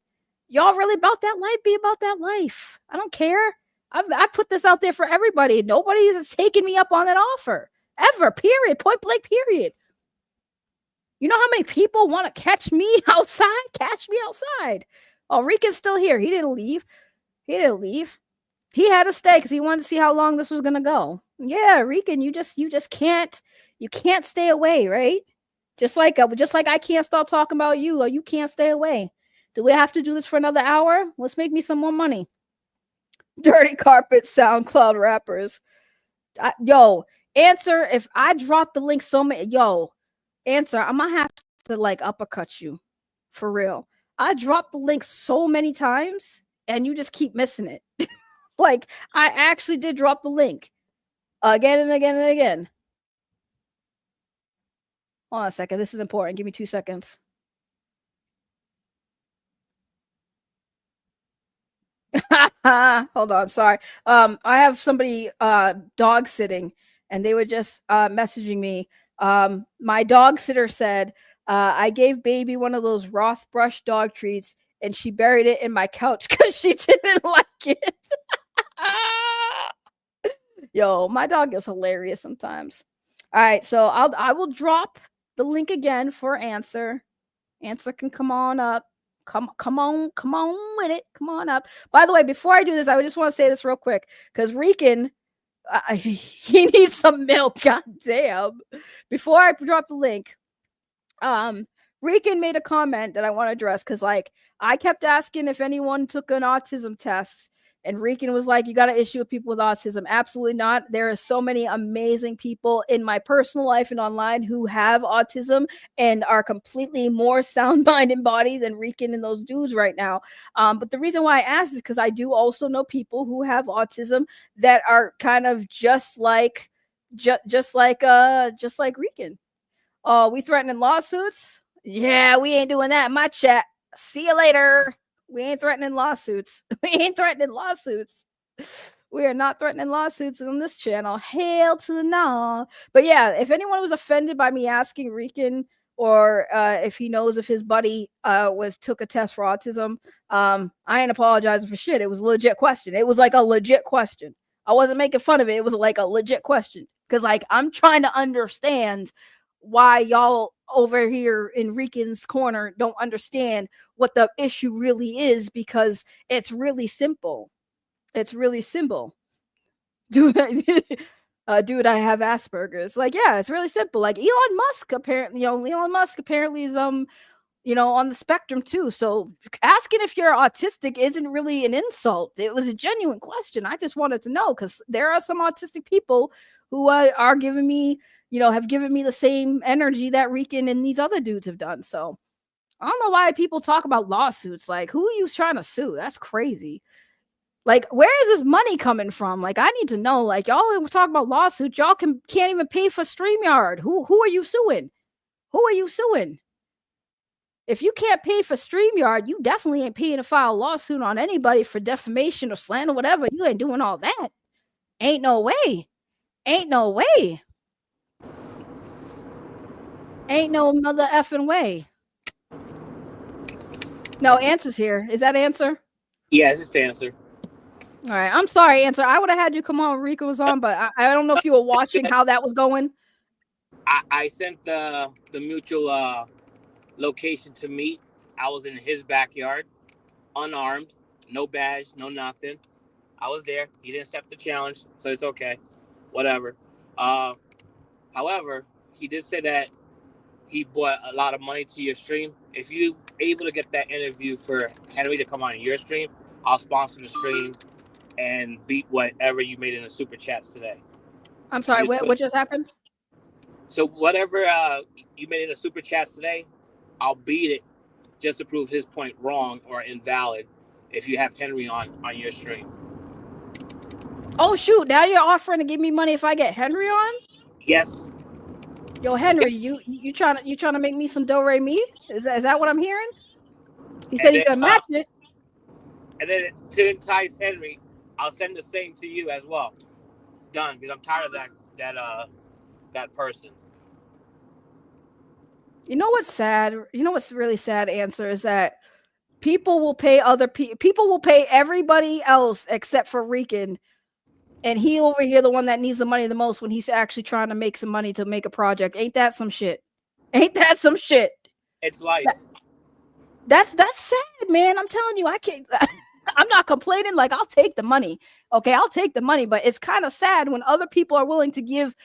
Y'all really about that life? Be about that life. I don't care. I put this out there for everybody. Nobody is taking me up on that offer. Ever. Period. Point blank, period. You know how many people want to catch me outside? Catch me outside. Oh, Rican's still here. He didn't leave. He had to stay because he wanted to see how long this was gonna go. Yeah, Rican, you just can't stay away, right? Just like I can't stop talking about you, or you can't stay away. Do we have to do this for another hour? Let's make me some more money. Dirty carpet SoundCloud rappers. Yo, answer if I drop the link so many. Yo, answer. I'm gonna have to like uppercut you for real. I dropped the link so many times and you just keep missing it. Like, I actually did drop the link again and again and again. Hold on a second. This is important. Give me 2 seconds. Hold on. Sorry. I have somebody dog sitting and they were just messaging me. My dog sitter said, I gave baby one of those Roth brush dog treats and she buried it in my couch because she didn't like it. Yo, my dog is hilarious sometimes. All right, so I will drop the link again for answer. Answer can come on up. Come on with it. Come on up. By the way, before I do this, I just want to say this real quick because Rican, he needs some milk. God damn. Before I drop the link, Rican made a comment that I want to address because, like, I kept asking if anyone took an autism test, and Rican was like, "You got to issue with people with autism." Absolutely not. There are so many amazing people in my personal life and online who have autism and are completely more sound mind and body than Rican and those dudes right now. But the reason why I asked is because I do also know people who have autism that are kind of just like Rican. Oh, we threatening lawsuits? Yeah, we ain't doing that in my chat. See you later. We ain't threatening lawsuits. We ain't threatening lawsuits. We are not threatening lawsuits on this channel. Hail to the no. But yeah, if anyone was offended by me asking Rican or if he knows if his buddy took a test for autism, I ain't apologizing for shit. It was a legit question. It was like a legit question. I wasn't making fun of it. It was like a legit question. Because like I'm trying to understand why y'all over here in Rican's corner don't understand what the issue really is, because it's really simple. It's really simple. Dude, dude, I have Asperger's. Like, yeah, it's really simple. Like Elon Musk apparently is on the spectrum too. So asking if you're autistic isn't really an insult. It was a genuine question. I just wanted to know because there are some autistic people who are giving me, have given me the same energy that Rican and these other dudes have done. So I don't know why people talk about lawsuits. Like, who are you trying to sue? That's crazy. Like, where is this money coming from? Like, I need to know. Like, y'all talk about lawsuits. Y'all can't even pay for StreamYard. Who are you suing? Who are you suing? If you can't pay for StreamYard, you definitely ain't paying to file a lawsuit on anybody for defamation or slander, whatever. You ain't doing all that. Ain't no way. Ain't no way. Ain't no mother effing way. No, Answer's here. Is that Answer? Yes, it's Answer. All right. I'm sorry, Answer. I would have had you come on when Rico was on, but I don't know if you were watching how that was going. I sent the mutual location to meet. I was in his backyard, unarmed, no badge, no nothing. I was there. He didn't accept the challenge, so it's okay. Whatever. However, he did say that he brought a lot of money to your stream. If you able to get that interview for Henry to come on your stream, I'll sponsor the stream and beat whatever you made in the super chats today. I'm sorry, what just happened? So whatever you made in the super chats today, I'll beat it just to prove his point wrong or invalid if you have Henry on your stream. Oh shoot, now you're offering to give me money if I get Henry on? Yes. Yo, Henry, you trying to make me some do-re-mi? Is that what I'm hearing? He said he's gonna match it. And then to entice Henry, I'll send the same to you as well. Done, because I'm tired of that person. You know what's sad? You know what's really sad, Answer, is that people will pay other people. People will pay everybody else except for Rican, and he over here the one that needs the money the most when he's actually trying to make some money to make a project. Ain't that some shit? Ain't that some shit? It's life. That's sad, man. I'm telling you, I can't. I'm not complaining. Like, I'll take the money. Okay, I'll take the money, but it's kind of sad when other people are willing to give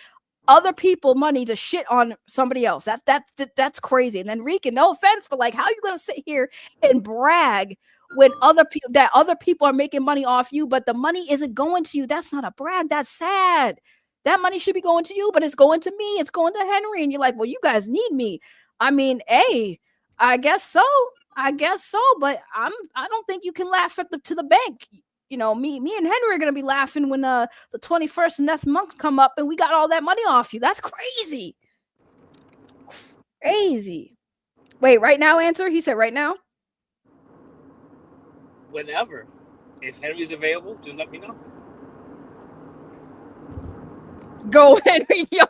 other people money to shit on somebody else. That's crazy. And then Rican, no offense, but like, how are you gonna sit here and brag when other people are making money off you, but the money isn't going to you? That's not a brag. That's sad. That money should be going to you, but it's going to me. It's going to Henry. And you're like, well, you guys need me. I mean, hey, I guess so. But I don't think you can laugh to the bank. You know, me and Henry are gonna be laughing when the 21st and next month come up and we got all that money off you. That's crazy. Crazy. Wait, right now, answer? He said right now? Whenever. If Henry's available, just let me know. Go, Henry. Yo.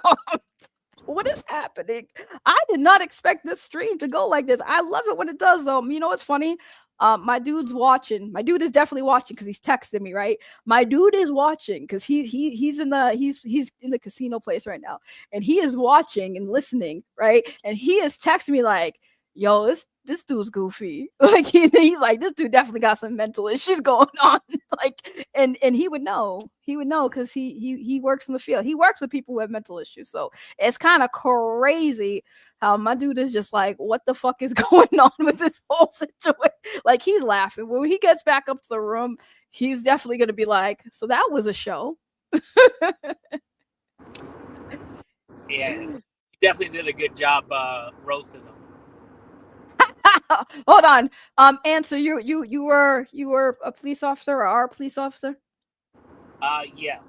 What is happening? I did not expect this stream to go like this. I love it when it does, though. You know what's funny? My dude's watching. My dude is definitely watching because he's texting me, right? My dude is watching because he's in the casino place right now, and he is watching and listening, right? And he is texting me like, "Yo, this dude's goofy." Like he's like, "This dude definitely got some mental issues going on." Like, and he would know because he works in the field. He works with people who have mental issues, so it's kind of crazy how my dude is just like, what the fuck is going on with this whole situation? Like, he's laughing. When he gets back up to the room, he's definitely going to be like, so that was a show. Yeah, he definitely did a good job roasting them. Hold on. Answer, you were a police officer or are a police officer? Yeah.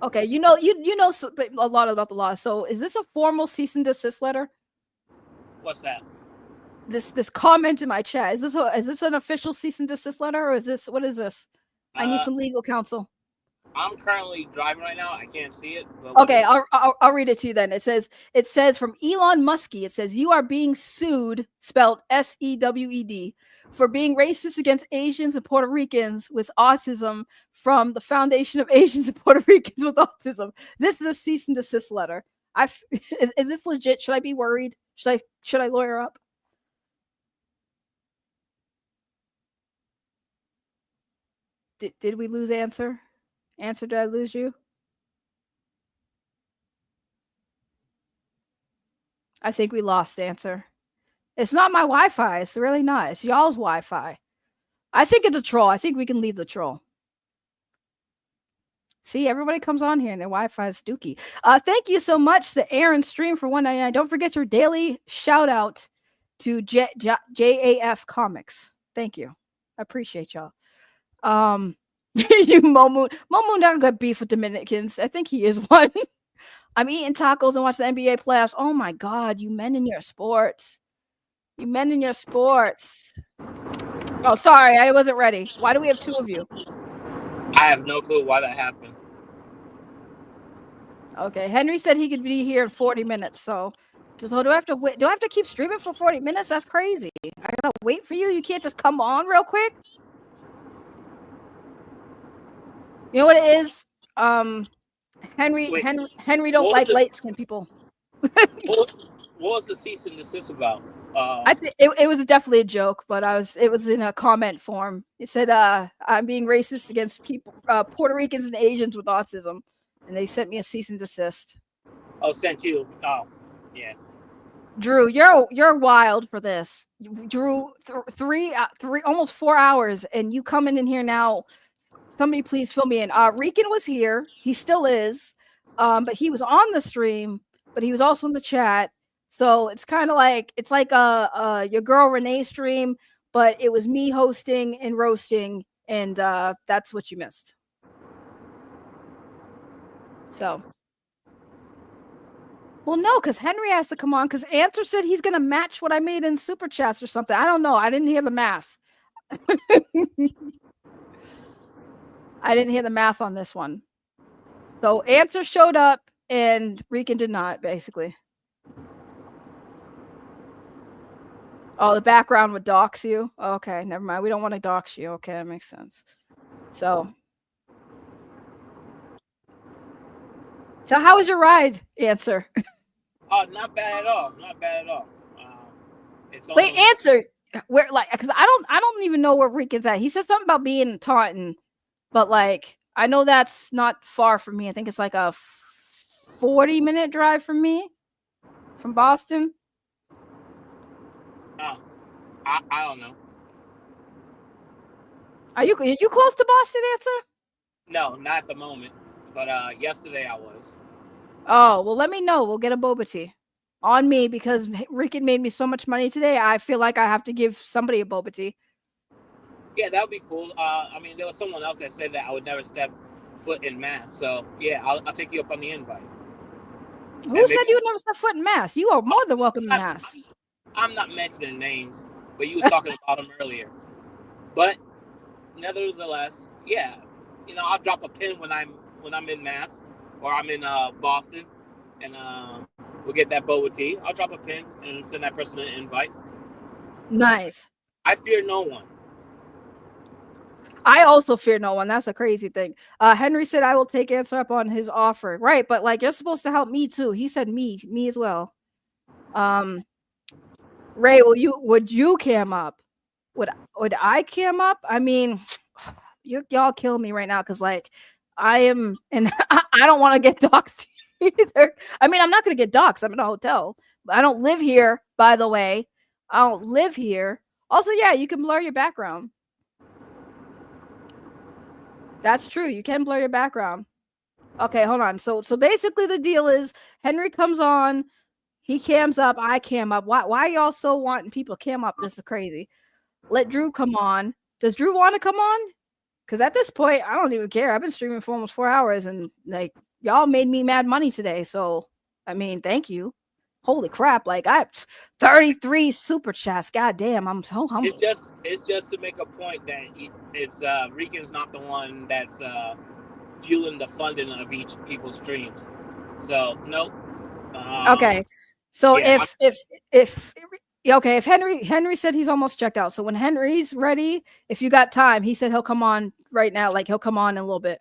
Okay, you know a lot about the law. So is this a formal cease and desist letter? What's that? This comment in my chat, is this an official cease and desist letter, or is this, what is this? I need some legal counsel. I'm currently driving right now. I can't see it. But okay, I'll read it to you then. It says from Elon Muskie. It says, you are being sued, spelled SEWED, for being racist against Asians and Puerto Ricans with autism from the Foundation of Asians and Puerto Ricans with Autism. This is a cease and desist letter. Is this legit? Should I be worried? Should I lawyer up? Did we lose answer? Answer, did I lose you? I think we lost answer. It's not my Wi-Fi. It's really not. It's y'all's Wi-Fi. I think it's a troll. I think we can leave the troll. See, everybody comes on here and their Wi-Fi is dookie. Thank you so much to Aaron Stream for $1.99. Don't forget your daily shout out to JAF Comics. Thank you. I appreciate y'all. You Momoon don't got beef with Dominicans. I think he is one. I'm eating tacos and watching the NBA playoffs. Oh my God, you men in your sports. You men in your sports. Oh, sorry, I wasn't ready. Why do we have two of you? I have no clue why that happened. Okay, Henry said he could be here in 40 minutes. So do I have to wait? Do I have to keep streaming for 40 minutes? That's crazy. I gotta wait for you. You can't just come on real quick. You know what it is? Henry don't like light-skinned people. What was the cease and desist about? I think it was definitely a joke, but it was in a comment form. It said, I'm being racist against people, Puerto Ricans and Asians with autism. And they sent me a cease and desist. Oh, sent you. Oh, yeah. Drew, you're wild for this. Drew, three almost 4 hours, and you coming in here now. Somebody please fill me in. Rican was here. He still is. But he was on the stream, but he was also in the chat. So it's kind of like, it's like your girl Renee stream, but it was me hosting and roasting, and that's what you missed. So, well, no, because Henry has to come on, because Answer said he's going to match what I made in Super Chats or something. I don't know. I didn't hear the math. I didn't hear the math on this one. So Answer showed up and Rican did not, basically. Oh, the background would dox you? Okay, never mind. We don't want to dox you. Okay, that makes sense. So how was your ride, Answer? Oh, not bad at all. Not bad at all. Wait, Answer. Where, like, because I don't even know where Rican's at. He said something about being in Taunton, but like, I know that's not far from me. I think it's like a 40-minute drive from me, from Boston. Oh, I don't know. Are you close to Boston, Answer? No, not at the moment. But yesterday I was. Oh, well, let me know. We'll get a boba tea on me because Rican made me so much money today. I feel like I have to give somebody a boba tea. Yeah, that would be cool. I mean, there was someone else that said that I would never step foot in Mass. So yeah, I'll take you up on the invite. Who said you would never step foot in Mass? You are more than welcome in Mass. I'm not mentioning names, but you was talking about them earlier. But nevertheless, yeah, I'll drop a pin when I'm in Mass or I'm in Boston, and we'll get that boba tea. I'll drop a pin and send that person an invite. Nice. I fear no one. I also fear no one. That's a crazy thing. Henry said I will take Answer up on his offer. Right, but like you're supposed to help me too. He said me as well. Ray, would you cam up? Would I cam up? I mean, y'all kill me right now because like I am, and I don't want to get doxxed either. I mean, I'm not gonna get doxxed. I'm in a hotel. I don't live here, by the way. I don't live here. Also, yeah, you can blur your background. That's true. You can blur your background. Okay, hold on. So basically the deal is Henry comes on, he cams up, I cam up. Why y'all so wanting people cam up? This is crazy. Let Drew come on. Does Drew want to come on? Because at this point, I don't even care. I've been streaming for almost 4 hours and like y'all made me mad money today. So I mean, thank you. Holy crap! Like I 33 super chats. God damn, I'm so humble. It's just to make a point that it's Rican's not the one that's fueling the funding of each people's streams. So nope. Okay. So yeah, if Henry said he's almost checked out. So when Henry's ready, if you got time, he said he'll come on right now. Like he'll come on in a little bit.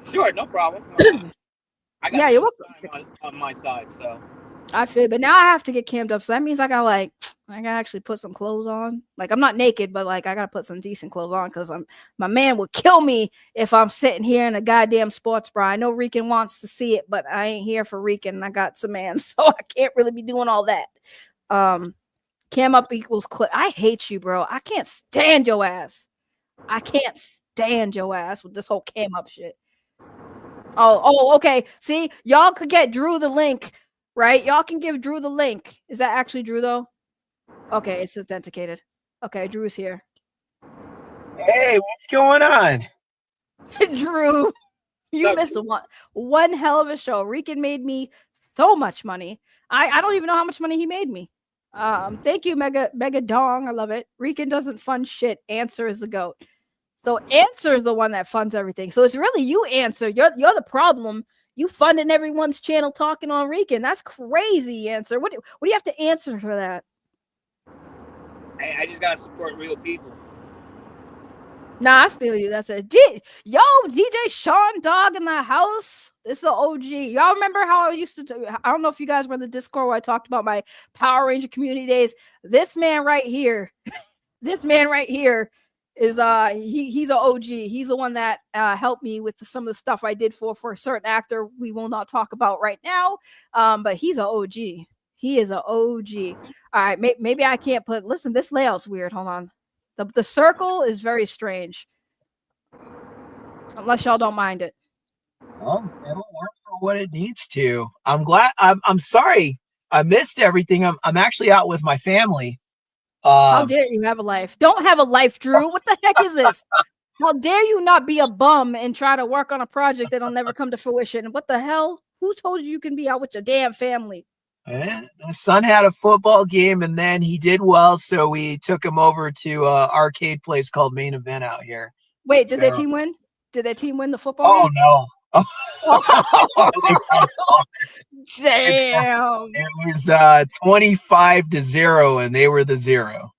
Sure, no problem. I got you're welcome on my side, so I feel. But now I have to get cammed up, so that means I gotta actually put some clothes on. Like I'm not naked, but like I gotta put some decent clothes on because my man would kill me if I'm sitting here in a goddamn sports bra. I know Rican wants to see it, but I ain't here for Rican. I got some man, so I can't really be doing all that. Cam up equals clip. I hate you, bro. I can't stand your ass. I can't stand your ass with this whole cam up shit. Oh, okay. See, y'all could get Drew the link, right? Y'all can give Drew the link. Is that actually Drew though? Okay, it's authenticated. Okay, Drew's here. Hey, what's going on? Drew, you missed one hell of a show. Rican made me so much money. I don't even know how much money he made me. Thank you, Mega Dong. I love it. Rican doesn't fund shit. Answer is the GOAT. So Answer is the one that funds everything. So it's really you, Answer. You're the problem. You funding everyone's channel talking on Rican. That's crazy, Answer. What do you have to answer for that? I just gotta support real people. Nah, I feel you. That's it. Yo, DJ Sean Dog in the house. This is the OG. Y'all remember how I used to do? I don't know if you guys were in the Discord where I talked about my Power Ranger community days. This man right here, is he's an OG. He's the one that helped me with some of the stuff I did for a certain actor we will not talk about right now. But he's an OG. He is an OG. All right, maybe I can't put. Listen, this layout's weird. Hold on. The circle is very strange. Unless y'all don't mind it. Well, it'll work for what it needs to. I'm glad. I'm sorry. I missed everything. I'm actually out with my family. How dare you have a life? Don't have a life, Drew. What the heck is this? How dare you not be a bum and try to work on a project that'll never come to fruition? What the hell? Who told you can be out with your damn family? My son had a football game and then he did well, so we took him over to an arcade place called Main Event out here. Wait, did their team win? Did their team win the football game? No. Damn. It was 25-0 and they were the 0.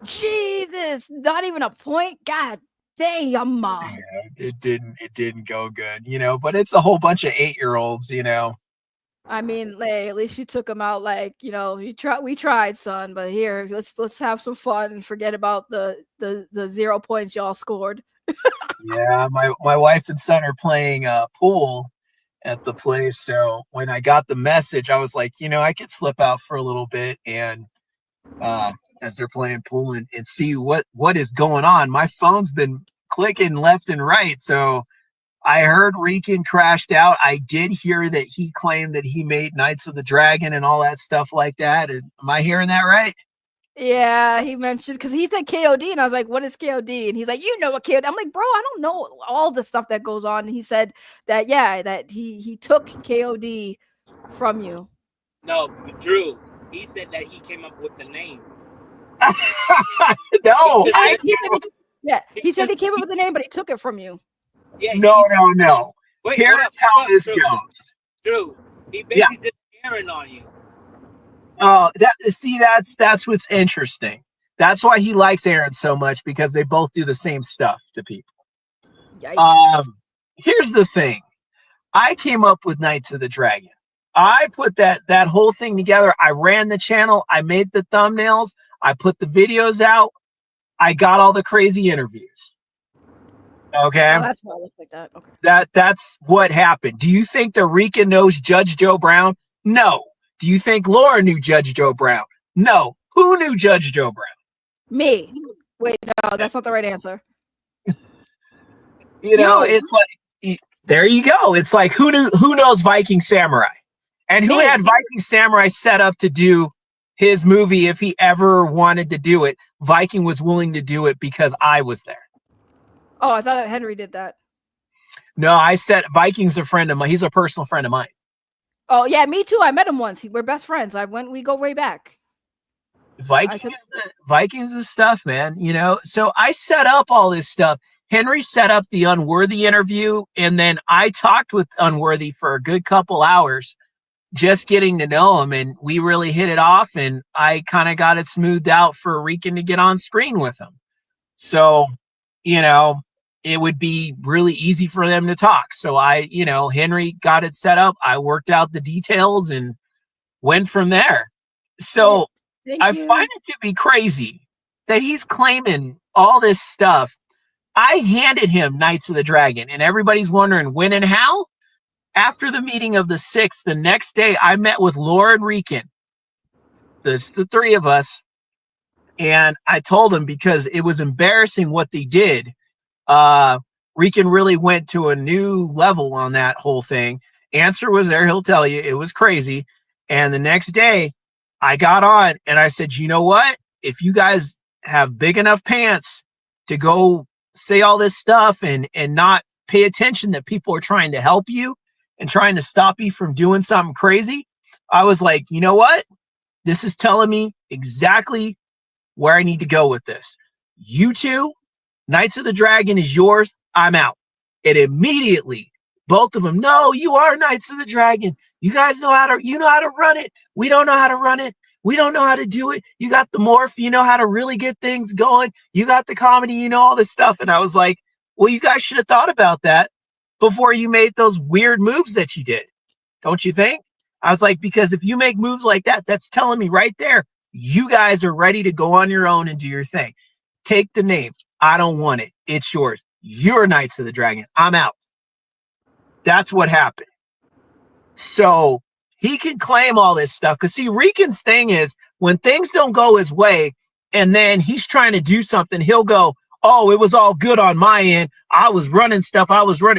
Jesus, not even a point. God damn. Yeah, it didn't go good, but it's a whole bunch of 8-year-olds, I mean, at least you took them out. Like, we tried, son. But here, let's have some fun and forget about the 0 points y'all scored. Yeah, my wife and son are playing pool, at the place. So when I got the message, I was like, I could slip out for a little bit and as they're playing pool and see what is going on. My phone's been clicking left and right. So I heard Rican crashed out. I did hear that he claimed that he made Knights of the Dragon and all that stuff like that. And am I hearing that right? Yeah, he mentioned because he said KOD, and I was like, "What is KOD?" And he's like, "You know what KOD?" I'm like, "Bro, I don't know all the stuff that goes on." And he said that that he took KOD from you. No, Drew. He said that he came up with the name. No, he said he came up with the name, but he took it from you. Yeah. No. Wait, here's how this goes. Drew, he basically did Aaron on you. Oh, that's what's interesting. That's why he likes Aaron so much, because they both do the same stuff to people. Yikes. Here's the thing. I came up with Knights of the Dragon. I put that whole thing together. I ran the channel. I made the thumbnails. I put the videos out. I got all the crazy interviews. Okay. Oh, that's why I look like that. Okay. That's what happened. Do you think that Rican knows Judge Joe Brown? No. Do you think Laura knew Judge Joe Brown? No. Who knew Judge Joe Brown? Me. Wait, no, that's not the right answer. It's like, there you go. It's like, who knows Viking Samurai? And who had Viking Samurai set up to do his movie if he ever wanted to do it? Viking was willing to do it because I was there. Oh, I thought Henry did that. No, I said Viking's a friend of mine. He's a personal friend of mine. Oh, yeah, me too. I met him once. We're best friends. We go way back. Vikings is stuff, man. So I set up all this stuff. Henry set up the Unworthy interview, and then I talked with Unworthy for a good couple hours, just getting to know him, and we really hit it off, and I kind of got it smoothed out for Rican to get on screen with him. So, it would be really easy for them to talk. So Henry got it set up. I worked out the details and went from there. So I find it to be crazy that he's claiming all this stuff. I handed him Knights of the Dragon, and everybody's wondering when and how. After the meeting of the 6th, the next day, I met with Laura and Rican, the three of us, and I told them, because it was embarrassing what they did. Rican really went to a new level on that whole thing. Answer was there. He'll tell you it was crazy. And the next day I got on and I said, you know what? If you guys have big enough pants to go say all this stuff and not pay attention that people are trying to help you and trying to stop you from doing something crazy, I was like, you know what? This is telling me exactly where I need to go with this. You two, Knights of the Dragon is yours. I'm out. And immediately, both of them, no, you are Knights of the Dragon. You guys know how to run it. We don't know how to run it. We don't know how to do it. You got the morph. You know how to really get things going. You got the comedy. You know all this stuff. And I was like, well, you guys should have thought about that before you made those weird moves that you did. Don't you think? I was like, because if you make moves like that, that's telling me right there, you guys are ready to go on your own and do your thing. Take the name. I don't want it. It's yours. You're Knights of the Dragon. I'm out. That's what happened. So he can claim all this stuff. Because see, Rican's thing is when things don't go his way and then he's trying to do something, he'll go, oh, it was all good on my end. I was running stuff.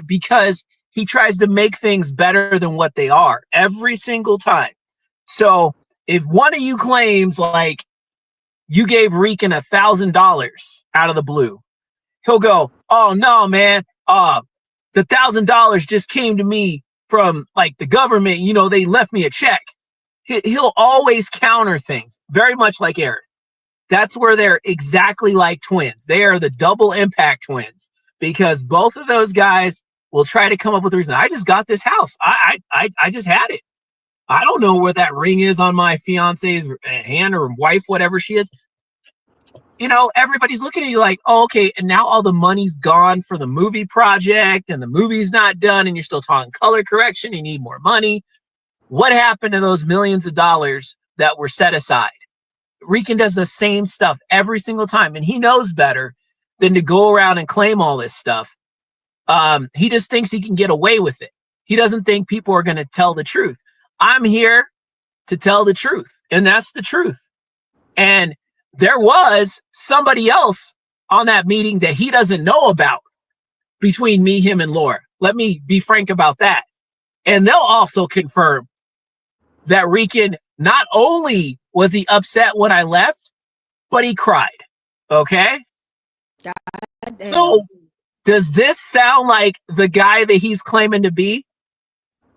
Because he tries to make things better than what they are every single time. So if one of you claims like you gave Rican $1,000 out of the blue, he'll go, oh no, man. The $1,000 just came to me from like the government. They left me a check. He'll always counter things very much like Aaron. That's where they're exactly like twins. They are the double impact twins because both of those guys will try to come up with a reason. I just got this house. I just had it. I don't know where that ring is on my fiance's hand or wife, whatever she is. Everybody's looking at you like, oh, okay, and now all the money's gone for the movie project and the movie's not done and you're still talking color correction, you need more money. What happened to those millions of dollars that were set aside? Rican does the same stuff every single time, and he knows better than to go around and claim all this stuff. He just thinks he can get away with it. He doesn't think people are going to tell the truth. I'm here to tell the truth, and that's the truth. And there was somebody else on that meeting that he doesn't know about between me, him, and Laura. Let me be frank about that. And they'll also confirm that Rican, not only was he upset when I left, but he cried. Okay? So does this sound like the guy that he's claiming to be?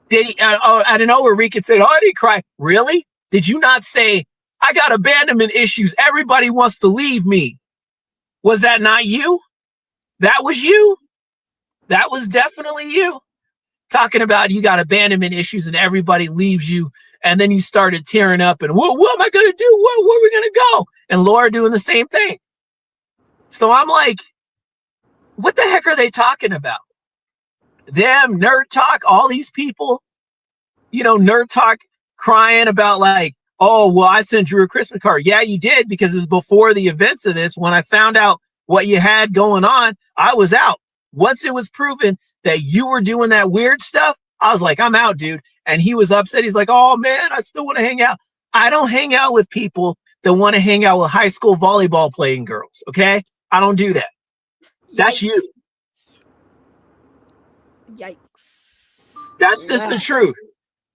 Did he, I don't know where Rican said, oh, did he cry? Really? Did you not say, I got abandonment issues. Everybody wants to leave me. Was that not you? That was you. That was definitely you. Talking about you got abandonment issues and everybody leaves you. And then you started tearing up and what am I going to do? Where are we going to go? And Laura doing the same thing. So I'm like, what the heck are they talking about? Them, Nerd Talk, all these people, Nerd Talk crying about like, oh, well, I sent you a Christmas card. Yeah, you did, because it was before the events of this. When I found out what you had going on, I was out. Once it was proven that you were doing that weird stuff, I was like, I'm out, dude. And he was upset. He's like, oh, man, I still want to hang out. I don't hang out with people that want to hang out with high school volleyball playing girls, okay? I don't do that. That's you. Yikes. That's just the truth.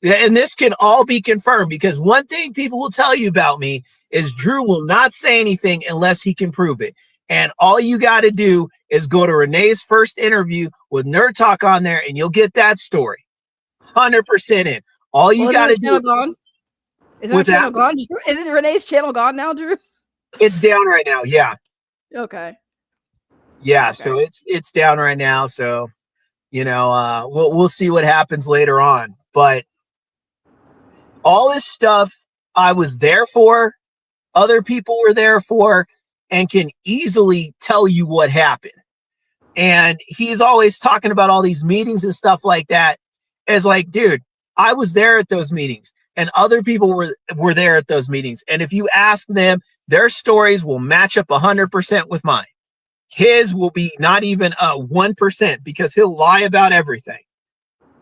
And this can all be confirmed, because one thing people will tell you about me is Drew will not say anything unless he can prove it. And all you got to do is go to Renee's first interview with Nerd Talk on there, and you'll get that story 100% in. All you got to do is... Is her channel gone? Isn't Renee's channel gone now, Drew? It's down right now, yeah. Okay. Yeah, okay. So it's down right now, so we'll see what happens later on. But all this stuff I was there for, other people were there for, and can easily tell you what happened. And he's always talking about all these meetings and stuff like that. It's like, dude, I was there at those meetings, and other people were there at those meetings. And if you ask them, their stories will match up 100% with mine. His will be not even 1%, because he'll lie about everything.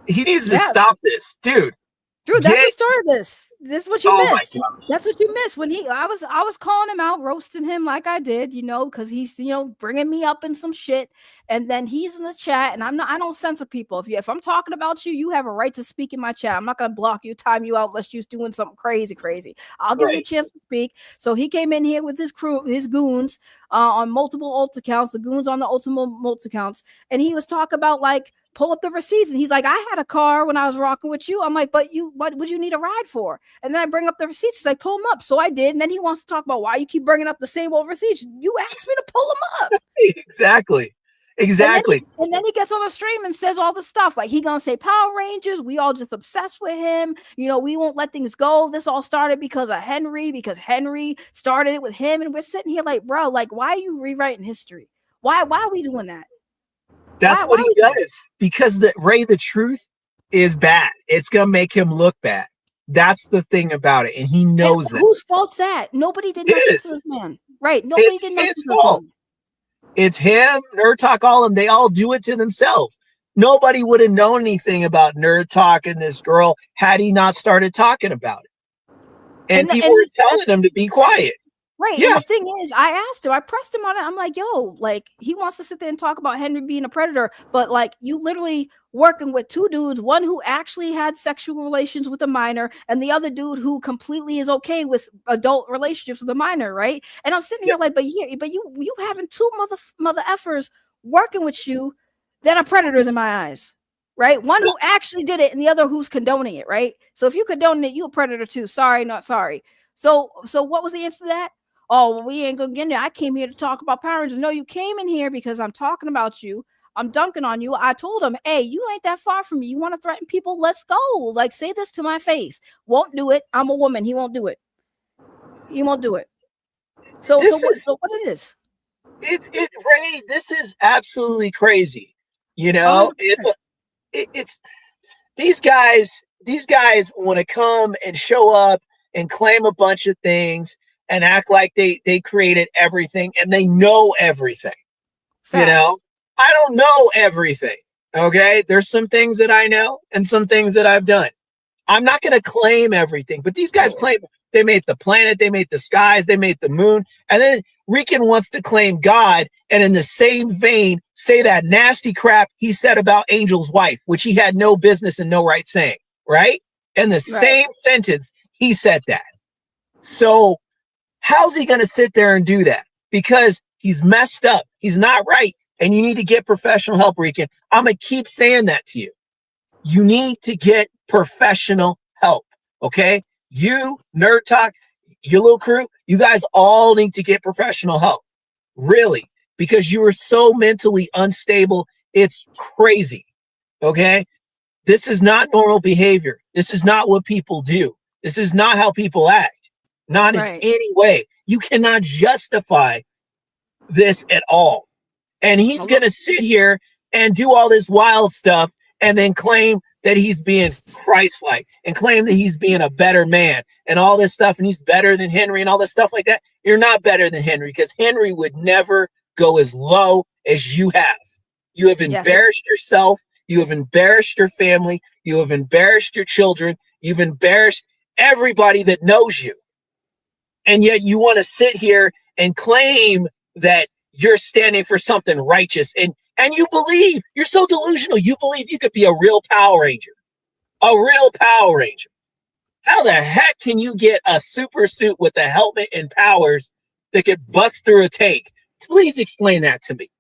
He needs to stop this, dude. Drew, that's the start of this. This is what you missed. That's what you missed when I was calling him out, roasting him like I did, because he's bringing me up in some shit, and then he's in the chat, and I don't censor people. If I'm talking about you, you have a right to speak in my chat. I'm not gonna block you, time you out unless you're doing something crazy. I'll give you a chance to speak. So he came in here with his crew, his goons, on multiple alt accounts, the goons on the ultimate multi accounts, and he was talking about like, pull up the receipts, and he's like, I had a car when I was rocking with you. I'm like, but what would you need a ride for? And then I bring up the receipts. He's like, pull them up. So I did. And then he wants to talk about why you keep bringing up the same old receipts. You asked me to pull them up. Exactly. And then he gets on the stream and says all the stuff. Like, he gonna say Power Rangers. We all just obsessed with him. We won't let things go. This all started because of Henry, because Henry started it with him. And we're sitting here like, bro, like, why are you rewriting history? Why are we doing that? That's what he does, because the truth is bad. It's going to make him look bad. That's the thing about it. And he knows that. Whose fault's that? Nobody did nothing to this man. Right. Nobody did nothing to this man. It's him, Nerd Talk, all of them. They all do it to themselves. Nobody would have known anything about Nerd Talk and this girl had he not started talking about it. And people were telling him to be quiet. Right. Yeah. And the thing is, I asked him, I pressed him on it. I'm like, yo, like, he wants to sit there and talk about Henry being a predator, but like, you literally working with two dudes, one who actually had sexual relations with a minor, and the other dude who completely is okay with adult relationships with a minor, right? And I'm sitting here like, but you having two mother effers working with you that are predators in my eyes, right? One who actually did it, and the other who's condoning it, right? So if you condone it, you a predator too. Sorry, not sorry. So what was the answer to that? Oh, well, we ain't gonna get in there. I came here to talk about Power Rangers. No, you came in here because I'm talking about you. I'm dunking on you. I told him, hey, you ain't that far from me. You want to threaten people? Let's go. Like, say this to my face. Won't do it. I'm a woman. He won't do it. He won't do it. So what it is? Ray, this is absolutely crazy. It's these guys want to come and show up and claim a bunch of things and act like they created everything and they know everything. Fact. I don't know everything. Okay, there's some things that I know and some things that I've done. I'm not going to claim everything, but these guys claim they made the planet, they made the skies, they made the moon, and then Rican wants to claim God, and in the same vein, say that nasty crap he said about Angel's wife, which he had no business and no right saying, right? In the same sentence, he said that. So how's he going to sit there and do that? Because he's messed up. He's not right. And you need to get professional help, Rican. I'm going to keep saying that to you. You need to get professional help. Okay? You, Nerd Talk, your little crew, you guys all need to get professional help. Really. Because you are so mentally unstable. It's crazy. Okay? This is not normal behavior. This is not what people do. This is not how people act. Not in any way. You cannot justify this at all. And he's going to sit here and do all this wild stuff and then claim that he's being Christ-like and claim that he's being a better man and all this stuff and he's better than Henry and all this stuff like that. You're not better than Henry because Henry would never go as low as you have. You have embarrassed yourself. You have embarrassed your family. You have embarrassed your children. You've embarrassed everybody that knows you. And yet you want to sit here and claim that you're standing for something righteous. And you believe, you're so delusional, you believe you could be a real Power Ranger. A real Power Ranger. How the heck can you get a super suit with a helmet and powers that could bust through a tank? Please explain that to me.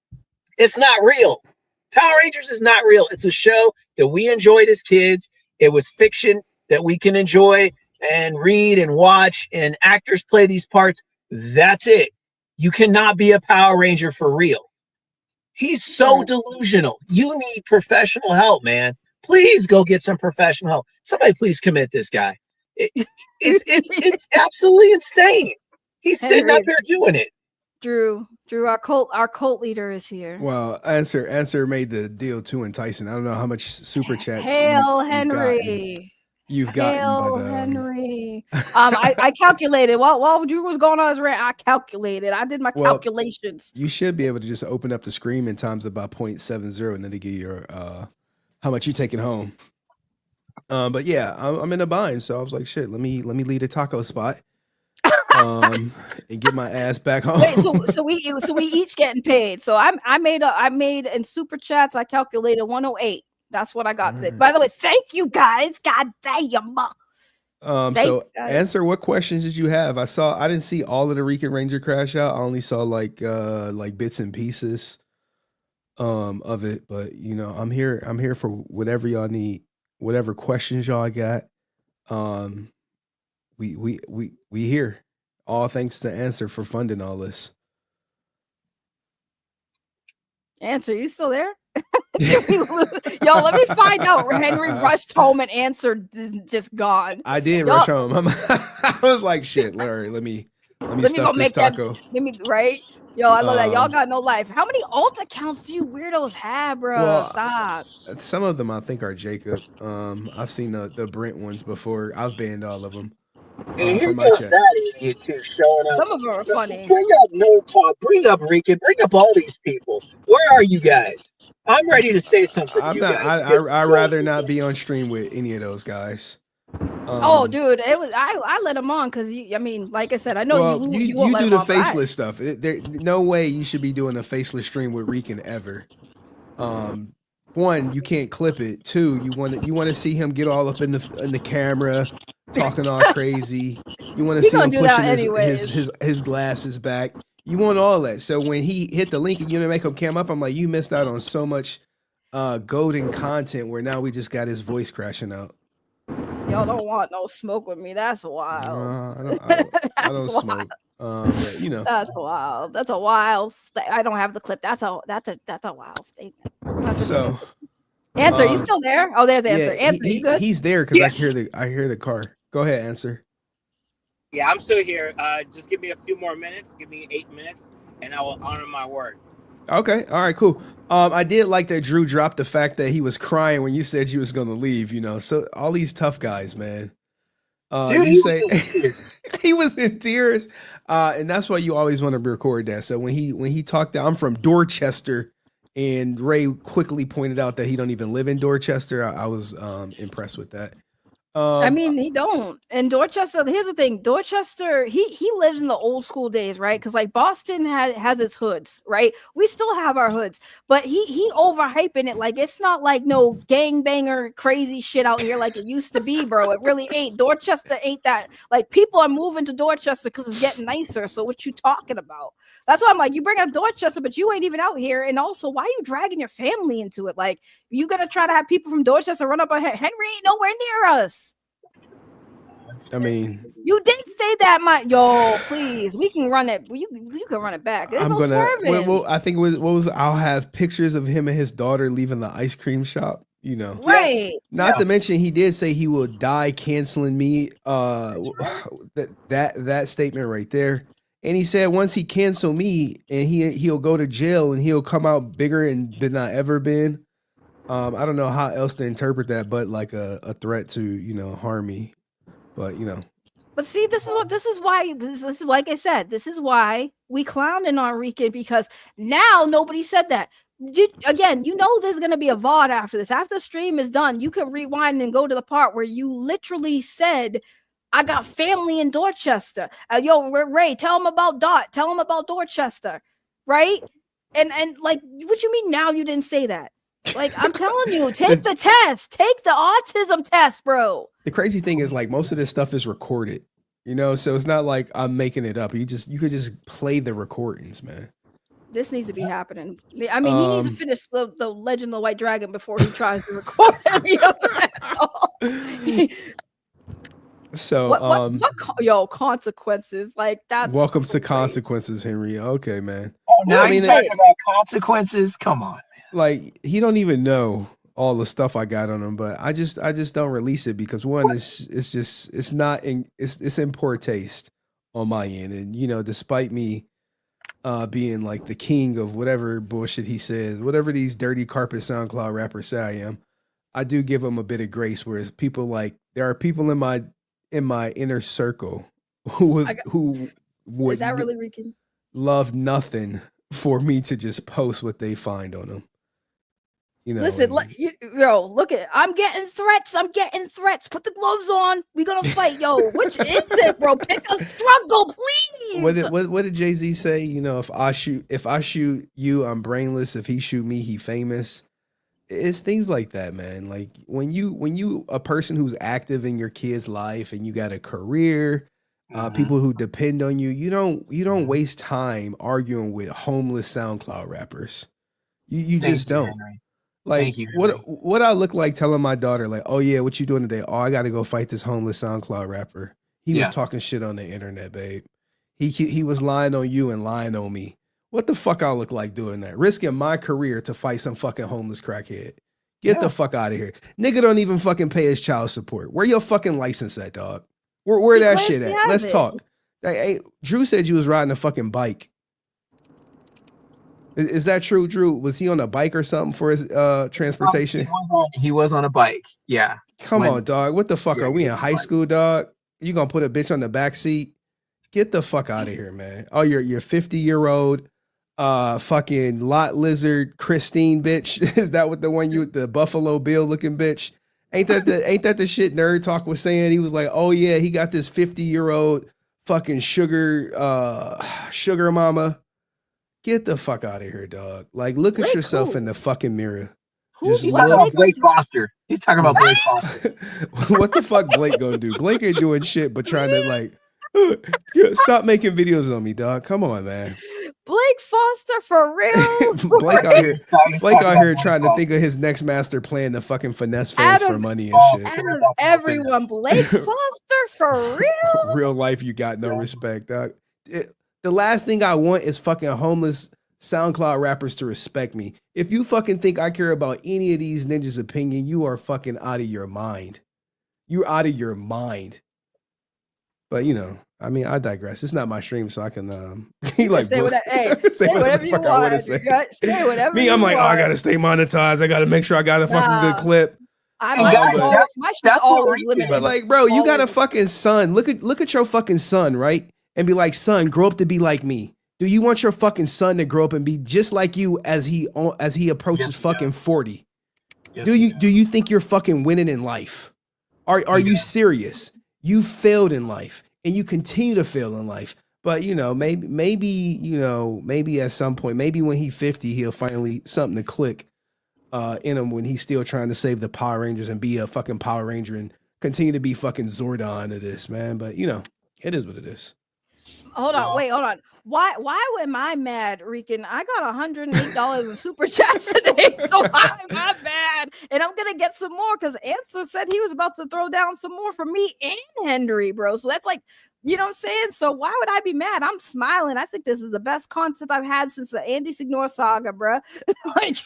It's not real. Power Rangers is not real. It's a show that we enjoyed as kids. It was fiction that we can enjoy and read and watch, and actors play these parts. That's it. You cannot be a Power Ranger for real. He's so delusional. You need professional help, man. Please go get some professional help. Somebody please commit this guy. It's absolutely insane. He's sitting up here doing it. Drew, our cult leader is here. Well, answer made the deal too enticing. I don't know how much super chats. Hail Henry. You've gotten, Hail Henry. I calculated while Drew was going on his rant. I calculated. I did my calculations. You should be able to just open up the screen and times it by 0.70, and then to get your how much you taking home. But yeah, I'm in a bind, so I was like, shit. Let me leave a taco spot, and get my ass back home. Wait, so we each getting paid. So I made in super chats. I calculated 108. That's what I got today. By the way, thank you guys. God damn. So answer, what questions did you have? I didn't see all of the Rican Ranger crash out. I only saw like bits and pieces of it, but you know, I'm here for whatever y'all need, whatever questions y'all got. We here. All thanks to Answer for funding all this. Answer, you still there? Yo, let me find out where Henry rushed home and answered just gone. I did rush home. I was like, shit, Larry, let me stuff this taco. Right? Yo, I love that. Y'all got no life. How many alt accounts do you weirdos have, bro? Well, stop. Some of them I think are Jacob. I've seen the Brent ones before. I've banned all of them. And here goes that idiot too showing up. Some of them are funny. Bring up Nerd Talk. Bring up Rican. Bring up all these people. Where are you guys? I'm ready to say something. I'd rather not be on stream with any of those guys. Oh, dude, it was I let him on because I mean, like I said, I know you do the faceless stuff. No way you should be doing a faceless stream with Rican ever. One, you can't clip it. Two, you want to see him get all up in the camera, talking all crazy. You want to see him pushing his glasses back. You want all that. So when he hit the link and you didn't make him cam up, I'm like, you missed out on so much golden content where now we just got his voice crashing out. Y'all don't want no smoke with me. That's wild. I don't smoke. But, you know, that's wild. That's a wild. I don't have the clip. That's a wild statement. So, Answer, you still there? Oh, there's Answer. Yeah, Answer, you good? He's there because I hear the car. Go ahead, Answer. Yeah, I'm still here. Just give me a few more minutes. Give me 8 minutes, and I will honor my word. Okay. All right, cool. I did like that Drew dropped the fact that he was crying when you said you was going to leave, you know. So all these tough guys, man. Dude, you say he was in tears. And that's why you always want to record that. So when he talked, I'm from Dorchester, And Ray quickly pointed out that he don't even live in Dorchester. I was impressed with that. I mean, he don't. And Dorchester, here's the thing. Dorchester, he lives in the old school days, right? Because like Boston has its hoods, right? We still have our hoods, but he overhyping it. Like it's not like no gangbanger crazy shit out here like it used to be, bro. It really ain't. Dorchester ain't that. Like people are moving to Dorchester because it's getting nicer. So what you talking about? That's why I'm like, you bring up Dorchester, but you ain't even out here. And also, why are you dragging your family into it? Like you gonna try to have people from Dorchester run up on Henry ain't nowhere near us. I mean, you did say that, yo. Please, we can run it. You can run it back. There's swerving. Well, I think what was I'll have pictures of him and his daughter leaving the ice cream shop. You know, right? Not to mention, he did say he will die canceling me. That statement right there. And he said once he cancel me, and he'll go to jail and he'll come out bigger than I ever been. I don't know how else to interpret that, but like a threat to harm me. But But see, this is why like I said, this is why we clowning on Rican, because now nobody said that. Again, there's gonna be a VOD after this. After the stream is done, you can rewind and go to the part where you literally said, I got family in Dorchester. Yo, Ray, tell him about Dot. Tell him about Dorchester, right? And like, what you mean now you didn't say that? Like, I'm telling you, take the test. Take the autism test, bro. The crazy thing is, like, most of this stuff is recorded, so it's not like I'm making it up. You could just play the recordings, man. This needs to be happening. I mean, he needs to finish the Legend of the White Dragon before he tries to record any of that. So, consequences like that. Welcome to consequences, Henry. Okay, man. Oh, now you're talking about consequences. Come on, man. Like, he don't even know all the stuff I got on him, but I just don't release it because one, it's in poor taste on my end, and despite me being like the king of whatever bullshit he says, whatever these dirty carpet SoundCloud rappers say I am, I do give him a bit of grace. Whereas there are people in my inner circle who would is that really Rican? Love nothing for me to just post what they find on them. Listen, look at. I'm getting threats. Put the gloves on. We gonna fight, yo. Which is it, bro? Pick a struggle, please. What did Jay-Z say? If I shoot you, I'm brainless. If he shoot me, he famous. It's things like that, man. Like when you a person who's active in your kid's life and you got a career, people who depend on you, you don't waste time arguing with homeless SoundCloud rappers. You just don't. Henry. Like what I look like telling my daughter, like, oh yeah, what you doing today? Oh, I got to go fight this homeless SoundCloud rapper. He was talking shit on the internet, babe. He was lying on you and lying on me. What the fuck I look like doing that? Risking my career to fight some fucking homeless crackhead. Get the fuck out of here. Nigga don't even fucking pay his child support. Where your fucking license at, dog? Where that shit at? Let's talk. Hey, Drew said you was riding a fucking bike. Is that true, Drew? Was he on a bike or something for his transportation? He was on a bike. Yeah. Come on, dog. What the fuck? Are we in high school, dog? You gonna put a bitch on the back seat? Get the fuck out of here, man. Oh, you're 50-year-old fucking lot lizard Christine bitch. Is that what the Buffalo Bill looking bitch? Ain't that the shit Nerd Talk was saying? He was like, oh yeah, he got this 50-year-old fucking sugar mama. Get the fuck out of here, dog. Like, look at yourself in the fucking mirror. He's talking about Blake Foster. He's talking about Blake Foster. What the fuck Blake gonna do? Blake ain't doing shit but trying to like stop making videos on me, dog. Come on, man. Blake Foster for real. Blake out here trying to think of his next master plan to fucking finesse fans for money and shit. Everyone, Blake Foster for real. Real life, you got no respect, dog. The last thing I want is fucking homeless SoundCloud rappers to respect me. If you fucking think I care about any of these ninjas' opinion, you are fucking out of your mind. You're out of your mind. But I mean, I digress. It's not my stream, so I can say whatever you want. Say whatever. Me, I'm like, I gotta stay monetized. I gotta make sure I got a fucking good clip. My shit's always limited. But like, bro, you got a fucking son. Look at your fucking son, right? And be like, son, grow up to be like me. Do you want your fucking son to grow up and be just like you as he approaches fucking 40? Yes, Do you think you're fucking winning in life? Are you serious? You failed in life and you continue to fail in life. But maybe at some point, maybe when he's 50, he'll finally something to click in him when he's still trying to save the Power Rangers and be a fucking Power Ranger and continue to be fucking Zordon of this, man. But it is what it is. Hold on. Why am I mad, Rican? I got $108 in super chats today, so I'm not mad, and I'm gonna get some more because Answer said he was about to throw down some more for me and Henry, bro. So that's like, you know what I'm saying? So why would I be mad? I'm smiling. I think this is the best content I've had since the Andy Signor saga, bro.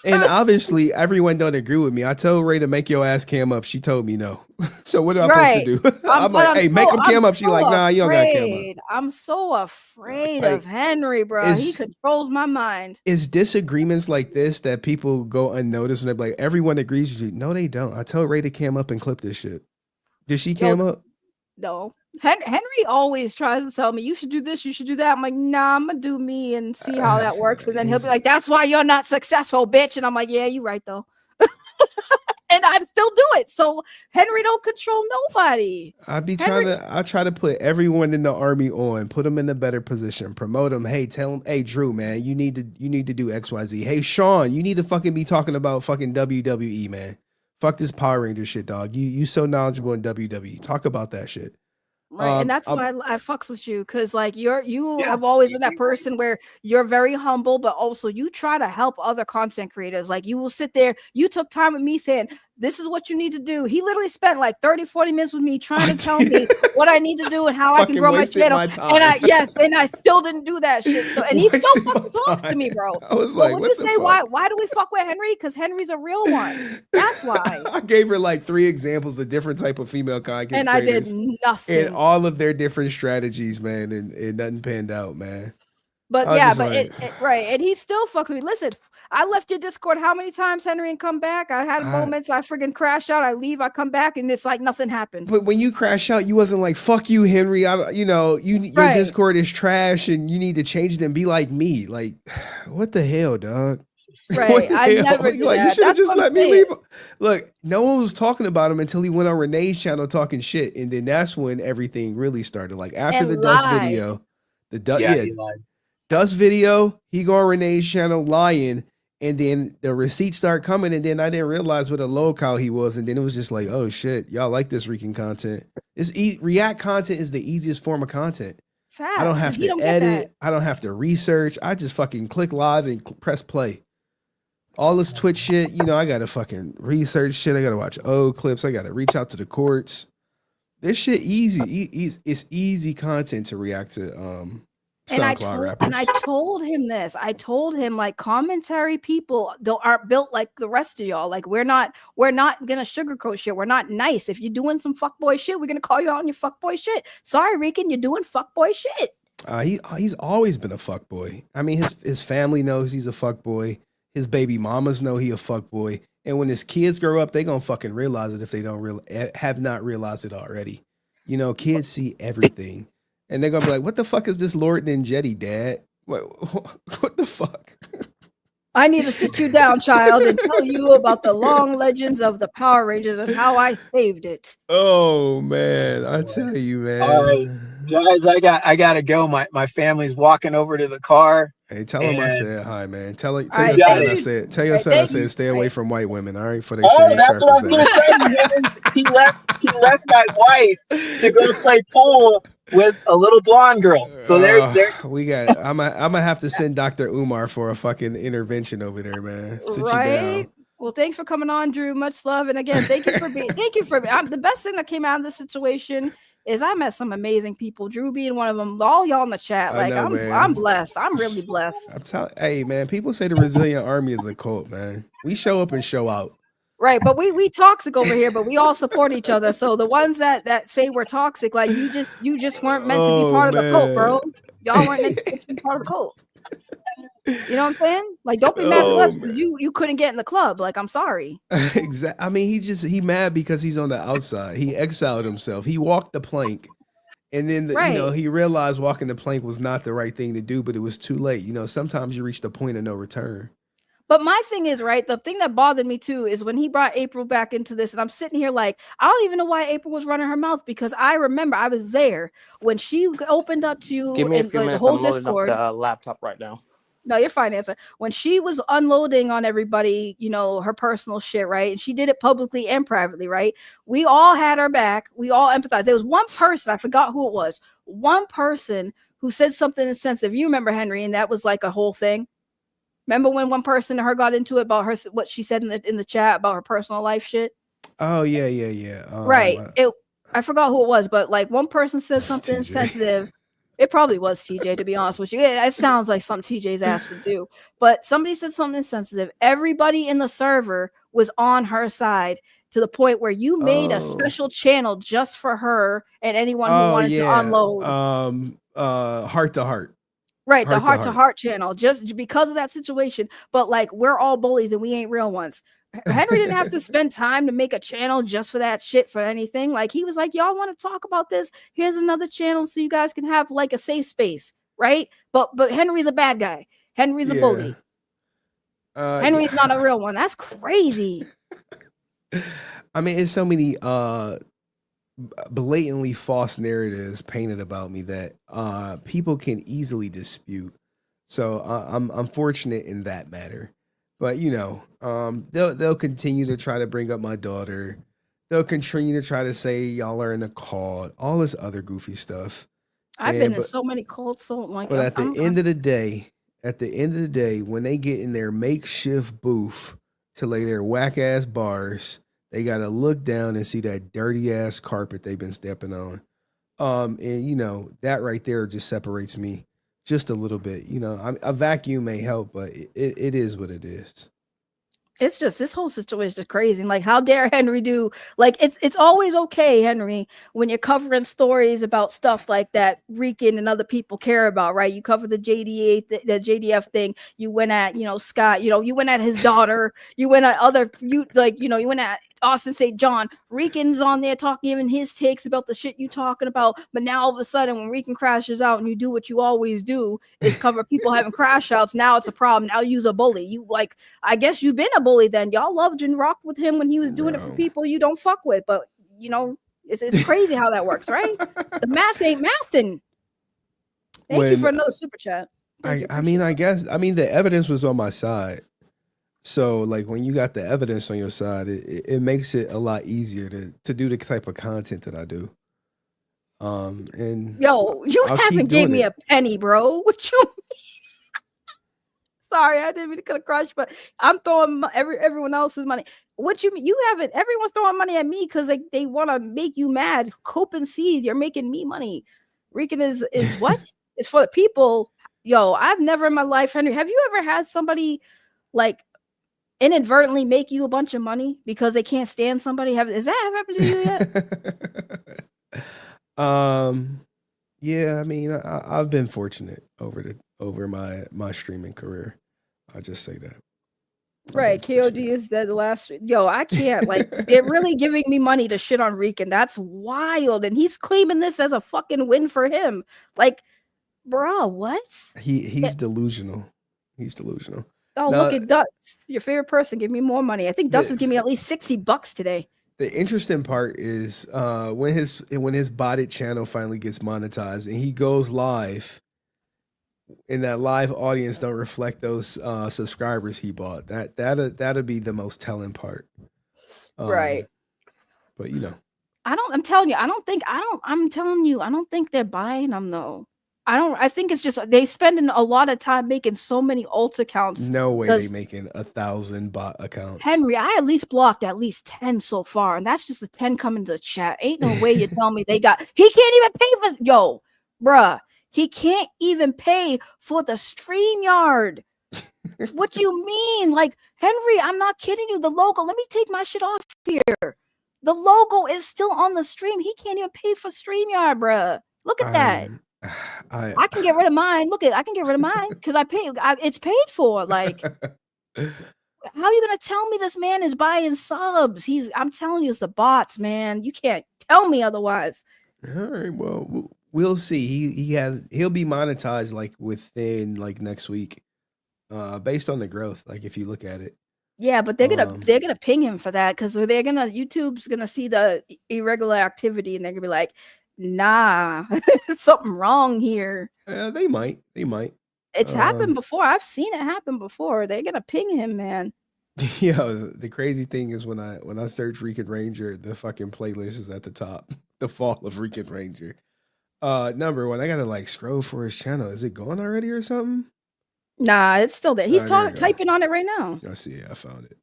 And obviously, everyone don't agree with me. I told Ray to make your ass cam up. She told me no. So what am I supposed to do? I'm like, hey, make him cam up. She like, nah, you don't got cam up. I'm so afraid of Henry, bro. He controls my mind. It's disagreements like this that people go unnoticed when they're like, everyone agrees with you. No, they don't. I told Ray to cam up and clip this shit. Did she cam up? No. Henry always tries to tell me, you should do this, you should do that. I'm like, nah, I'm gonna do me and see how that works. And then he'll be like, that's why you're not successful, bitch. And I'm like, yeah, you're right, though. And I still do it. So Henry don't control nobody. I try to put everyone in the army on, put them in a better position, promote them. Hey, tell them, hey, Drew, man, you need to do XYZ. Hey, Sean, you need to fucking be talking about fucking WWE, man. Fuck this Power Ranger shit, dog. You so knowledgeable in WWE. Talk about that shit. Right, and that's why I fucks with you, because like you have always been that person where you're very humble, but also you try to help other content creators. Like you will sit there, you took time with me saying, this is what you need to do. He literally spent like 30-40 minutes with me trying to tell me what I need to do and how I can grow my channel. And I still didn't do that shit. So, and he still fucking talks to me, bro. I was like, when you say why do we fuck with Henry? Because Henry's a real one. That's why. I gave her like 3 examples of different type of female content and creators. I did nothing. And all of their different strategies, man, and it nothing panned out, man. But yeah, but right, and he still fucks with me. Listen, I left your Discord how many times, Henry, and come back? I had moments I friggin' crash out, I leave, I come back, and it's like nothing happened. But when you crash out, you wasn't like, fuck you, Henry. Your Discord is trash and you need to change it and be like me. Like, what the hell, dog? Right, I never did that. You should have just let me leave. Look, no one was talking about him until he went on Renee's channel talking shit, and then that's when everything really started. Like after the Dust video, Dust video, he go on Renee's channel lying, and then the receipts start coming, and then I didn't realize what a low cow he was, and then it was just like, oh shit, y'all like this Rican content. React content is the easiest form of content. Facts. I don't have to edit. I don't have to research. I just fucking click live and press play. All this Twitch shit, I gotta fucking research shit. I gotta watch old clips. I gotta reach out to the courts. This shit easy. It's easy content to react to. SoundCloud rappers. And I told him this. I told him like commentary people aren't built like the rest of y'all. Like we're not gonna sugarcoat shit. We're not nice. If you're doing some fuckboy shit, we're gonna call you out on your fuckboy shit. Sorry, Rican, you're doing fuckboy shit. He's always been a fuckboy. I mean, his family knows he's a fuckboy. His baby mamas know he a fuckboy. And when his kids grow up, they gonna fucking realize it if they don't have not realized it already. Kids see everything. And they're gonna be like, what the fuck is this Lord Ninjetti, Dad? What the fuck? I need to sit you down, child, and tell you about the long legends of the Power Rangers and how I saved it. Oh man, I tell you, man. All right, guys, I gotta go. My family's walking over to the car. Hey, tell him I said hi, man. Tell your son I said stay away from white women. All right, for that's what I was gonna say. He left my wife to go play pool with a little blonde girl. So we got. I'm gonna have to send Dr. Umar for a fucking intervention over there, man. Sit you down. Well, thanks for coming on, Drew. Much love, and again, thank you for the best thing that came out of this situation is I met some amazing people. Drew being one of them. All y'all in the chat, I'm blessed. I'm really blessed. Hey man, people say the Resilient Army is a cult, man. We show up and show out. Right, but we toxic over here, but we all support each other. So the ones that say we're toxic, like you just weren't meant to be part of the cult, bro. Y'all weren't meant to be part of the cult. You know what I'm saying? Like, don't be mad at us because you couldn't get in the club. Like, I'm sorry. Exactly. I mean, he mad because he's on the outside. He exiled himself. He walked the plank, And then he realized walking the plank was not the right thing to do, but it was too late. Sometimes you reach the point of no return. But my thing is, right, the thing that bothered me too is when he brought April back into this, and I'm sitting here like, I don't even know why April was running her mouth, because I remember I was there when she opened up to you Give me a in few the minutes. whole I'm loading Discord. up the laptop right now. No, you're fine, answer. When she was unloading on everybody, her personal shit, right? And she did it publicly and privately, right? We all had her back. We all empathized. There was one person, I forgot who it was, one person who said something insensitive. You remember, Henry, and that was like a whole thing. Remember when one person and her got into it about her, what she said in the chat about her personal life shit? Oh, yeah. Right. I forgot who it was, but like one person said something insensitive. It probably was TJ, to be honest with you. It sounds like something TJ's ass would do. But somebody said something insensitive. Everybody in the server was on her side to the point where you made a special channel just for her and anyone who wanted to unload. Heart to heart. Right, the heart to heart channel, just because of that situation. But like, we're all bullies and we ain't real ones. Henry didn't have to spend time to make a channel just for that shit for anything. Like, he was like, y'all want to talk about this? Here's another channel so you guys can have like a safe space, right? But Henry's a bad guy. Henry's a bully. Henry's not a real one. That's crazy. I mean, it's so many blatantly false narratives painted about me that people can easily dispute. So I'm fortunate in that matter. But they'll continue to try to bring up my daughter. They'll continue to try to say y'all are in a cult, all this other goofy stuff. I've been in so many cults. So like, but at the end of the day, when they get in their makeshift booth to lay their whack ass bars, they gotta look down and see that dirty ass carpet they've been stepping on. And that right there just separates me just a little bit. A vacuum may help, but it is what it is. It's just, this whole situation is crazy. Like, how dare Henry do, like, it's always okay, Henry, when you're covering stories about stuff like that Rican and other people care about, right? You cover the JDF thing. You went at, Scott, you went at his daughter. You went at you went at Austin St. John. Rican's on there talking, even his takes about the shit you talking about. But now all of a sudden, when Rican crashes out and you do what you always do, is cover people having crash outs, now it's a problem. Now you's a bully. You, like, I guess you've been a bully then. Y'all loved and rocked with him when he was doing it for people you don't fuck with. But it's crazy how that works, right? The math ain't mathing. Thank you for another super chat. I mean, the evidence was on my side. So, like, when you got the evidence on your side, it makes it a lot easier to do the type of content that I do. And yo, you haven't gave me a penny, bro. What you mean? Sorry, I didn't mean to cut a crush, but I'm throwing everyone else's money. What you mean? You haven't? Everyone's throwing money at me because they want to make you mad. Cope and seed. You're making me money. Rican is what? It's for the people. Yo, I've never in my life, Henry. Have you ever had somebody like inadvertently make you a bunch of money because they can't stand somebody? Has that ever happened to you yet? Yeah, I mean, I've been fortunate over my streaming career. I'll just say that. Right, KOD is dead. The last, yo, I can't, like, they're really giving me money to shit on Rican. That's wild, and he's claiming this as a fucking win for him. Like, bro, what? He's delusional. He's delusional. Oh, now, look at Dutz, your favorite person. Give me more money. I think Dutz is giving me at least $60 today. The interesting part is when his botted channel finally gets monetized and he goes live, and that live audience don't reflect those subscribers he bought. That'll be the most telling part. Right. But I'm telling you, I don't think they're buying them though. I think it's just they spending a lot of time making so many alt accounts. No way they making 1,000 bot accounts. Henry, I at least blocked at least 10 so far, and that's just the 10 coming to the chat. Ain't no way you tell me he can't even pay for bruh. He can't even pay for the StreamYard. What do you mean? Like, Henry, I'm not kidding you. The logo, let me take my shit off here. The logo is still on the stream. He can't even pay for StreamYard, bruh. Look at that. I can get rid of mine. I can get rid of mine because it's paid for. Like, how are you gonna tell me this man is buying subs? I'm telling you, it's the bots, man. You can't tell me otherwise. All right, well, We'll see. He'll be monetized like within like next week, based on the growth. Like if you look at it. Yeah, but they're gonna ping him for that because YouTube's gonna see the irregular activity and they're gonna be like, nah, something wrong here. They might. It's happened before. I've seen it happen before. They're gonna ping him, man. Yo, the crazy thing is when I search Rican Ranger, the fucking playlist is at the top. The fall of Rican Ranger. Number one, I gotta like scroll for his channel. Is it gone already or something? Nah, it's still there. He's typing on it right now. I see it. I found it.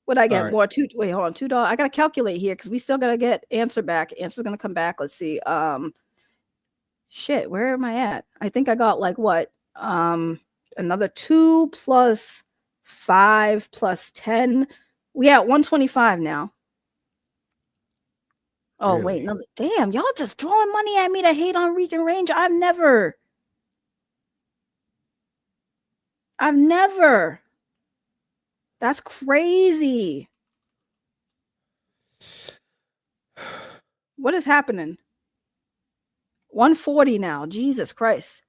What I get? Right. More wait, hold on, $2. I gotta calculate here because we still gotta get answer back. Answer's gonna come back. Let's see. Shit, where am I at? I think I got like what? Another 2 plus 5 plus 10. We at 125 now. Oh, really? Wait, no, damn, y'all just throwing money at me to hate on Rican Ranger. I've never. That's crazy. What is happening? 140 now. Jesus Christ.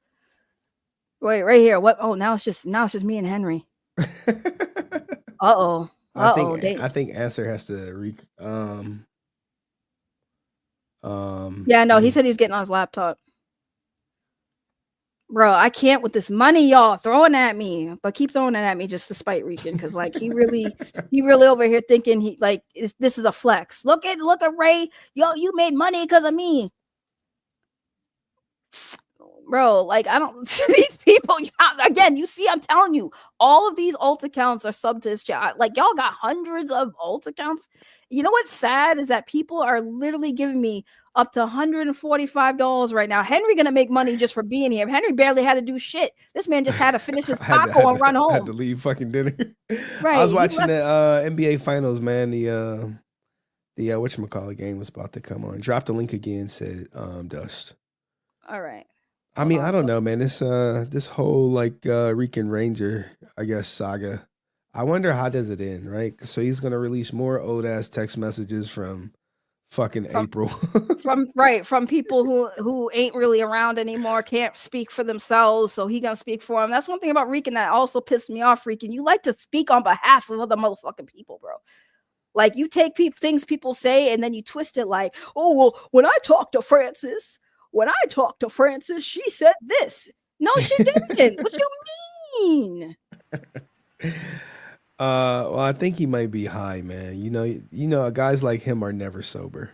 Wait, right here. What? Oh, now it's just me and Henry. Uh-oh. I think Answer has to yeah, no, he said he was getting on his laptop. Bro, I can't with this money y'all throwing at me, but keep throwing it at me just to spite Rican because like he really over here thinking he like this is a flex. Look at Ray, yo, you made money because of me. Bro, like I don't these people again. You see, I'm telling you, all of these alt accounts are subbed to his chat. Like y'all got hundreds of alt accounts. You know what's sad is that people are literally giving me up to $145 right now. Henry gonna make money just for being here. Henry barely had to do shit. This man just had to finish his taco and run home. Had to leave fucking dinner. Right. I was watching the NBA Finals, man. The whatchamacallit game was about to come on. Dropped the link again. Said Dust. All right. I mean, I don't know, man. This whole like Rican Ranger, I guess, saga. I wonder how does it end, right? So he's gonna release more old ass text messages from fucking April. from people who ain't really around anymore, can't speak for themselves, so he gonna speak for them. That's one thing about Rican that also pissed me off. Rican, you like to speak on behalf of other motherfucking people, bro. Like you take things people say and then you twist it like, oh well, when I talked to Francis, she said this. No, she didn't. What you mean? Well, I think he might be high, man. You know, guys like him are never sober.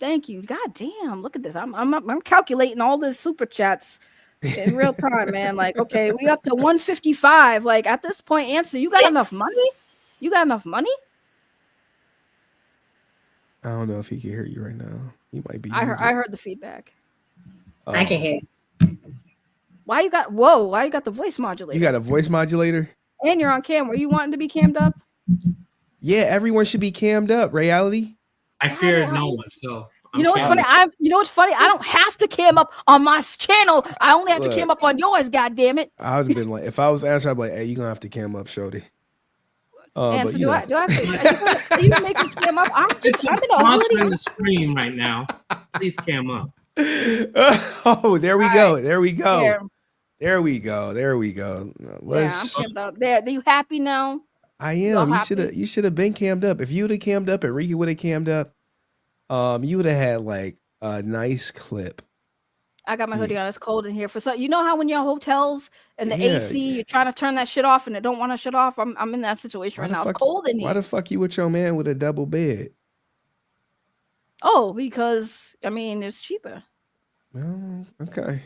Thank you. God damn, look at this. I'm calculating all the super chats in real time, man. Like, okay, we up to 155. Like at this point, Answer, you got enough money? I don't know if he can hear you right now. He might be. I heard the feedback. I can hear. Why you got the voice modulator? You got a voice modulator? And you're on camera. You wanting to be cammed up? Yeah, everyone should be cammed up. Reality. I fear no one. So you know what's funny? I don't have to cam up on my channel. I only have to cam up on yours. God damn it! I would have been like, if I was Answer, I'd be like, hey, you gonna have to cam up, shorty. Answer, do I have to? Are you making cam up? I'm sponsoring the stream right now. Please cam up. Oh, there we go. There we go. There. There we go. Yeah, I'm cammed up. There. Are you happy now? I am. You should have been cammed up. If you would have cammed up and Ricky would have cammed up, you would have had like a nice clip. I got my hoodie on. It's cold in here. You know how when you're in hotels and the AC, you're trying to turn that shit off and it don't want to shut off. I'm in that situation right now. It's cold in here. Why the fuck you with your man with a double bed? Oh, because I mean it's cheaper. Oh, okay.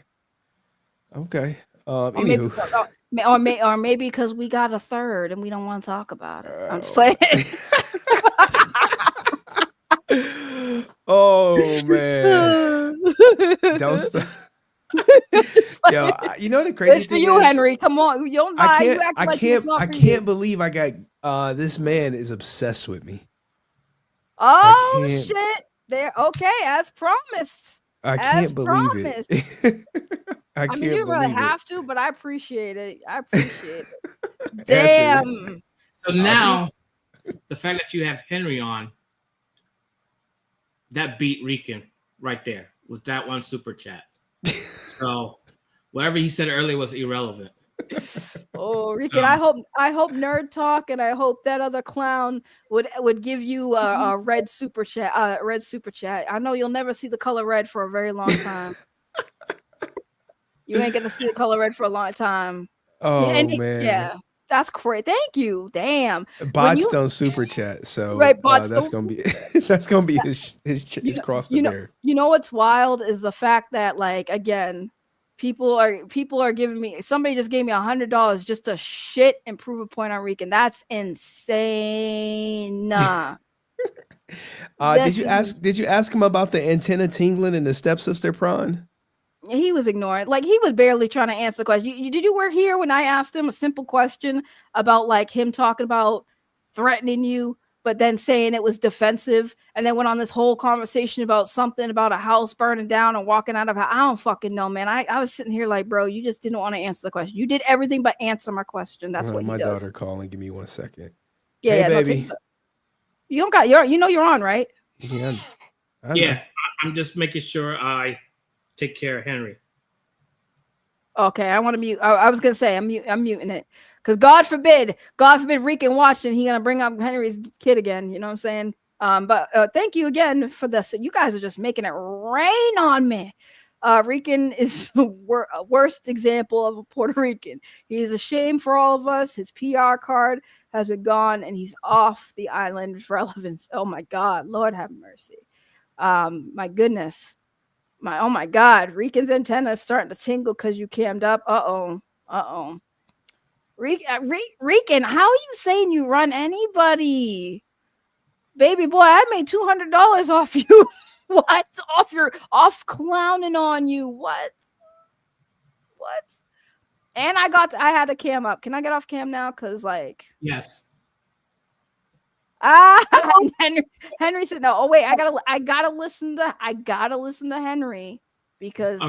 Anywho. Or maybe because we got a third and we don't want to talk about it. I'm just playing. Oh man! Don't stop. Yo, you know the crazy it's thing for you, is, Henry. Come on, you don't lie. I can't believe I got. This man is obsessed with me. Oh shit! There. Okay, as promised. I can't believe it. I mean, you really have to, but I appreciate it. Damn. So now, the fact that you have Henry on, that beat Rican right there with that one super chat. So whatever he said earlier was irrelevant. Oh, Rican, I hope Nerd Talk, and I hope that other clown would give you a red super chat. I know you'll never see the color red for a very long time. You ain't gonna see the color red for a long time. Oh man. Yeah. That's great. Thank you. Damn. Bots don't super chat, so right, bots that's gonna be that's gonna be his cross to bear. You know what's wild is the fact that, like, again, people are giving me, somebody just gave me $100 just to shit and prove a point on Rican. That's insane. Did you ask him about the antenna tingling and the stepsister prawn? He was ignoring, like, he was barely trying to answer the question. Did you work here when I asked him a simple question about, like, him talking about threatening you, but then saying it was defensive, and then went on this whole conversation about something about a house burning down and walking out of it? I don't fucking know, man. I was sitting here like, bro, you just didn't want to answer the question. You did everything but answer my question. That's what my he does. daughter calling. Give me 1 second. Yeah, hey, yeah, baby. No, you don't got your, you're on, right? Yeah. I'm just making sure I take care of Henry. Okay, I want to mute. I was gonna say I'm muting it, because God forbid Rican watched and he gonna bring up Henry's kid again. You know what I'm saying? But thank you again for this. You guys are just making it rain on me. Rican is a worst example of a Puerto Rican. He's a shame for all of us. His PR card has been gone, and he's off the island of relevance. Oh my God, Lord have mercy. My goodness. Oh my God, Rican's antenna is starting to tingle because you cammed up. Rican, how are you saying you run anybody? Baby boy, I made $200 off you. What? Off clowning on you. What? And I had the cam up. Can I get off cam now? Cause like, yes. Henry said no. Oh wait, I gotta listen to Henry, because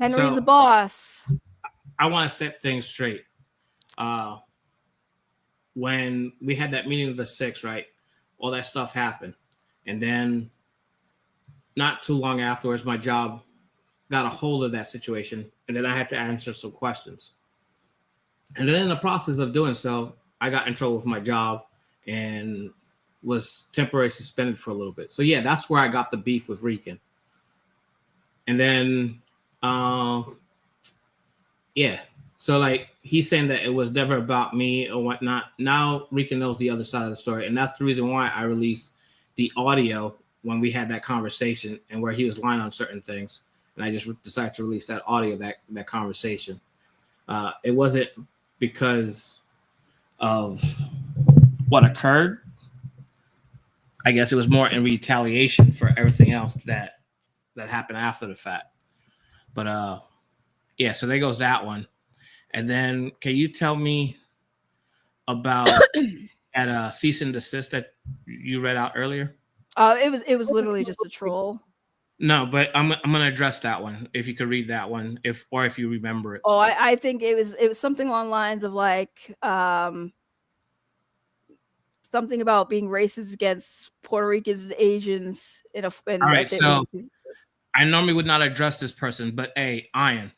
Henry's the boss. I want to set things straight. When we had that meeting of the 6, right? All that stuff happened, and then not too long afterwards, my job got a hold of that situation, and then I had to answer some questions. And then in the process of doing so, I got in trouble with my job and was temporarily suspended for a little bit. So yeah, that's where I got the beef with Rican. And then, so like he's saying that it was never about me or whatnot. Now Rican knows the other side of the story, and that's the reason why I released the audio when we had that conversation and where he was lying on certain things, and I just decided to release that audio, that conversation. It wasn't because of what occurred. I guess it was more in retaliation for everything else that happened after the fact. But so there goes that one. And then can you tell me about that cease and desist that you read out earlier? It was literally just a troll. No, but I'm gonna address that one. If you could read that one, if you remember it. Oh, I think it was something along the lines of like something about being racist against Puerto Ricans and Asians all right, so I normally would not address this person, but hey, Ian,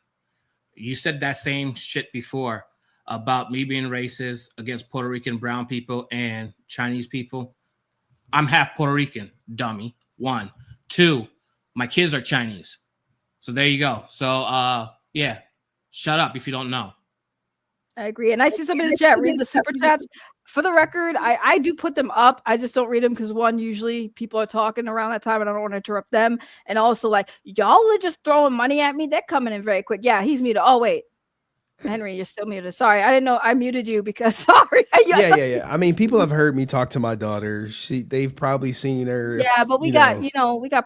you said that same shit before about me being racist against Puerto Rican brown people and Chinese people. I'm half Puerto Rican, dummy. 1, 2, my kids are Chinese. So there you go. So shut up if you don't know. I agree. And I see somebody in the chat read the super chats. For the record, I do put them up. I just don't read them because, one, usually people are talking around that time and I don't want to interrupt them. And also, like, y'all are just throwing money at me. They're coming in very quick. Yeah, he's muted. Oh, wait. Henry, you're still muted. Sorry, I didn't know I muted you because sorry. Yeah. I mean, people have heard me talk to my daughter. They've probably seen her. Yeah, but we got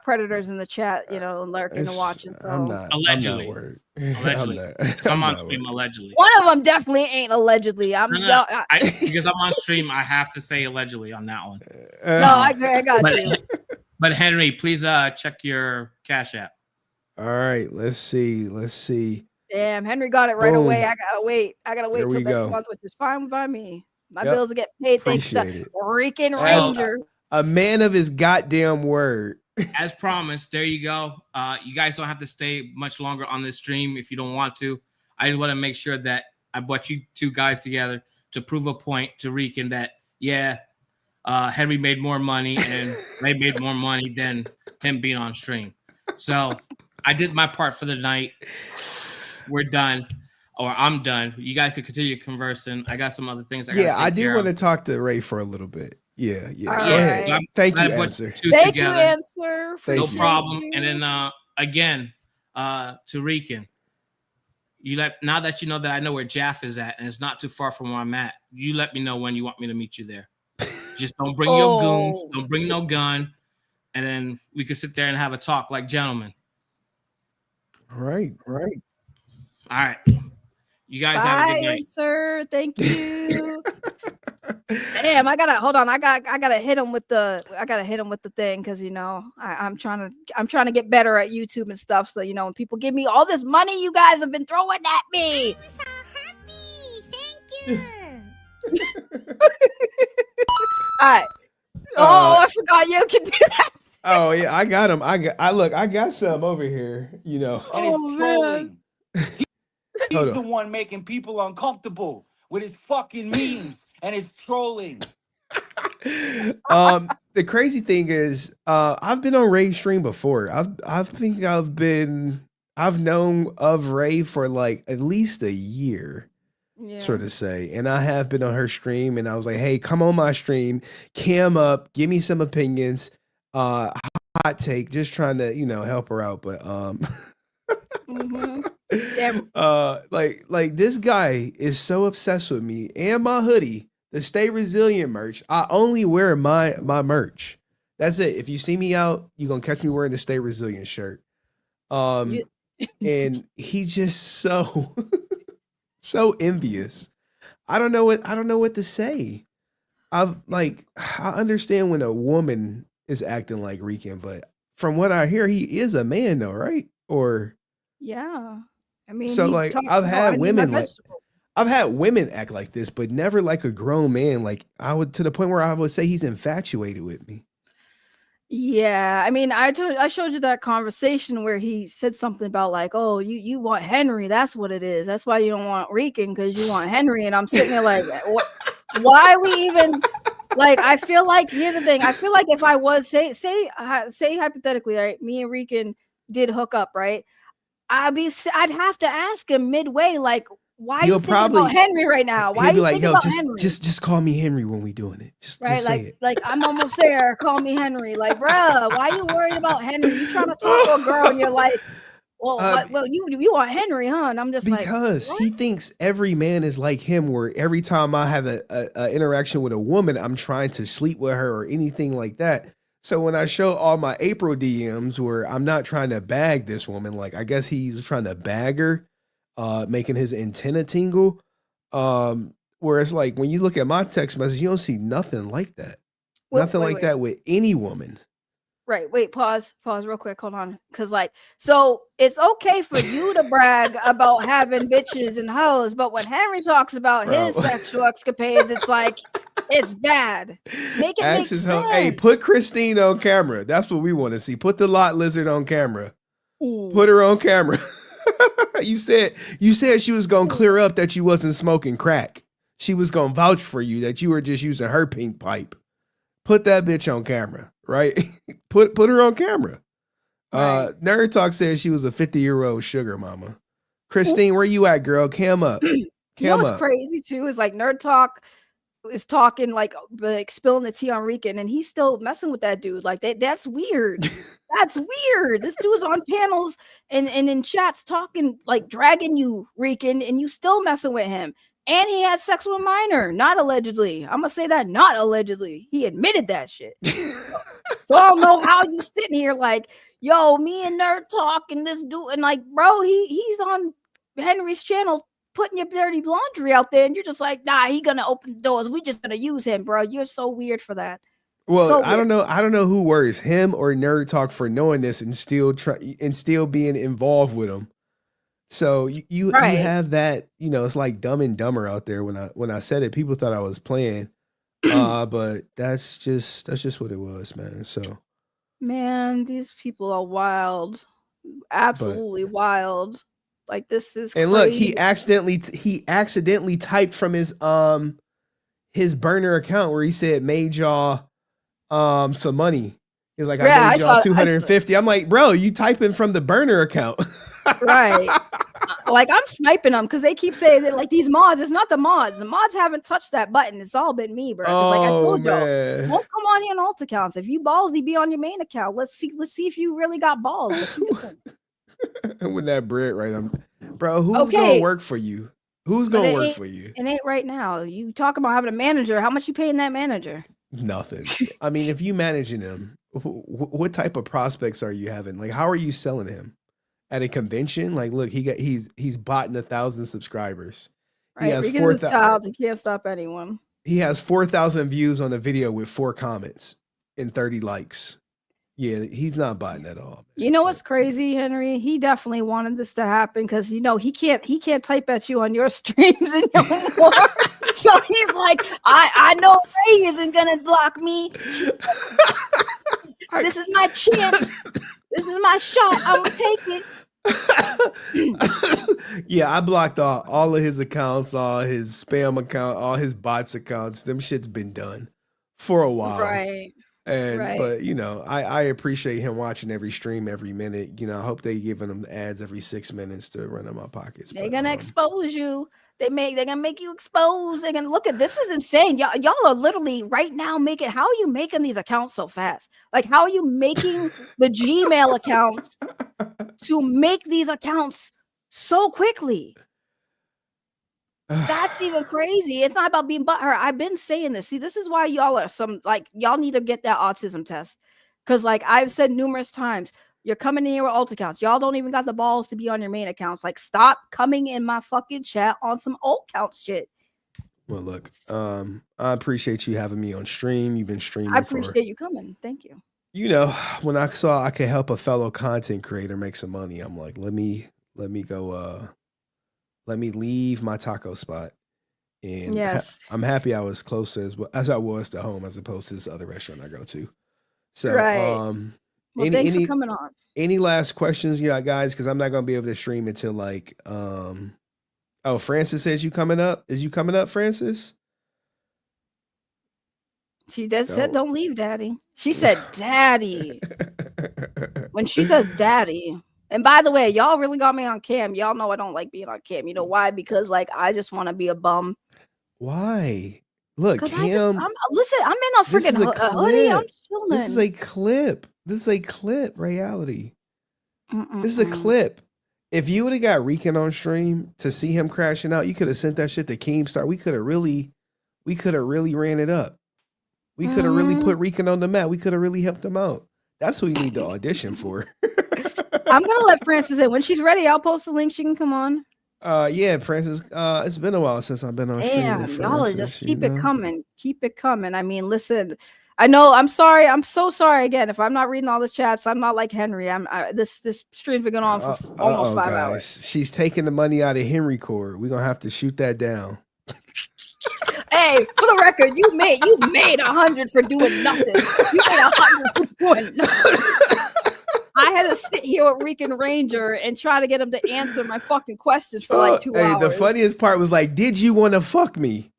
predators in the chat, lurking and watching. So. I'm not. Allegedly. I'm not worried. Allegedly. Some on stream allegedly. One of them definitely ain't allegedly. Because I'm on stream, I have to say allegedly on that one. I got you. But Henry, please check your Cash App. All right, let's see. Damn, Henry got it right away. I gotta wait till next go. month, which is fine by me. My bills will get paid thanks to Rican As Ranger. a man of his goddamn word. as promised, there you go. You guys don't have to stay much longer on this stream if you don't want to. I just want to make sure that I brought you two guys together to prove a point to Rican that, Henry made more money and Ray made more money than him being on stream. So I did my part for the night. We're done. Or I'm done. You guys could continue conversing. I got some other things I do want to talk to Ray for a little bit. Yeah. Go ahead. So Thank you, Answer. Thank you, Answer. No problem. And then again, to Rican, now that you know that I know where Jaff is at, and it's not too far from where I'm at, you let me know when you want me to meet you there. Just don't bring your goons, don't bring no gun, and then we could sit there and have a talk like gentlemen. All right. All right. You guys have a good night. Answer. Thank you. Damn, I gotta hit him with the thing because I'm trying to get better at YouTube and stuff. So when people give me all this money you guys have been throwing at me. I'm so happy. Thank you. All right. I forgot you can do that. Oh yeah, I got him. I got some over here. And it's trolling. He's the one making people uncomfortable with his fucking memes and his trolling. The crazy thing is, I've been on Ray's stream before. I've known of Ray for like at least a year. Sort of say, and I have been on her stream, and I was like, "Hey, come on my stream, cam up, give me some opinions, hot take, just trying to help her out." But like this guy is so obsessed with me and my hoodie, the Stay Resilient merch. I only wear my merch. That's it. If you see me out, you're gonna catch me wearing the Stay Resilient shirt. And he's just so. So envious. I don't know what to say. I understand when a woman is acting like Rican, but from what I hear, he is a man though, right? Or yeah. I mean, so like I've had women act like this, but never like a grown man. Like to the point where I would say he's infatuated with me. Yeah, I mean, I showed you that conversation where he said something about like, oh, you want Henry, that's what it is. That's why you don't want Rican because you want Henry. And I'm sitting there like, why we even like? I feel like here's the thing. I feel like if I was say hypothetically, right, me and Rican did hook up, right? I'd have to ask him midway, like, why you thinking about Henry right now? Why you thinking about Henry? Just call me Henry when we doing it. Just say it. Like I'm almost there. Call me Henry. Like, bruh, why you worried about Henry? You trying to talk to a girl and you're like, well, you want Henry, huh? And I'm just because he thinks every man is like him. Where every time I have a interaction with a woman, I'm trying to sleep with her or anything like that. So when I show all my April DMs where I'm not trying to bag this woman, like I guess he was trying to bag her. Making his antenna tingle. Where it's like when you look at my text message, you don't see nothing like that. Nothing like that with any woman. Right. Wait, pause real quick. Hold on. Cause so it's okay for you to brag about having bitches and hoes, but when Henry talks about his sexual escapades, it's like, it's bad. Make it make sense. Hey, put Christine on camera. That's what we want to see. Put the lot lizard on camera. Ooh. Put her on camera. You said she was gonna clear up that you wasn't smoking crack. She was gonna vouch for you that you were just using her pink pipe. Put that bitch on camera, right? put her on camera. Right. Nerd Talk says she was a 50-year-old sugar mama. Christine, where you at, girl? Cam up. What's crazy too is like Nerd Talk is talking like spilling the tea on Rican, and he's still messing with that dude. Like that's weird. That's weird. This dude's on panels and in chats talking like dragging you, Rican, and you still messing with him. And he had sex with a minor, not allegedly. I'm gonna say that, not allegedly. He admitted that shit. So I don't know how you sitting here like, yo, me and Nerd Talk and this dude, and like, bro, he's on Henry's channel putting your dirty laundry out there, and you're just like, nah, he gonna open the doors. We just gonna use him, bro. You're so weird for that. Well, so I don't know who worries, him or Nerd Talk for knowing this and still being involved with him. So you have that, it's like Dumb and Dumber out there. When I said it, people thought I was playing, but that's just what it was, man. So Man, these people are wild. Absolutely wild. Like, this is And look, crazy. he accidentally typed from his burner account where he said made y'all some money. He's like, I made y'all 250. I'm like, bro, you typing from the burner account. Right. Like, I'm sniping them because they keep saying that, like, these mods. It's not the mods. The mods haven't touched that button. It's all been me, bro. Like I told y'all, don't come on here on alt accounts. If you ballsy, be on your main account. Let's see if you really got balls. With that bread, right? Bro, who's gonna work for you? Who's gonna work for you? It ain't right now. You talk about having a manager. How much you paying that manager? Nothing. I mean, if you managing him, what type of prospects are you having? Like, how are you selling him? At a convention? Like, look, he's bought 1,000 subscribers. Right, he has 4,000. He can't stop anyone. He has 4,000 views on the video with 4 comments and 30 likes. Yeah, he's not buying at all. Man. You know what's crazy, Henry? He definitely wanted this to happen because he can't type at you on your streams anymore. So he's like, I know Ray isn't gonna block me. This is my chance. This is my shot. I'm gonna take it. Yeah, I blocked all of his accounts, all his spam account, all his bots accounts. Them shit's been done for a while. Right. But I appreciate him watching every stream every minute. I hope they giving him ads every 6 minutes to run in my pockets. They're gonna expose you. They're gonna make you expose. They're gonna look at this. Is insane. Y'all are literally right now how are you making these accounts so fast? Like, how are you making the Gmail accounts to make these accounts so quickly? That's even crazy. It's not about being butthurt. I've been saying this. See, this is why y'all are y'all need to get that autism test. Because, like I've said numerous times, you're coming in here with alt accounts. Y'all don't even got the balls to be on your main accounts. Like, stop coming in my fucking chat on some alt account shit. Well, look, I appreciate you having me on stream. You've been streaming. I appreciate you coming. Thank you. When I saw I could help a fellow content creator make some money, I'm like, let me go. Let me leave my taco spot. And yes, I'm happy I was close as I was to home as opposed to this other restaurant I go to. So, well, thanks for coming on. Any last questions you got, guys? Because I'm not going to be able to stream until Francis says you coming up. Is you coming up, Francis? She said, don't leave, Daddy. She said, Daddy. When she says Daddy. And by the way, y'all really got me on cam. Y'all know I don't like being on cam. You know why? Because, like, I just want to be a bum. Why? Look, Cam. Listen, I'm in a freaking hoodie. I'm chilling. This is a clip. Reality. This is a clip. If you would have got Rican on stream to see him crashing out, you could have sent that shit to Keemstar. We could have really ran it up. We could have really put Rican on the map. We could have really helped him out. That's who you need to audition for. I'm gonna let Francis in. When she's ready, I'll post the link. She can come on. Yeah, Francis. It's been a while since I've been on stream. Damn, y'all just keep it coming. Keep it coming. I mean, listen. I know. I'm sorry. I'm so sorry again. If I'm not reading all the chats, I'm not like Henry. This stream's been going on for almost 5 hours. She's taking the money out of Henry Cord. We're gonna have to shoot that down. Hey, for the record, you made 100 for doing nothing. You made 100 for doing nothing. I had to sit here with Rican Ranger and try to get him to answer my fucking questions for like 2 hours. The funniest part was like, "Did you want to fuck me?"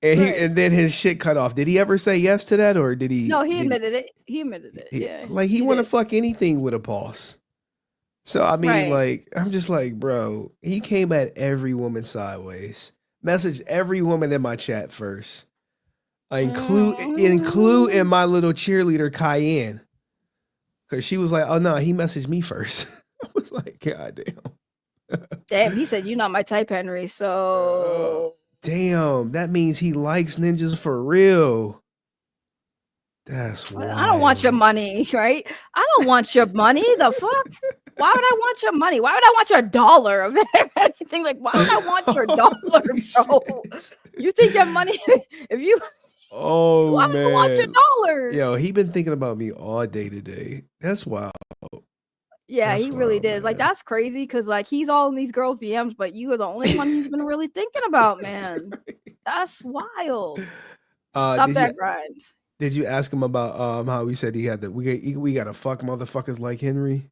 And and then his shit cut off. Did he ever say yes to that, or did he? No, he admitted it. He admitted it. Yeah, like he want to fuck anything with a boss. So I mean, like, I'm just like, bro, he came at every woman sideways. Messaged every woman in my chat first. I include in my little cheerleader Cayenne. Cause she was like, oh no, he messaged me first. I was like, God damn. Damn, he said you're not my type, Henry. So damn, that means he likes ninjas for real. That's wild. I don't want your money, right? I don't want your money. The fuck? Why would I want your money? Why would I want your dollar? If anything, like, why would I want your dollar, bro? You think your money? If you, why man, would I want your dollar? Yo, he been thinking about me all day today. That's wild. Yeah, that's he really wild, did. man. Like, that's crazy because, like, he's all in these girls' DMs, but you are the only one he's been really thinking about, man. That's wild. Stop that grind. Did you ask him about how he said he had we gotta fuck motherfuckers like Henry?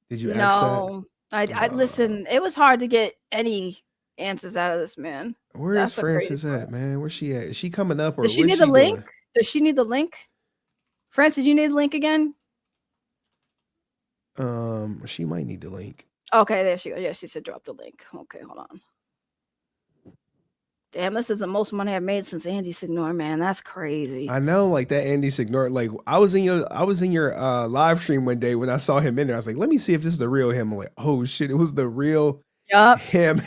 Did you ask that? No, I listen. It was hard to get any answers out of this man. Where is That's the crazy Francis part. at, man? Where's she at? Is she coming up or Does she what is need the she link? doing? Does she need the link? Francis, you need the link again? She might need the link. Okay, there she goes. Yeah, she said drop the link. Okay, hold on. Damn, this is the most money I've made since Andy Signor, man. That's crazy. I know, like that Andy Signor. Like I was in your live stream one day when I saw him in there. I was like, let me see if this is the real him. I'm like, oh shit, it was the real him.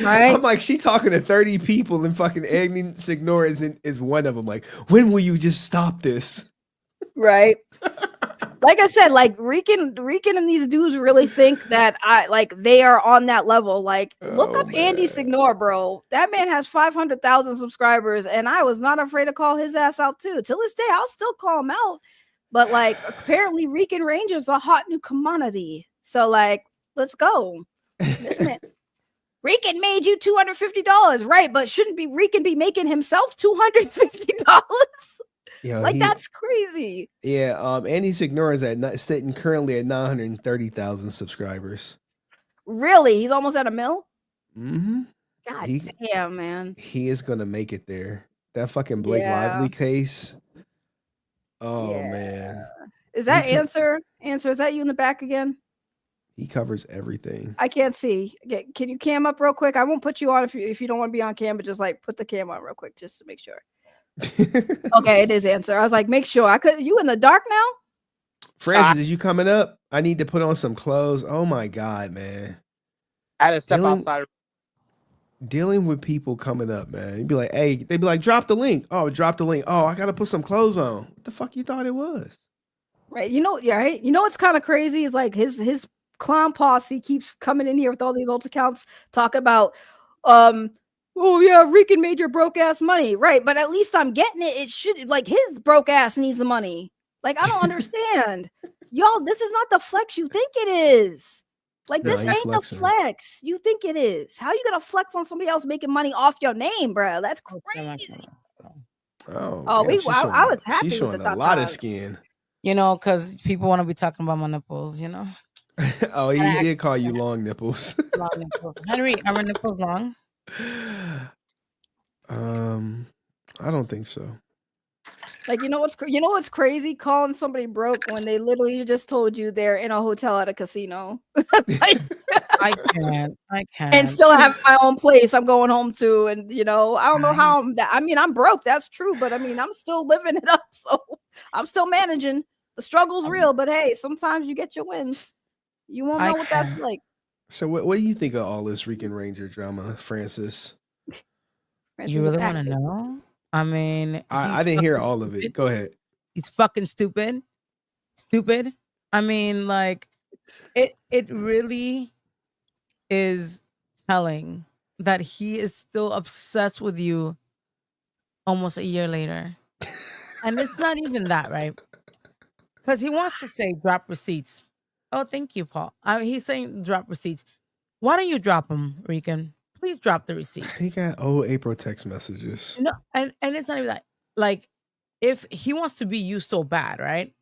Right? I'm like, she talking to 30 people and fucking Andy Signor is one of them. Like, when will you just stop this? Right. Like I said, like Rican and these dudes really think that they are on that level. Like, look up Andy Signor, bro. That man has 500,000 subscribers, and I was not afraid to call his ass out too. Till this day, I'll still call him out. But like, apparently, Rican Ranger's a hot new commodity. So like, let's go. This man, Rican made you $250, right? But shouldn't be Rican be making himself $250? Yo, like that's crazy. Yeah, Andy Signor is sitting currently at 930,000 subscribers. Really? He's almost at a mil? Mm-hmm. God damn, man. He is gonna make it there. That fucking Blake Lively case. Oh man. Is that Answer? Answer, is that you in the back again? He covers everything. I can't see. Can you cam up real quick? I won't put you on if you don't want to be on cam, but just like put the cam on real quick just to make sure. Okay, it is Answer. I was like, make sure. You in the dark now? Francis, is you coming up? I need to put on some clothes. Oh my god, man. I had to step outside. Dealing with people coming up, man. You'd be like, hey, they'd be like, drop the link. Oh, drop the link. Oh, I gotta put some clothes on. What the fuck you thought it was? Right. Right. You know what's kind of crazy is like his clown posse keeps coming in here with all these old accounts talking about oh yeah, Rican made your broke ass money, right? But at least I'm getting it. It should like his broke ass needs the money. Like I don't understand, y'all. This is not the flex you think it is. Like this ain't flexing. The flex you think it is. How you gonna flex on somebody else making money off your name, bro? That's crazy. Oh, I was happy. She's showing a lot of skin. You know, because people want to be talking about my nipples. You know. Oh, he did call you long nipples. Long nipples. Henry, are my nipples long? I don't think so. Like you know what's crazy? Calling somebody broke when they literally just told you they're in a hotel at a casino. Like, I can't. And still have my own place I'm going home to, and I don't know how I'm broke. That's true, but I'm still living it up. So I'm still managing. The struggle's real, but hey, sometimes you get your wins. You won't know what that's like. So what do you think of all this Rican Ranger drama, Francis? You really want to know? I mean, I didn't hear all of it. Go ahead. He's fucking stupid. Stupid. I mean, like, it really is telling that he is still obsessed with you almost a year later. And it's not even that, right? Because he wants to say drop receipts. Oh, thank you, Paul. He's saying drop receipts. Why don't you drop them, Rican? Please drop the receipts. He got old April text messages. No, and it's not even that. Like, if he wants to be you so bad, right?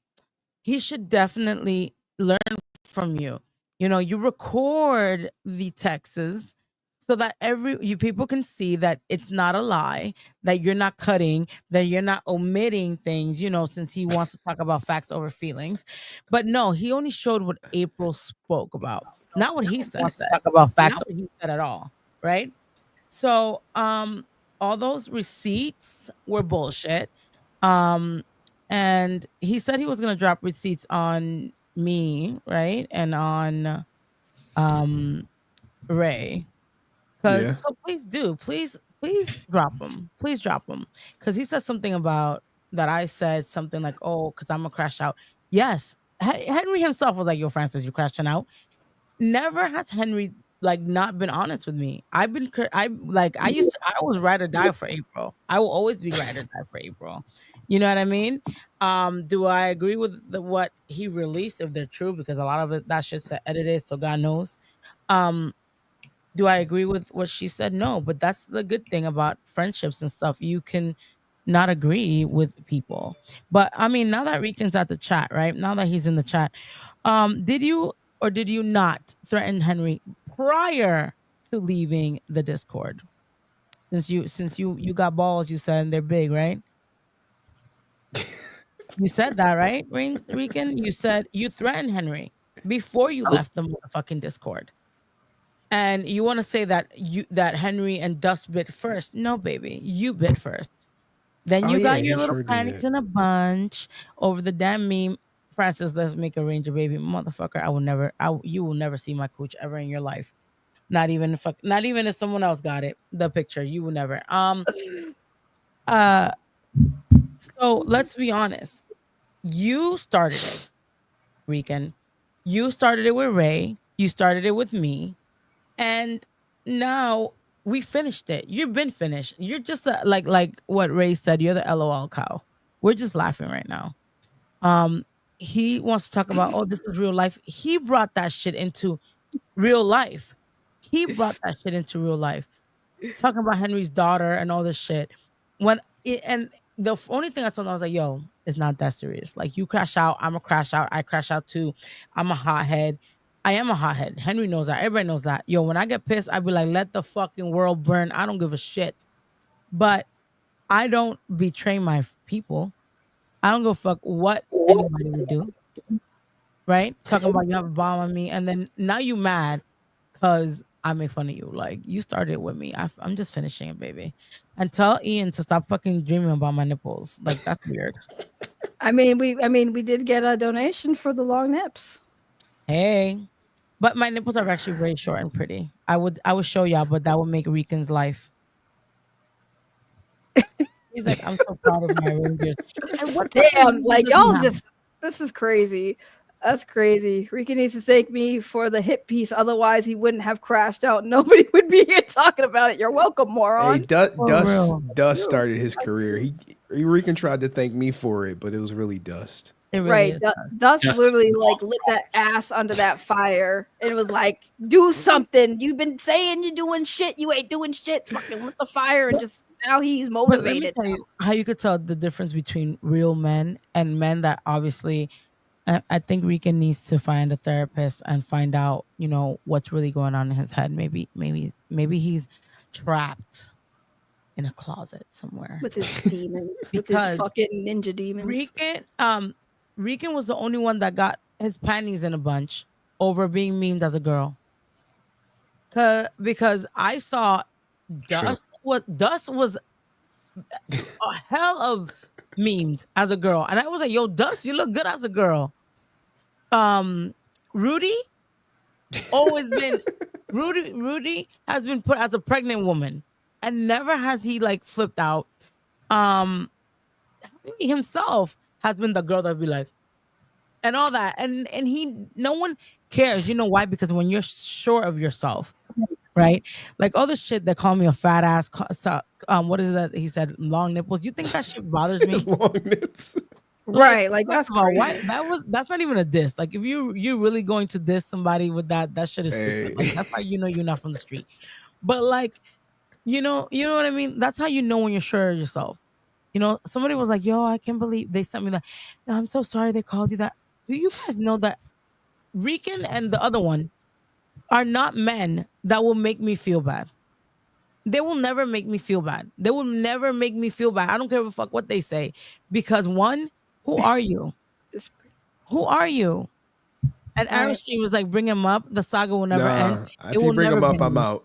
He should definitely learn from you. You record the texts so that you people can see that it's not a lie, that you're not cutting, that you're not omitting things, since he wants to talk about facts over feelings. But no, he only showed what April spoke about, not what he said. Talk about facts, not what he said at all, right? So, all those receipts were bullshit. And he said he was gonna drop receipts on me, right, and on Ray. So please drop them. Please drop them. Because he said something about that I said something like, oh, because I'm gonna crash out. Yes. Henry himself was like, yo, Francis, you crashing out. Never has Henry not been honest with me. I was ride or die for April. I will always be ride or die for April. You know what I mean? Do I agree with what he released if they're true? Because a lot of it, that shit's edited, so God knows. Do I agree with what she said? No, but that's the good thing about friendships and stuff. You can not agree with people. But I mean, now that Rican's at the chat, right? Now that he's in the chat, did you or did you not threaten Henry prior to leaving the Discord? Since you got balls, you said, and they're big, right? You said that, right, Rican? You said you threatened Henry before you left the motherfucking Discord. And you want to say that Henry and Dust bit first? No, baby, you bit first. Then Oh you yeah, got he your little sure panties did. in a bunch over the damn meme. Francis, let's make a ranger, baby, motherfucker. You will never see my cooch ever in your life. Not even if someone else got it, the picture, you will never. Uh, so let's be honest. You started it, Rican. You started it with Ray. You started it with me. And now we finished it. You've been finished. You're just like what Ray said. You're the LOL cow. We're just laughing right now. Um, he wants to talk about, oh, this is real life. He brought that shit into real life. He brought that shit into real life. Talking about Henry's daughter and all this shit. And the only thing I told him, I was like, yo, it's not that serious. Like, you crash out, I'm a crash out. I crash out too. I'm a hothead. I am a hothead. Henry knows that. Everybody knows that. Yo, when I get pissed, I be like, let the fucking world burn. I don't give a shit. But I don't betray my people. I don't give a fuck what anybody would do. Right? Talking about you have a bomb on me, and then now you mad because I make fun of you. Like, you started with me. I'm just finishing it, baby. And tell Ian to stop fucking dreaming about my nipples. Like, that's weird. I mean, we did get a donation for the long nips. Hey, but my nipples are actually very short and pretty. I would show y'all, but that would make Rican's life. He's like, I'm so proud of my rangers. And what Damn, like y'all have? just, this is crazy. That's crazy. Rican needs to thank me for the hit piece. Otherwise, he wouldn't have crashed out. Nobody would be here talking about it. You're welcome, moron. Hey, real. Dust started his career. He Rican tried to thank me for it, but it was really Dust. It really Right. is. Dust Just- literally like lit that ass under that fire. And it was like, do something. You've been saying you're doing shit. You ain't doing shit. Fucking lit the fire and just now he's But let me motivated. tell you how you could tell the difference between real men and men that obviously. I think Rican needs to find a therapist and find out, what's really going on in his head. Maybe he's trapped in a closet somewhere With his demons. With his because fucking ninja demons. Rican was the only one that got his panties in a bunch over being memed as a girl. Because I saw Dust was a hell of memed as a girl, and I was like, "Yo, Dust, you look good as a girl." Rudy always been Rudy has been put as a pregnant woman, and never has he like flipped out. He himself has been the girl that be like, and all that, and no one cares. You know why? Because when you're sure of yourself, right? Like all this shit that call me a fat ass. What is that? He said long nipples. You think that shit bothers me? Long nips. Right, like that's about crazy. why that's not even a diss. Like if you're really going to diss somebody with that shit is stupid. Hey. Like that's how you know you're not from the street. But like, you know what I mean? That's how you know when you're sure of yourself. Somebody was like, yo, I can't believe they sent me that. No, I'm so sorry they called you that. Do you guys know that Rican and the other one are not men that will make me feel bad? They will never make me feel bad. They will never make me feel bad. I don't care a fuck what they say. Because one, who are you? Who are you? And Aristide was like, bring him up. The saga will never end. If you bring him up, I'm out.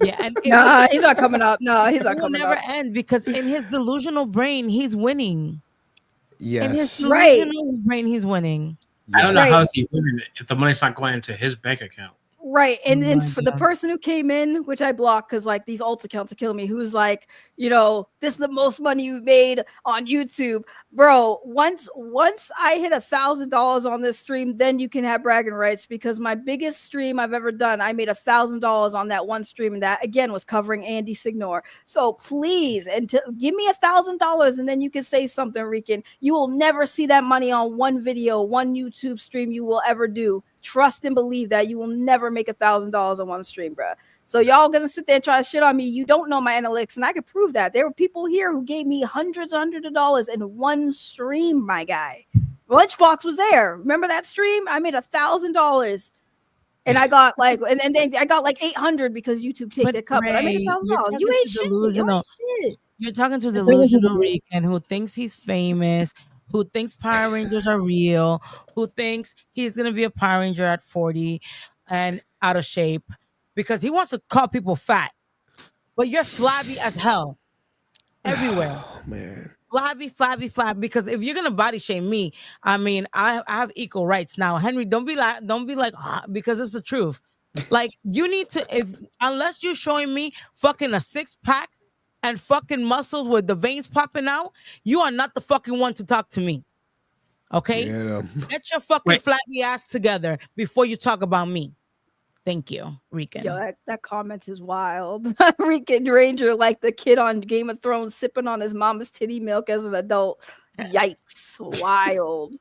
Yeah, and Nah, he's not coming up. No, he's not it will coming never up. end because in his delusional brain, he's winning. Yes. In his Right. delusional brain, he's winning. I don't know Right. how is he winning it if the money's not going into his bank account. Right. And Oh then my for the God. person who came in, which I blocked because like these alt accounts are killing me, who's like, this is the most money you made on YouTube. Bro, once I hit $1,000 on this stream, then you can have bragging rights because my biggest stream I've ever done, I made $1,000 on that one stream, and that again was covering Andy Signor. So please, give me $1,000 and then you can say something, Rican. You will never see that money on one video, one YouTube stream you will ever do. trust and believe that you will never make $1,000 on one stream, bro. So y'all gonna sit there and try to shit on me. You don't know my analytics, and I could prove that. There were people here who gave me hundreds of dollars in one stream, my guy. Lunchbox was there. Remember that stream? I made $1,000. And I got like, and then I got like 800 because YouTube take their cut. But I made $1,000. You ain't shit. You ain't shit. You're talking to delusional Rican who thinks he's famous, who thinks Power Rangers are real, who thinks he's gonna be a Power Ranger at 40 and out of shape because he wants to call people fat. But you're flabby as hell everywhere. Oh, man. Flabby. Because if you're gonna body shame me, I mean, I have equal rights now. Henry, don't be like, because it's the truth. Like, you need to, unless you're showing me fucking a 6-pack and fucking muscles with the veins popping out, you are not the fucking one to talk to me. Okay? Yeah. Get your fucking flabby ass together before you talk about me. Thank you, Rican. Yo, that comment is wild. Rican Ranger, like the kid on Game of Thrones, sipping on his mama's titty milk as an adult. Yikes. Wild.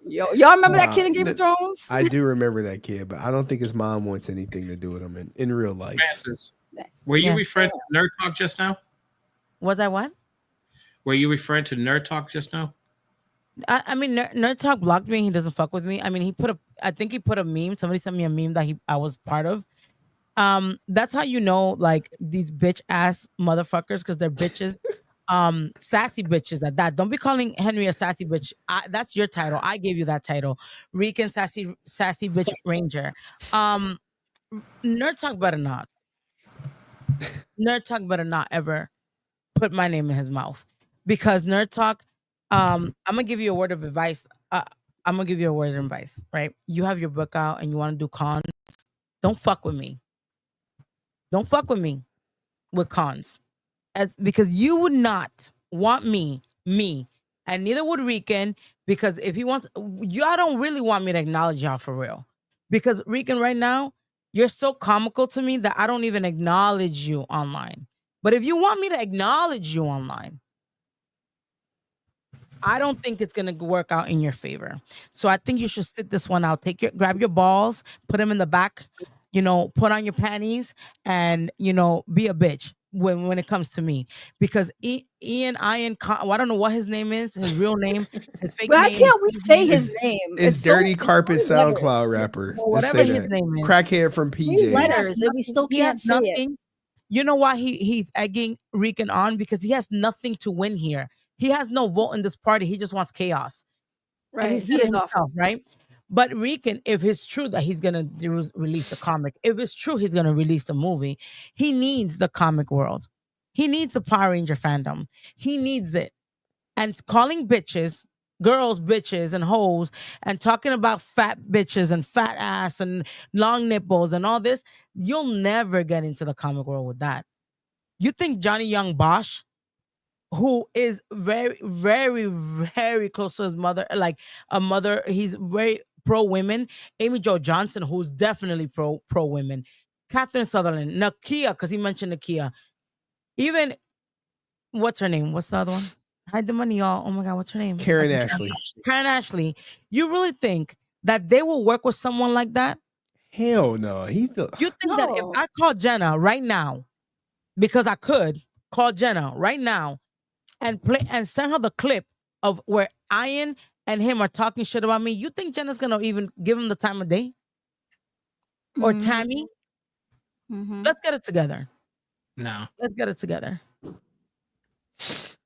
Yo, y'all remember that kid in Game of Thrones? I do remember that kid, but I don't think his mom wants anything to do with him in real life. Francis, were you referring to Nerd Talk just now? Was I what? Were you referring to Nerd Talk just now? I mean, Nerd Talk blocked me. He doesn't fuck with me. I mean, I think he put a meme. Somebody sent me a meme that I was part of. That's how you know, like, these bitch ass motherfuckers, because they're bitches. Sassy bitches at that. Don't be calling Henry a sassy bitch. That's your title. I gave you that title. Rican sassy bitch ranger. Nerd Talk better not. Nerd Talk better not ever put my name in his mouth, because Nerd Talk. I'm gonna give you a word of advice. Right? You have your book out and you want to do cons. Don't fuck with me. Don't fuck with me with cons. Because you would not want me, and neither would Rican, because if he wants, y'all don't really want me to acknowledge y'all for real. Because Rican, right now, you're so comical to me that I don't even acknowledge you online. But if you want me to acknowledge you online, I don't think it's gonna work out in your favor. So I think you should sit this one out. Grab your balls, put them in the back, put on your panties, and be a bitch when it comes to me. Because Ian, I don't know what his name is, his real name, his fake name. Why can't we say his name? It's Dirty Carpet SoundCloud rapper. Whatever his name is. Crackhead from PJ. Letters, and we still can't say it. You know why he's egging Rican on? Because he has nothing to win here. He has no vote in this party. He just wants chaos. Right. And he said it himself, right? But Rican, if it's true that he's going to release a comic, if it's true he's going to release a movie, he needs the comic world. He needs a Power Ranger fandom. He needs it. And calling bitches, girls bitches and hoes, and talking about fat bitches and fat ass and long nipples and all this, you'll never get into the comic world with that. You think Johnny Young Bosch, who is very, very, very close to his mother, like a mother, he's very pro-women. Amy Jo Johnson, who's definitely pro-women. Catherine Sutherland, Nakia, because he mentioned Nakia. Even, what's her name? What's the other one? Hide the money, y'all. Oh my God, what's her name? Karen Ashley. Karen Ashley. You really think that they will work with someone like that? Hell no. You think that if I call Jenna right now, because I could call Jenna right now, and play and send her the clip of where Ian and him are talking shit about me, you think Jenna's gonna even give him the time of day? Or Tammy? Mm-hmm. Let's get it together. No. Let's get it together.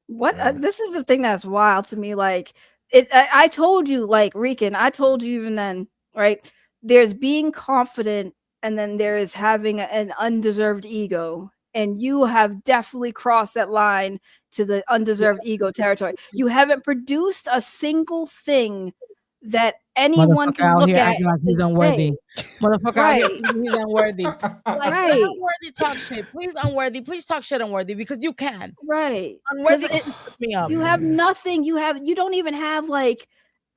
What? This is the thing that's wild to me. Like, I told you, like, Rican, I told you even then, right? There's being confident, and then there is having an undeserved ego. And you have definitely crossed that line to the undeserved ego territory. You haven't produced a single thing that anyone can look at. Like he's unworthy. Motherfucker, right. He's unworthy. Like, unworthy talk shit. Please, unworthy. Please talk shit unworthy, because you can. Right. Unworthy put me up. You have nothing. You don't even have like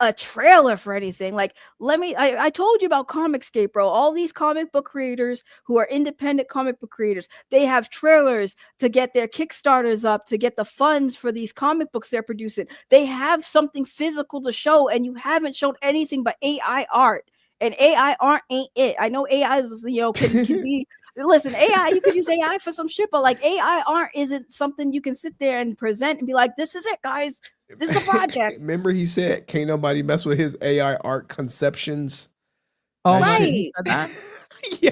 a trailer for anything. Like, I told you about Comicscape, bro. All these comic book creators who are independent comic book creators, they have trailers to get their Kickstarters up, to get the funds for these comic books they're producing. They have something physical to show, and you haven't shown anything but AI art. And AI ain't it. I know AI is, can be. Listen, AI, you could use AI for some shit, but like AI isn't something you can sit there and present and be like, this is it, guys. This is a project. Remember, he said, "Can't nobody mess with his AI art conceptions." Oh, That right. shit- He said that?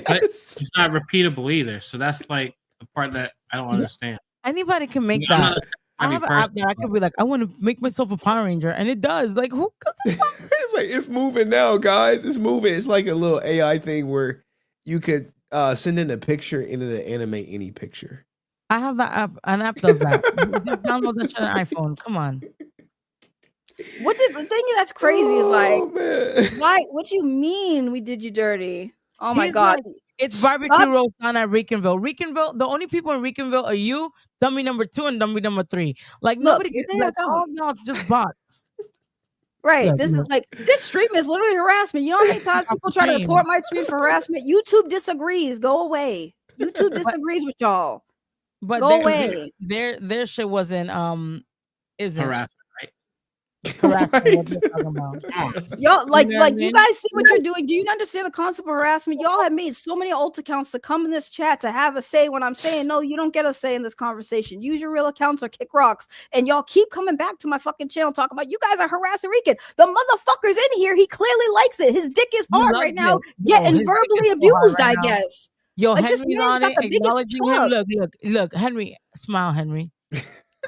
But Yes. it's not repeatable either. So that's like the part that I don't understand. Anybody can I make mean, I'm that. not I have an app that I could be like, I want to make myself a Power Ranger, and it does. Like, who goes to It's like it's moving now, guys. It's moving. It's like a little AI thing where you could send in a picture and it'll animate any picture. I have that app. An app does that. Just download that shit on iPhone. Come on. The thing that's crazy is like, Oh, man. why? What you mean we did you dirty? Oh my He's god! like, it's barbecue roast down at Ricanville. Ricanville, the only people in Ricanville are you, dummy number 2, and dummy number 3. Like, Look, nobody here gets they like come. all y'all just bots. Right. Look, This look. is like this stream is literally harassment. You know how many times people try to report my stream for harassment? YouTube disagrees. Go away. YouTube disagrees with y'all. But Go away. Their shit wasn't isn't harassment, right? harassment. What they're talking about. Y'all like You know what I you mean? guys see what you're doing. Do you understand the concept of harassment? Y'all have made so many alt accounts to come in this chat to have a say when I'm saying no, you don't get a say in this conversation. Use your real accounts or kick rocks. And y'all keep coming back to my fucking channel talking about you guys are harassing Rican. The motherfucker's in here. He clearly likes it. His dick is He hard loves right now, it. Yo, getting his dick verbally is so hard abused, right I now. guess. Yo, Like this Henry's man's on got it, the biggest acknowledging him. chub. Look, Henry, smile, Henry.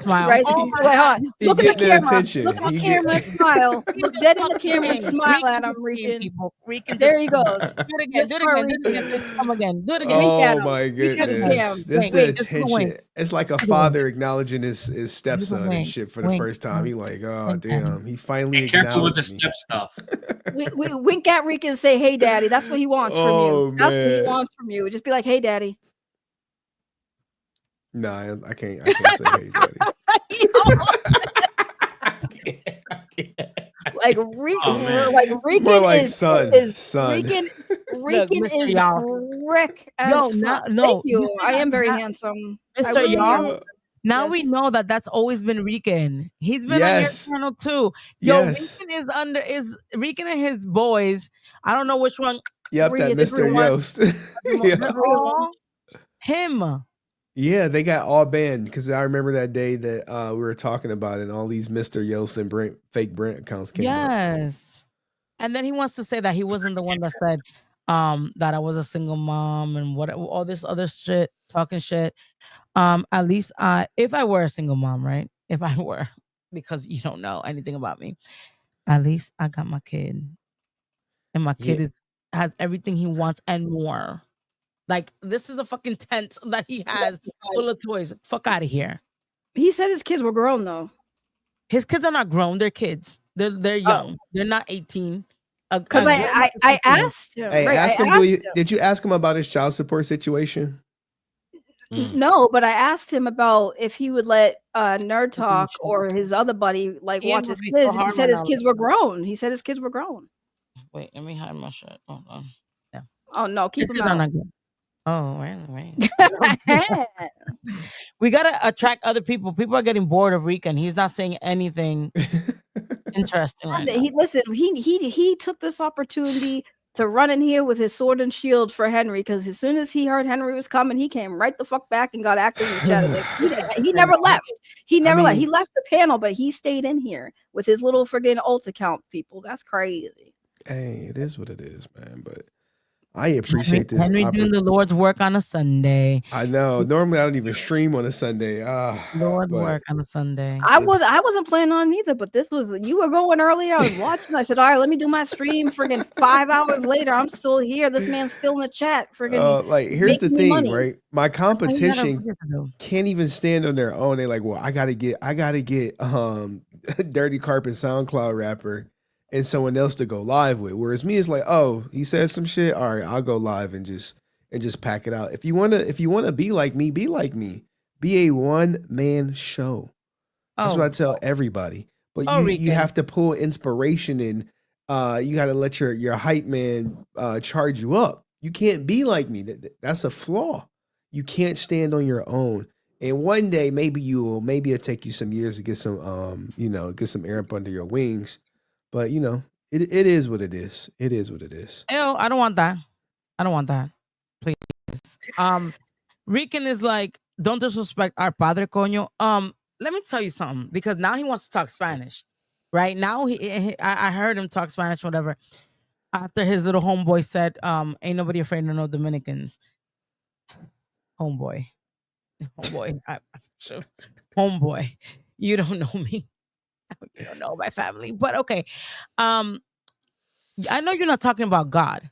Smile. Right? Oh my Wait, God. hold on. Look at the getting camera. attention. Look at the He camera and smile. He Look just dead in the fucking camera and came. smile Rican at him, just came, Rican. people. Rican just There he goes. do it again, Just do it for again, do it again. Rican. Come again, do it again. Wink at Oh him. my Wink at the goodness. cam. That's Wink, the just do a wink. attention. It's like a Do a wink. father acknowledging his Do a stepson and wink. shit for the Wink. first time. He like, oh Wink at him. damn. He finally Be careful with the acknowledged me. step stuff. We wink at Rican and say, "Hey, daddy." That's what he wants from you. Oh, That's what he man. wants from you. Just be like, "Hey, daddy." Nah, I can't say hey daddy. Like Oh, Rican, man. like More Rican like is son. Rican Look, is Mr. Y'all. Rick as Yo, fuck. no, Thank you. you see I that- am very that- handsome. I Mr. really Y'all. am. Now we Yes. know that that's always been Rican. He's been Yes. on your channel too. Yo, Yes. Rican is Rican and his boys. I don't know which one. Yep, that It's Mr. everyone. Yost. They're Yeah. all him. Yeah, they got all banned because I remember that day that we were talking about it and all these Mr. Yost and fake Brent accounts came up. Yes. And then he wants to say that he wasn't the one that said that I was a single mom and what all this other shit, talking shit. At least if I were a single mom, right? If I were, because you don't know anything about me, at least I got my kid. And my kid has everything he wants and more. Like, this is a fucking tent that he has full of toys. Fuck out of here. He said his kids were grown though. His kids are not grown. They're kids. They're young. They're not 18. Because I asked him. Hey, right, ask I him, asked him. did you ask him about his child support situation? No, but I asked him about if he would let Nerd Talk or his other buddy like Ian watch would his be so kids. He hard said right his now. kids were grown. He said his kids were grown. Wait, let me hide my shit. Hold on. Yeah. Oh no, keep This them is out. not good. Oh, right. We gotta attract other people. People are getting bored of Rican. He's not saying anything interesting right now. He took this opportunity to run in here with his sword and shield for Henry because as soon as he heard Henry was coming, he came right the fuck back and got active in the chat. He never left. He never left. He left the panel, but he stayed in here with his little friggin' alt account. People, that's crazy. Hey, it is what it is, man. But I appreciate this. Henry doing the Lord's work on a Sunday. I know. Normally, I don't even stream on a Sunday. Lord's work on a Sunday. I wasn't planning on either, but this was you were going earlier. I was watching. I said, "All right, let me do my stream." Friggin' 5 hours later, I'm still here. This man's still in the chat. Friggin' like here's the making me thing, money. right? My competition can't even stand on their own. They're like, well, I gotta get Dirty Carpet SoundCloud rapper and someone else to go live with. Whereas me, it's like, oh, he said some shit. All right, I'll go live and just pack it out. If you wanna be like me, be like me. Be a one-man show. That's what I tell everybody. But you have to pull inspiration in. You got to let your hype man charge you up. You can't be like me. That's a flaw. You can't stand on your own. And one day, maybe it'll take you some years to get some, get some air up under your wings. But It is what it is. It is what it is. Ew, I don't want that. I don't want that. Please. Rican is like, don't disrespect our padre, coño. Let me tell you something, because now he wants to talk Spanish. Right now, I heard him talk Spanish, whatever. After his little homeboy said, "Ain't nobody afraid of no Dominicans." Homeboy, homeboy, you don't know me. You don't know my family, but okay. I know you're not talking about God.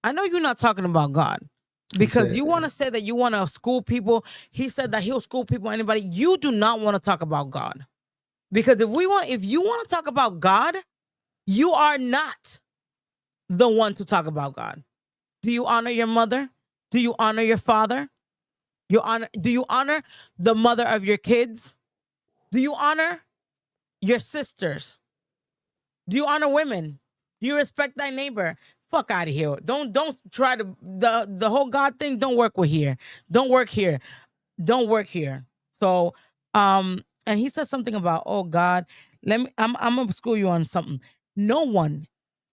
I know you're not talking about God. Because you want to say that you want to school people. He said that he'll school people, anybody. You do not want to talk about God. Because if you want to talk about God, you are not the one to talk about God. Do you honor your mother? Do you honor your father? Do you honor the mother of your kids? Do you honor your sisters? Do you honor women? Do you respect thy neighbor? Fuck out of here. Don't try to the whole God thing don't work with here. Don't work here. Don't work here. So and he said something about, oh God, I'm gonna school you on something. No one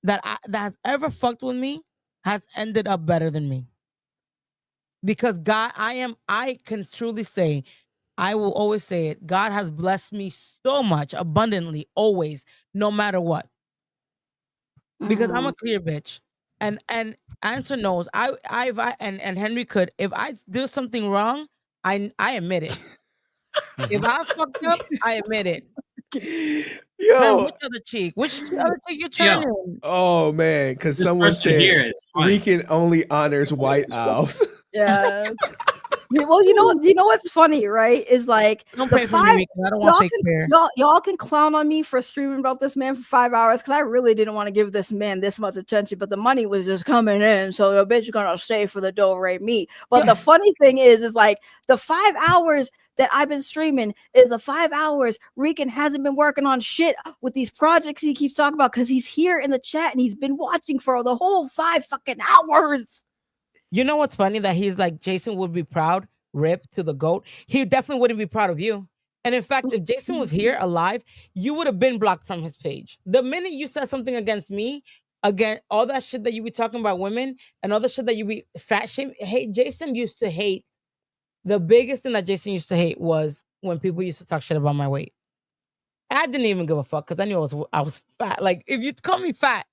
that has ever fucked with me has ended up better than me. Because God, I can truly say, I will always say it, God has blessed me so much abundantly, always, no matter what. Because I'm a clear bitch. And Answer knows. And Henry could. If I do something wrong, I admit it. If I fucked up, I admit it. Turn which other cheek? Which other cheek you turning? Oh man, because someone said Rican only honors white owls. Yes. Well, you know what's funny, right? Is like don't pay for me. I don't want fake hair. Y'all can clown on me for streaming about this man for 5 hours because I really didn't want to give this man this much attention, but the money was just coming in, so the bitch gonna stay for the dough rate me. But the funny thing is like the 5 hours that I've been streaming is the 5 hours Rican hasn't been working on shit with these projects he keeps talking about because he's here in the chat and he's been watching for the whole 5 fucking hours. You know what's funny? That he's like, Jason would be proud, rip to the GOAT. He definitely wouldn't be proud of you. And in fact, if Jason was here alive, you would have been blocked from his page. The minute you said something against me, again, all that shit that you be talking about women and all the shit that you be fat shame. Hey, Jason used to hate. The biggest thing that Jason used to hate was when people used to talk shit about my weight. I didn't even give a fuck because I knew I was fat. Like, if you call me fat,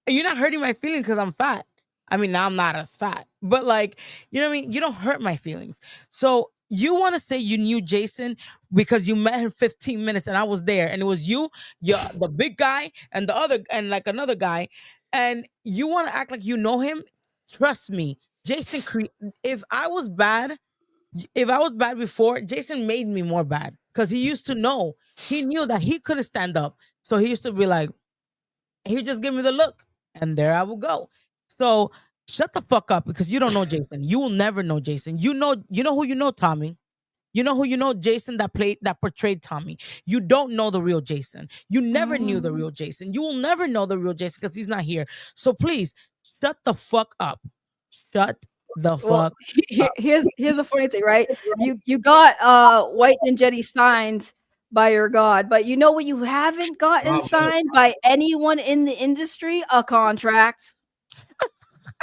you're not hurting my feelings because I'm fat. I mean, now I'm not as fat, but like, you know what I mean? You don't hurt my feelings. So you want to say you knew Jason because you met him 15 minutes and I was there and it was you, the big guy and the other, and like another guy. And you want to act like you know him. Trust me, Jason, if I was bad before, Jason made me more bad because he used to know, he knew that he couldn't stand up. So he used to be like, he would just give me the look and there I would go. So shut the fuck up because you don't know Jason. You will never know Jason. You know who you know, Tommy. You know who you know, Jason that portrayed Tommy. You don't know the real Jason. You never knew the real Jason. You will never know the real Jason because he's not here. So please shut the fuck up. Shut the fuck up. Here's the funny thing, right? You got White and Jetty signed by your God, but you know what you haven't gotten signed by anyone in the industry? A contract.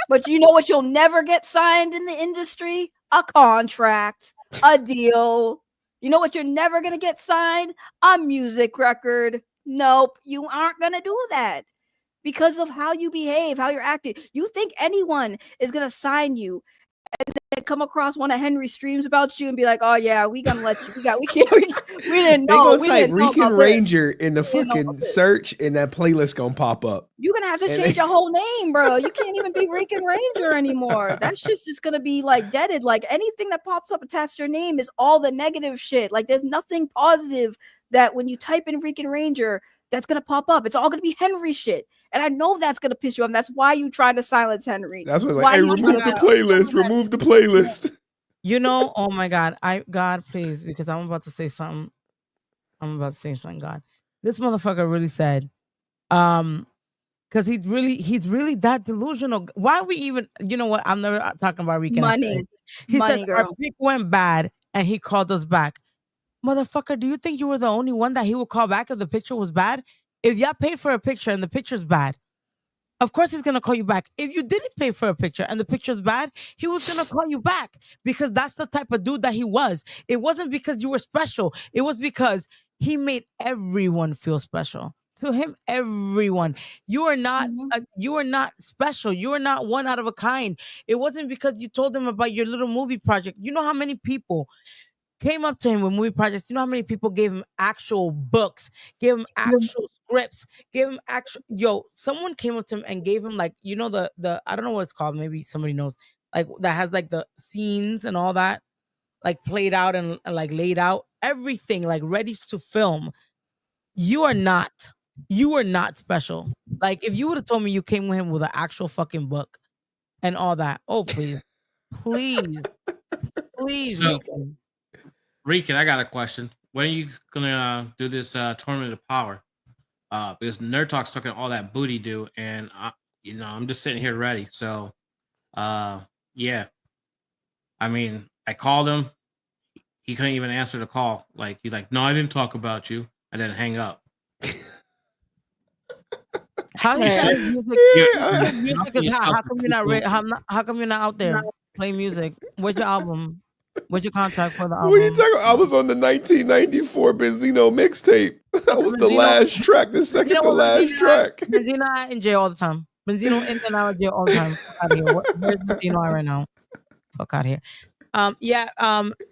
But you know what you'll never get signed in the industry? A contract, a deal. You know what you're never going to get signed? A music record. Nope, you aren't going to do that because of how you behave, how you're acting. You think anyone is going to sign you and then come across one of Henry's streams about you and be like, "Oh yeah, we gonna let you. We didn't know." They gonna type Rican Ranger in the fucking search, and that playlist gonna pop up. You're gonna have to change your whole name, bro. You can't even be Rican Ranger anymore. That shit's just gonna be like deaded. Like anything that pops up attached to your name is all the negative shit. Like there's nothing positive that when you type in Rican Ranger that's gonna pop up. It's all gonna be Henry shit. And I know that's gonna piss you off. That's why you trying to silence Henry. That's why hey, remove the playlist. Remove the playlist. You know, oh my God. God, please, because I'm about to say something. God. This motherfucker really said, because he's really that delusional. Why we even, you know what? I'm never talking about Rican. Money. He said our pick went bad and he called us back. Motherfucker, do you think you were the only one that he would call back if the picture was bad? If y'all paid for a picture and the picture's bad, of course he's gonna call you back. If you didn't pay for a picture and the picture's bad, he was gonna call you back because that's the type of dude that he was. It wasn't because you were special. It was because he made everyone feel special. To him, everyone. You are not. You are not special. You are not one out of a kind. It wasn't because you told him about your little movie project. You know how many people came up to him with movie projects. You know how many people gave him actual books, gave him actual scripts, gave him actual someone came up to him and gave him like, you know, the I don't know what it's called, maybe somebody knows, like that has like the scenes and all that, like played out and like laid out, everything like ready to film. You are not special. Like if you would have told me you came with him with an actual fucking book and all that, oh please, please, please, So- Rican. Rican, I got a question. When are you gonna do this tournament of power? Because Nerd Talk's talking all that booty do, and I'm just sitting here ready. So, yeah. I mean, I called him. He couldn't even answer the call. Like he's like, no, I didn't talk about you, and then hang up. How he You said said- his music, music is hot. How come you're not how come you're not out there playing music? Where's your album? Where's your contract for the album? What are you talking about? I was on the 1994 Benzino mixtape. That was the last track, the second to last track. Benzino in jail all the time. Benzino in and out of jail all the time. Fuck out of here. Where's Benzino at right now? Fuck out of here. I'll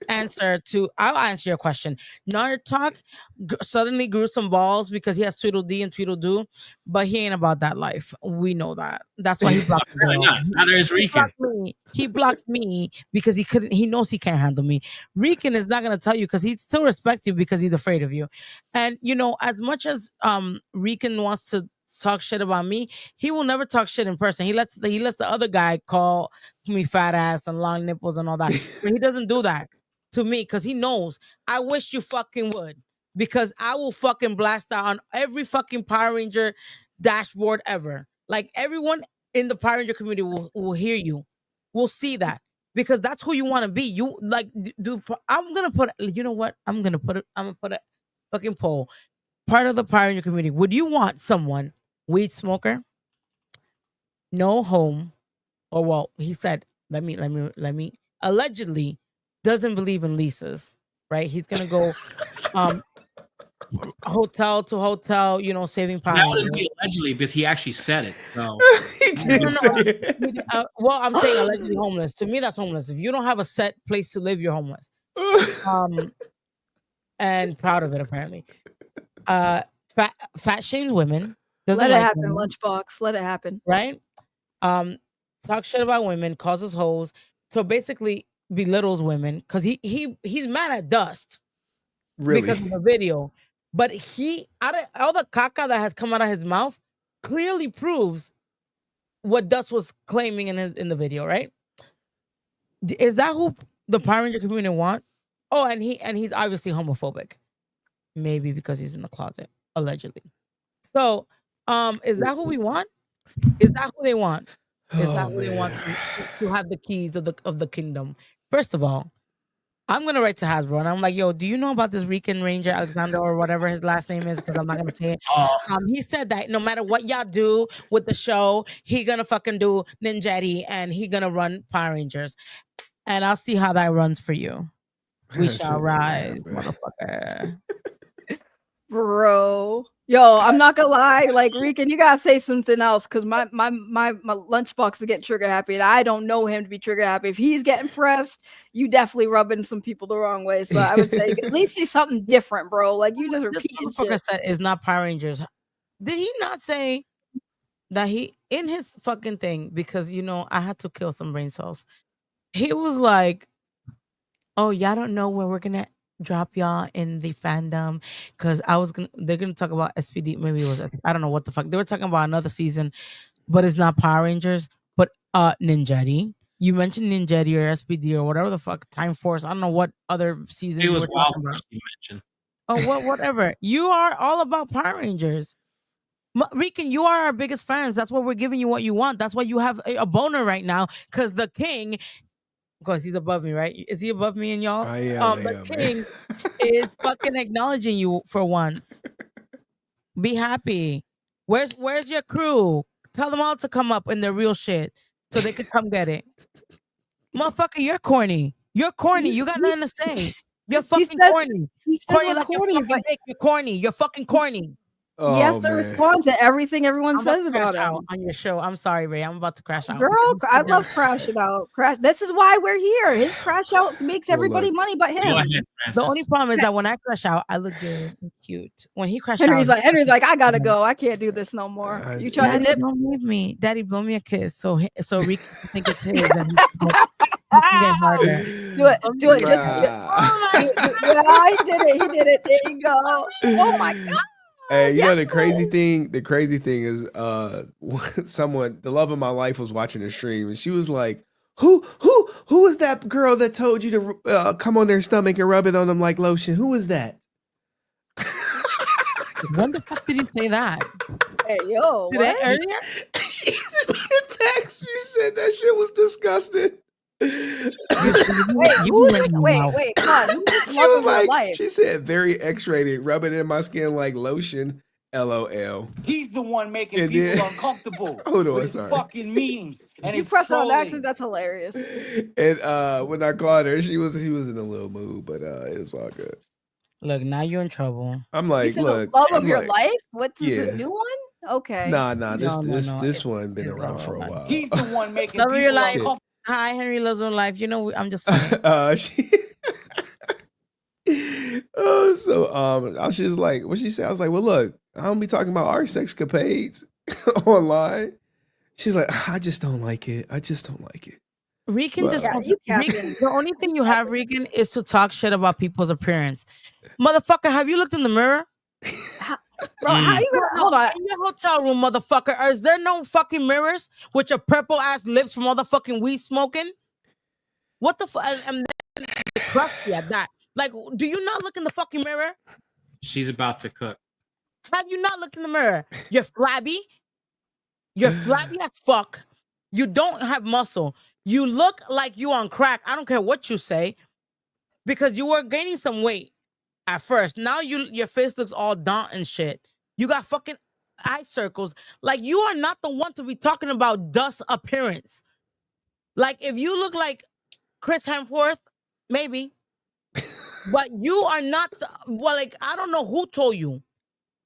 answer your question. Nerd Talk suddenly grew some balls because he has Tweedledee and Tweedledoo, but he ain't about that life. We know that. That's why he blocked me. Neither is Rican. He blocked me because he knows he can't handle me. Rican is not gonna tell you because he still respects you because he's afraid of you. And you know, as much as Rican wants to talk shit about me, he will never talk shit in person. He lets the other guy call me fat ass and long nipples and all that. But he doesn't do that to me because he knows I wish you fucking would, because I will fucking blast out on every fucking Power Ranger dashboard ever. Like everyone in the Power Ranger community will hear you, will see that, because that's who you want to be. You like do. I'm gonna put. You know what? I'm gonna put a fucking poll. Part of the Power Ranger community. Would you want someone weed smoker, no home, or well, he said, let me allegedly doesn't believe in leases, right? He's gonna go hotel to hotel, you know, saving Power That Rangers. wouldn't be allegedly because he actually said it. So He didn't say it. Well, I'm saying allegedly homeless. To me, that's homeless. If you don't have a set place to live, you're homeless. And proud of it apparently. Fat shames women. Doesn't Let it like happen, women, Lunchbox. Let it happen. right? Talk shit about women, causes hoes. So basically belittles women because he's mad at Dust Really? because of the video. But out of all the caca that has come out of his mouth, clearly proves what Dust was claiming in the video, right? Is that who the Power Ranger community want? Oh, and he's obviously homophobic. Maybe because he's in the closet, allegedly. So, is that who we want? Is that who they want? Is that who they want to have the keys of the kingdom? First of all, I'm gonna write to Hasbro and I'm like, yo, do you know about this Rican Ranger Alexander or whatever his last name is? Because I'm not gonna say it. He said that no matter what y'all do with the show, he gonna fucking do Ninjetti and he gonna run Power Rangers. And I'll see how that runs for you. We shall rise, motherfucker. Bro. Yo, I'm not gonna lie, like Rican, you gotta say something else because my lunchbox is getting trigger happy, and I don't know him to be trigger happy. If he's getting pressed, you definitely rubbing some people the wrong way. So I would say at least say something different, bro. Like you just repeating This motherfucker shit. said is not Power Rangers. Did he not say that he in his fucking thing? Because you know I had to kill some brain cells. He was like, "Oh, y'all don't know where we're gonna drop y'all in the fandom because they're gonna talk about SPD. Maybe it was I don't know what the fuck they were talking about another season, but it's not Power Rangers, but Ninjetti. You mentioned Ninjetti or SPD or whatever the fuck, Time Force. I don't know what other season it you was were Wild talking about. Force you mentioned. Oh, whatever. You are all about Power Rangers. Rican, you are our biggest fans. That's why we're giving you what you want. That's why you have a boner right now because the king. Of course, he's above me, right? Is he above me and y'all? I am, the king is fucking acknowledging you for once. Be happy. Where's your crew? Tell them all to come up in their real shit so they could come get it. Motherfucker, you're corny. You're corny. You got nothing to say. You're fucking corny. He says Corny we're like your corny, fucking but dick. You're corny. You're fucking corny. he has Oh to man. respond to everything everyone I'm about says to crash about out him. on your show. I'm sorry, Ray. I'm about to crash out. Girl, because I love crashing out. This is why we're here. His crash out makes Well, everybody look. money but Go him. ahead, the Francis. only problem is that when I crash out, I look good and cute. When he crash Henry's out, like, I gotta go. I can't do this no more. You trying to Daddy, dip? don't leave me. Daddy, blow me a kiss. So Rick can think it's his and he can get harder. Do it. Do it. Just Oh my yeah, he did it. He did it. There you go. Oh my god. Hey, you know the Yes. crazy thing? The crazy thing is, someone, the love of my life, was watching the stream, and she was like, "Who was that girl that told you to come on their stomach and rub it on them like lotion? Who was that?" When the fuck did you say that? Hey yo. Today, What? earlier? She sent me a text. You said that shit was disgusting. Wait, who is this? Wait, come on. Who's this She love was of your like, life? she said, very X-rated, rub it in my skin like lotion. LOL. He's the one making And people then- uncomfortable Hold on, with his sorry. fucking memes and You his press it on trolling. accident, that's hilarious. And when I called her, she was in a little mood, but it was all good. Look, now you're in trouble. I'm You like, said look, the love I'm of your like, life? What's yeah. the new one? Okay. Nah, No, this one been it's around not for a one. while. He's the one making Love of your people life. uncomfortable. Hi, Henry loves her life. You know, I'm just funny. She she was like, what she said, I was like, well, look, I don't be talking about our sexcapades online. She's like, I just don't like it. I just don't like it. Rican just Yeah, wants you Rican, capping. the only thing you have, Rican, is to talk shit about people's appearance. Motherfucker, have you looked in the mirror? Bro, how you gonna hold on? In your hotel room, motherfucker, is there no fucking mirrors with your purple ass lips from motherfucking weed smoking? What the fuck? And then crusty at that. Like, do you not look in the fucking mirror? She's about to cook. Have you not looked in the mirror? You're flabby. You're flabby as fuck. You don't have muscle. You look like you on crack. I don't care what you say, because you were gaining some weight at first. Now your face looks all daunt and shit. You got fucking eye circles. Like, you are not the one to be talking about dust appearance. Like, if you look like Chris Hemsworth, maybe. But you are not well, like, I don't know who told you.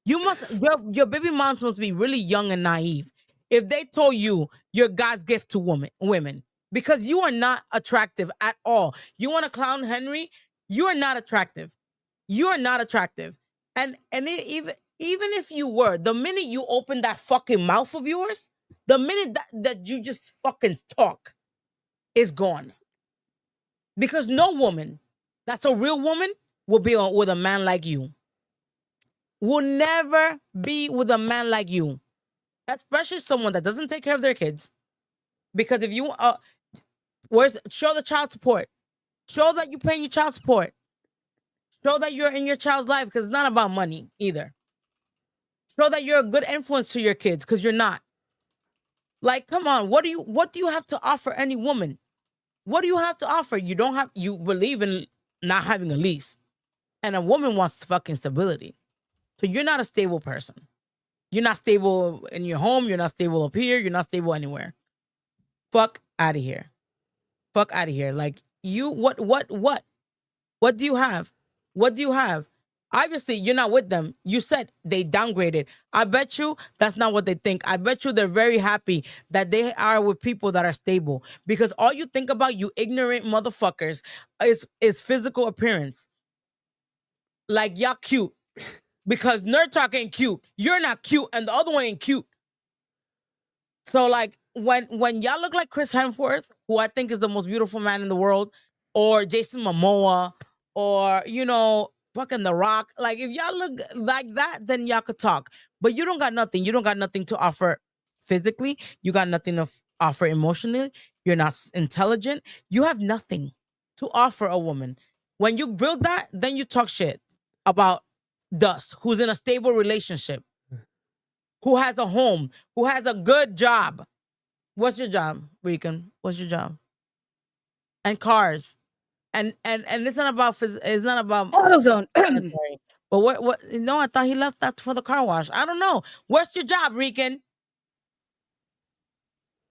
You must your baby moms must be really young and naive if they told you you're God's gift to women, because you are not attractive at all. You want to clown Henry? You are not attractive. You are not attractive. And even if you were, the minute you open that fucking mouth of yours, the minute that you just fucking talk, is gone. Because no woman that's a real woman will be with a man like you. Will never be with a man like you, especially someone that doesn't take care of their kids. Because if you show the child support, show that you're paying your child support, show that you're in your child's life, because it's not about money either. Show that you're a good influence to your kids, because you're not. Like, come on, what do you have to offer any woman? What do you have to offer? You believe in not having a lease, and a woman wants fucking stability. So you're not a stable person. You're not stable in your home. You're not stable up here. You're not stable anywhere. Fuck out of here. Fuck out of here. Like, you, what do you have? What do you have? Obviously, you're not with them. You said they downgraded. I bet you that's not what they think. I bet you they're very happy that they are with people that are stable. Because all you think about, you ignorant motherfuckers, is physical appearance. Like, y'all cute. Because Nerd Talk ain't cute. You're not cute, and the other one ain't cute. So, like, when y'all look like Chris Hemsworth, who I think is the most beautiful man in the world, or Jason Momoa, or, fucking The Rock, like, if y'all look like that, then y'all could talk. But you don't got nothing. You don't got nothing to offer physically. You got nothing to offer emotionally. You're not intelligent. You have nothing to offer a woman. When you build that, then you talk shit about Dust, who's in a stable relationship, who has a home, who has a good job. What's your job, Rican? What's your job? And cars. And it's not about AutoZone. But what? No, I thought he left that for the car wash. I don't know. Where's your job, Rican?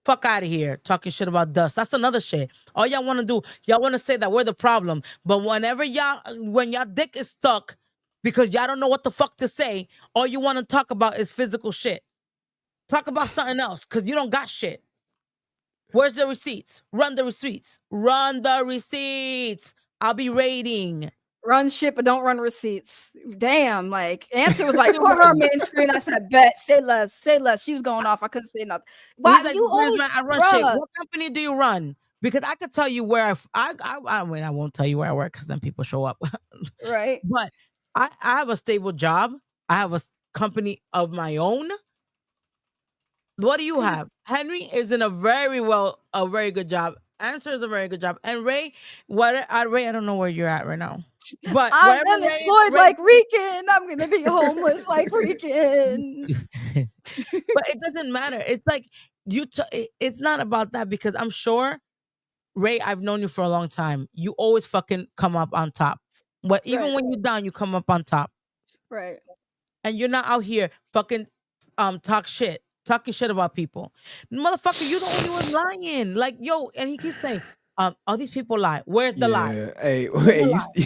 Fuck out of here, talking shit about dust. That's another shit. All y'all want to do, y'all want to say that we're the problem. But when y'all dick is stuck because y'all don't know what the fuck to say, all you want to talk about is physical shit. Talk about something else because you don't got shit. Where's the receipts? Run the receipts. Run the receipts. I'll be rating. Run shit, but don't run receipts. Damn, like answer was like, put her main screen. I said, bet, say less, say less. She was going off. I couldn't say nothing. Why Like, you always I run shit. What company do you run? Because I could tell you where I mean, I won't tell you where I work because then people show up. Right. But I have a stable job. I have a company of my own. What do you have? Henry is in a very good job. Answer is a very good job. And Ray, Ray, I don't know where you're at right now. But I'm unemployed like Rican. I'm gonna be homeless like Rican. But it doesn't matter. It's like it's not about that because I'm sure, Ray, I've known you for a long time. You always fucking come up on top. Even when you're down, you come up on top. Right. And you're not out here fucking talking shit about people. Motherfucker, you the only one lying. Like, yo, and he keeps saying, all these people lie. Where's the lie? Hey,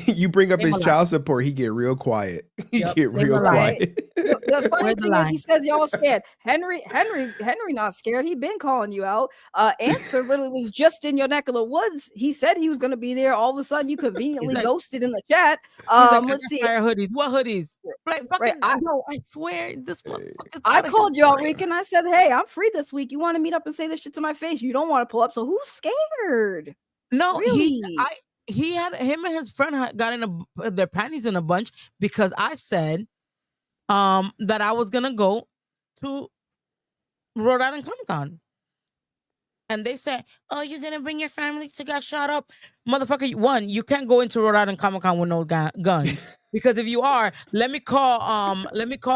you bring up his child support, he get real quiet. Get real quiet. The funny thing is, he says y'all scared. Henry not scared. He been calling you out. Answer literally was just in your neck of the woods. He said he was going to be there. All of a sudden, you conveniently ghosted in the chat. Let's see. Hoodies. What hoodies? Like, fucking, I swear, this motherfucker. I called y'all, Rican. I said, hey, I'm free this week. You want to meet up and say this shit to my face? You don't want to pull up. So who's scared? No, really? Him and his friend got in their panties in a bunch because I said that I was gonna go to Rhode Island Comic Con. And they said, oh, you're gonna bring your family to get shot up? Motherfucker, one, you can't go into Rhode Island Comic Con with no guns. Because if you are, let me call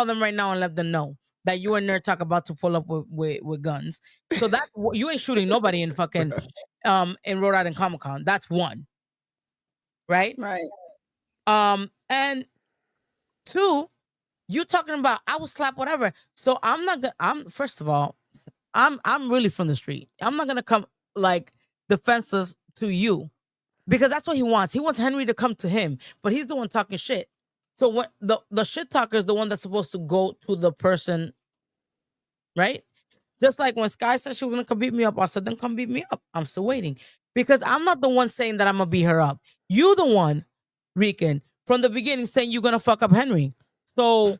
them right now and let them know that you and Nerd Talk about to pull up with guns. So that you ain't shooting nobody in fucking in Rhode Island Comic Con. That's one. Right? Right. And two, you talking about I will slap whatever. So first of all, I'm really from the street. I'm not gonna come like defenseless to you. Because that's what he wants. He wants Henry to come to him, but he's the one talking shit. So when the shit talker is the one that's supposed to go to the person, right? Just like when Sky said she was gonna come beat me up, I said, then come beat me up. I'm still waiting. Because I'm not the one saying that I'm gonna beat her up. You the one, Rican, from the beginning saying you're gonna fuck up Henry. So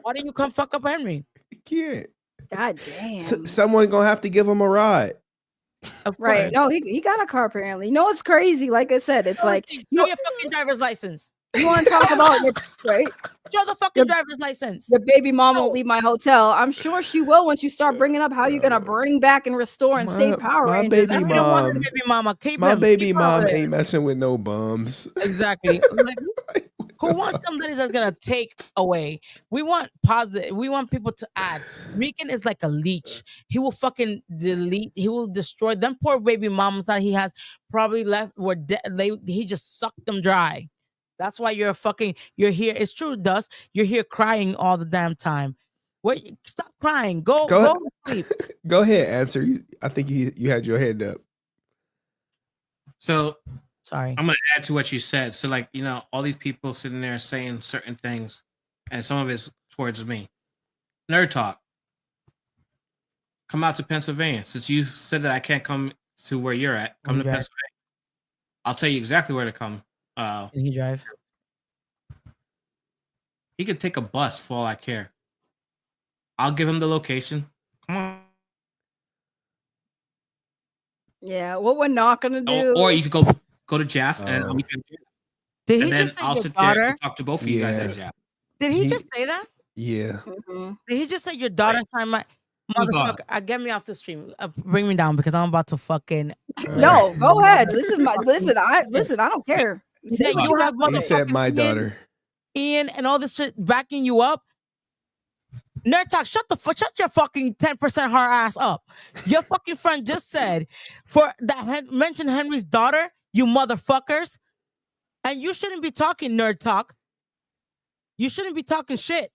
why didn't you come fuck up Henry? You can't. God damn. Someone gonna have to give him a ride. Right. No, he got a car apparently. You know what's crazy? Like I said, it's like show your fucking driver's license. You want to talk about your right? Show the fucking driver's license. Your baby mom won't leave my hotel. I'm sure she will once you start bringing up how you're gonna bring back and restore and save Power Rangers. Baby mom, my baby mom ain't messing with no bums. Exactly. Like, who wants somebody that's gonna take away? We want positive. We want people to add. Rican is like a leech. He will fucking delete. He will destroy them poor baby moms that he has probably left were dead. He just sucked them dry. That's why you're here. It's true, Dust. You're here crying all the damn time. Wait, stop crying. Go to sleep. Go ahead, answer. I think you had your hand up. So sorry. I'm gonna add to what you said. So, like, all these people sitting there saying certain things, and some of it's towards me. Nerd Talk. Come out to Pennsylvania. Since you said that I can't come to where you're at, come to Pennsylvania. I'll tell you exactly where to come. Can he drive? He could take a bus for all I care. I'll give him the location. Come on. Yeah, what we're not gonna do. Or you could go to Jeff and we can. Did he just say your daughter? And talk to both of you guys at Jeff. Did he just say that? Yeah. Mm-hmm. Did he just say your daughter signed my motherfucker? Get me off the stream. Bring me down because I'm about to fucking. No, go ahead. Listen. I don't care. You have he said my daughter. Ian and all this shit backing you up. Nerd Talk, shut your fucking 10% hard ass up. Your fucking friend just said mentioned Henry's daughter, you motherfuckers. And you shouldn't be talking, Nerd Talk. You shouldn't be talking shit.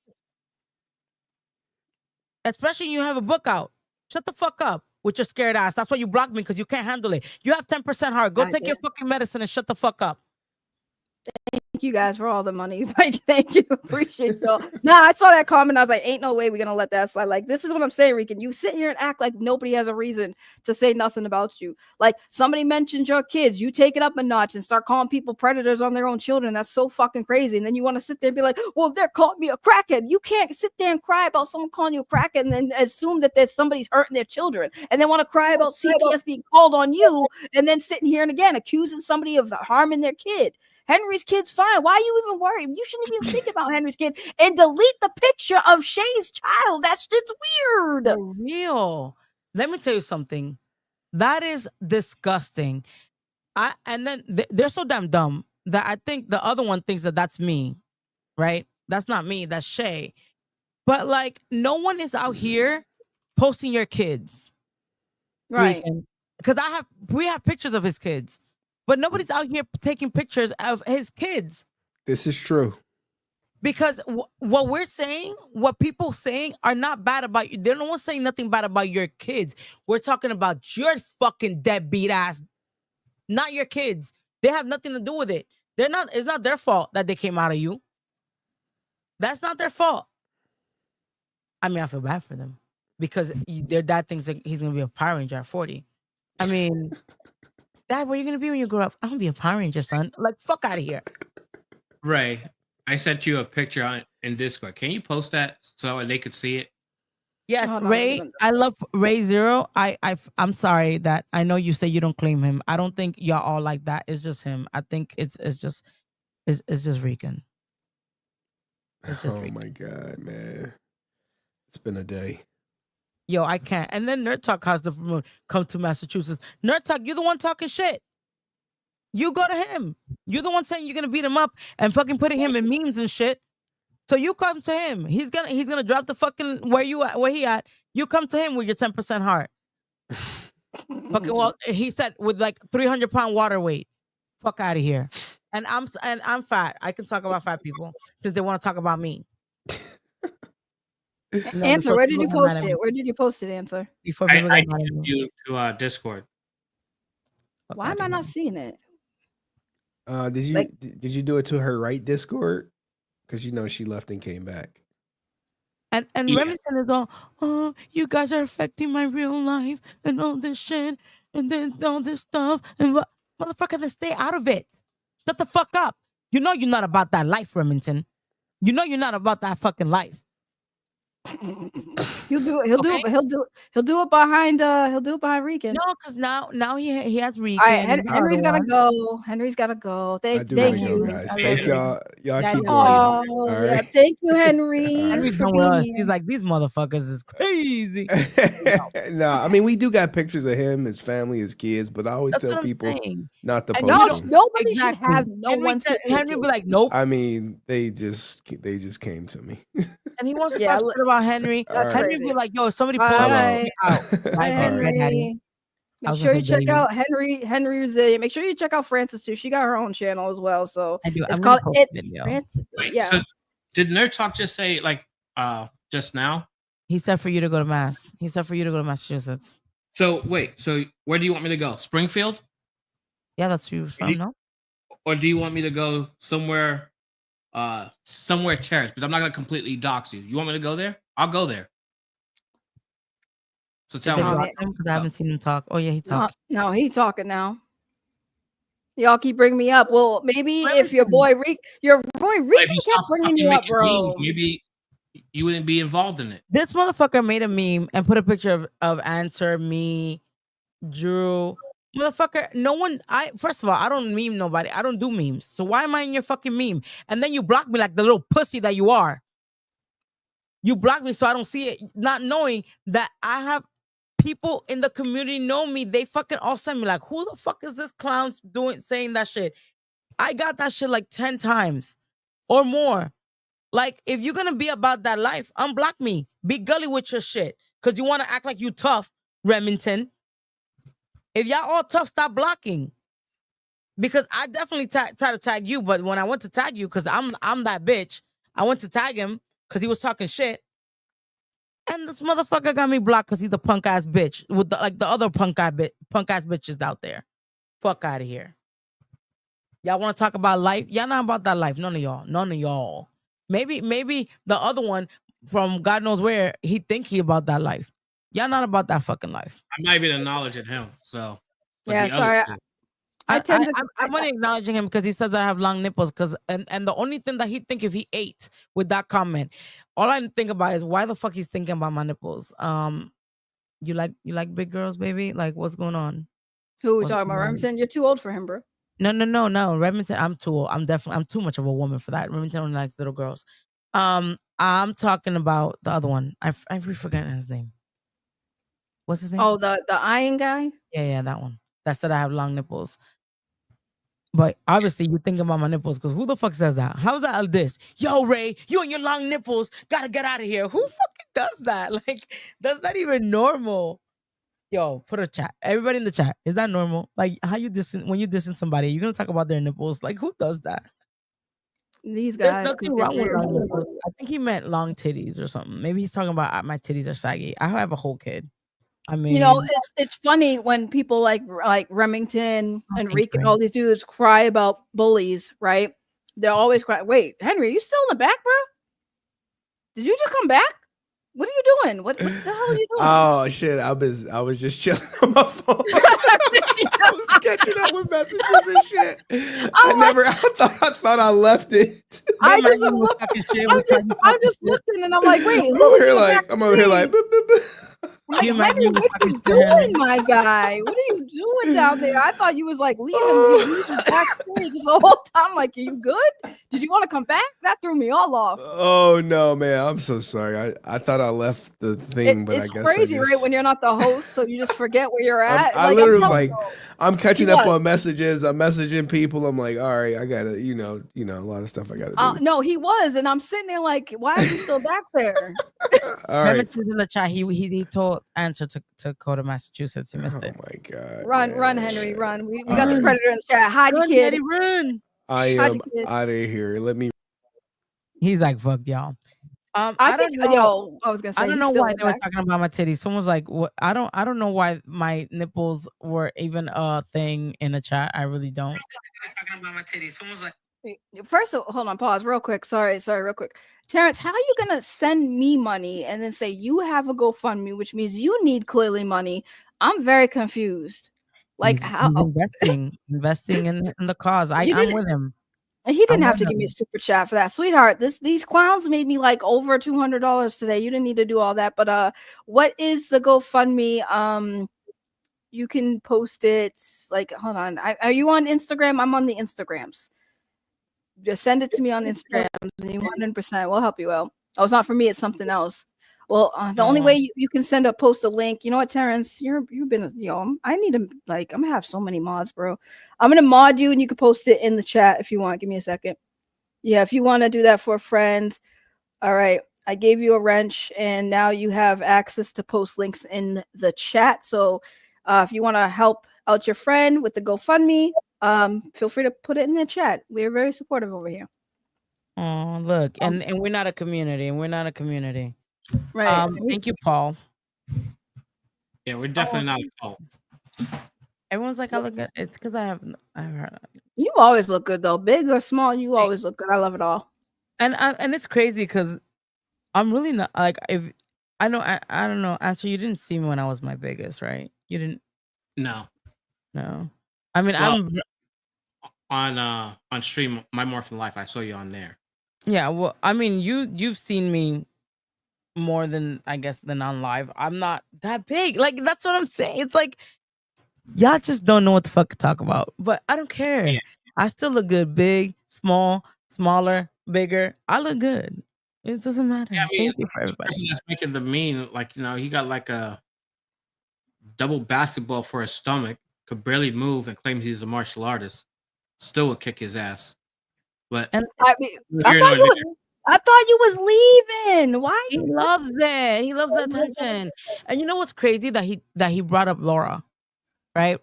Especially when you have a book out. Shut the fuck up with your scared ass. That's why you blocked me, because you can't handle it. You have 10% heart. Go take your fucking medicine and shut the fuck up. Thank you guys for all the money. Thank you. Appreciate y'all. Nah, I saw that comment. I was like, ain't no way we're gonna let that slide. Like, this is what I'm saying, Rican. You sit here and act like nobody has a reason to say nothing about you. Like, somebody mentioned your kids. You take it up a notch and start calling people predators on their own children. That's so fucking crazy. And then you want to sit there and be like, well, they're calling me a crackhead. You can't sit there and cry about someone calling you a crackhead and then assume that there's somebody's hurting their children. And then want to cry about CPS being called on you and then sitting here and again accusing somebody of harming their kid. Henry's kid's fine. Why are you even worried? You shouldn't even think about Henry's kid and delete the picture of Shay's child. That shit's weird. For real. Let me tell you something. That is disgusting. And then they're so damn dumb that I think the other one thinks that that's me, right? That's not me. That's Shay. But like, no one is out here posting your kids, right? Because we have pictures of his kids. But nobody's out here taking pictures of his kids. This is true. Because what we're saying, what people saying are not bad about you. They're no one saying nothing bad about your kids. We're talking about your fucking deadbeat ass, not your kids. They have nothing to do with it. It's not their fault that they came out of you. That's not their fault. I mean, I feel bad for them because their dad thinks that he's going to be a Power Ranger at 40. I mean... Dad, what are you going to be when you grow up? I'm going to be a Power Ranger, son. Like, fuck out of here. Ray, I sent you a picture in Discord. Can you post that so they could see it? Yes, Ray. I love Ray Zero. I'm sorry that I know you say you don't claim him. I don't think y'all all like that. It's just him. I think it's just Rican. Oh my God, man. It's been a day. Yo, I can't. And then Nerd Talk has to come to Massachusetts. Nerd Talk, you're the one talking shit. You go to him. You're the one saying you're gonna beat him up and fucking putting him in memes and shit. So you come to him. He's gonna drop the fucking where he at. You come to him with your 10% heart. Okay, well, he said with like 300-pound water weight. Fuck out of here. And I'm fat. I can talk about fat people since they want to talk about me. Answer, where did you post it? Where did you post it, Answer? I did you to Discord. Why am I not seeing it? Did you do it to her right Discord? Because she left and came back. And Remington is all, oh, you guys are affecting my real life and all this shit and then all this stuff and motherfucker, then stay out of it. Shut the fuck up. You know you're not about that life, Remington. You know you're not about that fucking life. He'll do it behind Rican. No, because now he has Rican. All right, Henry's gotta go. Henry's gotta go. Thank you, guys. Thank y'all. Y'all keep going. All right. Thank you, Henry. Henry's done with us. He's like, these motherfuckers is crazy. No, I mean we do got pictures of him, his family, his kids, but I always tell people not to post them. Nobody should have no one. Henry be like, nope. I mean, they just came to me. And he wants to talk shit about Henry. Henry be like, yo, if somebody pulls me out. Bye, Henry. Make sure you check out Henry Resilient. Make sure you check out Francis too. She got her own channel as well. So it's called Francis. Yeah. So did Nerd Talk just say just now? He said for you to go to Mass. He said for you to go to Massachusetts. So wait, so where do you want me to go? Springfield? Yeah, that's where you're from, no? Or do you want me to go somewhere terraced? Because I'm not gonna completely dox you. You want me to go there? I'll go there. So tell me. Because I haven't seen him talk. Oh yeah, he talked. No, he's talking now. Y'all keep bringing me up. Well, maybe if your boy Rican kept bringing you up, bro. Maybe you wouldn't be involved in it. This motherfucker made a meme and put a picture of Answer, me, Drew. Motherfucker, no one. First of all, I don't meme nobody. I don't do memes. So why am I in your fucking meme? And then you block me like the little pussy that you are. You block me so I don't see it, not knowing that I have people in the community know me. They fucking all send me like, who the fuck is this clown saying that shit? I got that shit like 10 times or more. Like, if you're gonna be about that life, unblock me. Be gully with your shit. Because you want to act like you tough, Remington. If y'all all tough, stop blocking. Because I definitely try to tag you, but when I went to tag you, because I'm that bitch, I went to tag him because he was talking shit. And this motherfucker got me blocked because he's a punk ass bitch with the other punk ass bitches out there. Fuck out of here. Y'all want to talk about life? Y'all not about that life. None of y'all. Maybe the other one from God knows where, he think he about that life. Y'all not about that fucking life. I'm not even acknowledging him. So yeah, sorry. I'm only acknowledging him because he says that I have long nipples. And the only thing that he think if he ate with that comment, all I think about is why the fuck he's thinking about my nipples. You like big girls, baby? Like, what's going on? Who are we talking about? Remington? You're too old for him, bro. No. Remington, I'm too old. I'm too much of a woman for that. Remington only likes little girls. I'm talking about the other one. I've forgotten his name. What's his name? Oh, the iron guy? Yeah, that one. That said I have long nipples. But obviously you're thinking about my nipples because who the fuck says that? How's that this? Yo, Ray, you and your long nipples gotta get out of here. Who fucking does that? Like, that's not even normal. Yo, put a chat. Everybody in the chat. Is that normal? Like, how you when you dissing somebody, you're gonna talk about their nipples. Like, who does that? These guys. There's nothing wrong with long nipples. I think he meant long titties or something. Maybe he's talking about my titties are saggy. I have a whole kid. I mean, it's funny when people like Remington and Rican, all these dudes cry about bullies, right? They're always crying. Wait, Henry, you still in the back, bro? Did you just come back? What are you doing? What the hell are you doing? Oh shit! I was just chilling on my phone. I was catching up with messages and shit. I thought I left it. I'm just looking and I'm like, wait, I'm over here like. Henry, what are you doing, my guy? What are you doing down there? I thought you was like leaving backstage the whole time. Like, are you good? Did you want to come back? That threw me all off. Oh no, man! I'm so sorry. I thought I left the thing, but it's I guess crazy, right? When you're not the host, so you just forget where you're at. I literally was like, I'm catching up on messages. I'm messaging people. I'm like, all right, I gotta, you know, a lot of stuff I gotta do. No, he was, and I'm sitting there like, why is he still back there? All right. In the chat, he told answer to Coda, Massachusetts. He missed it. Oh my god! Run, Henry, run. We got the predator in the chat. Hide your kid. Daddy, run. I am out of here. Let me. He's like, fuck y'all. I think, I was gonna say, I don't know why they were talking about my titties. Someone's like, what? I don't know why my nipples were even a thing in the chat. I really don't. Talking about my titties. Someone's like, first of all, hold on, pause real quick. Sorry, real quick. Terrence, how are you gonna send me money and then say you have a GoFundMe, which means you need clearly money? I'm very confused. Like, how investing in the cause. I'm with him. And he didn't have to give me a super chat for that, sweetheart. These clowns made me like over $200 today. You didn't need to do all that. But what is the GoFundMe? You can post it. Like, hold on. Are you on Instagram? I'm on the Instagrams. Just send it to me on Instagram, and you 100% will help you out. Oh, it's not for me. It's something else. Well, the only way you can post a link. You know what, Terrence? You've been, I need to, like, I'm gonna have so many mods, bro. I'm gonna mod you, and you can post it in the chat if you want. Give me a second. Yeah, if you want to do that for a friend. All right, I gave you a wrench, and now you have access to post links in the chat. So, if you want to help out your friend with the GoFundMe, feel free to put it in the chat. We're very supportive over here. Oh, look, and we're not a community, Right. Thank you, Paul. Yeah, we're definitely not a cult. Everyone's like, I look good. It's because I've heard. You always look good though, big or small. You always look good. I love it all. And it's crazy because I'm really not like if I know I don't know. Answer, you didn't see me when I was my biggest, right? You didn't. No. I mean, I'm on stream, My Morphin Life. I saw you on there. Yeah, well, I mean, you've seen me more than I guess than on live. I'm not that big. Like, that's what I'm saying. It's like y'all just don't know what the fuck to talk about. But I don't care. Yeah. I still look good. Big, small, smaller, bigger. I look good. It doesn't matter. Yeah, I mean, thank you for everybody. The person that's making the meme, like, he got like a double basketball for his stomach, could barely move, and claims he's a martial artist. Still would kick his ass. But I thought you was leaving. Why? He loves it. He loves the attention. And you know what's crazy that he brought up Laura, right?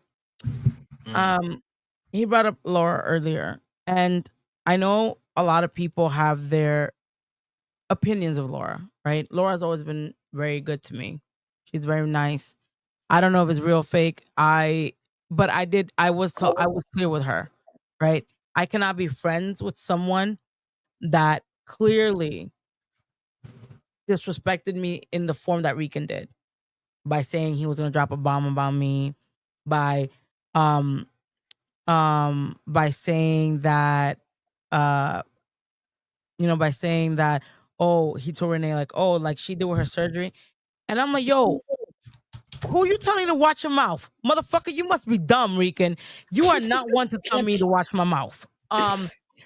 He brought up Laura earlier, and I know a lot of people have their opinions of Laura, right? Laura's always been very good to me. She's very nice. I don't know if it's real or fake. I was clear with her, right? I cannot be friends with someone that clearly disrespected me in the form that Rican did, by saying he was gonna drop a bomb about me, by um by saying that by saying that, oh, he told Renee like, oh, like she did with her surgery. And I'm like, yo, who you telling to watch your mouth? Motherfucker, you must be dumb, Rican. You are not one to tell me to watch my mouth.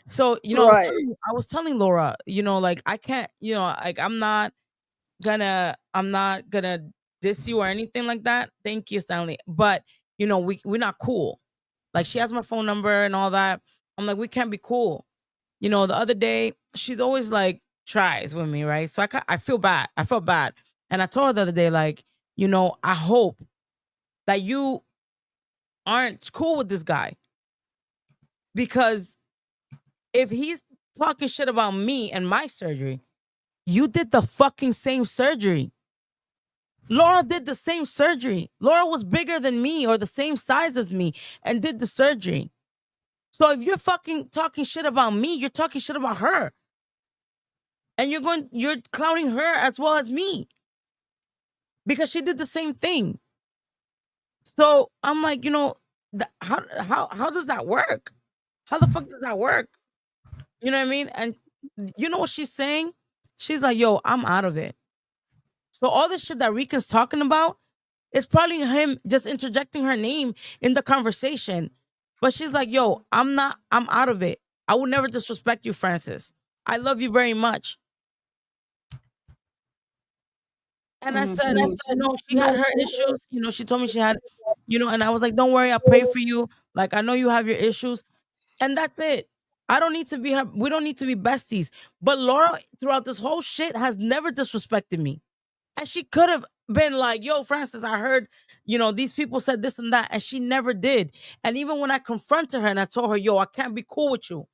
So, Right. I was telling Laura, like I can't, like I'm not gonna diss you or anything like that. Thank you, Stanley. But we're not cool. Like she has my phone number and all that. I'm like, we can't be cool. The other day, she's always like tries with me, right? So I feel bad. I felt bad. And I told her the other day, like, I hope that you aren't cool with this guy. Because if he's talking shit about me and my surgery, you did the fucking same surgery. Laura did the same surgery. Laura was bigger than me or the same size as me and did the surgery. So if you're fucking talking shit about me, you're talking shit about her. And you're clowning her as well as me. Because she did the same thing. So I'm like, how does that work? How the fuck does that work? You know what I mean? And you know what she's saying? She's like, yo, I'm out of it. So all this shit that Rica's talking about is probably him just interjecting her name in the conversation. But she's like, yo, I'm out of it. I will never disrespect you, Francis. I love you very much. And I said, she had her issues. She told me she had, and I was like, don't worry, I pray for you. Like, I know you have your issues. And that's it. I don't need to be her. We don't need to be besties. But Laura, throughout this whole shit, has never disrespected me. And she could have been like, yo, Francis, I heard, these people said this and that. And she never did. And even when I confronted her and I told her, yo, I can't be cool with you.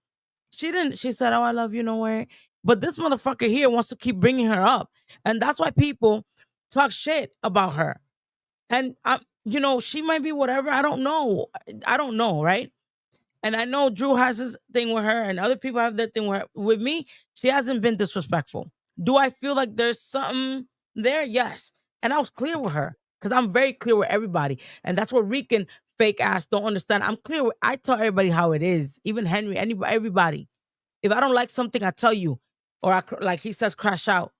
She didn't. She said, oh, I love you, no way. But this motherfucker here wants to keep bringing her up. And that's why people talk shit about her. And, she might be whatever. I don't know. Right? And I know Drew has his thing with her and other people have their thing with her. With me, she hasn't been disrespectful. Do I feel like there's something there? Yes. And I was clear with her because I'm very clear with everybody. And that's what Rican fake ass don't understand. I'm clear. I tell everybody how it is. Even Henry, anybody, everybody. If I don't like something, I tell you. Or like he says, crash out.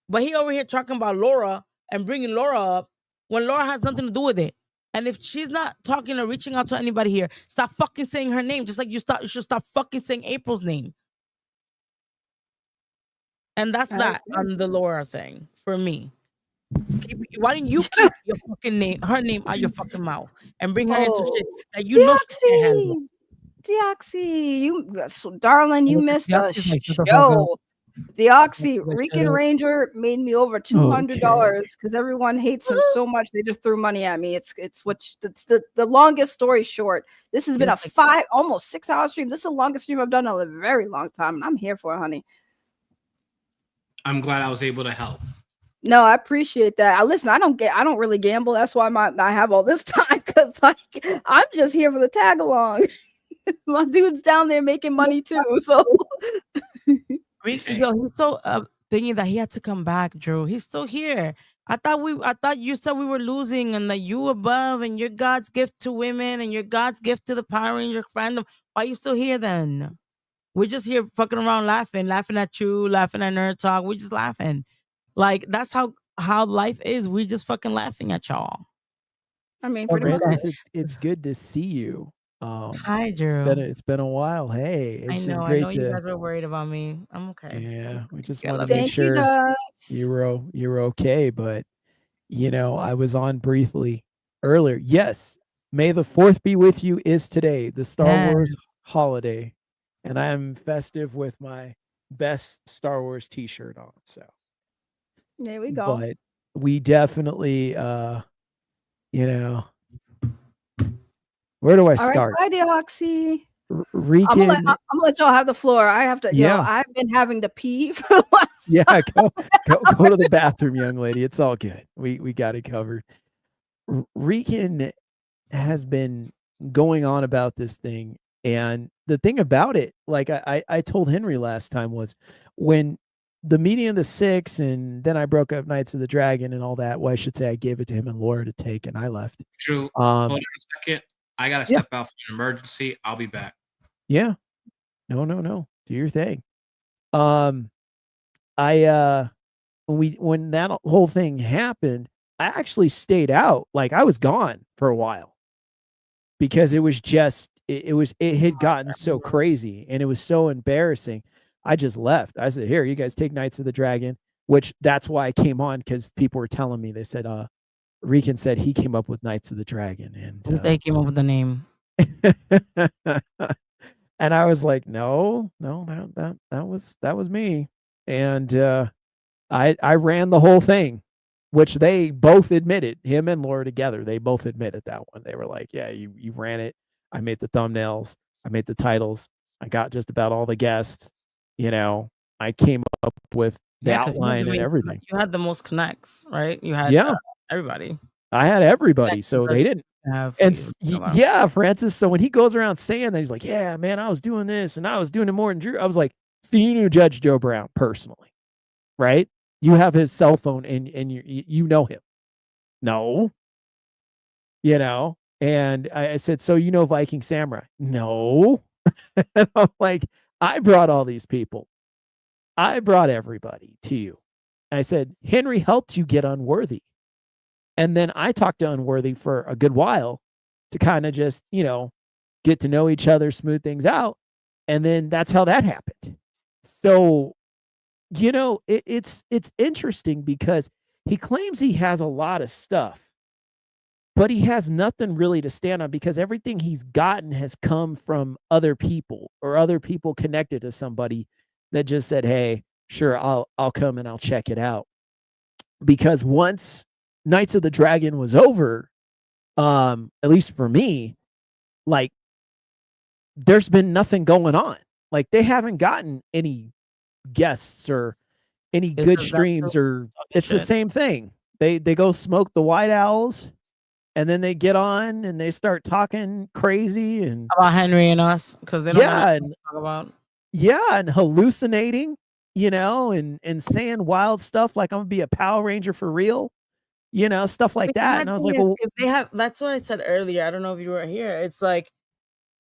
But he over here talking about Laura and bringing Laura up when Laura has nothing to do with it. And if she's not talking or reaching out to anybody here, stop fucking saying her name. Just like you should stop fucking saying April's name. And that's that on the Laura thing for me. Why didn't you keep your fucking name, her name out your fucking mouth and bring her into shit that you know she can't handle? Deoxy, darling, you missed a show. Deoxy, Rican Ranger made me over $200 because everyone hates him so much they just threw money at me. It's the longest story short. This has been a almost 6 hour stream. This is the longest stream I've done in a very long time, and I'm here for it, honey. I'm glad I was able to help. No, I appreciate that. Listen, I don't really gamble. That's why I have all this time because I'm just here for the tag along. My dude's down there making money too, so. Yo, he's so thinking that he had to come back, Drew. He's still here. I thought you said we were losing and that you above and you're God's gift to women and you're God's gift to the Power Ranger fandom. Why are you still here then? We're just here fucking around laughing at you, laughing at Nerd Talk. We're just laughing. Like that's how life is. We just fucking laughing at y'all. I mean, pretty much. It's good to see you. Hi, Drew. It's been a while. Hey, it's I know you guys were worried about me. I'm okay. Yeah, we just want to make sure you were okay. But I was on briefly earlier. Yes, May the 4th be with you is today, the Star Wars holiday, and I am festive with my best Star Wars T-shirt on. So there we go. But we definitely, where do I start? All right, bye, Deoxy. I'm gonna let y'all have the floor. I have to. Yeah. I've been having to pee for the last. Yeah, go to the bathroom, young lady. It's all good. We got it covered. Rican has been going on about this thing, and the thing about it, like I told Henry last time, was when the meeting of the Six, and then I broke up Knights of the Dragon and all that. Well, I should say I gave it to him and Laura to take, and I left. True. Hold on a second. I gotta step out for an emergency. I'll be back. Yeah. No. Do your thing. When that whole thing happened, I actually stayed out. Like, I was gone for a while because it was just it had gotten so crazy and it was so embarrassing. I just left. I said, "Here, you guys take Knights of the Dragon," which that's why I came on, because people were telling me, they said Rican said he came up with Knights of the Dragon, and they came up with the name. And I was like, no, that was me. And I ran the whole thing, which they both admitted, him and Laura together. They both admitted that one. They were like, yeah, you ran it. I made the thumbnails. I made the titles. I got just about all the guests. I came up with the outline and everything. You had the most connects, right? You had everybody. I had everybody, so they didn't have. And yeah, Francis. So when he goes around saying that, he's like, "Yeah, man, I was doing this and I was doing it more than Drew." I was like, "So you knew Judge Joe Brown personally, right? You have his cell phone and you know him." No, And I said, "So you know Viking Samurai?" No. And I'm like, "I brought all these people. I brought everybody to you." I said, "Henry helped you get Unworthy." And then I talked to Unworthy for a good while to kind of just, get to know each other, smooth things out. And then that's how that happened. So, it's interesting because he claims he has a lot of stuff, but he has nothing really to stand on, because everything he's gotten has come from other people or other people connected to somebody that just said, "Hey, sure, I'll come and I'll check it out." Because once Knights of the Dragon was over, at least for me, like, there's been nothing going on. Like, they haven't gotten any guests or any good streams, or it's the same thing. They go smoke the White Owls, and then they get on and they start talking crazy and about Henry and us, because they don't know what to talk about. Yeah, and hallucinating, and saying wild stuff like, "I'm gonna be a Power Ranger for real." Stuff like that. And I was like, well, if they have, that's what I said earlier. I don't know if you were here. It's like,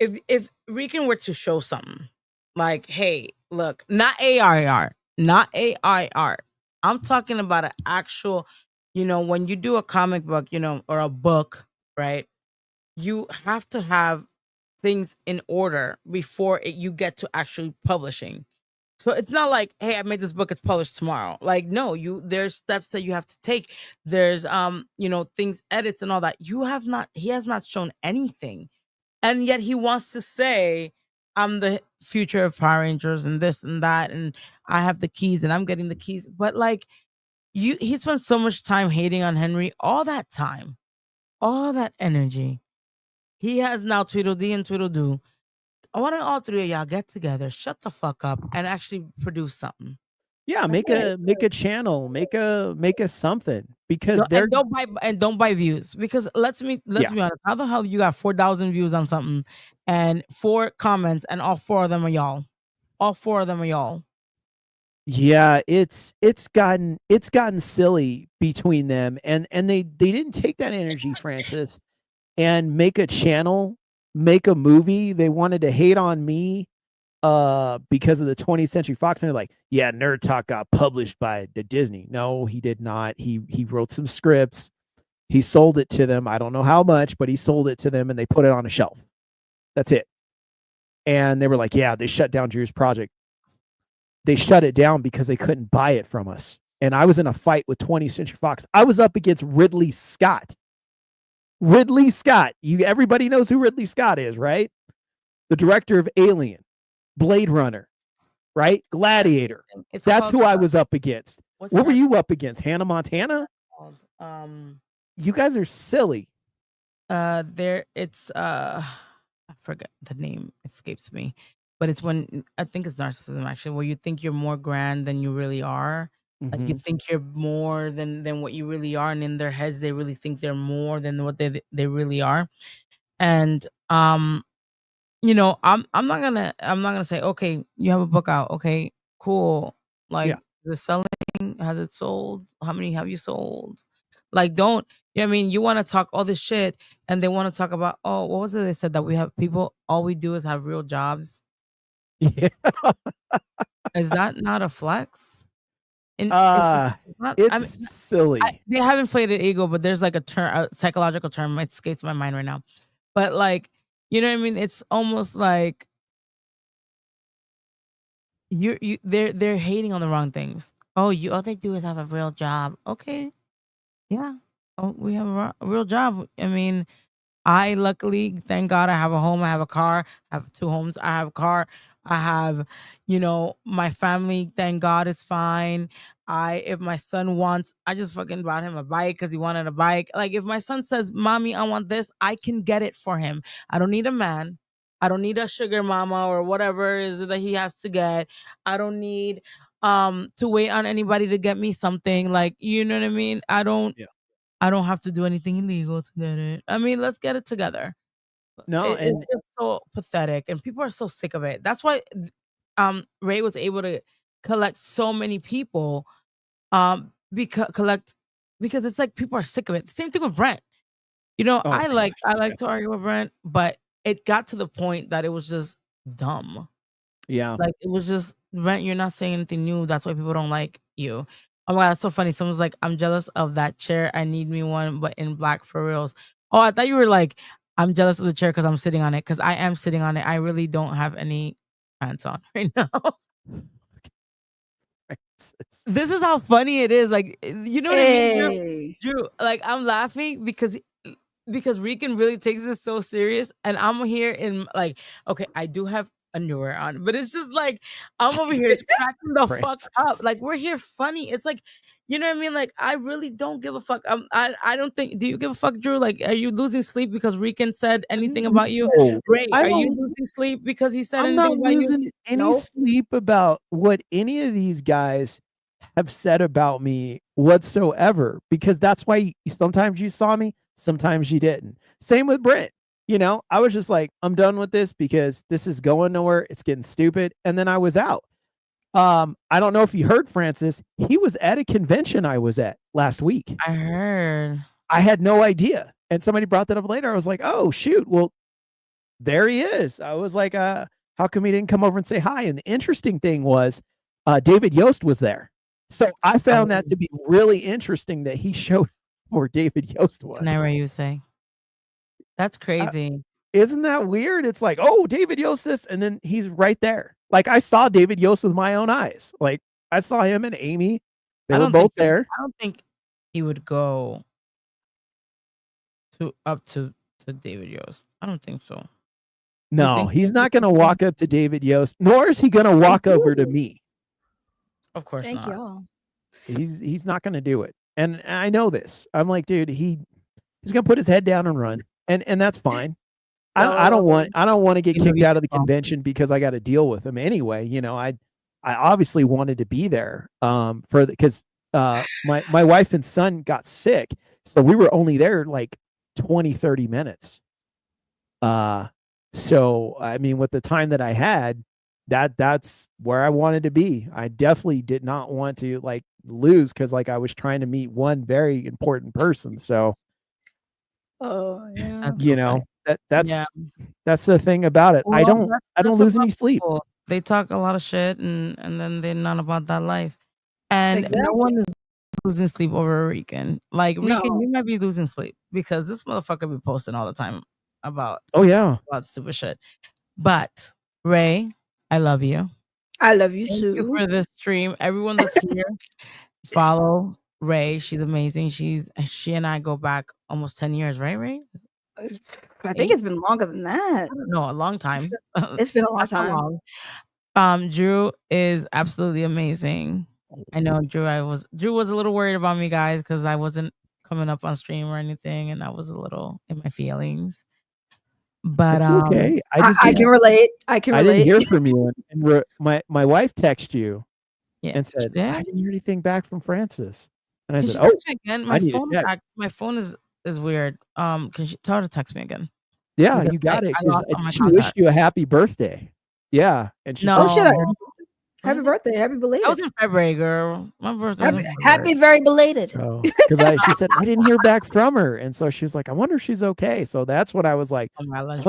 if Rican were to show something like, "Hey, look, not AIR, not AIR. I'm talking about an actual, when you do a comic book, or a book, right? You have to have things in order before you get to actually publishing. So it's not like, "Hey, I made this book, it's published tomorrow." Like, no, there's steps that you have to take. There's things, edits and all that. He has not shown anything. And yet he wants to say, "I'm the future of Power Rangers and this and that, and I have the keys and I'm getting the keys." But like, he spent so much time hating on Henry, all that time, all that energy. He has now Tweedledee and Tweedledoo. I want all three of y'all get together, shut the fuck up, and actually produce something. Yeah, make a channel, make a something, because don't buy views, because let's be honest. How the hell you got 4,000 views on something and 4 comments and all 4 of them are y'all? All 4 of them are y'all. Yeah, it's gotten silly between them, and they didn't take that energy, Francis, and make a channel, make a movie. They wanted to hate on me because of the 20th Century Fox, and they're like, "Yeah, Nerd Talk got published by the Disney." No, he did not. He wrote some scripts. He sold it to them. I don't know how much, but he sold it to them and they put it on a shelf. That's it. And they were like, "Yeah, they shut down Drew's project." They shut it down because they couldn't buy it from us. And I was in a fight with 20th Century Fox. I was up against Ridley Scott. Ridley Scott. Everybody knows who Ridley Scott is, right? The director of Alien, Blade Runner, right? Gladiator. That's who I was up against. What were you up against? Hannah Montana? You guys are silly. I forget the name, escapes me. But it's when I think it's narcissism actually, where you think you're more grand than you really are. Like you think you're more than what you really are, and in their heads they really think they're more than what they really are. And I'm not gonna say, okay, you have a book out, okay, cool. Like the selling, has it sold? How many have you sold? Like, don't, I mean, you want to talk all this shit, and they want to talk about, oh, what was it they said, that we have people, all we do is have real jobs. Yeah. Is that not a flex? And it's silly. They have inflated ego, but there's like a psychological term. It escapes my mind right now. But like, you know what I mean? It's almost like they're hating on the wrong things. Oh, all they do is have a real job. Okay, yeah. Oh, we have a real job. I mean, I luckily, thank God, I have a home, I have a car, I have 2 homes, I have a car, I have, my family, thank God, is fine. If my son wants, I just fucking bought him a bike because he wanted a bike. Like, if my son says, "Mommy, I want this," I can get it for him. I don't need a man. I don't need a sugar mama or whatever it is that he has to get. I don't need to wait on anybody to get me something. Like, you know what I mean? I don't have to do anything illegal to get it. I mean, let's get it together. No, It's just so pathetic, and people are so sick of it. That's why Ray was able to collect so many people, because it's like people are sick of it. Same thing with Brent. I like to argue with Brent, but it got to the point that it was just dumb. Yeah. Like, it was just, Brent, you're not saying anything new. That's why people don't like you. Oh my God, that's so funny. Someone's like, I'm jealous of that chair. I need me one, but in black for reals. Oh, I thought you were like, I'm jealous of the chair because I'm sitting on it, because I am sitting on it. I really don't have any pants on right now. This is how funny it is. Like, you know what I mean, Drew? Like, I'm laughing because Rican really takes this so serious, and I'm here in like, okay, I do have underwear on, but it's just like I'm over here cracking the fuck up. Like, we're here funny. It's like, you know what I mean? Like, I really don't give a fuck. I don't think. Do you give a fuck, Drew? Like, are you losing sleep because Rican said anything about you? No, Ray, are you losing sleep because he said I'm anything not about you? losing any sleep about what any of these guys have said about me whatsoever, because that's why sometimes you saw me, sometimes you didn't. Same with Brent. I was just like, I'm done with this because this is going nowhere. It's getting stupid. And then I was out. I don't know if you heard, Francis. He was at a convention I was at last week. I heard. I had no idea. And somebody brought that up later. I was like, oh, shoot. Well, there he is. I was like, how come he didn't come over and say hi? And the interesting thing was David Yost was there. So I found that to be really interesting that he showed where David Yost was. Can I hear you say? That's crazy. Isn't that weird? It's like, oh, David Yost this, and then he's right there. Like, I saw David Yost with my own eyes. Like, I saw him and Amy. They were both there. I don't think he would go up to David Yost. I don't think so. No, he's not going to walk up to David Yost, nor is he going to walk over to me. Of course not. Thank y'all. He's not going to do it. And I know this. I'm like, dude, he's going to put his head down and run. And that's fine. I don't want to get kicked out of the convention because I got to deal with him anyway. I obviously wanted to be there because my wife and son got sick. So we were only there like 20, 30 minutes. So, I mean, with the time that I had, that's where I wanted to be. I definitely did not want to like lose because like I was trying to meet one very important person. So, oh yeah, that's the thing about it. Well, I don't lose any sleep. People. They talk a lot of shit and then they're not about that life. And no one is losing sleep over a Rican. Like, Rican, you might be losing sleep because this motherfucker be posting all the time about about stupid shit. But Ray, I love you. I love you Thank too. you for this stream. Everyone that's here, follow Ray. She's amazing. She and I go back almost 10 years, right, Ray? I think it's been longer than that. No, a long time. It's been a long time. Drew is absolutely amazing. I know Drew was a little worried about me, guys, because I wasn't coming up on stream or anything, and I was a little in my feelings. But it's okay. I can relate. I can relate. I didn't hear from you, and my wife texted you yeah, and said, I didn't hear anything back from Francis. And I can said, she oh, text me again? I need to check. My phone is weird. Can she tell her to text me again? Yeah, Because you got it. I 'Cause lost all my she wished contacts. you a happy birthday. Yeah, and she No. said, Oh shit! Happy birthday! Happy That belated! was in February, girl. My birthday was in February. Happy very belated. because she said I didn't hear back from her, and so she was like, I wonder if she's okay. So that's what I was like, On my lunch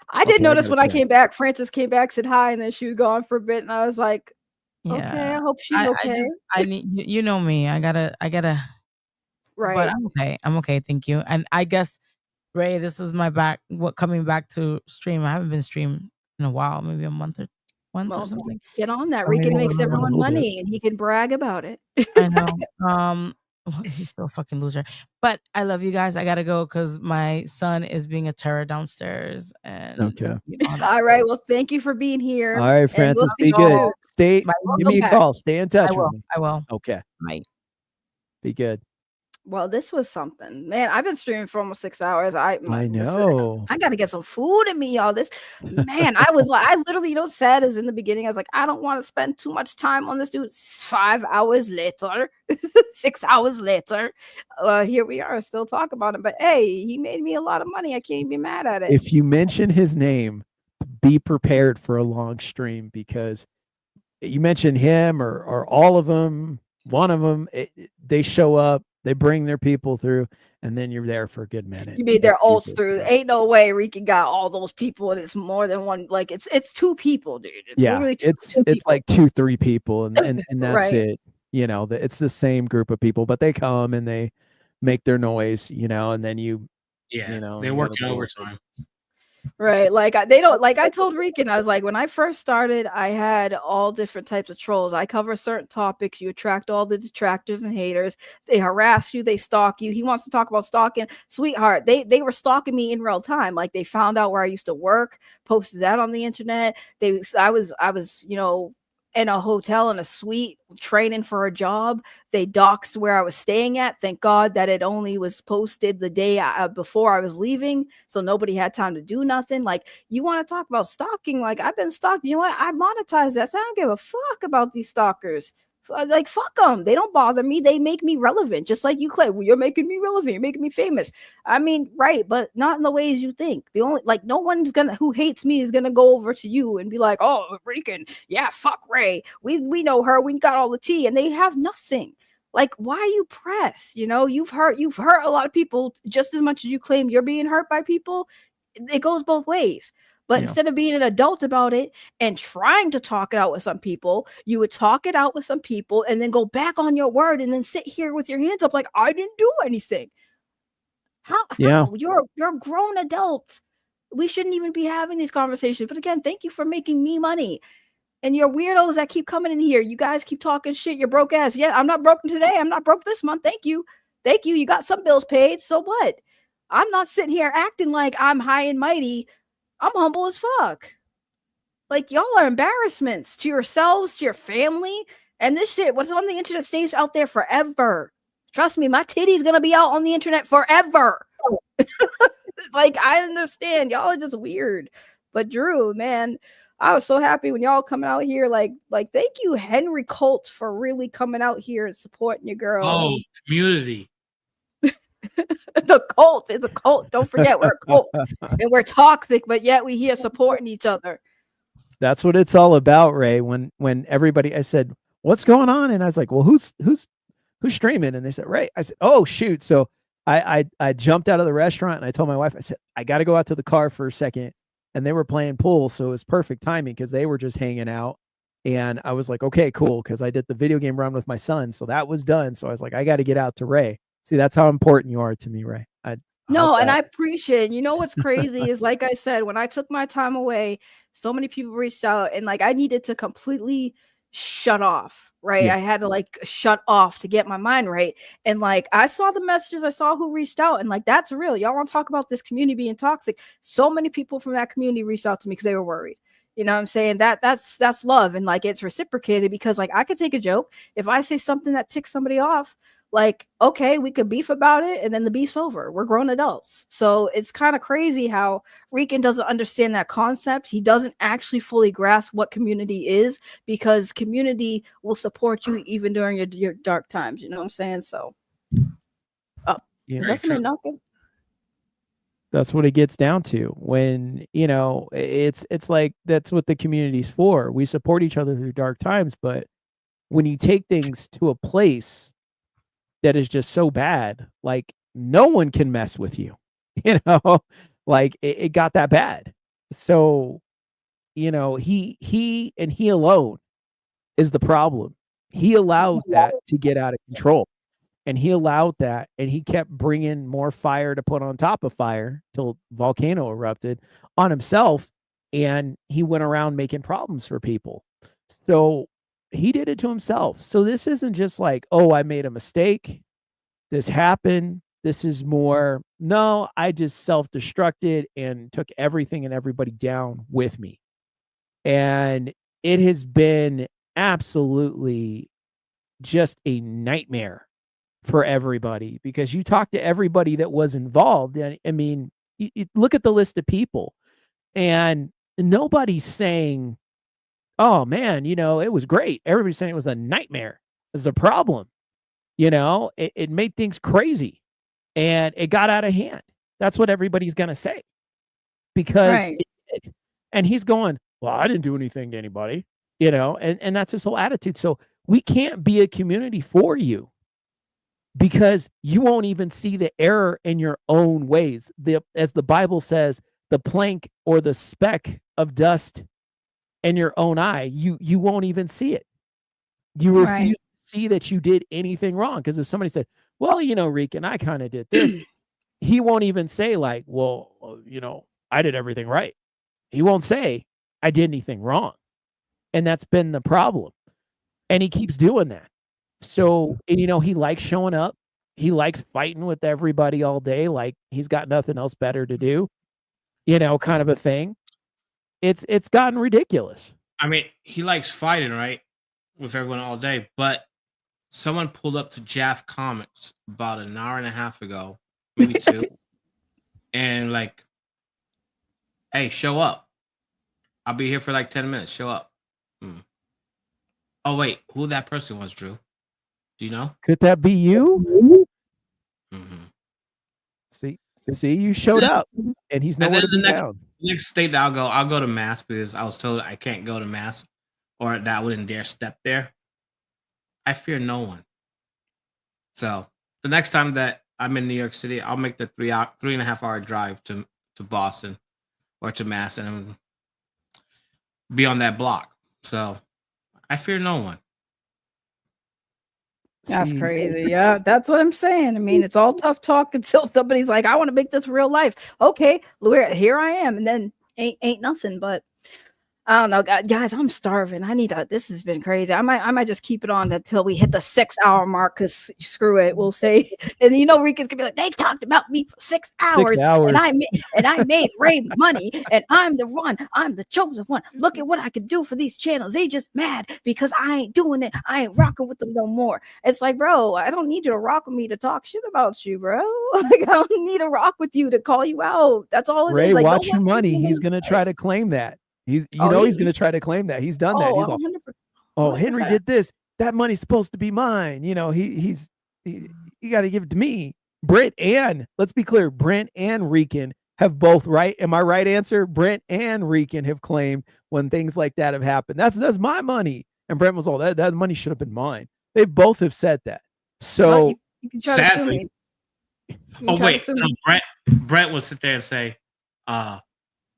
I did okay, notice gotta when I check. came back, Frances came back, said hi, and then she was gone for a bit, and I was like, okay, Yeah. I hope she's okay. I need you know me. I gotta Right. But I'm okay. I'm okay, thank you. And I guess Ray, this is my coming back to stream. I haven't been stream in a while, maybe a month or something. Get on that. Rican makes everyone money, and he can brag about it. I know. He's still a fucking loser. But I love you guys. I gotta go because my son is being a terror downstairs. And okay. All right. Well, thank you for being here. All right, Francis, be good. Stay. Give me a call. Stay in touch with me. I will. Okay. Bye. Be good. Well, this was something, man. I've been streaming for almost 6 hours. I know. I gotta get some food in me, y'all. This man, I was like, I literally, said as in the beginning, I was like, I don't want to spend too much time on this dude. 5 hours later, 6 hours later, here we are, still talking about him. But hey, he made me a lot of money. I can't be mad at it. If you mention his name, be prepared for a long stream because you mention him or all of them, one of them, they show up. They bring their people through, and then you're there for a good minute. You mean their ults through? Ain't no way Rican got all those people, and it's more than one. Like it's 2 people, dude. It's it's like 2-3 people, and that's right. it. You know, it's the same group of people, but they come and they make their noise. You know, and then you know, they work overtime. Right. Like they don't, like I told Rican, I was like, when I first started, I had all different types of trolls. I cover certain topics. You attract all the detractors and haters. They harass you. They stalk you. He wants to talk about stalking. Sweetheart, they were stalking me in real time. Like they found out where I used to work, posted that on the internet. I was, in a hotel in a suite training for a job. They doxed where I was staying at. Thank God that it only was posted the day before I was leaving, so nobody had time to do nothing. Like, you want to talk about stalking? Like, I've been stalked. You know what? I monetize that, so I don't give a fuck about these stalkers. Like, fuck them. They don't bother me. They make me relevant, just like you, Clay. Well, you're making me relevant. You're making me famous. I mean, right, but not in the ways you think. The only, like, no one's gonna, who hates me is gonna go over to you and be like, oh, Rican, yeah, fuck Ray. We know her. We got all the tea, and they have nothing. Like, why you press? You know, you've hurt a lot of people just as much as you claim you're being hurt by people. It goes both ways. But instead of being an adult about it and trying to talk it out with some people, you would talk it out with some people and then go back on your word and then sit here with your hands up like, I didn't do anything. How? You're grown adults. We shouldn't even be having these conversations. But again, thank you for making me money. And your weirdos that keep coming in here, you guys keep talking shit, you're broke ass. Yeah, I'm not broken today. I'm not broke this month. Thank you. Thank you. You got some bills paid. So what? I'm not sitting here acting like I'm high and mighty. I'm humble as fuck. Like, y'all are embarrassments to yourselves, to your family. And this shit, what's on the internet stays out there forever. Trust me, my titty's gonna be out on the internet forever. Like, I understand. Y'all are just weird. But Drew, man, I was so happy when y'all coming out here. Like, thank you, Henry Colt, for really coming out here and supporting your girl. Oh, community. The cult is a cult. Don't forget, we're a cult and we're toxic, but yet we here supporting each other. That's what it's all about, Ray. When everybody, I said, "What's going on?" and I was like, "Well, who's streaming?" and they said, "Ray." I said, "Oh shoot!" So I jumped out of the restaurant and I told my wife, I said, "I got to go out to the car for a second." And they were playing pool, so it was perfect timing because they were just hanging out. And I was like, "Okay, cool," because I did the video game run with my son, so that was done. So I was like, "I got to get out to Ray." See, that's how important you are to me, Ray. No, and I appreciate it. You know what's crazy is, like I said, when I took my time away, so many people reached out, and like I needed to completely shut off, right? I had to like shut off to get my mind right. And like I saw the messages, I saw who reached out, and like that's real. Y'all want to talk about this community being toxic? So many people from that community reached out to me because they were worried. You know what I'm saying? That's love, and like it's reciprocated because like I could take a joke if I say something that ticks somebody off. Like, okay, we could beef about it, and then the beef's over. We're grown adults. So it's kind of crazy how Rican doesn't understand that concept. He doesn't actually fully grasp what community is, because community will support you even during your dark times. You know what I'm saying? So, is that somebody knocking? That's what it gets down to. When, it's like that's what the community's for. We support each other through dark times, but when you take things to a place that is just so bad, like no one can mess with you, like it got that bad. So, he and he alone is the problem. He allowed that to get out of control, and he allowed that, and he kept bringing more fire to put on top of fire till volcano erupted on himself, and he went around making problems for people. So he did it to himself. So this isn't just like, oh, I made a mistake, this happened. This is more, no, I just self-destructed and took everything and everybody down with me. And it has been absolutely just a nightmare for everybody, because you talk to everybody that was involved. And I mean, you look at the list of people, and nobody's saying, oh man, it was great. Everybody's saying it was a nightmare. It's a problem. It made things crazy, and it got out of hand. That's what everybody's going to say, because and he's going, well, I didn't do anything to anybody, and that's his whole attitude. So we can't be a community for you, because you won't even see the error in your own ways. As the Bible says, the plank or the speck of dust in your own eye, you won't even see it. You refuse to see that you did anything wrong. Because if somebody said, well, Rican, I kind of did this, he won't even say like, well, I did everything right. He won't say I did anything wrong. And that's been the problem. And he keeps doing that. So, he likes showing up. He likes fighting with everybody all day, like he's got nothing else better to do, kind of a thing. It's gotten ridiculous. I mean, he likes fighting, right, with everyone all day. But someone pulled up to Jaff Comics about an hour and a half ago, maybe two, and like, hey, show up. I'll be here for like 10 minutes. Show up. Oh, wait. Who that person was, Drew? Do you know? Could that be you? See, you showed up, and he's nowhere to be found. Next state that I'll go to Mass, because I was told I can't go to Mass, or that I wouldn't dare step there. I fear no one. So the next time that I'm in New York City, I'll make the 3.5 hour drive to Boston or to Mass and be on that block. So I fear no one. That's crazy. Yeah, that's what I'm saying. I mean, it's all tough talk until somebody's like, I want to make this real life. Okay, here I am. And then ain't nothing. But I don't know, guys, I'm starving. This has been crazy. I might just keep it on until we hit the 6 hour mark, because screw it, we'll say. And Rican's gonna be like, they talked about me for 6 hours, 6 hours. and I made Ray money, and I'm the chosen one. Look at what I could do for these channels. They just mad because I ain't doing it. I ain't rocking with them no more. It's like, bro, I don't need you to rock with me to talk shit about you, bro. Like, I don't need to rock with you to call you out. That's all it Ray, is. Like, watch your money. He's gonna try to claim that. He's going to try to claim that. He's done that. He's like, 100%. Henry did this. That money's supposed to be mine. You got to give it to me. Let's be clear, Brent and Rican have both, right? Am I right answer? Brent and Rican have claimed when things like that have happened. That's my money. And Brent was all, that money should have been mine. They both have said that. So you can try sadly. Brent will sit there and say,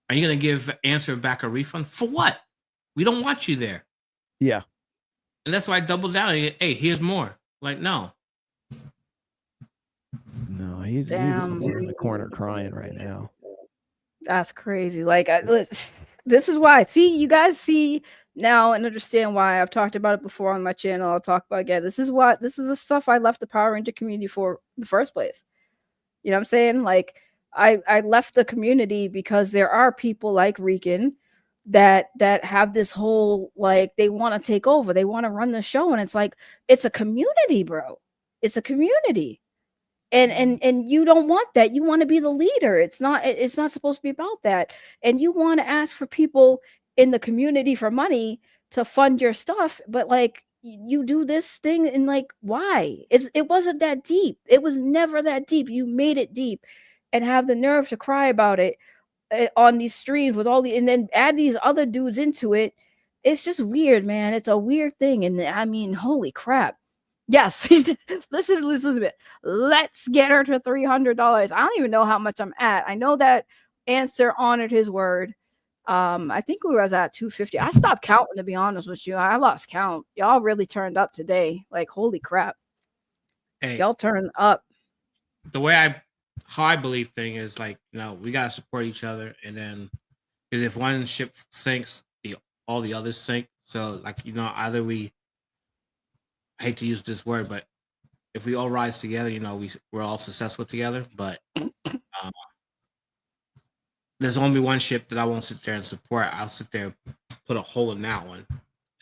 are you going to give Answer back a refund? For what? We don't want you there. Yeah. And that's why I doubled down. Hey, here's more. Like, no. No, he's somewhere in the corner crying right now. That's crazy. Like, this is why. See, you guys see now and understand why I've talked about it before on my channel. I'll talk about it again. This is the stuff I left the Power Ranger community for in the first place. You know what I'm saying? Like, I left the community because there are people like Rican that have this whole, like, they want to take over, they want to run the show, and it's like, it's a community, bro. It's a community. And you don't want that. You want to be the leader. It's not supposed to be about that. And you want to ask for people in the community for money to fund your stuff, but like you do this thing and like why? It wasn't that deep. It was never that deep. You made it deep and have the nerve to cry about it on these streams with all the, and then add these other dudes into it. It's just weird, man. It's a weird thing. And I mean, holy crap. Yes. listen a bit. Let's get her to $300. I don't even know how much I'm at. I know that Answer honored his word. I think we was at 250. I stopped counting, to be honest with you. I lost count. Y'all really turned up today. Like, holy crap. Hey, y'all turned up. The way how I believe thing is like, we gotta support each other, and then because if one ship sinks, all the others sink. So like, either we, I hate to use this word, but if we all rise together, we're all successful together. But there's only one ship that I won't sit there and support. I'll sit there and put a hole in that one,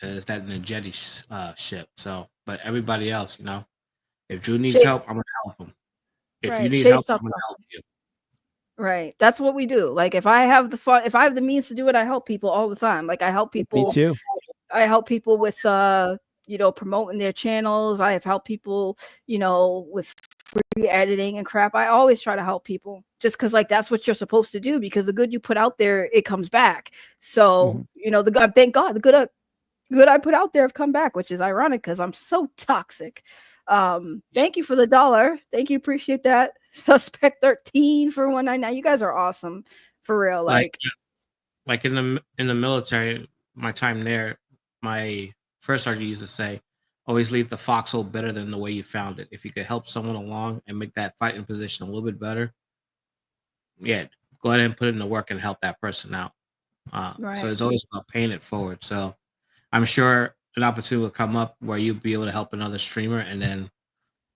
and it's that Najeti ship. So, but everybody else, if Drew needs help, I'm gonna help him. If you need help, I'm gonna help you. Right. That's what we do. Like if I have the means to do it, I help people all the time. Like I help people. Me too. I help people with promoting their channels. I have helped people, with free editing and crap. I always try to help people just because like that's what you're supposed to do, because the good you put out there, it comes back. So, the good, thank God, the good I put out there have come back, which is ironic because I'm so toxic. Thank you for the $1. Thank you. Appreciate that. Suspect 13 for 199. You guys are awesome for real. Like in the military, my time there, my first sergeant used to say, always leave the foxhole better than the way you found it. If you could help someone along and make that fighting position a little bit better, go ahead and put in the work and help that person out. Right. So it's always about paying it forward. So I'm sure an opportunity will come up where you'll be able to help another streamer, and then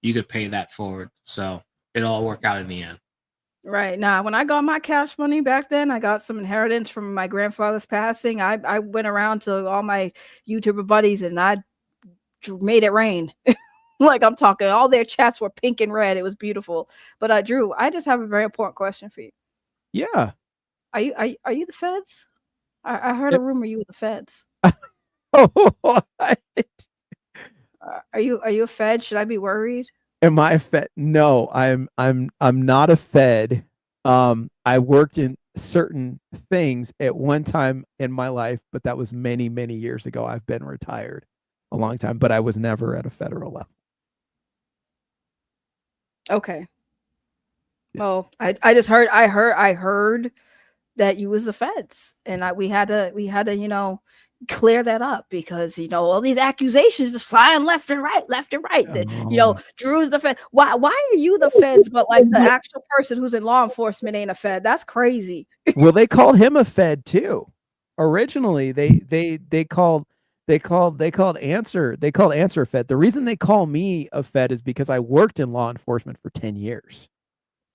you could pay that forward. So it'll all work out in the end. Right. Now, when I got my cash money back then, I got some inheritance from my grandfather's passing. I went around to all my YouTuber buddies and I made it rain. Like I'm talking, all their chats were pink and red. It was beautiful. But Drew, I just have a very important question for you. Yeah. Are you the feds? I heard a rumor you were the feds. What? Are you a fed? Should I be worried? Am I a fed? No, I'm not a fed. I worked in certain things at one time in my life, but that was many, many years ago. I've been retired a long time, but I was never at a federal level. Okay. Well, I just heard I heard that you was the feds, and we had to clear that up because all these accusations just flying left and right. That Drew's the fed. Why are you the feds, but like the actual person who's in law enforcement ain't a fed? That's crazy. Well, they called him a fed too. Originally, they called Answer fed. The reason they call me a fed is because I worked in law enforcement for 10 years.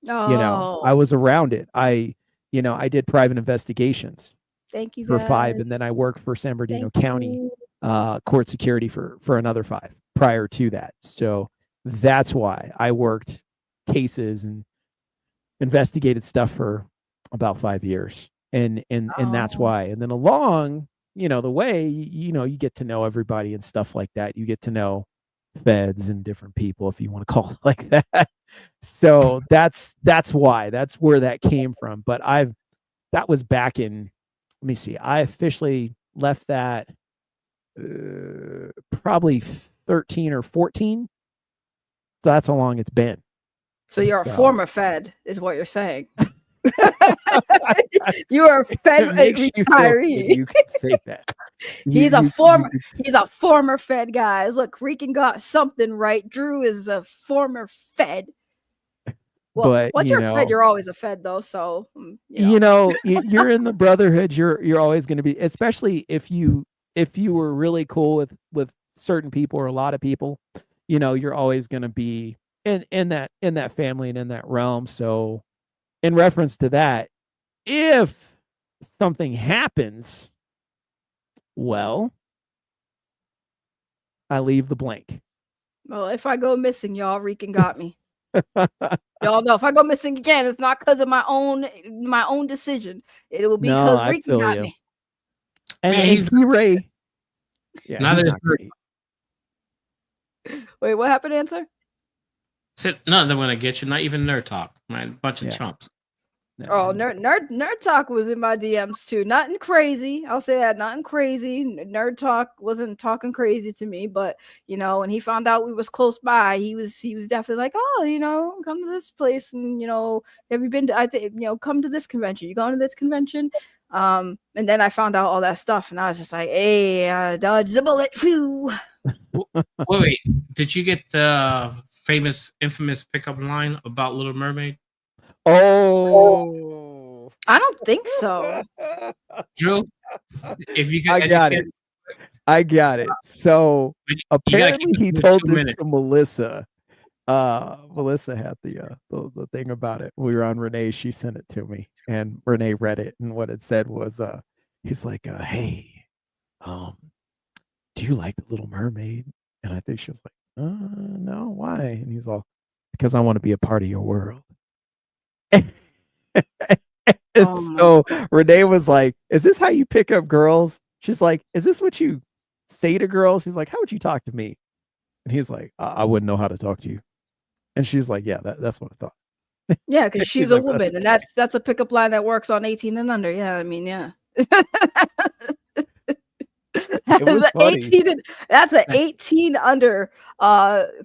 Oh. I was around it. I did private investigations. Thank you for guys. 5, and then I worked for San Bernardino County court security for another 5 prior to that. So that's why I worked cases and investigated stuff for about 5 years, and that's why. And then along the way, you get to know everybody and stuff like that. You get to know feds and different people, if you want to call it like that. So that's why. That's where that came from. But that was back in, let me see, I officially left that probably 13 or 14. So that's how long it's been. So you're a former fed, is what you're saying. You are a fed retiree. You can say that. He's a former fed, guys. Look, Rican got something right. Drew is a former fed. Well, but once you're a fed, you're always a fed, though. So you're in the brotherhood. You're always going to be, especially if you were really cool with certain people or a lot of people. You're always going to be in that family and in that realm. So, in reference to that, if something happens, well, I leave the blank. Well, if I go missing, y'all, Rican got me. Y'all know if I go missing again, it's not because of my own decision. It will be because Rican got me. And he's Ray. Yeah, neither is Wait, what happened, Answer? Said none of them gonna get you. Not even Nerd Talk, man. Bunch of chumps. Oh, nerd talk was in my DMs too. Nothing crazy. I'll say that. Nothing crazy. Nerd talk wasn't talking crazy to me, but when he found out we was close by, he was definitely like, oh, come to this place, and have you been to? I think come to this convention. You going to this convention? And then I found out all that stuff, and I was just like, hey, dodge the bullet. Phew. Wait, did you get the infamous pickup line about Little Mermaid? Oh, I don't think so. Drew, if you could, I got it. So apparently he told this to Melissa. Melissa had the thing about it. We were on Renee. She sent it to me, and Renee read it. And what it said was, he's like, "Hey, do you like the Little Mermaid?" And I think she was like, "No, why?" And he's all, "Because I want to be a part of your world." And so Renee was like, "Is this how you pick up girls?" She's like, "Is this what you say to girls?" She's like, "How would you talk to me?" And he's like, I wouldn't know how to talk to you. And she's like, "Yeah, that's what I thought." Yeah, because she's a woman, and that's a pickup line that works on 18 and under. Yeah, I mean, yeah. That's an 18 under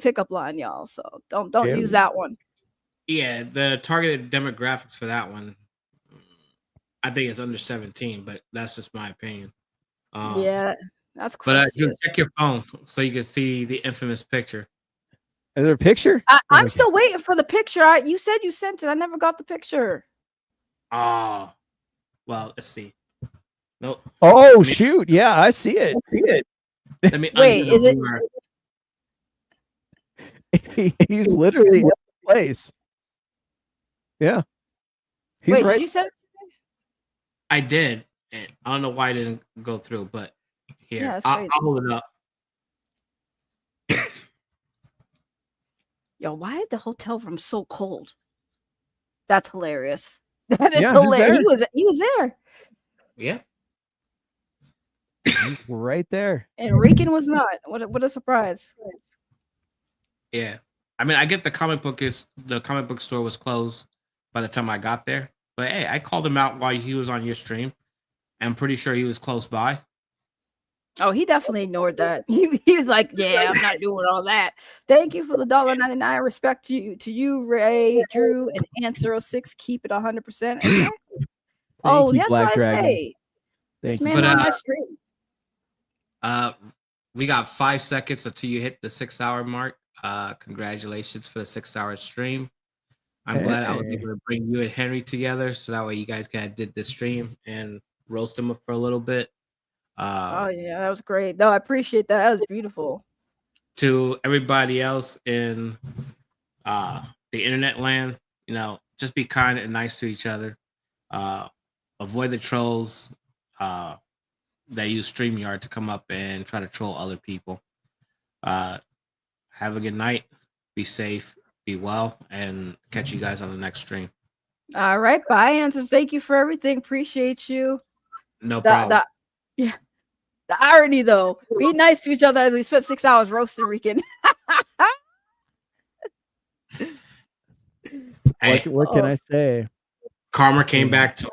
pickup line, y'all. So don't use that one. Yeah, the targeted demographics for that one, I think it's under 17, but that's just my opinion. Yeah, that's crazy. But check your phone so you can see the infamous picture. Is there a picture? I'm still waiting for the picture. You said you sent it. I never got the picture. Well, let's see. Nope. Oh, shoot. Yeah, I see it. Let me wait, is it? He's literally in the place. Yeah. Wait, did you send it to me? I did. And I don't know why I didn't go through, but here, Yeah, I'll hold it up. Yo, why is the hotel room so cold? That's hilarious. That is hilarious. He was there. Yeah. Right there. And Rican was not. What a surprise. Yeah. I mean, I get the comic book store was closed by the time I got there. But hey, I called him out while he was on your stream. I'm pretty sure he was close by. Oh, he definitely ignored that. He's like, yeah, I'm not doing all that. Thank you for the $1.99. Respect to you, Ray, Drew, and Answer 06. Keep it 100%. Exactly. Thank you, that's Black what Dragon. I say. Thank this man on my stream. We got 5 seconds until you hit the 6-hour mark. Congratulations for the 6-hour stream. I'm glad I was able to bring you and Henry together, so that way you guys did this stream and roast him for a little bit. Oh yeah, that was great. No, I appreciate that. That was beautiful. To everybody else in the internet land, just be kind and nice to each other. Avoid the trolls that use StreamYard to come up and try to troll other people. Have a good night. Be safe. Be well, and catch you guys on the next stream. All right, bye, Answers. Thank you for everything. Appreciate you. No problem. Yeah. The irony, though, be nice to each other as we spent 6 hours roasting Rican. What can I say? Karma came back to him.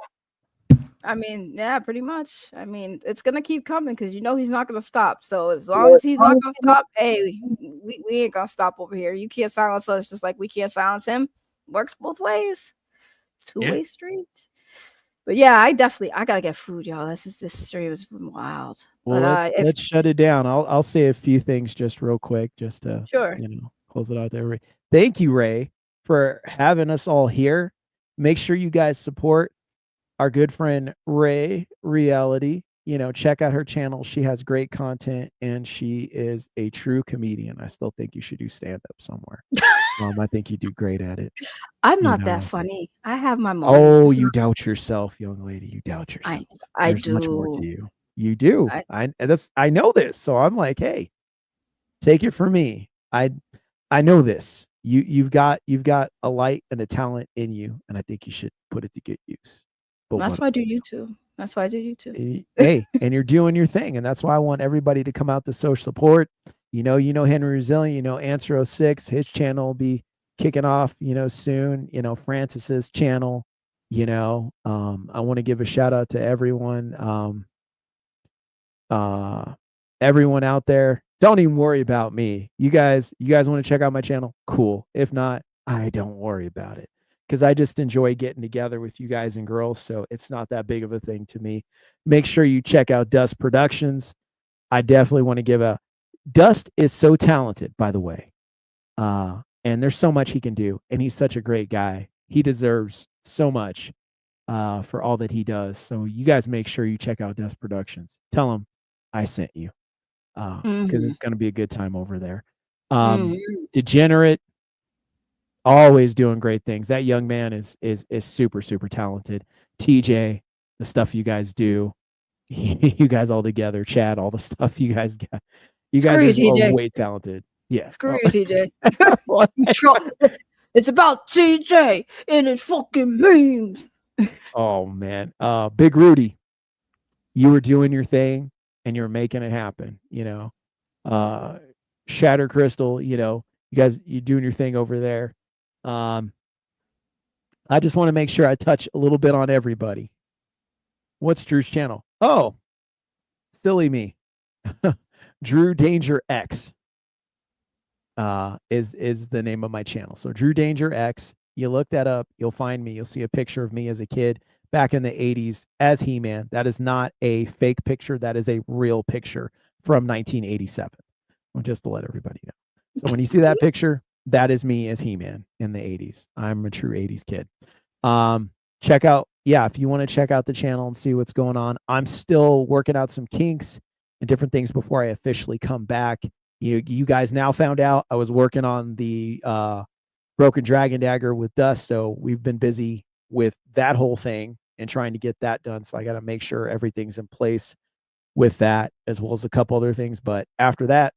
I mean, yeah, pretty much. I mean, it's gonna keep coming because he's not gonna stop. So as long as he's not gonna stop, hey, we ain't gonna stop over here. You can't silence us just like we can't silence him. Works both ways. Two-way street. But yeah, I gotta get food, y'all. This stream is wild. Well, but, let's shut it down. I'll say a few things just real quick, just to close it out there. Thank you, Ray, for having us all here. Make sure you guys support our good friend Ray Reality. Check out her channel. She has great content, and she is a true comedian. I still think you should do stand-up somewhere. I think you do great at it. I'm not that funny. I have my moments. Oh, you doubt yourself, young lady. You doubt yourself. There's do. Much more to you. You do. I know this. So I'm like, hey, take it from me. I know this. You've got a light and a talent in you, and I think you should put it to good use. But that's why I do YouTube. That's why I do YouTube. Hey, and you're doing your thing, and that's why I want everybody to come out to social support. You know Henry Resilient, you know Answer 06, his channel will be kicking off, soon. Francis's channel, I want to give a shout out to everyone. Everyone out there, don't even worry about me. You guys want to check out my channel? Cool. If not, I don't worry about it, because I just enjoy getting together with you guys and girls. So it's not that big of a thing to me. Make sure you check out Dust Productions. I definitely want to give Dust is so talented, by the way. And there's so much he can do. And he's such a great guy. He deserves so much for all that he does. So you guys make sure you check out Dust Productions. Tell him I sent you, because it's going to be a good time over there. Degenerate, always doing great things. That young man is super, super talented. TJ, the stuff you guys do, you guys all together, Chad, all the stuff you guys got. You guys are way talented. Yeah. Screw you, TJ. It's about TJ and his fucking memes. Oh man. Big Rudy, you were doing your thing and you're making it happen, Shatter Crystal, you guys, you're doing your thing over there. I just want to make sure I touch a little bit on everybody. What's Drew's channel? Oh, silly me. Drew Danger X is the name of my channel. So Drew Danger X, you look that up, you'll find me. You'll see a picture of me as a kid back in the 80s as He-Man. That is not a fake picture. That is a real picture from 1987. Well, just to let everybody know. So when you see that picture, that is me as He-Man in the 80s. I'm a true 80s kid. Check out, if you want to check out the channel and see what's going on. I'm still working out some kinks and different things before I officially come back. You guys now found out I was working on the Broken Dragon Dagger with Dust, so we've been busy with that whole thing and trying to get that done. So I got to make sure everything's in place with that, as well as a couple other things. But after that,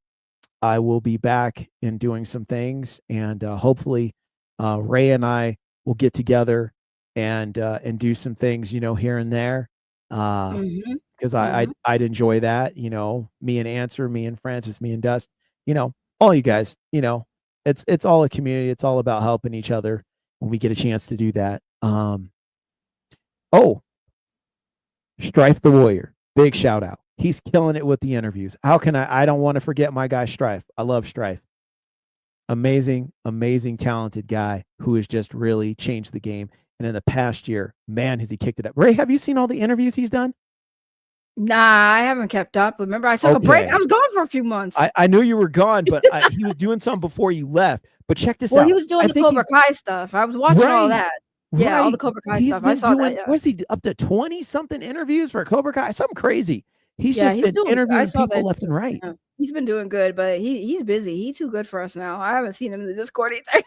I will be back and doing some things, and hopefully Ray and I will get together and do some things, here and there. Because I'd enjoy that, me and Answer, me and Francis, me and Dust, all you guys, it's all a community. It's all about helping each other when we get a chance to do that. Strife the Warrior, big shout out. He's killing it with the interviews. How can I don't want to forget my guy Strife. I love Strife. Amazing, talented guy who has just really changed the game. And in the past year, man, has he kicked it up. Ray, have you seen all the interviews he's done? Nah, I haven't kept up. Remember, I took a break. I was gone for a few months. I knew you were gone, but he was doing something before you left. But check this out. Well, he was doing the Cobra Kai stuff. I was watching all that. Yeah, all the Cobra Kai stuff. I saw that. Yeah. Was he up to 20-something interviews for Cobra Kai? Something crazy. He's been interviewing people left and right. Yeah. He's been doing good, but he's busy. He's too good for us now. I haven't seen him in the Discord either.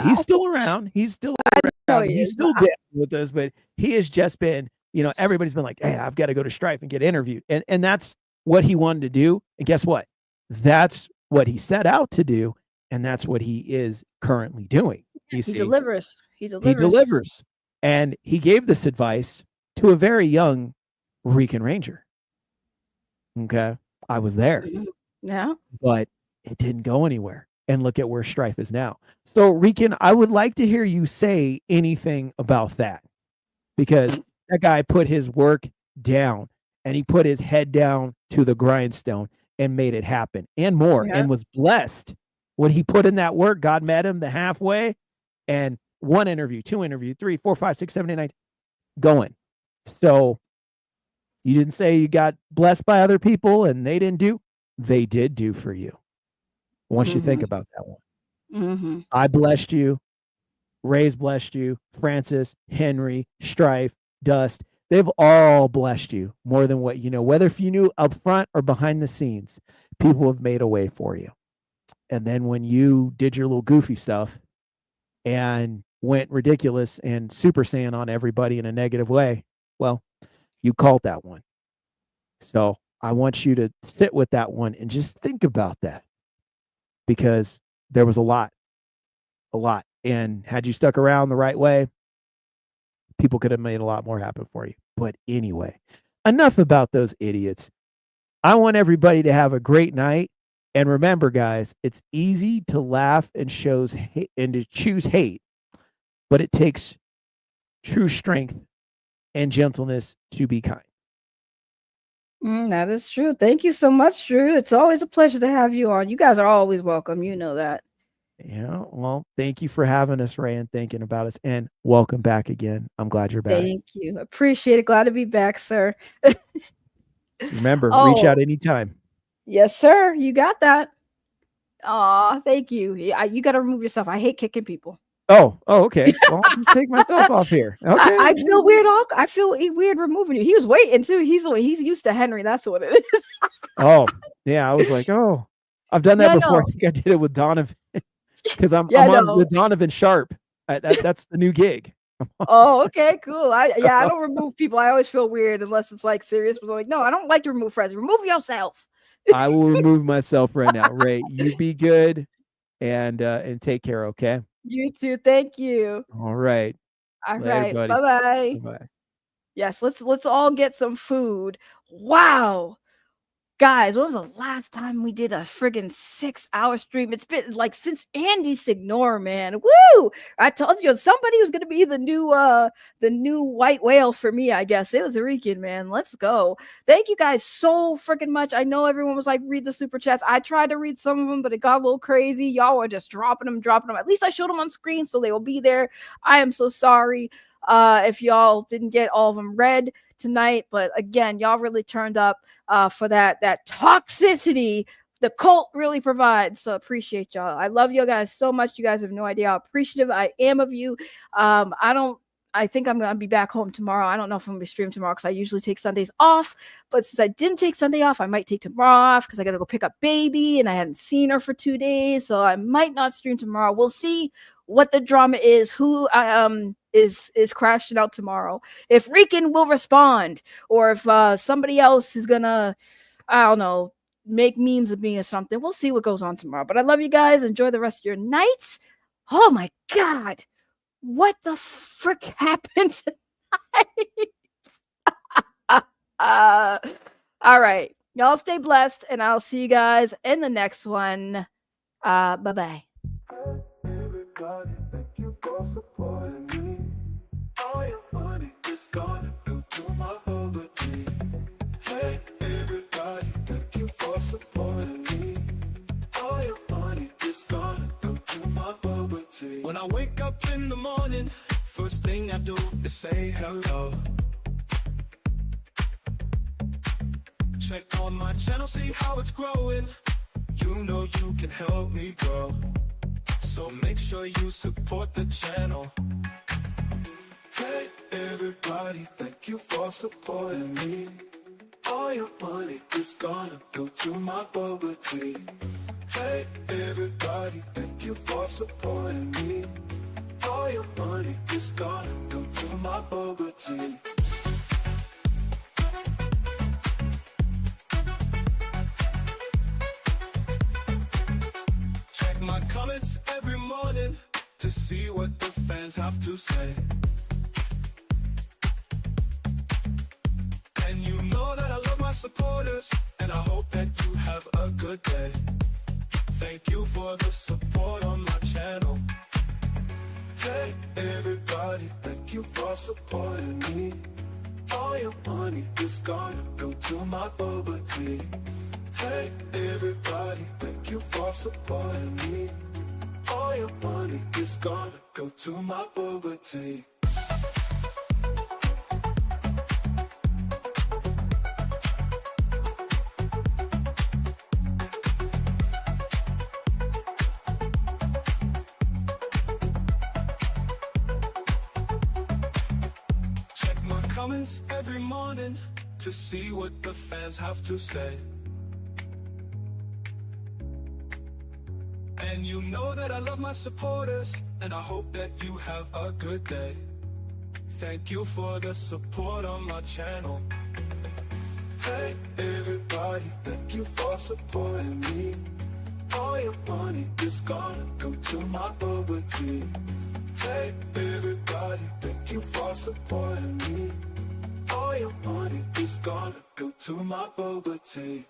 He's still around. He's still around. He's still dead with us, but he has just been, everybody's been like, hey, I've got to go to Strife and get interviewed. And that's what he wanted to do. And guess what? That's what he set out to do. And that's what he is currently doing. He delivers. He delivers. And he gave this advice to a very young Rican Ranger. Okay. I was there. Yeah. But it didn't go anywhere. And look at where Strife is now. So, Rican, I would like to hear you say anything about that, because that guy put his work down and he put his head down to the grindstone and made it happen and more, and was blessed when he put in that work. God met him the halfway, and 1 interview, 2 interview, 3, 4, 5, 6, 7, 8, 9 going. So you didn't say you got blessed by other people and they didn't do. They did do for you. I want you to think about that one. I blessed you. Ray's blessed you. Francis, Henry, Strife, Dust. They've all blessed you more than what you know. Whether if you knew up front or behind the scenes, people have made a way for you. And then when you did your little goofy stuff and went ridiculous and Super Saiyan on everybody in a negative way, well, you called that one. So I want you to sit with that one and just think about that. because there was a lot. And had you stuck around the right way, people could have made a lot more happen for you. But anyway, enough about those idiots. I want everybody to have a great night. And remember, guys, it's easy to laugh and shows hate and to choose hate, but it takes true strength and gentleness to be kind. That is true. Thank you so much, Drew. It's always a pleasure to have you on. You guys are always welcome. You know that. Yeah, well, thank you for having us, Ray, and thinking about us. And welcome back again. I'm glad you're back. Thank you. Appreciate it. Glad to be back, sir. Remember, reach out anytime. Yes, sir. You got that. Aw, thank you. You got to remove yourself. I hate kicking people. Oh, okay. Well, I'll just take myself off here. Okay. I feel weird. I feel weird removing you. He was waiting too. He's used to Henry. That's what it is. Oh, yeah. I was like, oh, I've done that before. I think I did it with Donovan because I'm on with Donovan Sharp. That's the new gig. Oh, okay, cool. I don't remove people. I always feel weird unless it's like serious. But I'm like, no, I don't like to remove friends. Remove yourself. I will remove myself right now. Ray, you be good and take care. Okay. You too. Thank you. All right. All right. Bye-bye. Bye-bye. Yes, let's all get some food. Wow. Guys, when was the last time we did a friggin' 6-hour stream? It's been like since Andy Signore, man. Woo! I told you somebody was gonna be the new white whale for me, I guess. It was a Rican, man. Let's go. Thank you guys so freaking much. I know everyone was like, read the super chats. I tried to read some of them, but it got a little crazy. Y'all were just dropping them. At least I showed them on screen, so they will be there. I am so sorry if y'all didn't get all of them read tonight, but again, y'all really turned up for that toxicity the cult really provides. So appreciate y'all. I love you guys so much. You guys have no idea how appreciative I am of you. I think I'm gonna be back home tomorrow. I don't know if I'm gonna be streaming tomorrow because I usually take Sundays off, but since I didn't take Sunday off, I might take tomorrow off because I gotta go pick up baby and I hadn't seen her for 2 days, so I might not stream tomorrow. We'll see what the drama is, who is crashing out tomorrow, if Rican will respond, or if somebody else is gonna, I don't know, make memes of me or something. We'll see what goes on tomorrow. But I love you guys. Enjoy the rest of your nights. Oh my god, what the frick happened tonight? All right, y'all stay blessed, and I'll see you guys in the next one. Bye-bye. Everybody, thank you for supporting me. All your money is gonna go to my bubble tea. Hey, everybody, thank you for supporting me. All your money is gonna go to my bubble tea. When I wake up in the morning, first thing I do is say hello. Check on my channel, see how it's growing. You know you can help me grow, so make sure you support the channel. Hey everybody, thank you for supporting me. All your money is gonna go to my bubble tea. Hey everybody, thank you for supporting me. All your money is gonna go to my bubble tea. Check my comments every morning to see what the fans have to say. And you know that I love my supporters, and I hope that you have a good day. Thank you for the support on my channel. Hey everybody, thank you for supporting me. All your money is gonna go to my bubble tea. Hey everybody, thank you for supporting me. All your money is gonna go to my bubble tea. Check my comments every morning to see what the fans have to say. And you know that I love my supporters, and I hope that you have a good day. Thank you for the support on my channel. Hey everybody, thank you for supporting me. All your money is gonna go to my bubble tea. Hey, everybody, thank you for supporting me. All your money is gonna go to my bubble tea.